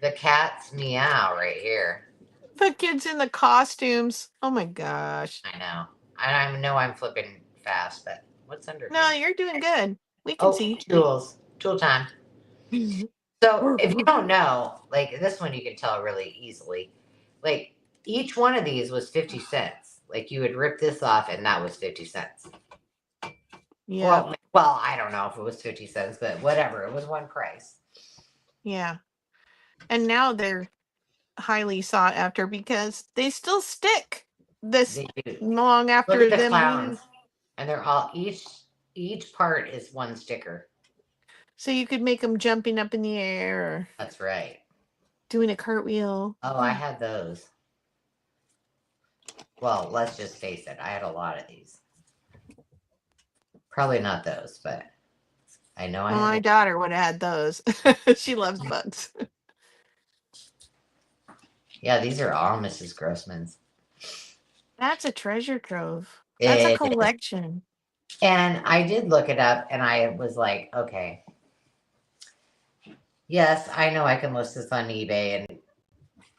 the cat's meow right here. The kids in the costumes. Oh my gosh. I know. I know I'm flipping fast, but what's under No, here? you're doing good. We can see. Tools. Tool time. So if you don't know, like this one you can tell really easily. Like each one of these was 50 cents. Like you would rip this off and that was 50 cents. Yeah. Well, I don't know if it was 50 cents, but whatever. It was one price. Yeah. And now they're highly sought after because they still stick this They do. long Look after at the them clowns. used. And they're all, each part is one sticker. So you could make them jumping up in the air or That's right. doing a cartwheel. Oh, I had those. Well, let's just face it. I had a lot of these. Probably not those, but I know I Well, my had. daughter would have had those. She loves bugs. Yeah, these are all Mrs. Grossman's. That's a treasure trove. That's a It is. collection. And I did look it up and I was like, okay. Yes, I know I can list this on eBay and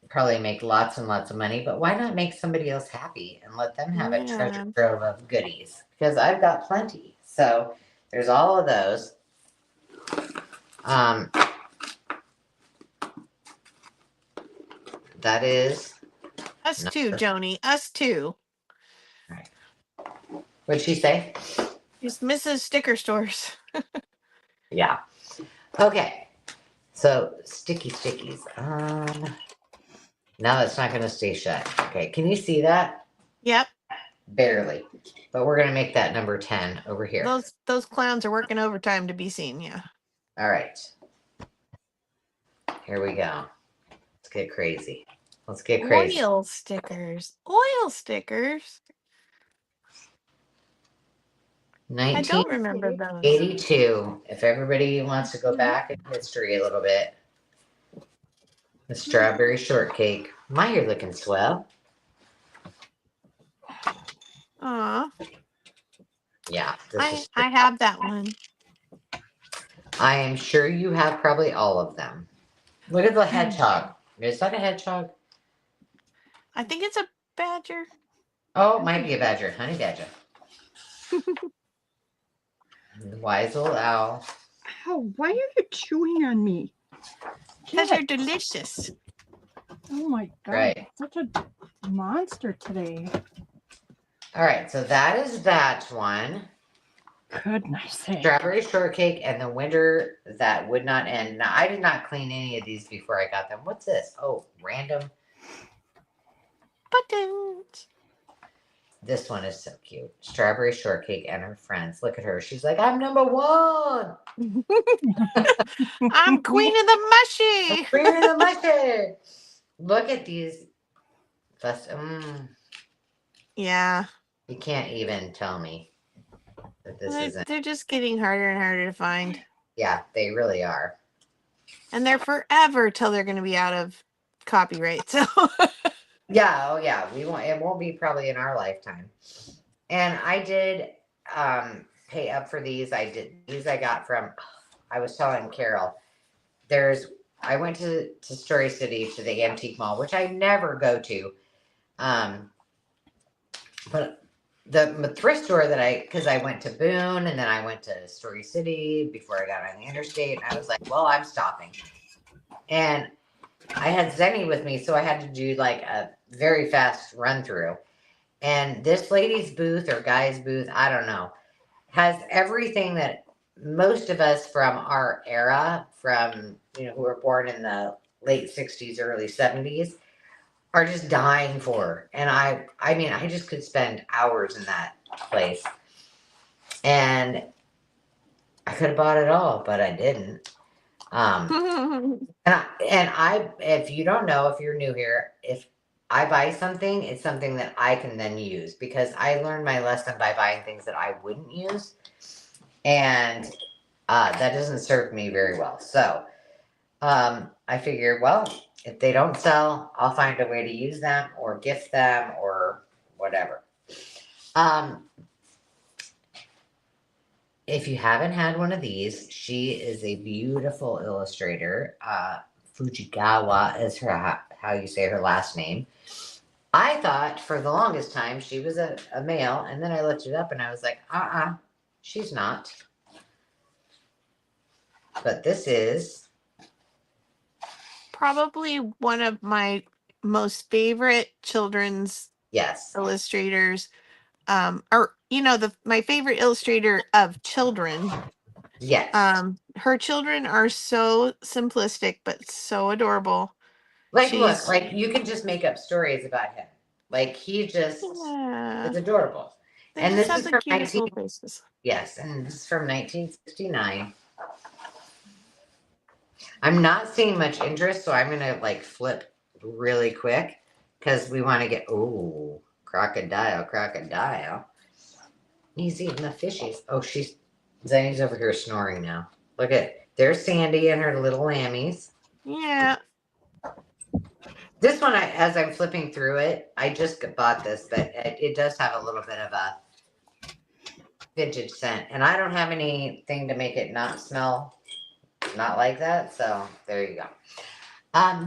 probably make lots and lots of money, but why not make somebody else happy and let them have a Yeah. treasure trove of goodies? Because I've got plenty. So there's all of those. That is. Us too, Joni. Us too. What'd she say? Just Mrs. Sticker Stores. Yeah. Okay. So sticky stickies. No, it's not going to stay shut. Okay. Can you see that? Yep. Barely. But we're going to make that number 10 over here. Those clowns are working overtime to be seen. Yeah. All right. Here we go. Let's get crazy. Let's get crazy. Oil stickers. Oil stickers. I don't remember those. 1982. If everybody wants to go back in history a little bit. The strawberry shortcake. My, you're looking swell. Aw. Yeah. I have that one. I am sure you have probably all of them. Look at the hedgehog. Is that a hedgehog? I think it's a badger. Oh, it might be a badger. Honey badger. The wise old owl. Ow, why are you chewing on me? Because you're delicious. Oh my God. Right. Such a monster today. All right. So that is that one. Goodness sake. Strawberry shortcake and the winter that would not end. Now, I did not clean any of these before I got them. What's this? Oh, random. Buttons. This one is so cute. Strawberry shortcake and her friends. Look at her. She's like, I'm number one. I'm queen of the mushy. Queen of the mushy. Look at these. Yeah. You can't even tell me that this isn't. They're just getting harder and harder to find. Yeah, they really are. And they're forever till they're going to be out of copyright. So Yeah, oh yeah. It won't be probably in our lifetime. And I did pay up for these. I got from, I was telling Carol, I went to Story City to the antique mall, which I never go to. But the thrift store because I went to Boone and then I went to Story City before I got on the interstate. And I was like, well, I'm stopping. And I had Zenny with me, so I had to do like a very fast run through. And this lady's booth or guy's booth, I don't know, has everything that most of us from our era, from, who were born in the late 60s, early 70s, are just dying for. And I mean, I just could spend hours in that place. And I could have bought it all, but I didn't. And if you don't know, if you're new here, if I buy something, it's something that I can then use, because I learned my lesson by buying things that I wouldn't use. And that doesn't serve me very well. So I figured, well, if they don't sell, I'll find a way to use them or gift them or whatever. If you haven't had one of these, she is a beautiful illustrator. Fujigawa is how you say her last name. I thought for the longest time she was a male, and then I looked it up and I was like, she's not. But this is probably one of my most favorite children's illustrators. My favorite illustrator of children. Yes. Her children are so simplistic but so adorable. Like, look, She's like you can just make up stories about him. Like he just yeah. is adorable. They And just this have is the from cutest little faces. yes, and this is from 1969. I'm not seeing much interest, so I'm gonna like flip really quick because we want to get crocodile. He's eating the fishies. Oh, Zanny's over here snoring now. Look there's Sandy and her little lammies. Yeah. This one, as I'm flipping through it, I just bought this, but it does have a little bit of a vintage scent, and I don't have anything to make it not smell not like that. So there you go.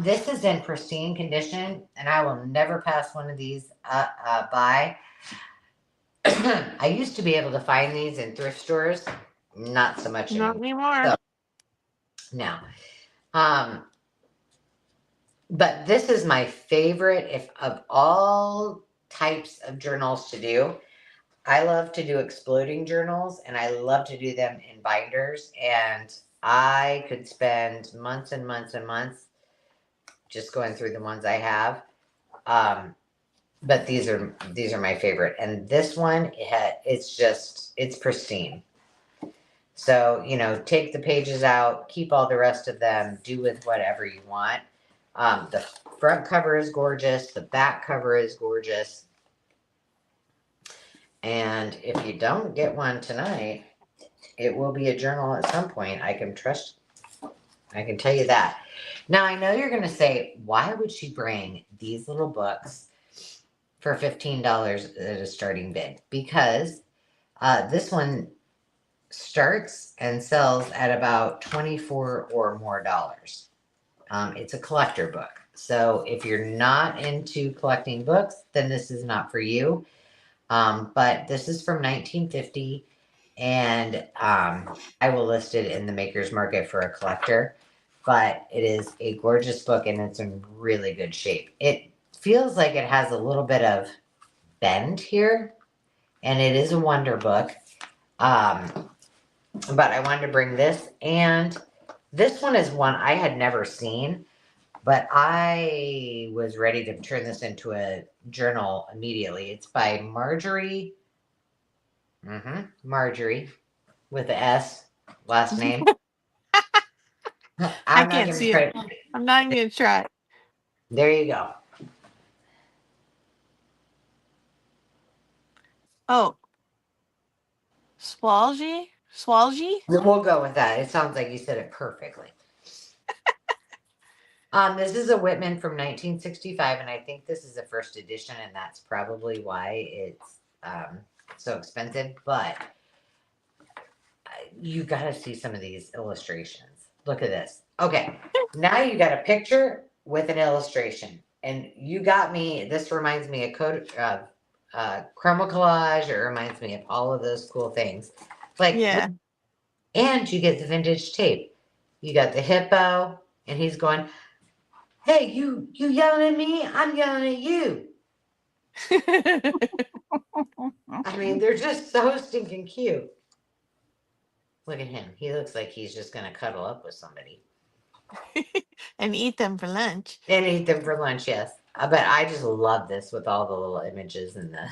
This is in pristine condition, and I will never pass one of these by. I used to be able to find these in thrift stores, not so much Not anymore. anymore. So, no. But this is my favorite if of all types of journals to do. I love to do exploding journals and I love to do them in binders, and I could spend months and months and months just going through the ones I have. But these are my favorite, and this one it's pristine. So take the pages out, keep all the rest of them, do with whatever you want. The front cover is gorgeous. The back cover is gorgeous. And if you don't get one tonight, it will be a journal at some point. I can tell you that. Now, I know you're going to say, why would she bring these little books for $15 at a starting bid? Because this one starts and sells at about $24 or more dollars. It's a collector book. So if you're not into collecting books, then this is not for you. But this is from 1950, and I will list it in the Maker's Market for a collector. But it is a gorgeous book, and it's in really good shape. It feels like it has a little bit of bend here, and it is a wonder book. But I wanted to bring this, and this one is one I had never seen, but I was ready to turn this into a journal immediately. It's by Marjorie. Marjorie with the S last name. I I'm not can't giving see it. credit. I'm not even gonna try. There you go. Oh, Swalgy? Swalgy? We'll go with that. It sounds like you said it perfectly. This is a Whitman from 1965, and I think this is a first edition, and that's probably why it's so expensive. But you got to see some of these illustrations. Look at this. Okay, now you got a picture with an illustration, and you got me. This reminds me of chroma collage. It reminds me of all of those cool things. Like, Yeah. and you get the vintage tape. You got the hippo, and he's going, "Hey, you yelling at me? I'm yelling at you." I mean, they're just so stinking cute. Look at him. He looks like he's just gonna cuddle up with somebody And eat them for lunch. and eat them for lunch. Yes, but I just love this with all the little images and the.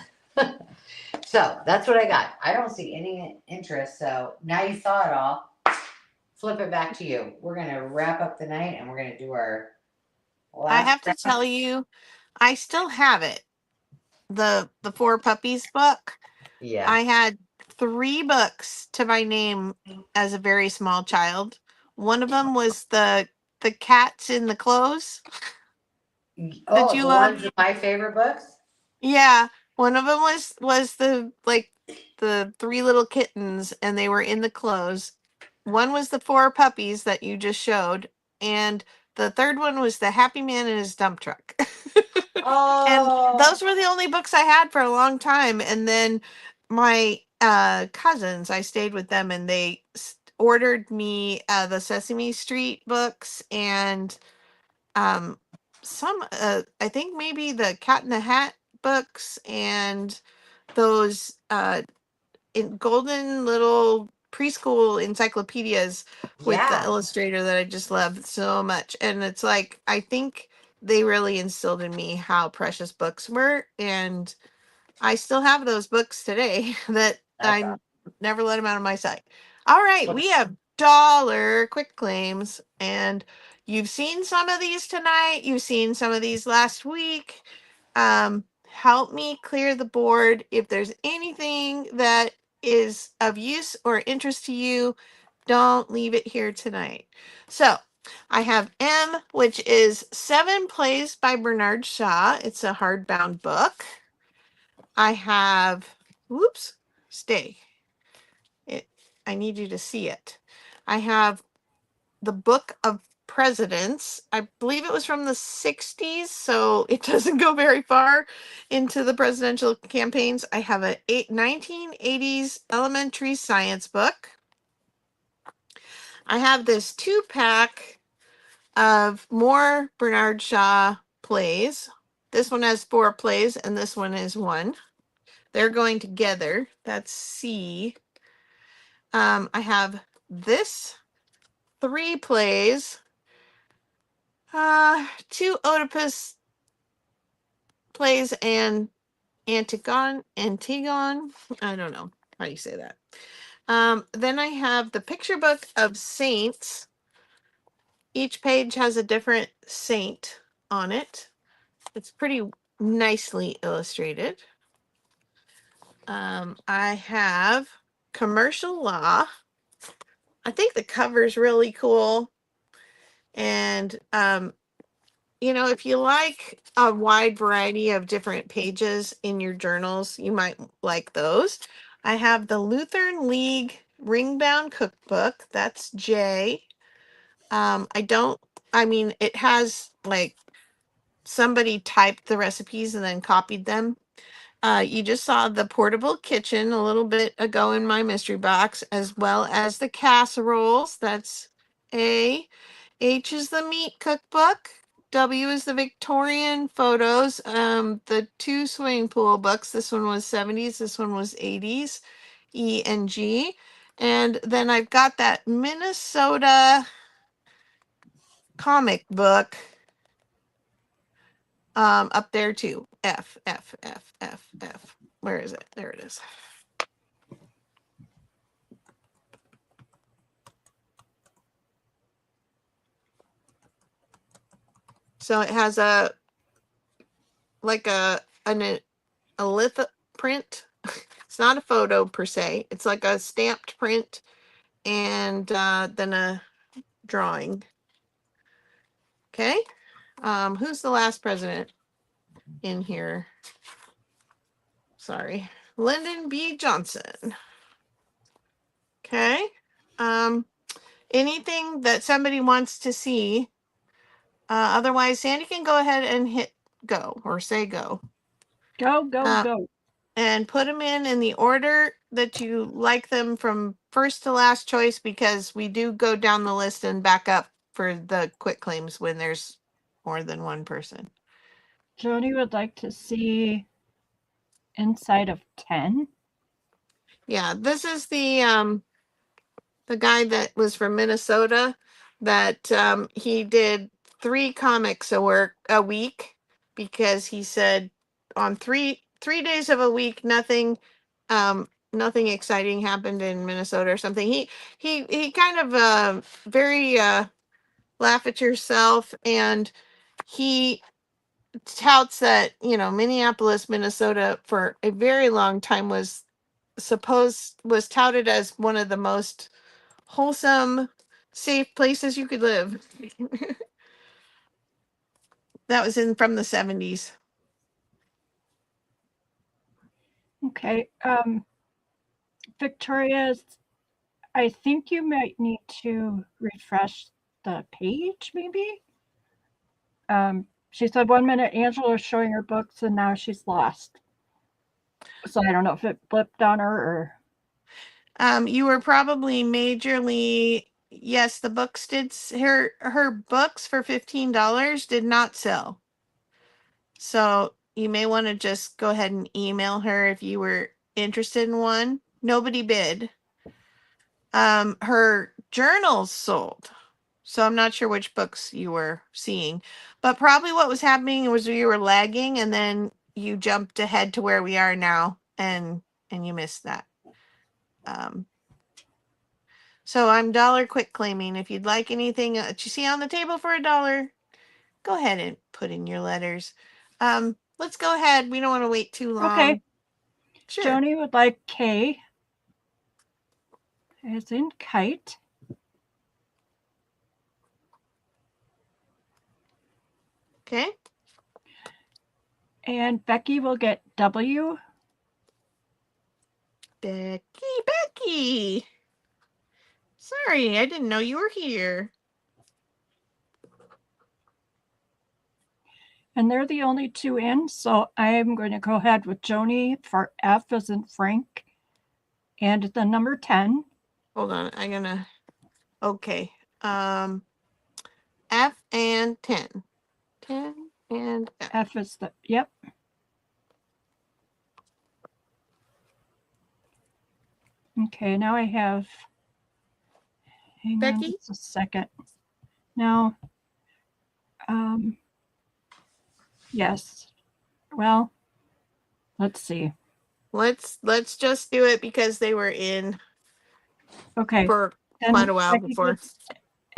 So that's what I got. I don't see any interest. So now you saw it all. Flip it back to you. We're gonna wrap up the night, and we're gonna do our last. I have to tell you, I still have it. The Four Puppies book. Yeah. I had 3 books to my name as a very small child. One of them was the cats in the clothes. Oh, you the love? ones of my favorite books. Yeah, one of them was the the 3 little kittens, and they were in the clothes. One was the 4 puppies that you just showed, and the third one was the Happy Man in his dump truck. Oh. And those were the only books I had for a long time. And then my cousins, I stayed with them, and they ordered me the Sesame Street books and some I think maybe the Cat in the Hat books and those in golden little preschool encyclopedias with the Yeah. illustrator that I just love so much. And it's like, I think they really instilled in me how precious books were, and I still have those books today that That's I never let them out of my sight. All right, we have dollar quick claims, and you've seen some of these tonight. You've seen some of these last week. Help me clear the board. If there's anything that is of use or interest to you, don't leave it here tonight. So I have M, which is 7 Plays by Bernard Shaw. It's a hardbound book. I have, whoops, stay. I need you to see it. I have the Book of Presidents. I believe it was from the 60s, so it doesn't go very far into the presidential campaigns. I have a 1980s elementary science book. I have this 2-pack of more Bernard Shaw plays. This one has 4 plays, and this one is 1. They're going together. That's C. I have this 3 plays, 2 Oedipus plays, and Antigone. I don't know how you say that. Then I have the picture book of saints. Each page has a different saint on it. It's pretty nicely illustrated. I have commercial law. I think the cover's really cool. And, if you like a wide variety of different pages in your journals, you might like those. I have the Lutheran League Ringbound Cookbook. That's J. It has like somebody typed the recipes and then copied them. You just saw the portable kitchen a little bit ago in my mystery box, as well as the casseroles. That's A. H is the meat cookbook. W is the Victorian photos. The 2 swimming pool books. This one was 70s. This one was 80s. E and G. And then I've got that Minnesota comic book up there too. F, F, F, F, F. Where is it? There it is. So it has a litho print. It's not a photo per se. It's like a stamped print and then a drawing. Okay. Who's the last president in here? Sorry. Lyndon B. Johnson. Okay. Anything that somebody wants to see. Otherwise, Sandy can go ahead and hit go or say go. Go, go. And put them in the order that you like them from first to last choice, because we do go down the list and back up for the quick claims when there's more than one person. Jody would like to see inside of 10. Yeah, this is the guy that was from Minnesota that he did 3 comics a week, because he said on three days of a week nothing exciting happened in Minnesota or something. He kind of very laugh at yourself, and he touts that Minneapolis, Minnesota for a very long time was touted as one of the most wholesome, safe places you could live. That was from the 70s. Okay. Victoria's, I think you might need to refresh the page, maybe. She said 1 minute Angela was showing her books and now she's lost. So I don't know if it blipped on her or. You were probably majorly, yes, the books did, her books for $15 did not sell. So you may want to just go ahead and email her if you were interested in one. Nobody bid. Her journals sold. So I'm not sure which books you were seeing. But probably what was happening was we were lagging, and then you jumped ahead to where we are now, and you missed that. So I'm dollar quit claiming. If you'd like anything that you see on the table for $1, go ahead and put in your letters. Let's go ahead. We don't want to wait too long. Okay. Sure. Joni would like K as in kite. Okay. And Becky will get W. Becky. Sorry, I didn't know you were here. And they're the only two in, so I'm going to go ahead with Joni for F as in Frank. And the number 10. Hold on, I'm gonna. Okay. F and 10. 10 and F. F is the, yep. Okay, now I have, hang on Becky? just a second. Now, yes. Well, let's see. Let's just do it because they were in Okay. for Then quite a while Becky before. gets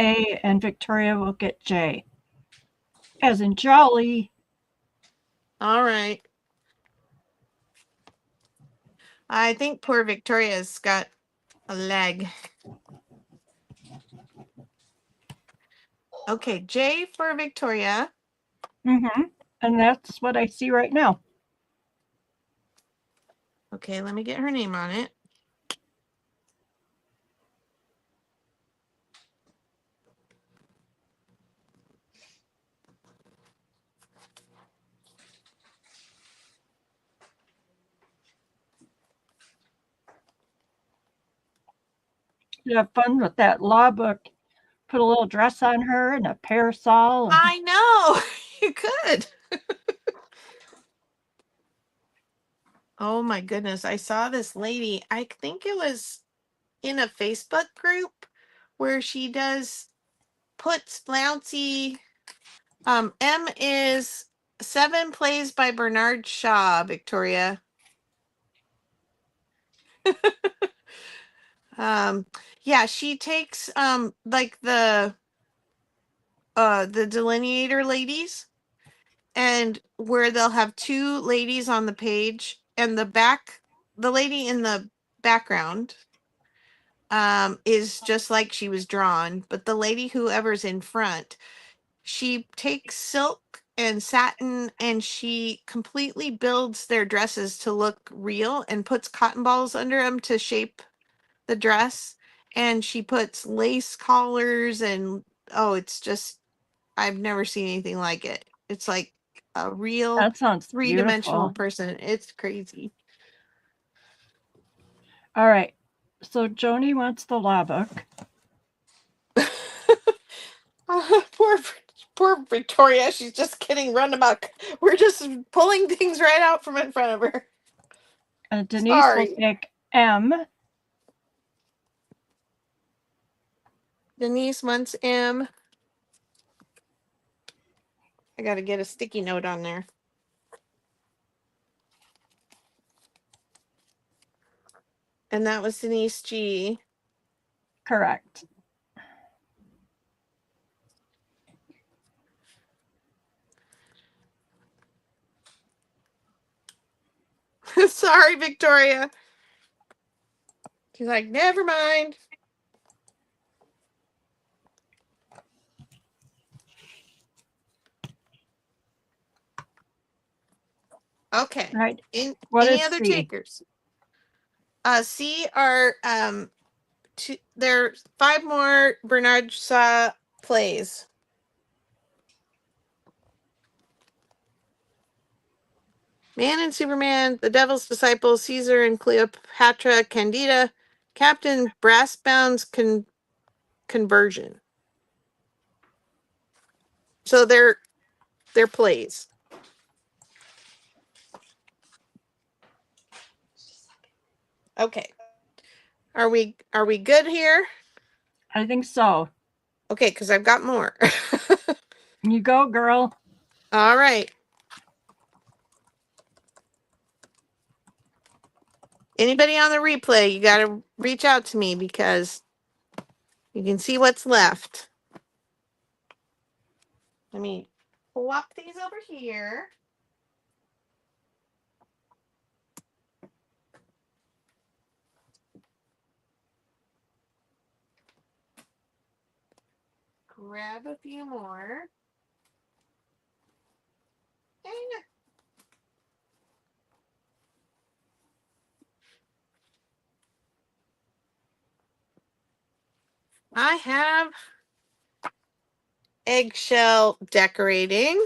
A and Victoria will get J. As in jolly. All right. I think poor Victoria's got a leg. Okay, J for Victoria. Mm-hmm. And that's what I see right now. Okay, let me get her name on it. You have fun with that law book. Put a little dress on her and a parasol. I know. You could. Oh my goodness. I saw this lady. I think it was in a Facebook group where she puts flouncy. M is 7 plays by Bernard Shaw, Victoria. Yeah, she takes like the delineator ladies, and where they'll have 2 ladies on the page, and the lady in the background is just like she was drawn, but the lady whoever's in front, she takes silk and satin and she completely builds their dresses to look real and puts cotton balls under them to shape the dress, and she puts lace collars, and oh, it's just, I've never seen anything like it. It's like a real That sounds 3-dimensional beautiful. person. It's crazy. All right. So Joni wants the law book. Poor Victoria. She's just getting run amok. We're just pulling things right out from in front of her. And Denise Sorry. will take M. Denise wants M. I got to get a sticky note on there. And that was Denise G. Correct. Sorry, Victoria. She's like, never mind. Okay. All right. Any What other is C? takers? C are there's 5 more Bernard Shaw plays. Man and Superman, The Devil's Disciples, Caesar and Cleopatra, Candida, Captain Brassbound's Conversion. So they're plays. Okay. Are we good here? I think so. Okay, because I've got more. You go, girl. All right. Anybody on the replay, you got to reach out to me because you can see what's left. Let me swap these over here. Grab a few more. And I have eggshell decorating.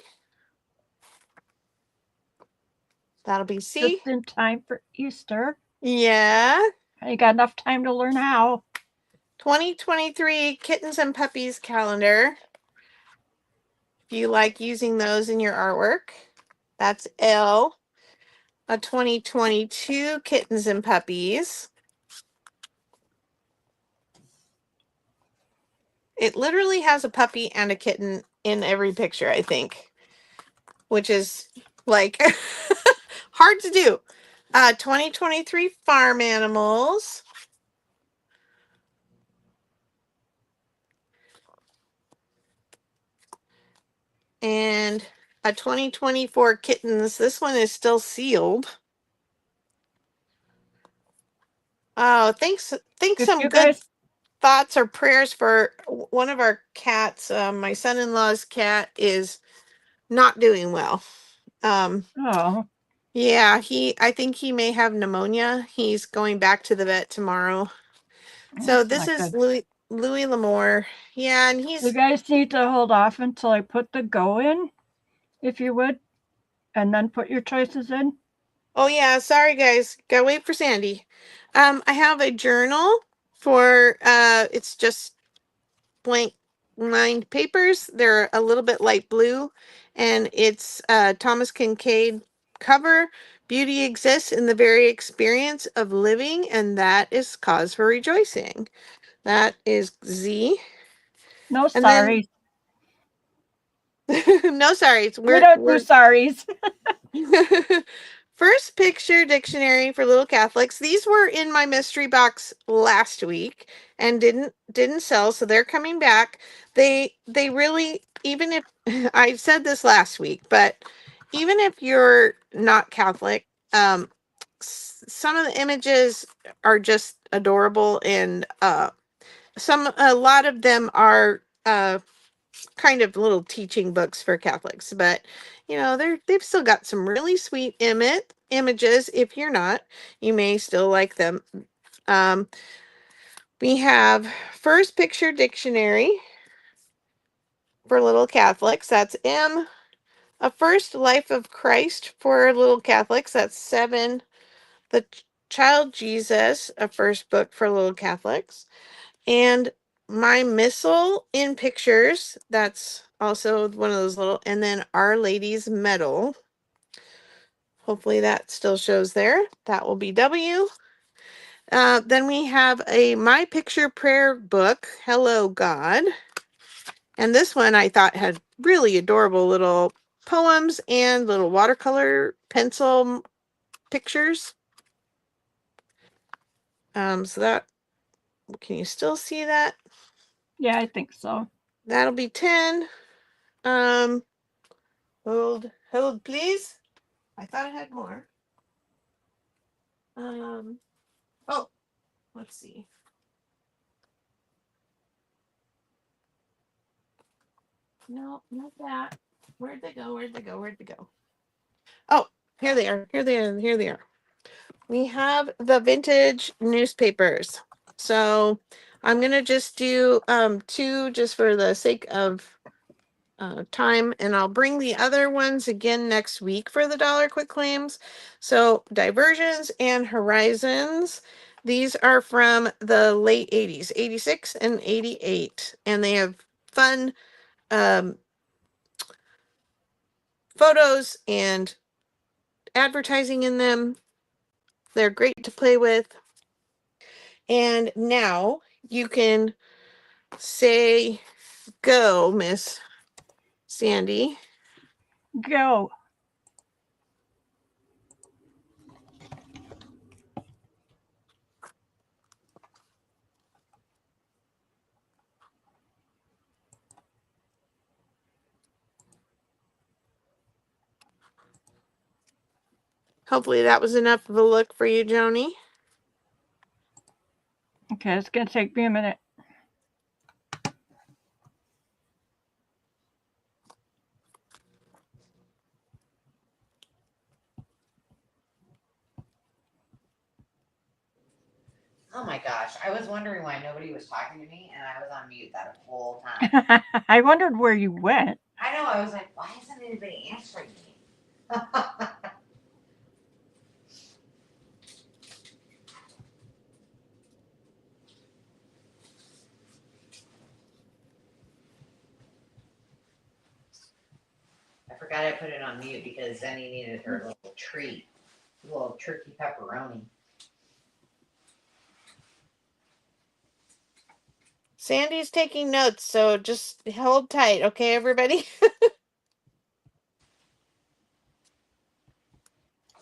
That'll be C. Just in time for Easter. Yeah. You got enough time to learn how. 2023 Kittens and Puppies calendar. If you like using those in your artwork, that's L. A 2022 Kittens and Puppies. It literally has a puppy and a kitten in every picture, I think, which is like hard to do. 2023 Farm Animals. And a 2024 Kittens. This one is still sealed. Oh, thanks If some you good guys, thoughts or prayers for one of our cats. My son-in-law's cat is not doing well. oh, Yeah, I think he may have pneumonia. He's going back to the vet tomorrow. So that's this not is good. Louis L'Amour. Yeah, and You he's guys need to hold off until I put the go in, if you would, and then put your choices in. oh yeah, sorry guys. Gotta wait for Sandy. I have a journal for it's just blank lined papers. They're a little bit light blue, and it's Thomas Kincaid cover. Beauty exists in the very experience of living, and that is cause for rejoicing. That is Z. No And then sorry. no, sorry, it's We don't do we're sorries. First picture dictionary for little Catholics. These were in my mystery box last week and didn't sell, so they're coming back. They really, even if I said this last week, but even if you're not Catholic, some of the images are just adorable, and a lot of them are kind of little teaching books for Catholics, but they've still got some really sweet images. If you're not, you may still like them. Um, we have First Picture Dictionary for Little Catholics. That's M. A First Life of Christ for Little Catholics. That's 7. The Child Jesus, a first book for little Catholics. And My Missal in Pictures, that's also one of those little, and then Our Lady's Medal. Hopefully that still shows there. That will be W. Then we have a My Picture Prayer book, Hello God. And this one I thought had really adorable little poems and little watercolor pencil pictures. So that, can you still see that? Yeah, I think so. That'll be 10. Hold, please. I thought I had more. Oh, let's see. No, not that. Where'd they go? Oh, here they are. Here they are. We have the vintage newspapers. So I'm gonna just do 2 just for the sake of time, and I'll bring the other ones again next week for the dollar quick claims. So Diversions and Horizons, these are from the late 80s, 86 and 88, and they have fun photos and advertising in them. They're great to play with. And now you can say go, Miss Sandy. Go. Hopefully that was enough of a look for you, Joni. Okay, it's going to take me a minute. Oh my gosh, I was wondering why nobody was talking to me and I was on mute that whole time. I wondered where you went. I know, I was like, why isn't anybody answering me? I forgot I put it on mute because Zenny needed her little treat, little turkey pepperoni. Sandy's taking notes, so just hold tight, okay, everybody?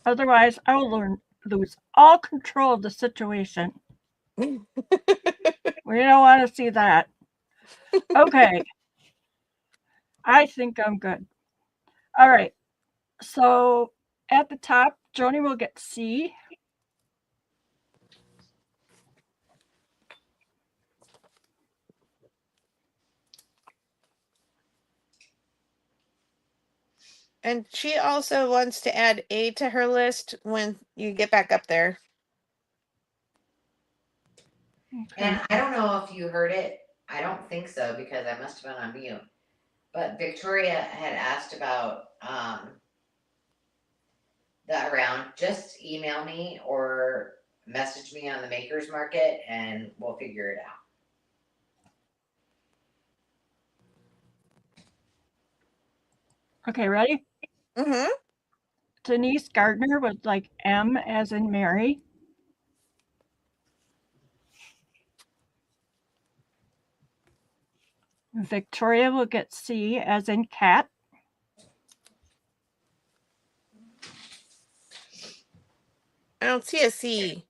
Otherwise, I will lose all control of the situation. We don't want to see that. Okay. I think I'm good. All right. So at the top, Joni will get C. And she also wants to add A to her list when you get back up there. Okay. And I don't know if you heard it. I don't think so because I must have been on mute. But Victoria had asked about that round. Just email me or message me on the Makers Market and we'll figure it out. Okay, ready? Mm-hmm. Denise Gardner would like M as in Mary. Victoria will get C as in cat. I don't see a C.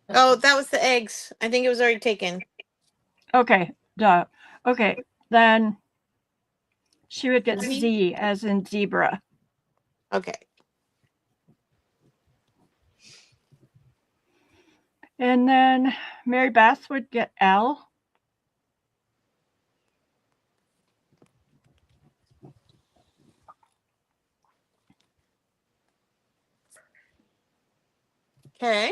Oh, that was the eggs. I think it was already taken. Okay, duh. Okay, then she would get Z? Z as in zebra. Okay. And then Mary Beth would get L. Okay.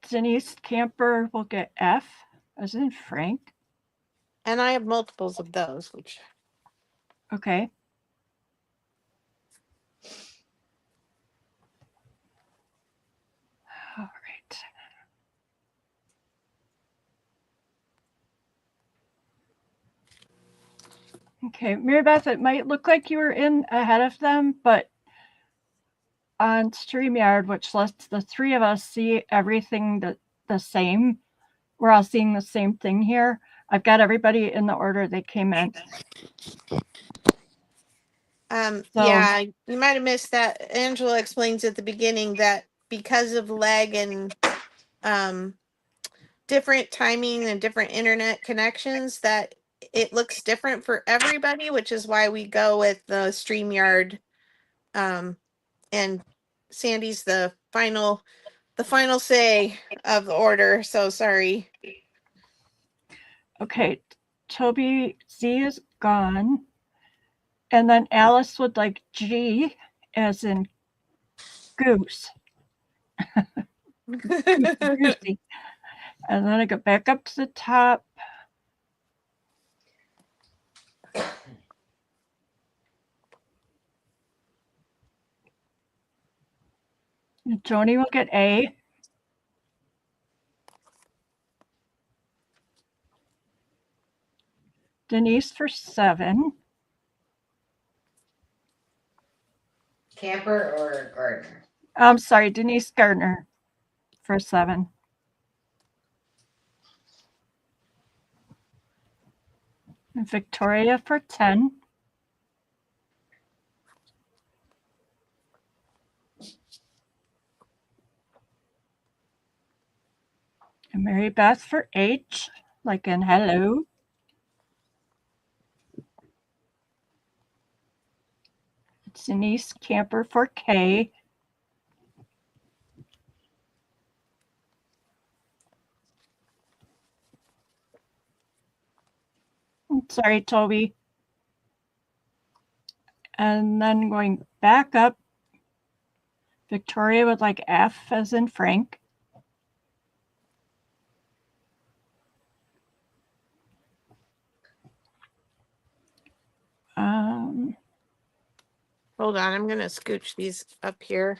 Denise Camper will get F as in Frank. And I have multiples of those, which. Okay. All right. Okay, Mary Beth, it might look like you were in ahead of them, but on StreamYard, which lets the three of us see everything the same, we're all seeing the same thing here. I've got everybody in the order they came in. Yeah, you might have missed that. Angela explains at the beginning that because of lag and different timing and different internet connections, that it looks different for everybody, which is why we go with the StreamYard. And Sandy's the final say of the order. So sorry. Okay, Toby Z is gone. And then Alice would like G as in goose. Goosey. And then I go back up to the top. Joni will get A. Denise for 7. Camper or Gardner? I'm sorry, Denise Gardner for 7. And Victoria for 10. And Mary Beth for H, like in hello. Denise Camper for K. I'm sorry, Toby. And then going back up, Victoria would like F as in Frank. Hold on, I'm going to scooch these up here.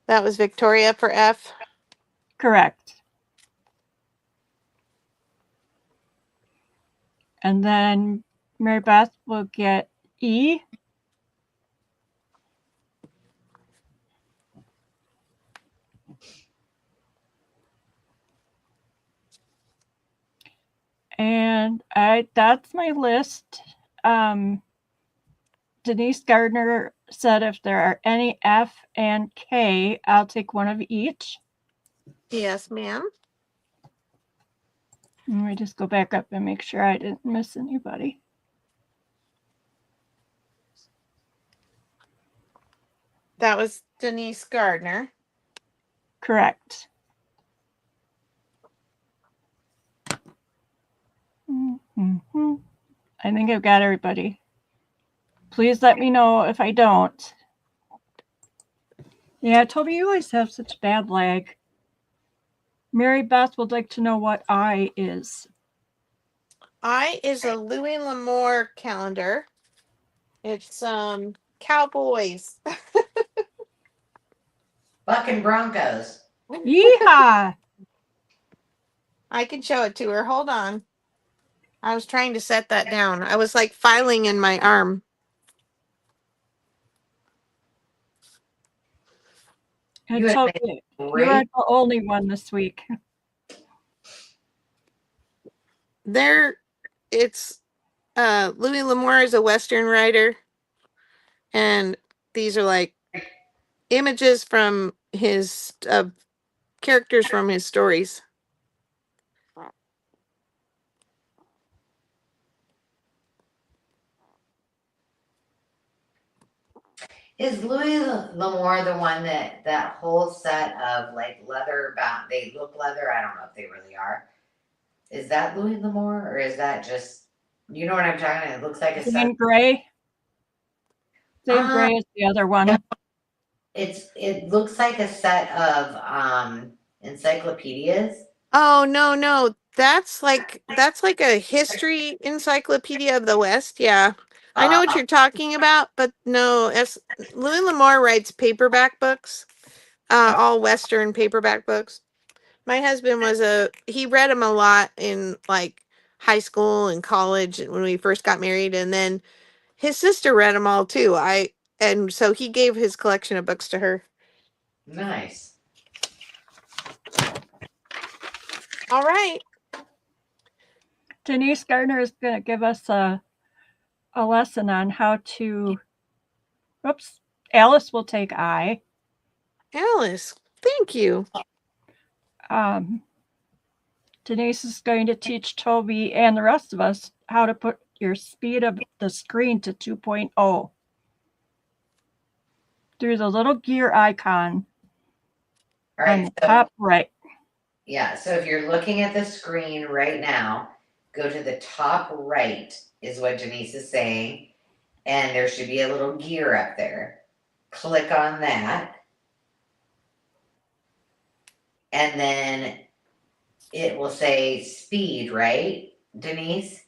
That was Victoria for F. Correct. And then Mary Beth will get E. And that's my list. Denise Gardner said if there are any F and K, I'll take one of each. Yes, ma'am. Let me just go back up and make sure I didn't miss anybody. That was Denise Gardner. Correct. Mm-hmm. I think I've got everybody. Please let me know if I don't. Yeah, Toby, you always have such bad lag. Mary Beth would like to know what I is. I is a Louis L'Amour calendar. It's Cowboys. Bucking Broncos. Yeehaw! I can show it to her. Hold on. I was trying to set that down. I was like filing in my arm. And You had Toby, made you're great. the only one this week. It's Louis L'Amour is a Western writer, and these are like images from his characters from his stories. Is Louis L'Amour the one that whole set of like leather bound? They look leather. I don't know if they really are. Is that Louis L'Amour or is that just? You know what I'm talking about? It looks like a set. Same gray. Same gray as the other one. It looks like a set of encyclopedias. Oh no, that's like a history encyclopedia of the West. Yeah, I know what you're talking about, but no, Louis L'Amour writes paperback books, all Western paperback books. My husband he read them a lot in like high school and college when we first got married, and then his sister read them all too. And so he gave his collection of books to her. Nice. All right. Denise Gardner is going to give us a lesson on how to. Oops. Alice will take I. Alice, thank you. Denise is going to teach Toby and the rest of us how to put your speed of the screen to 2.0 through the little gear icon on the top right. Yeah, so if you're looking at the screen right now, go to the top right is what Denise is saying, and there should be a little gear up there. Click on that, and then it will say speed, right, Denise?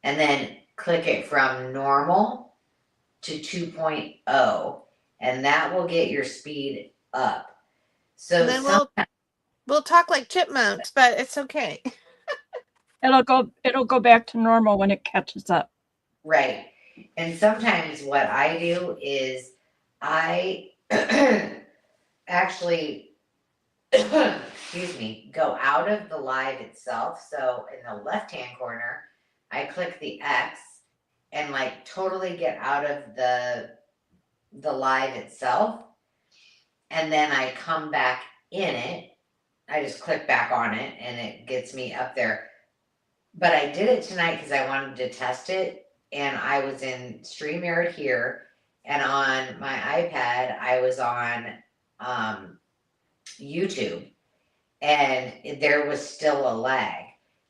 And then click it from normal to 2.0, and that will get your speed up. So And then we'll talk like chipmunks, but it's okay. It'll go back to normal when it catches up. Right. And sometimes what I do is I actually, excuse me, go out of the live itself. So in the left-hand corner, I click the X and like totally get out of the live itself. And then I come back in it. I just click back on it and it gets me up there. But I did it tonight because I wanted to test it. And I was in StreamYard here. And on my iPad, I was on YouTube. And there was still a lag.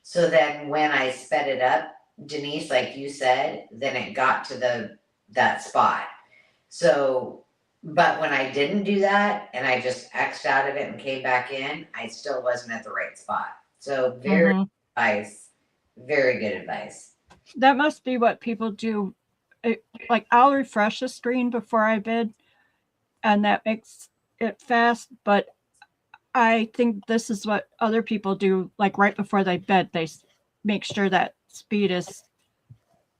So then when I sped it up, Denise, like you said, then it got to that spot. So, but when I didn't do that and I just X'd out of it and came back in, I still wasn't at the right spot. So very Mhm. advice, very good advice. That must be what people do. Like I'll refresh the screen before I bid, and that makes it fast. But I think this is what other people do. Like right before they bid, they make sure that speed is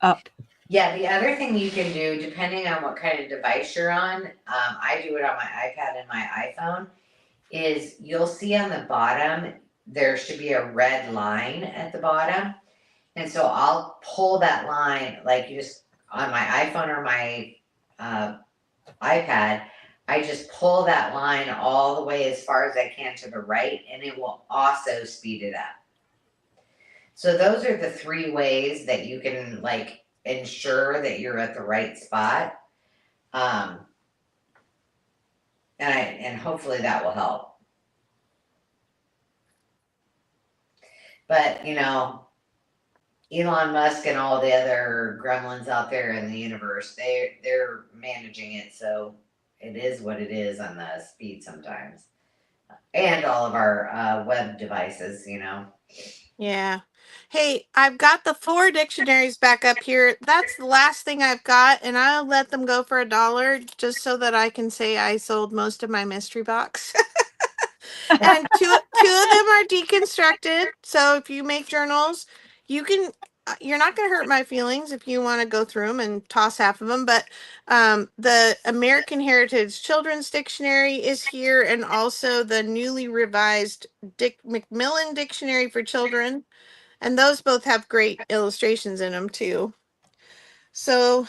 up. Yeah, the other thing you can do, depending on what kind of device you're on, I do it on my iPad and my iPhone, is you'll see on the bottom, there should be a red line at the bottom. And so I'll pull that line, like you just, on my iPhone or my iPad, I just pull that line all the way as far as I can to the right, and it will also speed it up. So those are the 3 ways that you can like ensure that you're at the right spot. And hopefully that will help. But Elon Musk and all the other gremlins out there in the universe, they're managing it, so it is what it is on the speed sometimes. And all of our web devices. Yeah. Hey, I've got the 4 dictionaries back up here. That's the last thing I've got, and I'll let them go for $1 just so that I can say I sold most of my mystery box. And two of them are deconstructed. So if you make journals, you can. You're not going to hurt my feelings if you want to go through them and toss half of them. But the American Heritage Children's Dictionary is here, and also the newly revised Dick Macmillan Dictionary for Children, and those both have great illustrations in them too. So,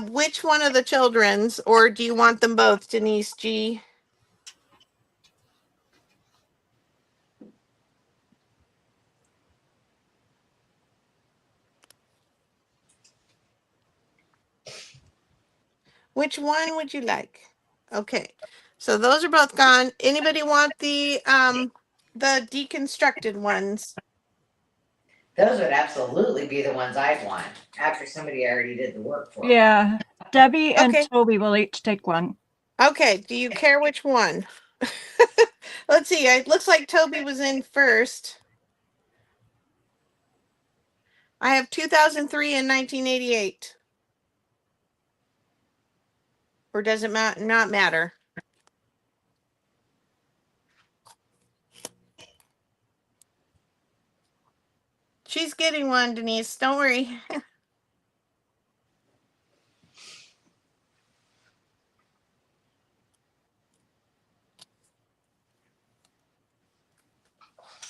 which one of the children's, or do you want them both, Denise G? Which one would you like? Okay. So those are both gone. Anybody want the deconstructed ones? Those would absolutely be the ones I'd want after somebody already did the work for me. Yeah, Debbie and Okay. Toby will each take one. Okay. Do you care which one? Let's see. It looks like Toby was in first. I have 2003 and 1988. Or does it not matter? She's getting one, Denise. Don't worry.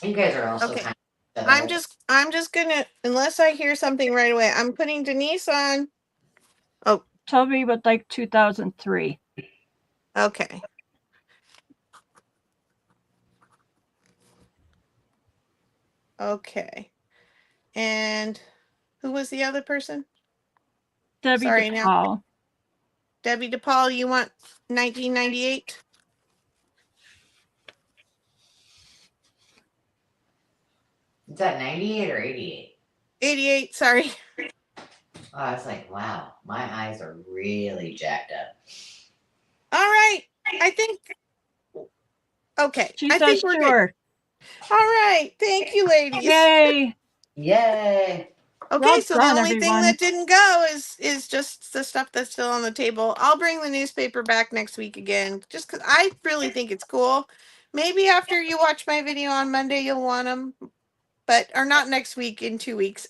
You guys are also Okay. kind of I'm just gonna, unless I hear something right away, I'm putting Denise on. Oh, Toby would like 2003. okay. Okay. And who was the other person? Debbie Sorry now. DePaul. Debbie DePaul, you want 1998? Is that 98 or 88? 88, sorry. Oh, I was like, wow, my eyes are really jacked up. All right. I think, okay. She I says think we're good. sure. All right. Thank you, ladies. Yay! Yay! Okay, Well so done, the only thing everyone. that didn't go is just the stuff that's still on the table. I'll bring the newspaper back next week again, just because I really think it's cool. Maybe after you watch my video on Monday, you'll want them, but or not next week, in 2 weeks.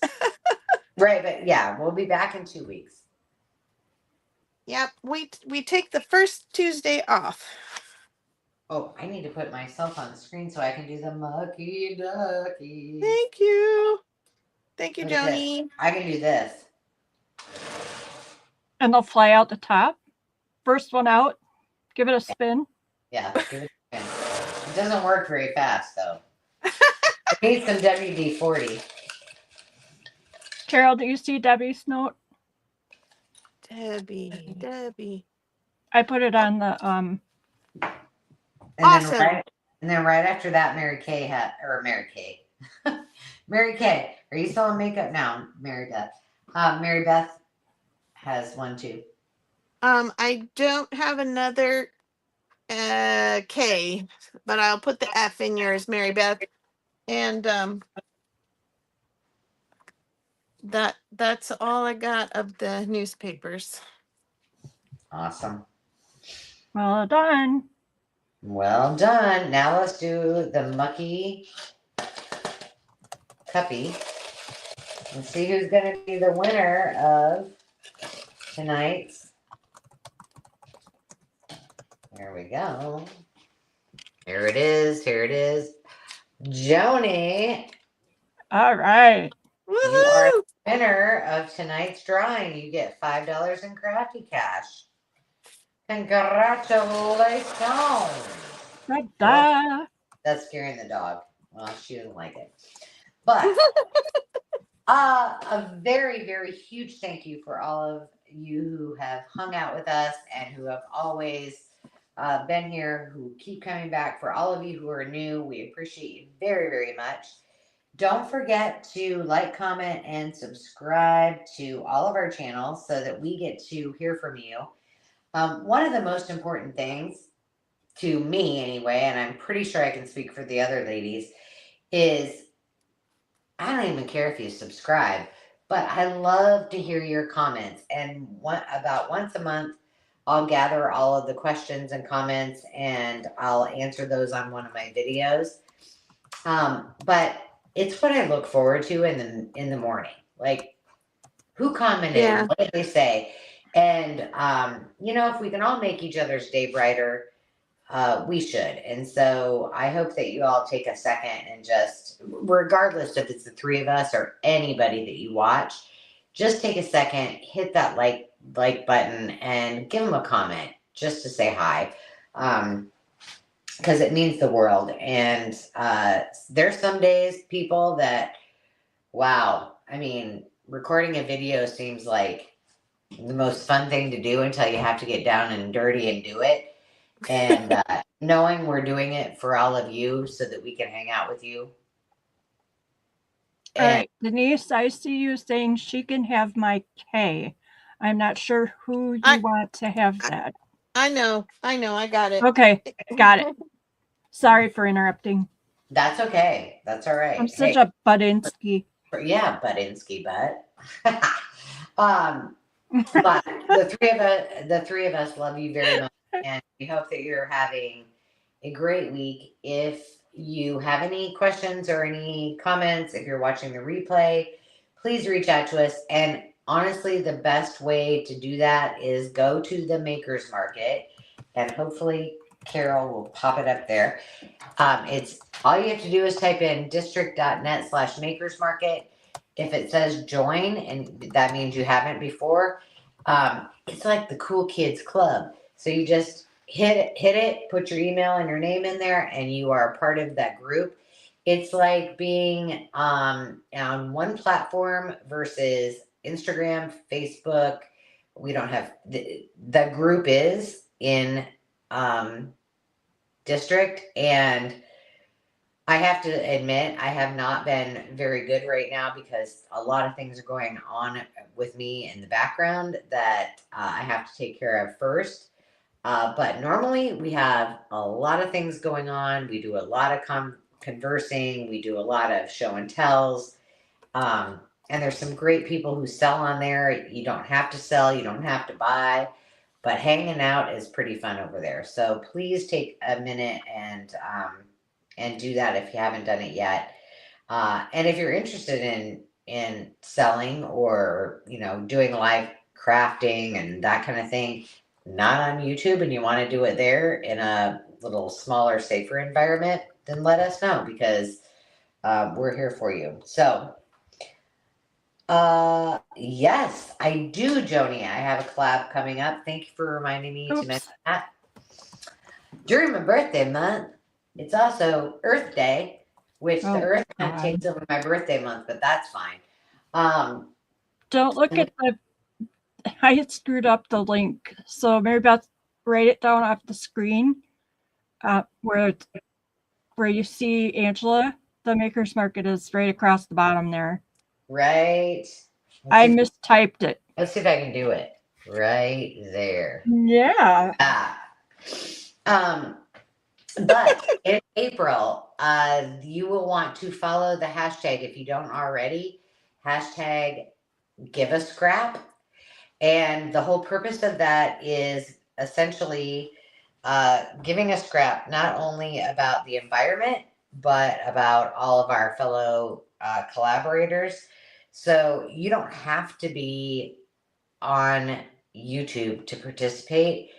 Right, but yeah, we'll be back in 2 weeks. Yep, we take the first Tuesday off. Oh, I need to put myself on the screen so I can do the mucky ducky. Thank you. Thank you, Look at this. Joni. I can do this. And they'll fly out the top. First one out, give it a spin. Yeah, give it a spin. It doesn't work very fast though. It needs some WD-40. Carol, do you see Debbie's note? Debbie. I put it on the And Awesome. then right after that, Mary Kay. Mary Kay, are you still in makeup now? Mary Beth. Mary Beth has one too. I don't have another K, but I'll put the F in yours, Mary Beth. And that's all I got of the newspapers. Awesome. well done. Well done. Now let's do the mucky cuppy and see who's going to be the winner of tonight's. There we go. Here it is. Here it is. Joni, All right. you are Woohoo! the winner of tonight's drawing. You get $5 in crafty cash. Congratulations. Ta-da. That's scaring the dog. Well, she doesn't like it. But a very, very huge thank you for all of you who have hung out with us and who have always been here, who keep coming back. For all of you who are new, we appreciate you very, very much. Don't forget to like, comment, and subscribe to all of our channels so that we get to hear from you. One of the most important things to me anyway, and I'm pretty sure I can speak for the other ladies, is I don't even care if you subscribe, but I love to hear your comments. And about once a month, I'll gather all of the questions and comments and I'll answer those on one of my videos. But it's what I look forward to in the morning. Like, who commented? Yeah. What did they say? And if we can all make each other's day brighter, we should. And so I hope that you all take a second and just, regardless if it's the three of us or anybody that you watch, just take a second, hit that like button and give them a comment just to say hi. Because it means the world. And there's some days, people, that, wow, I mean, recording a video seems like the most fun thing to do until you have to get down and dirty and do it. And knowing we're doing it for all of you so that we can hang out with you. All right, Denise, I see you saying she can have my K. I'm not sure who you want to have that. I know, I got it. Okay, got it. Sorry for interrupting. That's okay. That's all right. I'm such a Budinsky. Yeah, Budinsky butt. But the three of us love you very much, and we hope that you're having a great week. If you have any questions or any comments, if you're watching the replay, please reach out to us. And honestly, the best way to do that is go to the Makers Market, and hopefully Carol will pop it up there. It's all you have to do is type in district.net/Makers Market. If it says join, and that means you haven't before, it's like the cool kids club. So you just hit it, put your email and your name in there, and you are part of that group. It's like being on one platform versus Instagram, Facebook. We don't have the group is in district, and I have to admit, I have not been very good right now because a lot of things are going on with me in the background that I have to take care of first. But normally we have a lot of things going on. We do a lot of conversing. We do a lot of show and tells. And there's some great people who sell on there. You don't have to sell. You don't have to buy. But hanging out is pretty fun over there. So please take a minute and do that if you haven't done it yet. And if you're interested in in selling or, you know, doing live crafting and that kind of thing, not on YouTube, and you want to do it there in a little smaller, safer environment, then let us know because we're here for you. So, yes, I do, Joni. I have a collab coming up. Thank you for reminding me to Oops. mention that. During my birthday month, it's also Earth Day, which the Oh, Earth kind of God. takes over my birthday month, but that's fine. Don't look at the. I had screwed up the link. So Mary Beth, write it down off the screen where you see Angela. The Maker's Market is right across the bottom there. Right. I mistyped it. Let's see if I can do it. Right there. Yeah. But in April, you will want to follow the hashtag if you don't already. Hashtag give a scrap. And the whole purpose of that is essentially giving a scrap not only about the environment, but about all of our fellow collaborators. So you don't have to be on YouTube to participate.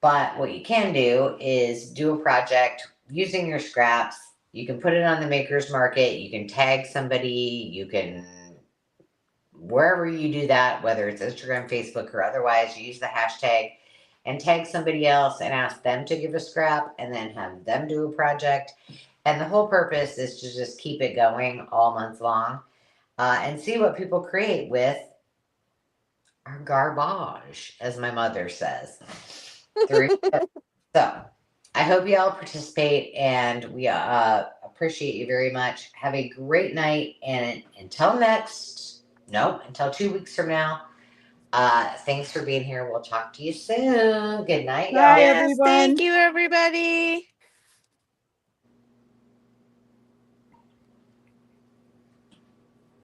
But what you can do is do a project using your scraps. You can put it on the Maker's Market. You can tag somebody. You can, wherever you do that, whether it's Instagram, Facebook, or otherwise, you use the hashtag and tag somebody else and ask them to give a scrap and then have them do a project. And the whole purpose is to just keep it going all month long and see what people create with our garbage, as my mother says. So I hope you all participate and we appreciate you very much. Have a great night. And until until 2 weeks from now, thanks for being here. We'll talk to you soon. Good night, y'all. Bye, Yes, everyone. thank you, everybody.